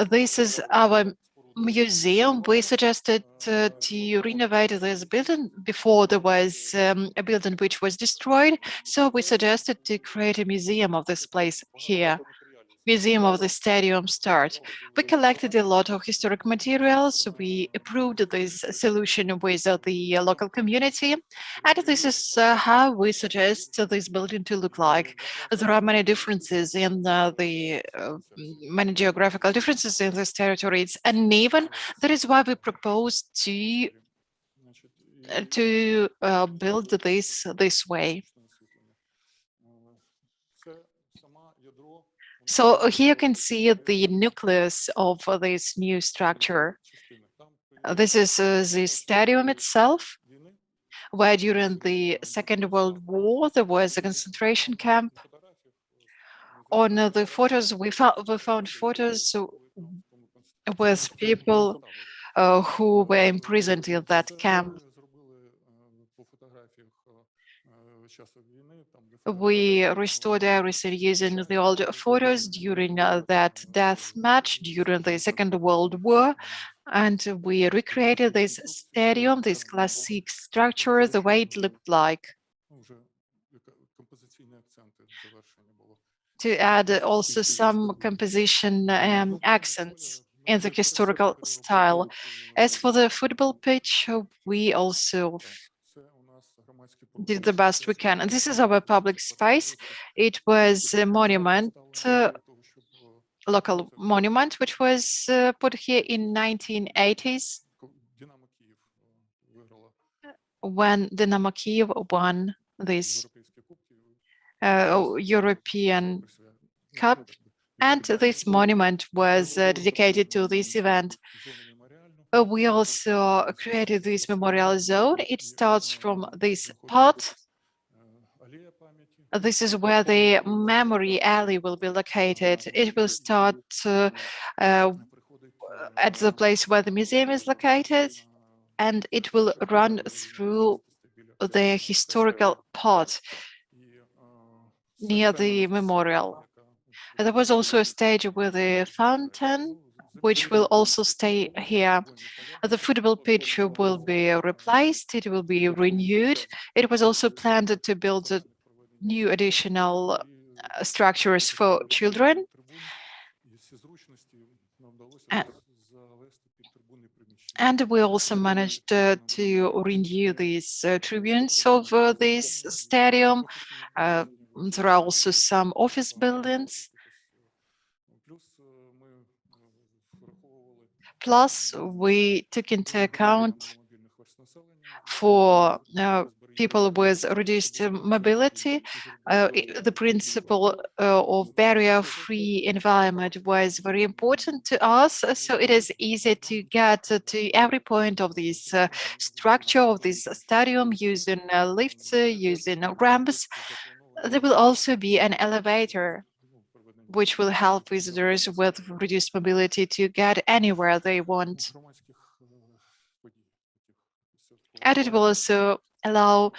This is our museum. We suggested to renovate this building before there was a building which was destroyed. So we suggested to create a museum of this place here. Museum of the Stadium start. We collected a lot of historic materials. We approved this solution with the local community. And this is how we suggest this building to look like. There are many differences in many geographical differences in this territory. It's uneven. That is why we propose to build this way. So here you can see the nucleus of this new structure. This is the stadium itself, where during the Second World War there was a concentration camp. On the photos, we found photos with people who were imprisoned in that camp. We restored everything using the old photos during that death match during the Second World War, and we recreated this stadium, this classic structure, the way it looked like, to add also some composition accents in the historical style. As for the football pitch, we also did the best we can. And this is our public space. It was a monument, local monument, which was put here in 1980s when Dynamo Kyiv won this European Cup. And this monument was dedicated to this event. We also created this memorial zone. It starts from this part. This is where the memory alley will be located. It will start at the place where the museum is located, and it will run through the historical part near the memorial. There was also a stage with a fountain, which will also stay here. The football pitch will be replaced, it will be renewed. It was also planned to build new additional structures for children. And we also managed to renew these tribunes of this stadium. There are also some office buildings. Plus, we took into account for people with reduced mobility. The principle of barrier-free environment was very important to us, so it is easy to get to every point of this structure of this stadium using lifts, using ramps. There will also be an elevator which will help visitors with reduced mobility to get anywhere they want. And it will also allow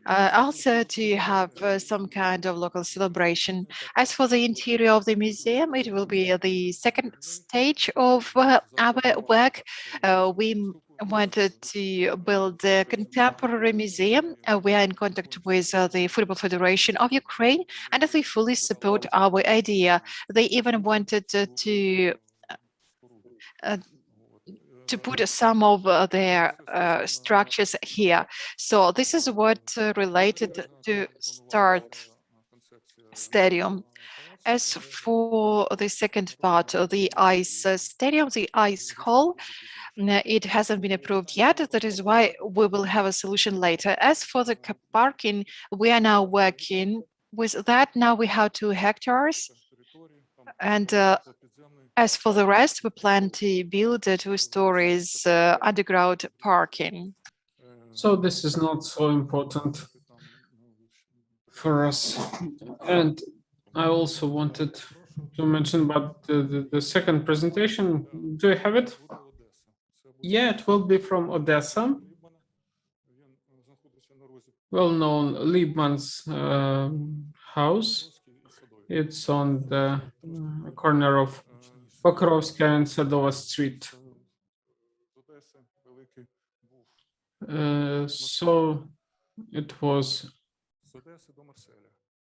also to have some kind of local celebration. As for the interior of the museum, it will be the second stage of our work. We wanted to build a contemporary museum. We are in contact with the Football Federation of Ukraine, and they fully support our idea. They even wanted to put some of their structures here. So this is what related to Start Stadium. As for the second part, the ice stadium, the ice hall, it hasn't been approved yet. That is why we will have a solution later. As for the parking, we are now working with that. Now we have 2 hectares. And as for the rest, we plan to build 2 stories underground parking. So this is not so important for us. And I also wanted to mention about the second presentation. Do you have it? Yeah, it will be from Odessa. Well-known Liebman's house. It's on the corner of Pokrovskaya and Sadova Street. So it was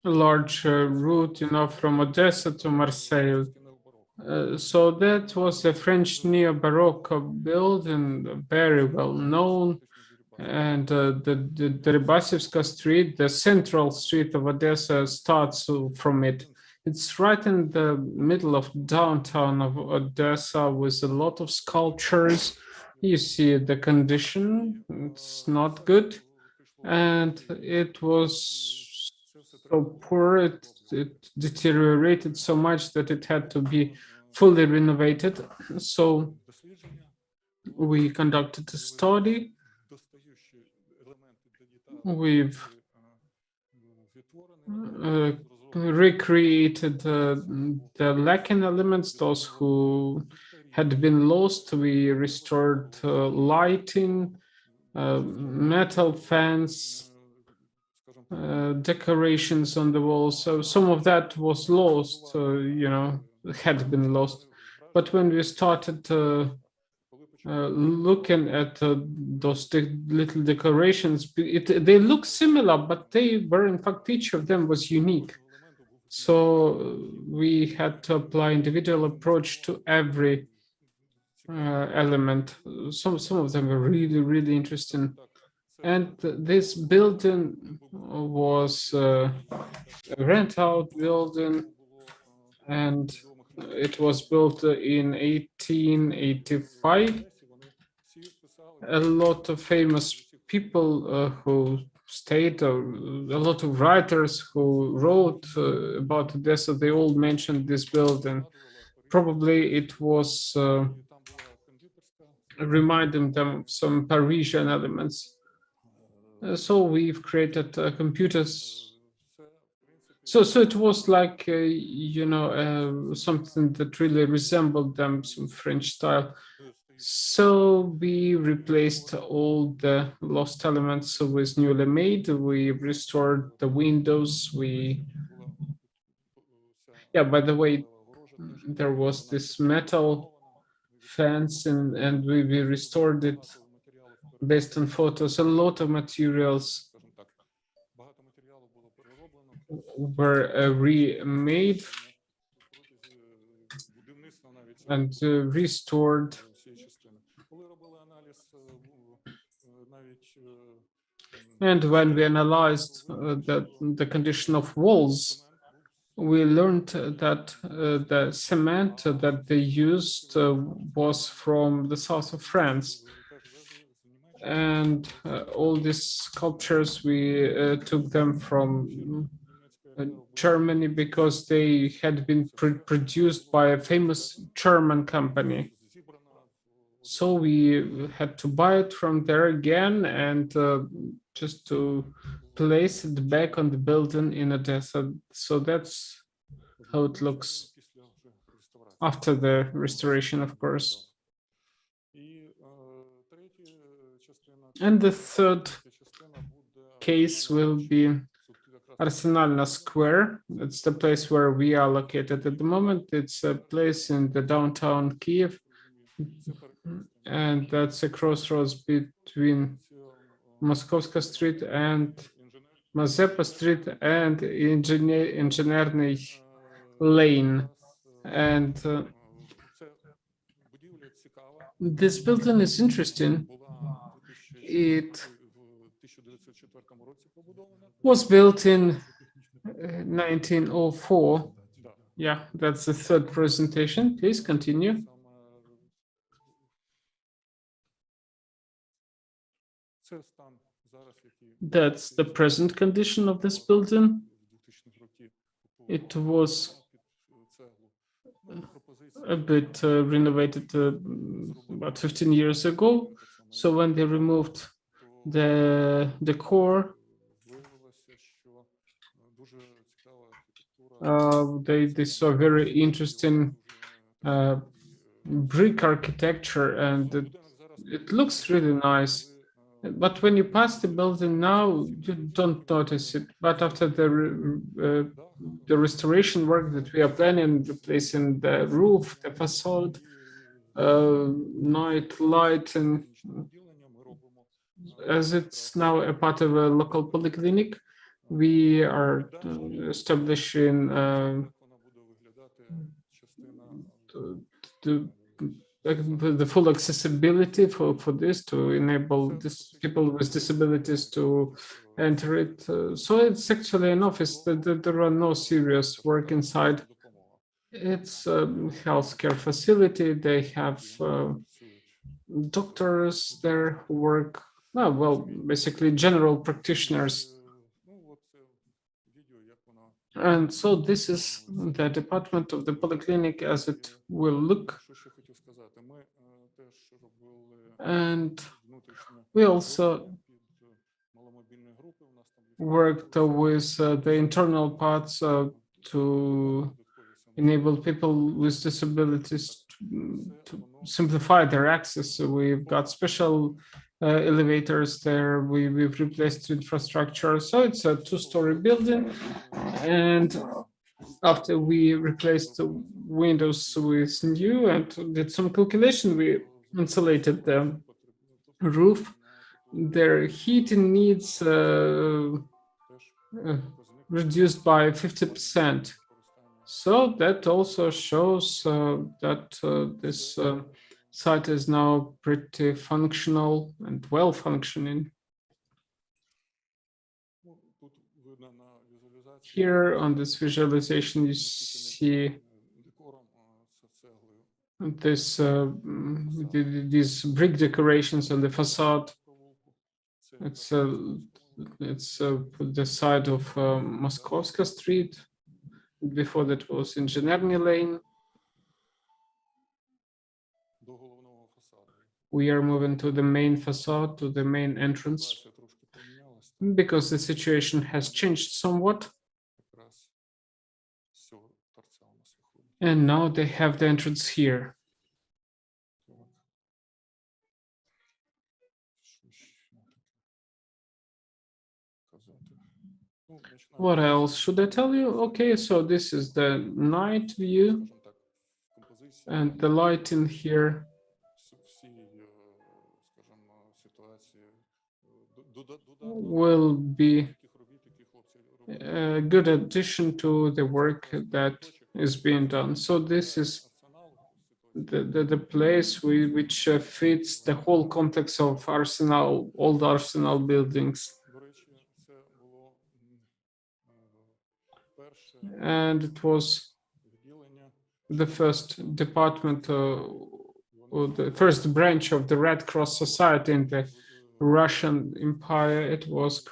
a large route, from Odessa to Marseille. So that was a French neo-Baroque building, very well known. And the Rybasevska Street, the central street of Odessa, starts from it. It's right in the middle of downtown of Odessa with a lot of sculptures. You see the condition, it's not good. And it was so poor, it deteriorated so much that it had to be fully renovated. So we conducted a study. We've recreated the lacking elements, those who had been lost. We restored lighting, metal fans, decorations on the walls. So some of that was lost, had been lost. But when we started looking at those little decorations, they look similar, but they were, in fact, each of them was unique. So we had to apply individual approach to every element. Some of them were really, really interesting. And this building was a rent-out building, and it was built in 1885. A lot of famous people who stayed, a lot of writers who wrote about Odessa, they all mentioned this building. Probably it was reminding them of some Parisian elements. So we've created computers. So it was like, something that really resembled them, some French style. So we replaced all the lost elements with newly made. We restored the windows. By the way, there was this metal fence, and we restored it based on photos. A lot of materials were remade and restored. And when we analyzed the condition of walls, we learned that the cement that they used was from the south of France. And all these sculptures, we took them from Germany because they had been produced by a famous German company. So we had to buy it from there again, and just to place it back on the building in Odessa. So that's how it looks after the restoration, of course. And the third case will be Arsenalna Square. It's the place where we are located at the moment. It's a place in the downtown Kiev, and that's a crossroads between Moskovska Street and Mazepa Street and Inženjerny Lane. And this building is interesting. It was built in 1904. Yeah, that's the third presentation. Please continue. That's the present condition of this building. It was a bit renovated about 15 years ago. So when they removed the core, They saw very interesting brick architecture, and it looks really nice. But when you pass the building now, you don't notice it. But after the restoration work that we are planning, replacing the roof, the facade, night lighting, as it's now a part of a local polyclinic, we are establishing the full accessibility for this, to enable people with disabilities to enter it. So it's actually an office that there are no serious work inside. It's a healthcare facility. They have doctors there who work, well, basically general practitioners. And so this is the department of the polyclinic as it will look. And we also worked with the internal parts to enable people with disabilities to simplify their access. So we've got special elevators there. We've replaced infrastructure. So it's a two-story building. And after we replaced the windows with new and did some calculation, we insulated the roof. Their heating needs reduced by 50%. So that also shows that this site is now pretty functional and well functioning. Here on this visualization, you see this these brick decorations on the facade. It's the side of Moskovska Street. Before that was Inžinierny Lane. We are moving to the main facade, to the main entrance, because the situation has changed somewhat. And now they have the entrance here. What else should I tell you? Okay, so this is the night view, and the lighting here will be a good addition to the work that is being done. So this is the place which fits the whole complex of Arsenal, old Arsenal buildings. And it was the first department or the first branch of the Red Cross Society in the Russian Empire. It was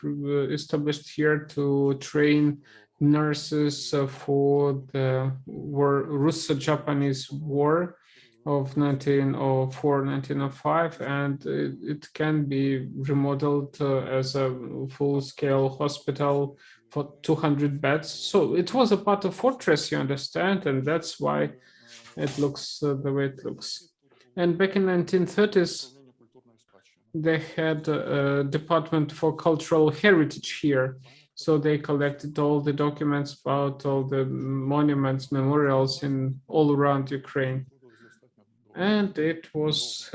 established here to train nurses for the Russo-Japanese War of 1904-1905, and it can be remodeled as a full-scale hospital for 200 beds. So it was a part of fortress, you understand, and that's why it looks the way it looks. And back in 1930s, they had a department for cultural heritage here. So they collected all the documents about all the monuments, memorials in all around Ukraine. And it was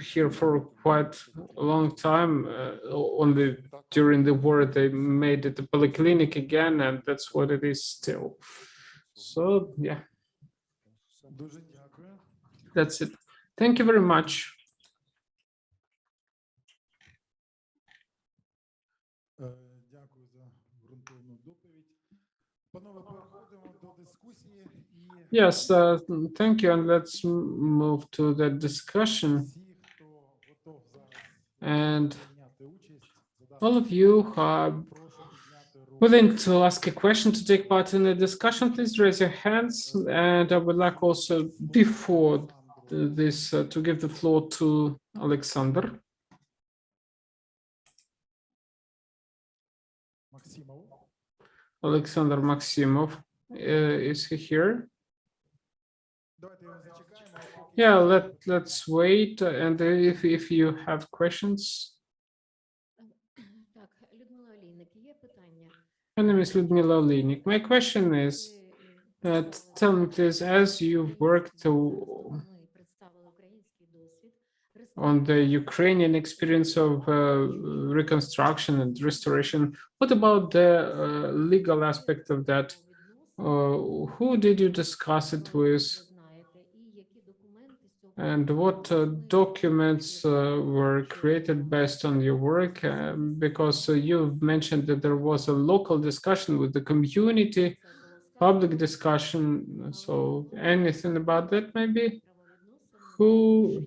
here for quite a long time. Only during the war they made it a polyclinic again, and that's what it is still. So yeah, that's it. Thank you very much. Yes, thank you, and let's move to the discussion. And all of you who are willing to ask a question, to take part in the discussion, please raise your hands. And I would like also, before this, to give the floor to Alexander. Alexander Maximov. Is he here? Yeah, let's wait, and if you have questions. My name is Ludmila Olinik. My question is that tell me please, as you've worked on the Ukrainian experience of reconstruction and restoration, what about the legal aspect of that? Who did you discuss it with? And what documents were created based on your work? Because you've mentioned that there was a local discussion with the community, public discussion. So anything about that maybe? Who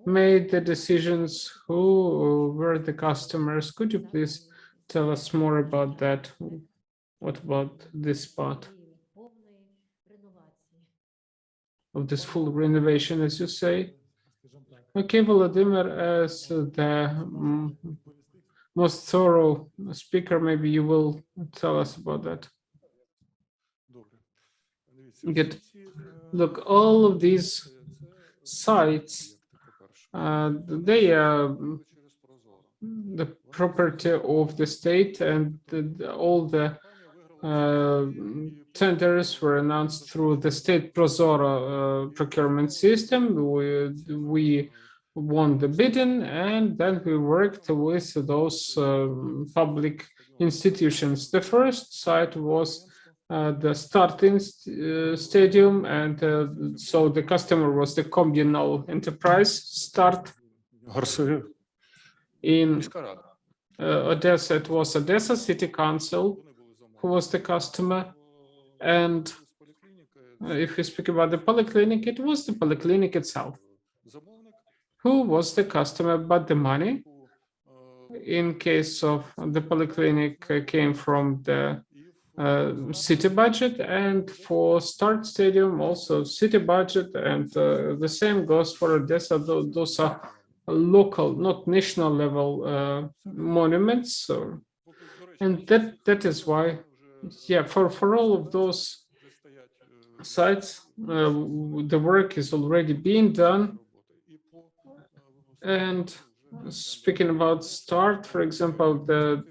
made the decisions? Who were the customers? Could you please tell us more about that? What about this part of this full renovation, as you say? Okay, Volodymyr, as the most thorough speaker, maybe you will tell us about that. Good. Look, all of these sites, they are the property of the state, and all the tenders were announced through the state Prozoro procurement system. We won the bidding, and then we worked with those public institutions. The first site was the starting stadium, and so the customer was the communal enterprise Start. In Odessa, it was Odessa City Council who was the customer, and if we speak about the polyclinic, it was the polyclinic itself. Who was the customer but the money? In case of the polyclinic, came from the city budget, and for Start Stadium also city budget, and the same goes for Odessa. Those are local, not national level monuments. And that is why, yeah, for all of those sites, the work is already being done. And speaking about Start, for example, that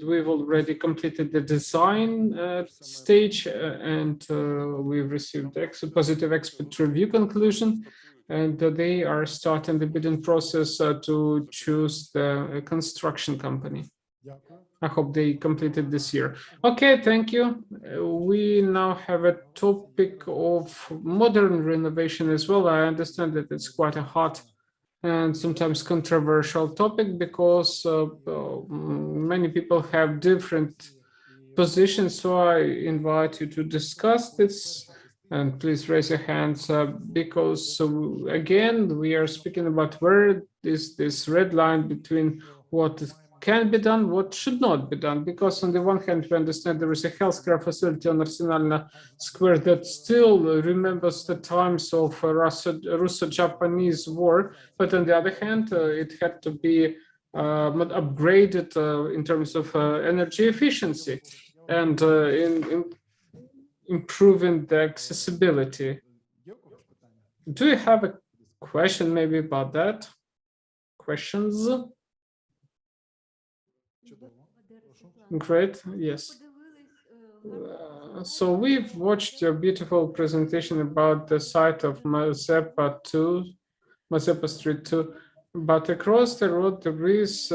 we've already completed the design stage, and we've received positive expert review conclusion, and they are starting the bidding process to choose the construction company. I hope they completed this year. Okay, thank you. We now have a topic of modern renovation as well. I understand that it's quite a hot and sometimes controversial topic, because many people have different positions. So I invite you to discuss this, and please raise your hands, because again, we are speaking about where is this red line between what can be done, what should not be done, because on the one hand, we understand there is a healthcare facility on Arsenalna Square that still remembers the times of Russo-Japanese war, but on the other hand, it had to be upgraded in terms of energy efficiency and in improving the accessibility. Do you have a question maybe about that? Questions? Great, yes. So we've watched your beautiful presentation about the site of Mazepa Street 2, but across the road there is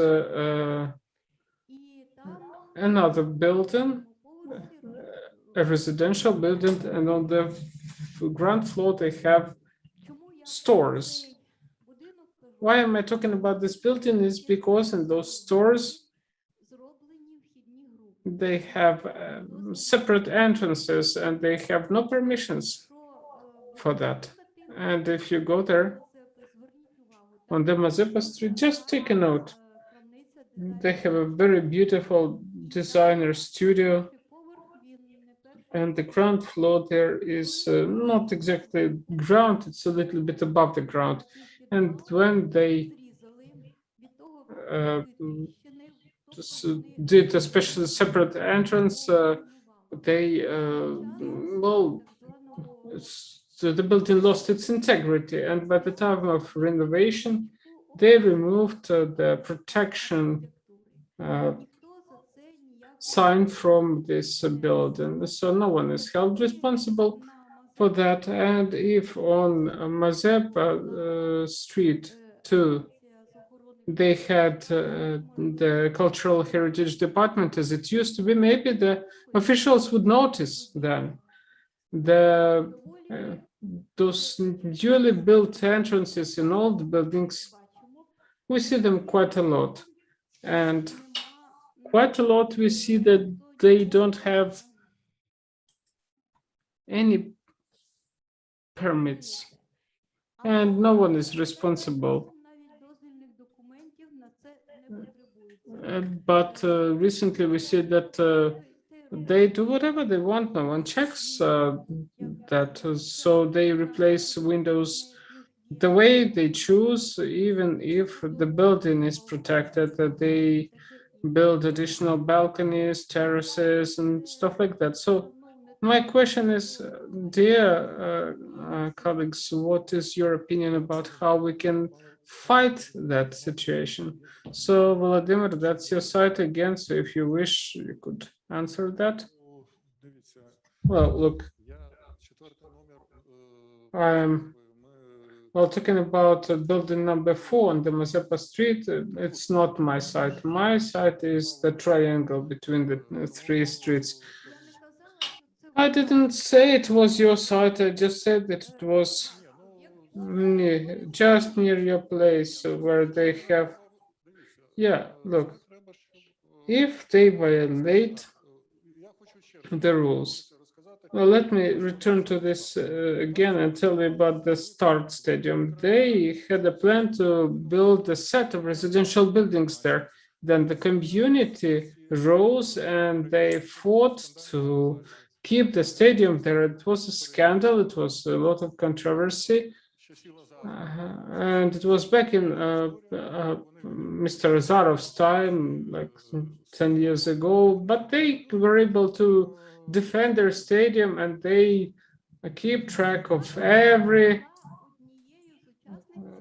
another building, a residential building, and on the ground floor they have stores. Why am I talking about this building? Is because in those stores they have separate entrances, and they have no permissions for that. And if you go there on the Mazepa Street, just take a note. They have a very beautiful designer studio, and the ground floor there is not exactly ground, it's a little bit above the ground. And when they did a special separate entrance, they, well, so the building lost its integrity, and by the time of renovation, they removed the protection sign from this building. So no one is held responsible for that. And if on Mazepa Street 2, they had the Cultural Heritage Department as it used to be, maybe the officials would notice then. Those newly built entrances in old buildings, we see them quite a lot. And quite a lot we see that they don't have any permits, and no one is responsible. But recently we see that they do whatever they want. No one checks that. So they replace windows the way they choose, even if the building is protected. They build additional balconies, terraces, and stuff like that. So my question is, dear colleagues, what is your opinion about how we can fight that situation? So Vladimir, that's your side again. So if you wish, you could answer that. Well, look, I'm talking about building number 4 on the Mazepa Street. It's not my site. My site is the triangle between the 3 streets. I didn't say it was your site. I just said that it was just near your place where they have. Yeah, look, if they violate the rules. Well, let me return to this again and tell you about the Start Stadium. They had a plan to build a set of residential buildings there. Then the community rose and they fought to keep the stadium there. It was a scandal. It was a lot of controversy. And it was back in Mr. Azarov's time, like 10 years ago, but they were able to defend their stadium and they keep track of every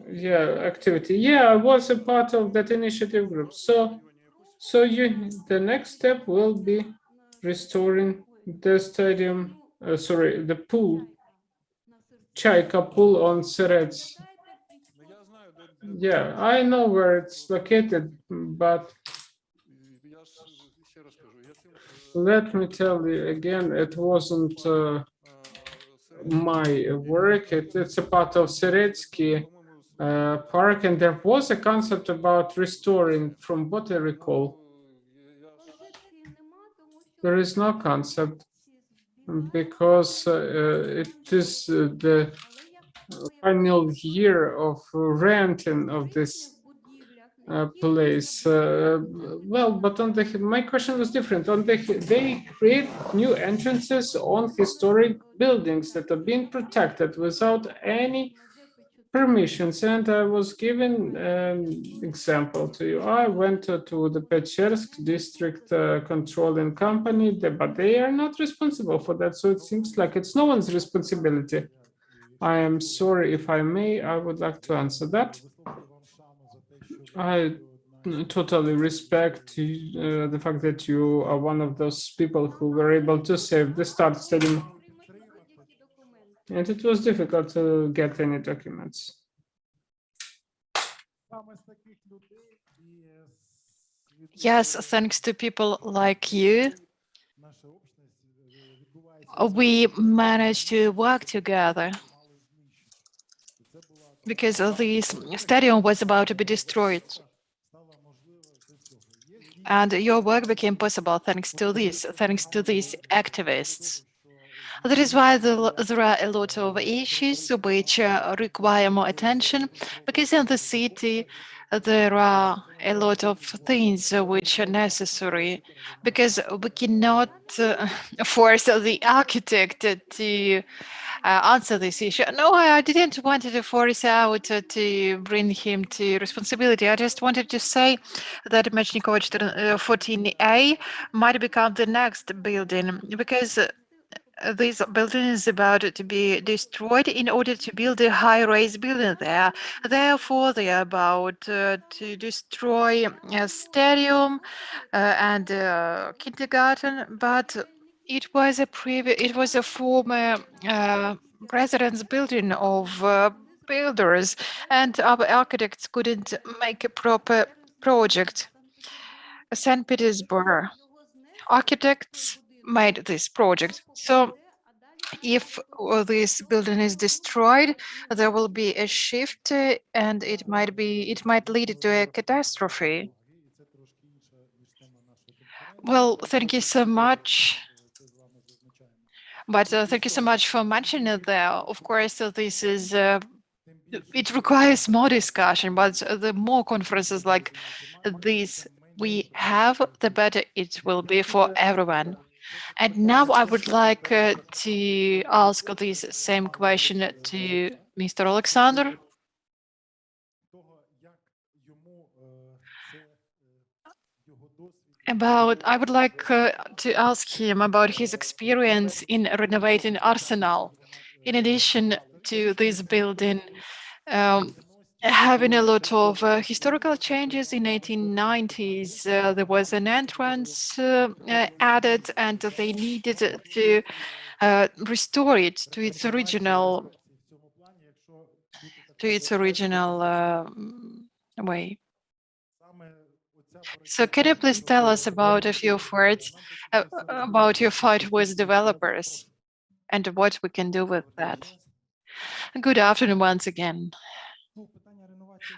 activity. Yeah, I was a part of that initiative group. So the next step will be restoring the stadium, the pool, Chaika pool on Sirets. Yeah, I know where it's located, but let me tell you again, it wasn't my work. It's a part of Seretsky Park, and there was a concept about restoring, from what I recall. There is no concept because it is the final year of renting of this place. Well, but on my question was different. They create new entrances on historic buildings that are being protected without any permissions. And I was given an example to you. I went to the Pechersk district controlling company, but they are not responsible for that. So it seems like it's no one's responsibility. I am sorry, if I may, I would like to answer that. I totally respect the fact that you are one of those people who were able to save the Start Stadium. And it was difficult to get any documents. Yes, thanks to people like you, we managed to work together because this stadium was about to be destroyed. And your work became possible thanks to these activists. That is why there are a lot of issues which require more attention, because in the city, there are a lot of things which are necessary, because we cannot force the architect to answer this issue. No, I didn't want to force out to bring him to responsibility. I just wanted to say that Mechnikovich 14A might become the next building, because this building is about to be destroyed in order to build a high-rise building there. Therefore, they are about to destroy a stadium and a kindergarten, but it was a former residence building of builders, and our architects couldn't make a proper project. St. Petersburg architects made this project. So if this building is destroyed, there will be a shift, and it might lead to a catastrophe. Well, thank you so much. But thank you so much for mentioning it there. Of course, this is it requires more discussion, but the more conferences like this we have, the better it will be for everyone. And now I would like to ask this same question to Mr. Alexander. I would like to ask him about his experience in renovating Arsenal. In addition to this building, having a lot of historical changes in 1890s, there was an entrance added, and they needed to restore it to its original way. So can you please tell us about a few words about your fight with developers and what we can do with that? Good afternoon once again.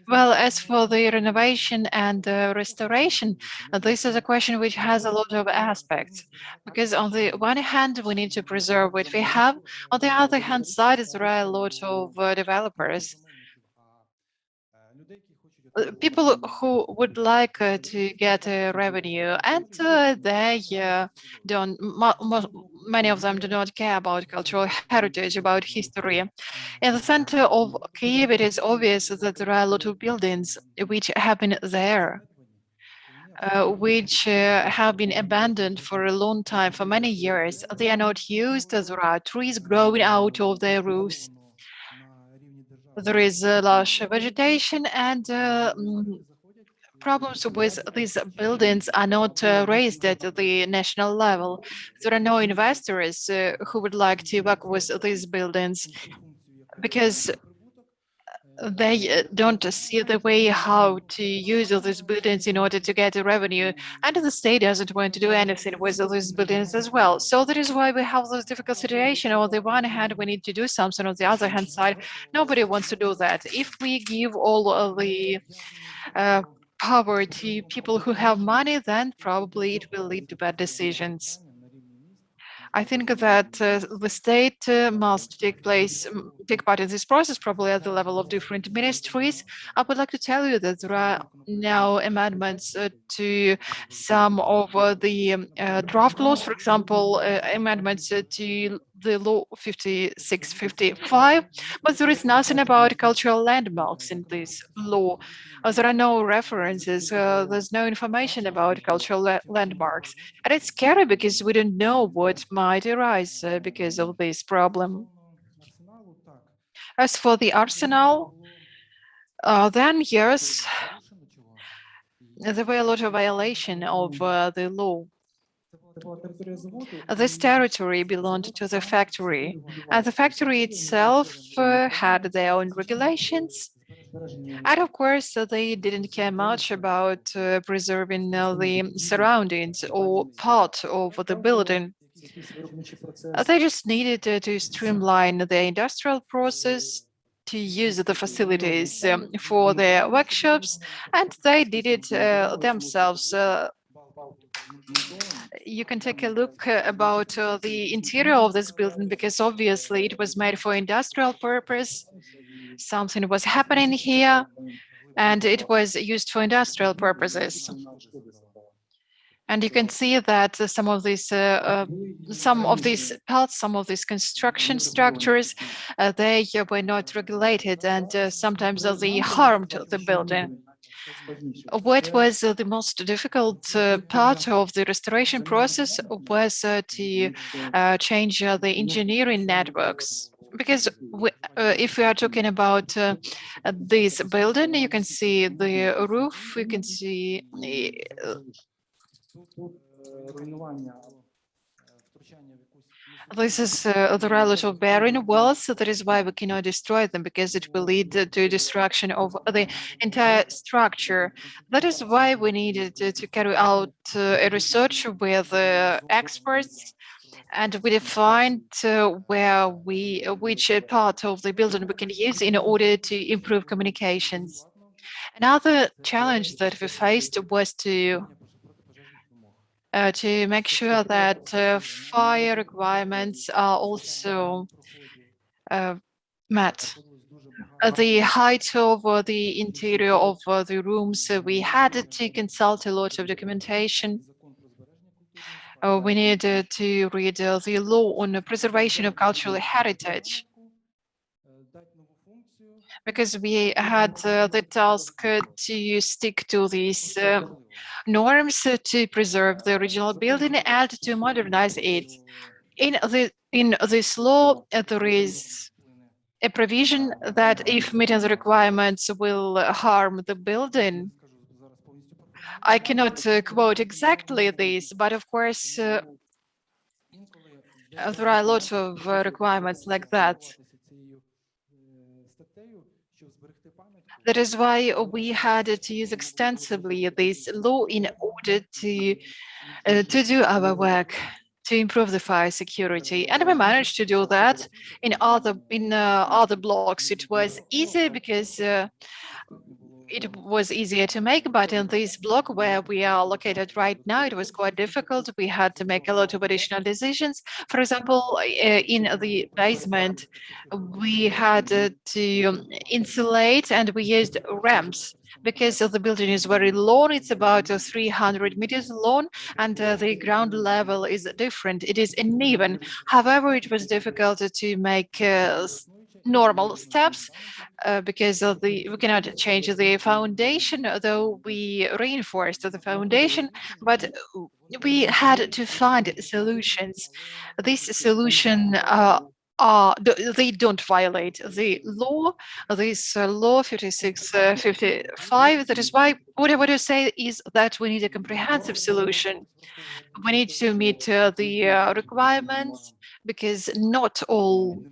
Well, as for the renovation and restoration, this is a question which has a lot of aspects, because on the one hand, we need to preserve what we have. On the other hand side, there are a lot of developers, people who would like to get revenue, and they don't. Many of them do not care about cultural heritage, about history. In the center of Kyiv, it is obvious that there are a lot of buildings which have been there, which have been abandoned for a long time, for many years. They are not used. There are trees growing out of their roofs. There is lush vegetation, and problems with these buildings are not raised at the national level. There are no investors who would like to work with these buildings, because they don't see the way how to use all these buildings in order to get a revenue, and the state doesn't want to do anything with all these buildings as well. So that is why we have this difficult situation. On the one hand, we need to do something. On the other hand side, nobody wants to do that. If we give all of the power to people who have money, then probably it will lead to bad decisions. I think that the state must take part in this process, probably at the level of different ministries. I would like to tell you that there are now amendments to some of the draft laws, for example, amendments to the law 5655, but there is nothing about cultural landmarks in this law. There are no references, there's no information about cultural landmarks. And it's scary because we don't know what might arise because of this problem. As for the arsenal, then yes, there were a lot of violation of the law. This territory belonged to the factory, and the factory itself had their own regulations. And of course, they didn't care much about preserving the surroundings or part of the building. They just needed to streamline the industrial process, to use the facilities for their workshops, and they did it themselves. You can take a look about the interior of this building, because obviously it was made for industrial purpose. Something was happening here, and it was used for industrial purposes. And you can see that some of these parts, some of these construction structures, they were not regulated, and sometimes they harmed the building. What was the most difficult part of the restoration process was to change the engineering networks. Because if we are talking about this building, you can see the roof, you can see this is the relative bearing walls, so that is why we cannot destroy them, because it will lead to destruction of the entire structure. That is why we needed to carry out a research with experts, and we defined which part of the building we can use in order to improve communications. Another challenge that we faced was to make sure that fire requirements are also met. The height of the interior of the rooms, we had to consult a lot of documentation. We needed to read the law on the preservation of cultural heritage, because we had the task to stick to these norms to preserve the original building and to modernize it. In this law, there is a provision that if meeting the requirements will harm the building, I cannot quote exactly this, but of course, there are a lot of requirements like that. That is why we had to use extensively this law in order to do our work, to improve the fire security, and we managed to do that. In other blocks, it was easy because it was easier to make, but in this block where we are located right now, it was quite difficult. We had to make a lot of additional decisions. For example, in the basement, we had to insulate, and we used ramps because the building is very long. It's about 300 meters long, and the ground level is different. It is uneven. However, it was difficult to make normal steps because we cannot change the foundation, though we reinforced the foundation, but we had to find solutions. This solution they don't violate the law, this law 5655. That is why what I want to say is that we need a comprehensive solution. We need to meet the requirements, because not all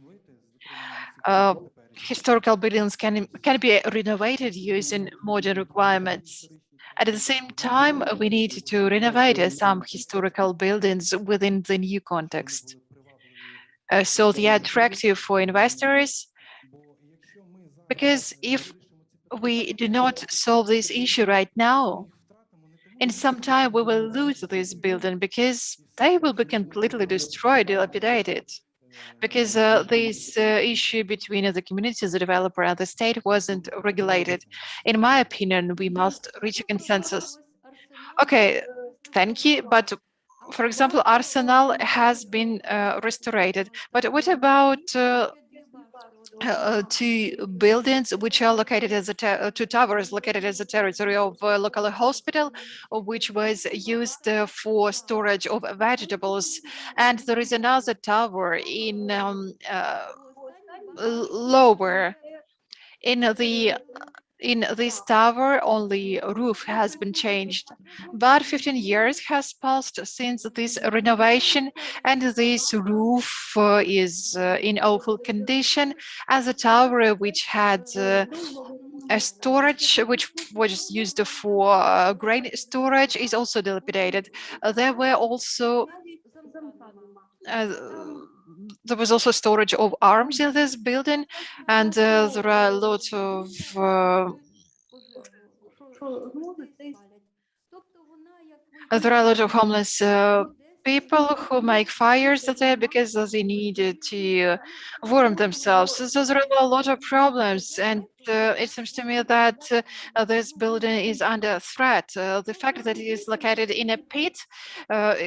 historical buildings can be renovated using modern requirements. At the same time, we need to renovate some historical buildings within the new context, so they are attractive for investors. Because if we do not solve this issue right now, in some time we will lose this building, because they will be completely destroyed, dilapidated. Because this issue between the community, the developer, and the state wasn't regulated. In my opinion, we must reach a consensus. Okay, thank you. But for example, Arsenal has been restored. But what about two buildings which are located as two towers located as a territory of a local hospital, which was used for storage of vegetables, and there is another tower in lower. In this tower, only roof has been changed, but 15 years has passed since this renovation, and this roof is in awful condition. As a tower which had a storage which was used for grain storage is also dilapidated. There were also there was also storage of arms in this building, and there are a lot of homeless people who make fires there because they need to warm themselves. So there are a lot of problems, and it seems to me that this building is under threat. The fact that it is located in a pit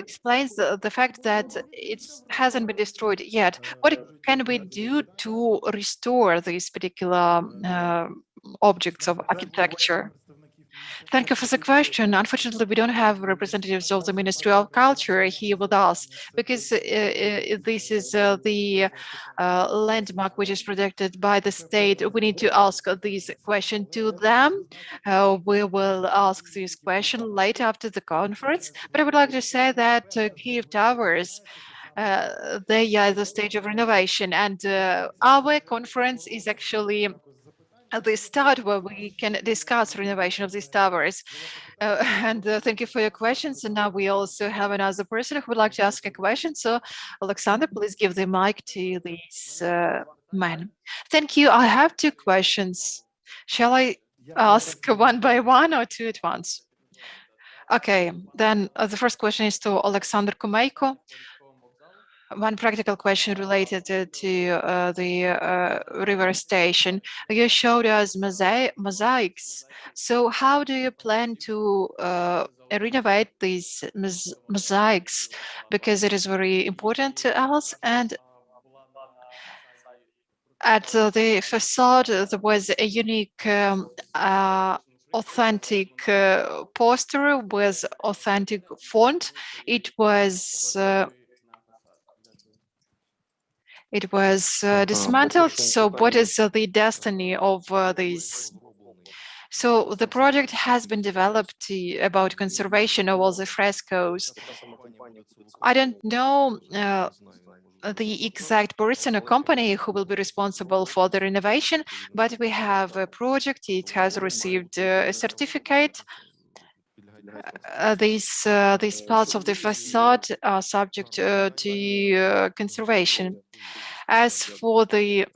explains the fact that it hasn't been destroyed yet. What can we do to restore these particular objects of architecture? Thank you for the question. Unfortunately, we don't have representatives of the Ministry of Culture here with us because this is the landmark which is protected by the state. We need to ask this question to them. We will ask this question later after the conference. But I would like to say that Kyiv Towers, they are at the stage of renovation, and our conference is actually at the start where we can discuss renovation of these towers. Thank you for your questions. And now we also have another person who would like to ask a question. So, Alexander, please give the mic to this man. Thank you. I have two questions. Shall I ask one by one or two at once? Okay, then the first question is to Alexander Kumeiko. One practical question related to the river station. You showed us mosaics. So how do you plan to renovate these mosaics? Because it is very important to us. And at the facade, there was a unique authentic poster with authentic font. It was dismantled. So what is the destiny of these? So the project has been developed about conservation of all the frescoes. I don't know the exact person or company who will be responsible for the renovation, but we have a project. It has received a certificate. These parts of the facade are subject to conservation. As for this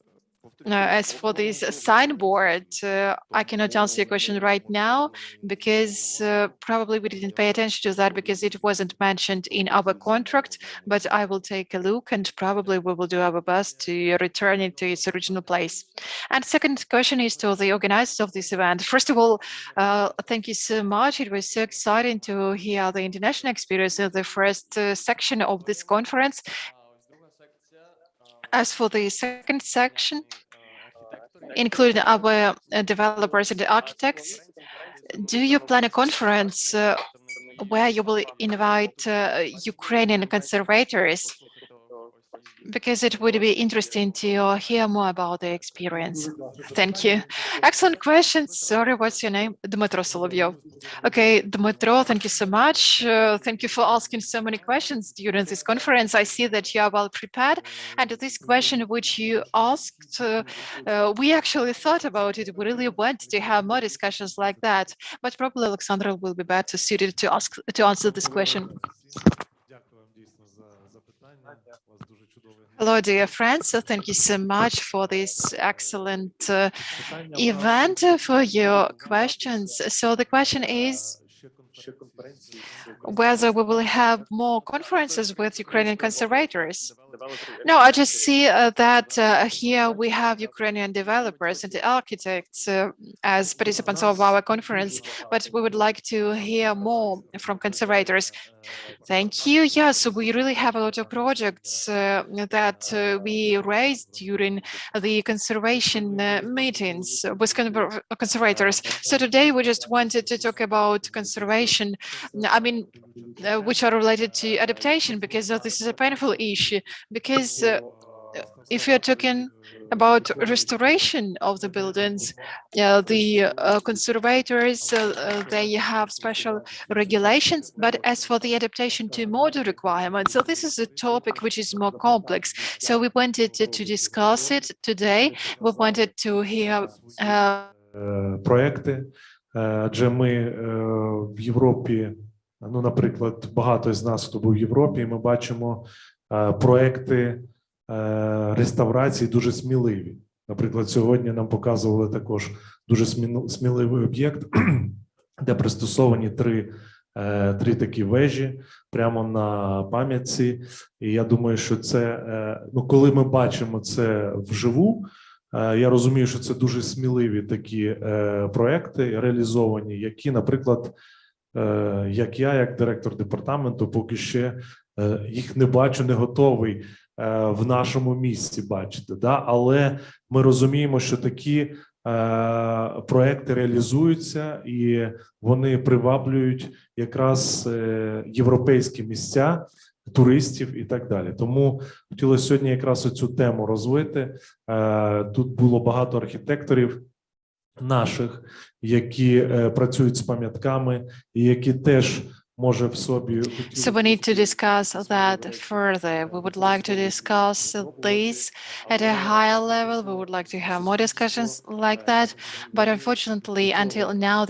signboard, I cannot answer your question right now because probably we didn't pay attention to that because it wasn't mentioned in our contract, but I will take a look and probably we will do our best to return it to its original place. And second question is to the organizers of this event. First of all, thank you so much. It was so exciting to hear the international experience of the first section of this conference. As for the second section, including our developers and architects, do you plan a conference where you will invite Ukrainian conservators? Because it would be interesting to hear more about their experience. Thank you. Excellent questions. Sorry, what's your name? Dmitro Solovyov. Okay, Dmitro, thank you so much. Thank you for asking so many questions during this conference. I see that you are well prepared. And this question which you asked, we actually thought about it. We really want to have more discussions like that. But probably Alexandra will be better suited to answer this question. Hello, dear friends. So thank you so much for this excellent event, for your questions. So the question is whether we will have more conferences with Ukrainian conservators. No, I just see that here we have Ukrainian developers and architects as participants of our conference, but we would like to hear more from conservators. Thank you. Yes, we really have a lot of projects that we raised during the conservation meetings with conservators. So today we just wanted to talk about conservation, which are related to adaptation, because this is a painful issue. Because if you're talking about restoration of the buildings, the conservators, they have special regulations. But as for the adaptation to modern requirements, so this is a topic which is more complex. So we wanted to discuss it today. We wanted to hear проекти, адже ми в Європі, ну, наприклад, багато з нас, хто був в Європі, ми бачимо проекти реставрації дуже сміливі. Наприклад, сьогодні нам показували також дуже сміливий об'єкт, де пристосовані 3 3 такі вежі прямо на пам'ятці. І я думаю, що це, ну, коли ми бачимо це вживу, я розумію, що це дуже сміливі такі проекти реалізовані, які, наприклад, як я, як директор департаменту, поки ще їх не бачу, не готовий в нашому місці бачити. Да? Але ми розуміємо, що такі проекти реалізуються і вони приваблюють якраз європейські місця, туристів і так далі. Тому хотілося сьогодні якраз оцю тему розвити. Тут було багато архітекторів наших, які працюють з пам'ятками і які теж може в собі. So we need to discuss that further. We would like to discuss this at a higher level. We would like to have more discussions like that. But unfortunately, until now,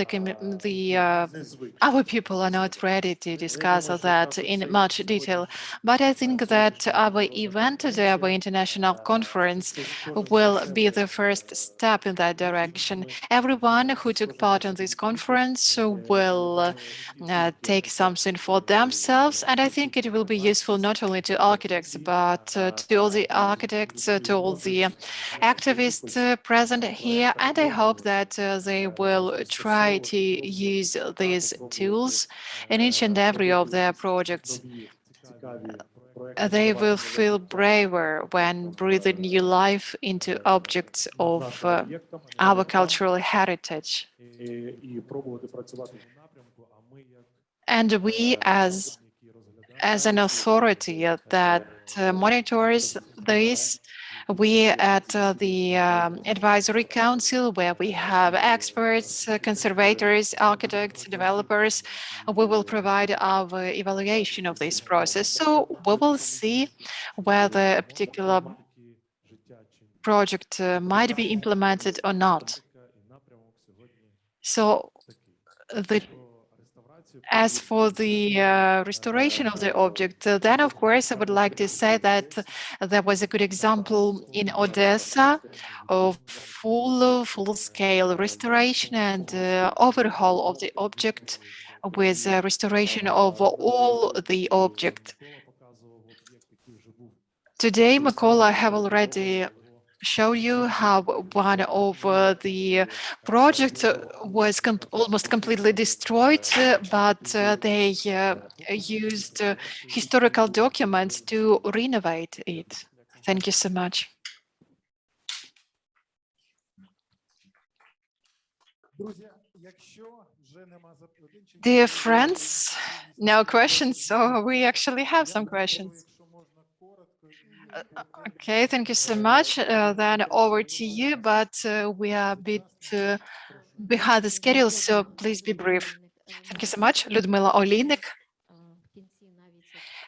our people are not ready to discuss that in much detail. But I think that our event today, our international conference, will be the first step in that direction. Everyone who took part in this conference will take something for themselves, and I think it will be useful not only to architects, but to all the architects, to all the activists present here, and I hope that they will try to use these tools in each and every of their projects. They will feel braver when breathing new life into objects of our cultural heritage. And we, as an authority that monitors this, we at the advisory council, where we have experts, conservators, architects, developers, we will provide our evaluation of this process. So we will see whether a particular project might be implemented or not. So as for the restoration of the object, then of course I would like to say that there was a good example in Odessa of full-scale restoration and overhaul of the object with restoration of all the object. Today, Mykola, I have already show you how one of the projects was almost completely destroyed, but they used historical documents to renovate it. Thank you so much. Dear friends, no questions, so we actually have some questions. Okay, thank you so much. Then over to you, but we are a bit behind the schedule, so please be brief. Thank you so much. Людмила Олійник.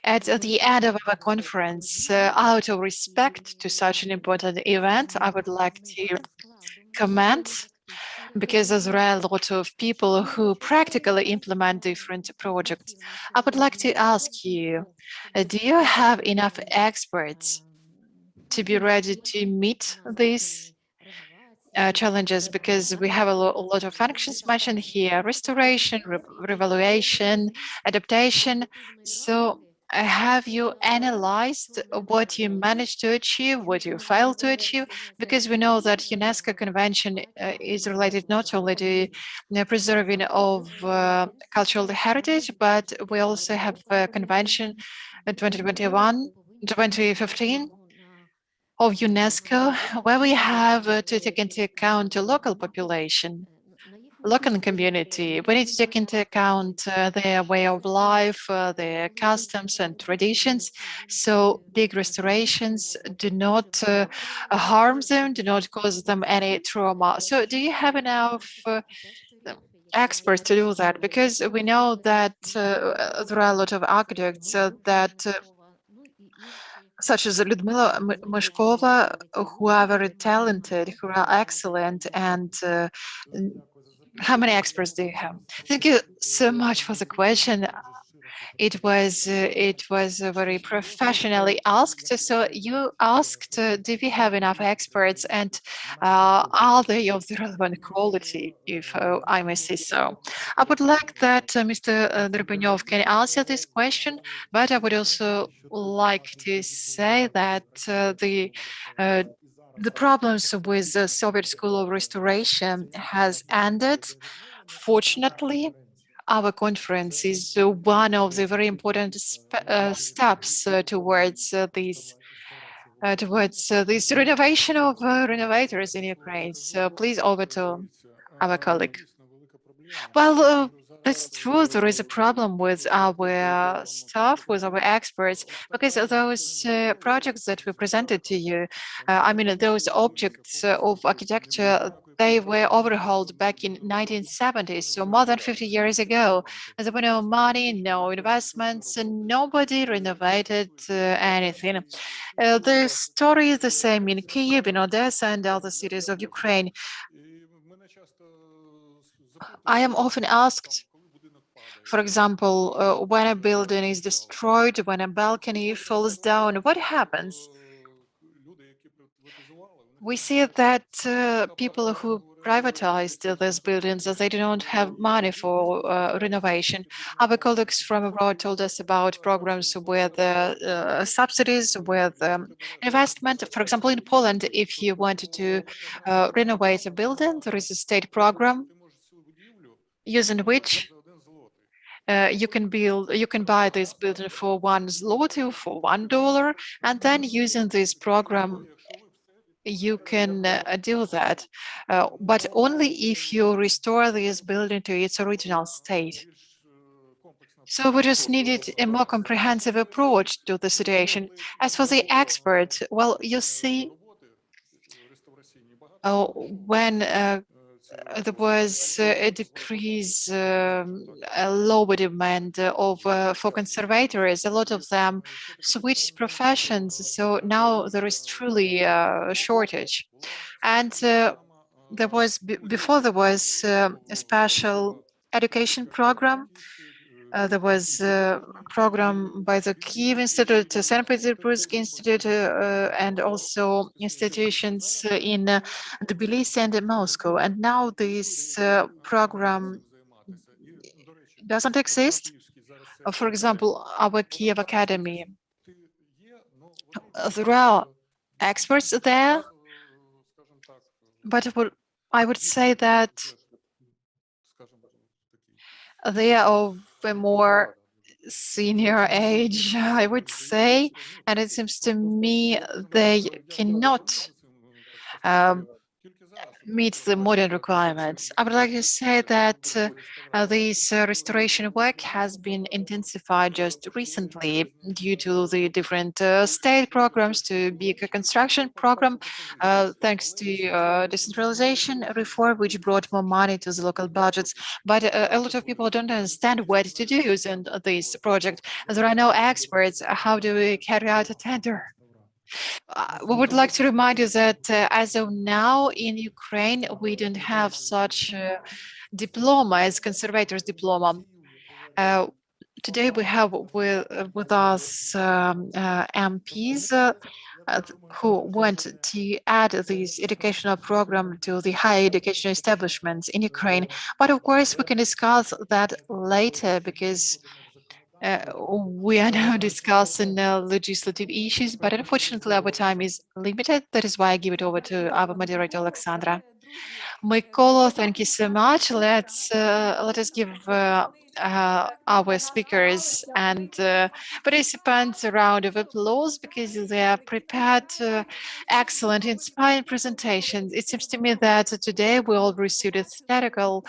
At the end of our conference, out of respect to such an important event, I would like to comment, because there are a lot of people who practically implement different projects. I would like to ask you, do you have enough experts to be ready to meet these challenges? Because we have a lot of functions mentioned here: restoration, revaluation, adaptation. So have you analyzed what you managed to achieve, what you failed to achieve? Because we know that UNESCO Convention is related not only to the preserving of cultural heritage, but we also have a convention in 2015 of UNESCO, where we have to take into account the local population, local community. We need to take into account their way of life, their customs and traditions. So big restorations do not harm them, do not cause them any trauma. So do you have enough experts to do that? Because we know that there are a lot of architects that such as Lyudmila Mishkova, who are very talented, who are excellent, and how many experts do you have? Thank you so much for the question. It was very professionally asked. So you asked, do we have enough experts, and are they of the relevant quality, if I may say so? I would like that Mr. Drobanyov can answer this question, but I would also like to say that the problems with the Soviet School of Restoration has ended. Fortunately, our conference is one of the very important steps towards this renovation of renovators in Ukraine. So please over to our colleague. Well, that's true. There is a problem with our staff, with our experts, because those projects that we presented to you, I mean, those objects of architecture, they were overhauled back in 1970s, so more than 50 years ago. There were no money, no investments, and nobody renovated anything. The story is the same in Kyiv, in Odessa, and other cities of Ukraine. I am often asked, for example, when a building is destroyed, when a balcony falls down, what happens? We see that people who privatized these buildings, they do not have money for renovation. Our colleagues from abroad told us about programs with subsidies, with investment. For example, in Poland, if you wanted to renovate a building, there is a state program using which you can buy this building for $1 for $1, and then using this program you can do that, but only if you restore this building to its original state. So we just needed a more comprehensive approach to the situation. As for the experts, well, you see, when there was a decrease, a lower demand for conservators, a lot of them switched professions. So now there is truly a shortage. And there was, before there was a special education program. There was a program by the Kyiv Institute, St. Petersburg Institute, and also institutions in Tbilisi and in Moscow. And now this program doesn't exist. For example, our Kyiv Academy. There are experts there, but I would say that they are of a more senior age, I would say, and it seems to me they cannot meet the modern requirements. I would like to say that this restoration work has been intensified just recently due to the different state programs, to big construction program, thanks to decentralization reform, which brought more money to the local budgets. But a lot of people don't understand what to do using this project. There are no experts. How do we carry out a tender? We would like to remind you that as of now in Ukraine, we don't have such diploma as conservators diploma. Today we have with us MPs who want to add this educational program to the higher education establishments in Ukraine. But of course, we can discuss that later because we are now discussing legislative issues, but unfortunately our time is limited. That is why I give it over to our moderator, Alexandra. Mykolo, thank you so much. Let us give our speakers and participants a round of applause because they are prepared excellent, inspiring presentations. It seems to me that today we all received a theoretical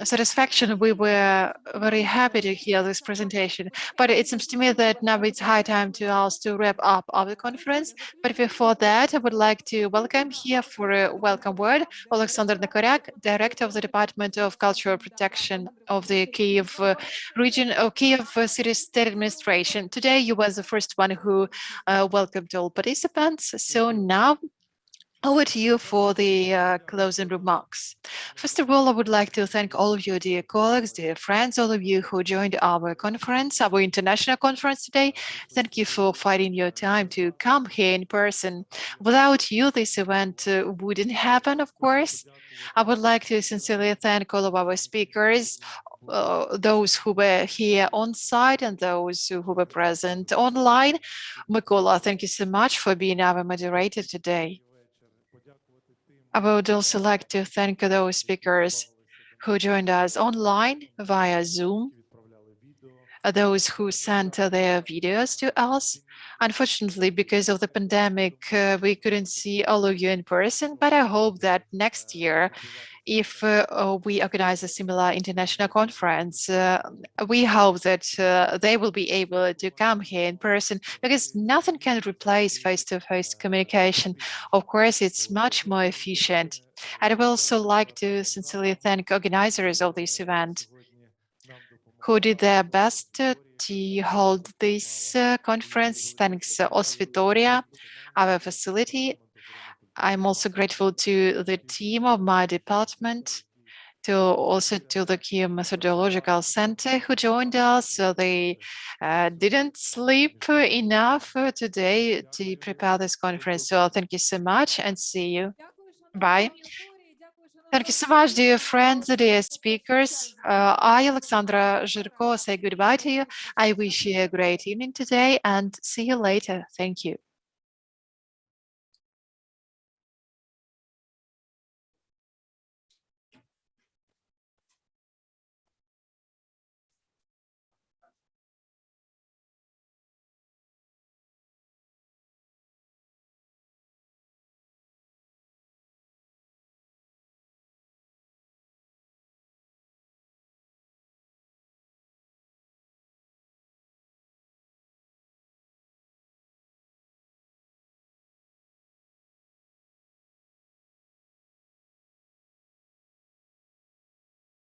satisfaction. We were very happy to hear this presentation, but it seems to me that now it's high time to us to wrap up our conference. But before that, I would like to welcome here for a welcome word Alexander Nakoryak, Director of the Department of Cultural Protection of the Kyiv region of Kyiv City State Administration. Today, you was the first one who welcomed all participants. So now Over to you for the closing remarks. First of all, I would like to thank all of you, dear colleagues, dear friends, all of you who joined our conference, our international conference today. Thank you for finding your time to come here in person. Without you, this event wouldn't happen, of course. I would like to sincerely thank all of our speakers, those who were here on site and those who were present online. Mykola, thank you so much for being our moderator today. I would also like to thank those speakers who joined us online via Zoom, those who sent their videos to us. Unfortunately, because of the pandemic, we couldn't see all of you in person, but I hope that next year, if we organize a similar international conference, we hope that they will be able to come here in person, because nothing can replace face-to-face communication. Of course, it's much more efficient. And I would also like to sincerely thank organizers of this event, who did their best to hold this conference. Thanks, Osvitoria, our facility. I'm also grateful to the team of my department, also to the Kyiv Methodological Center who joined us. So they didn't sleep enough today to prepare this conference. So thank you so much and see you. Bye. Thank you so much, dear friends, dear speakers. I, Alexandra Zhirko, say goodbye to you. I wish you a great evening today and see you later. Thank you.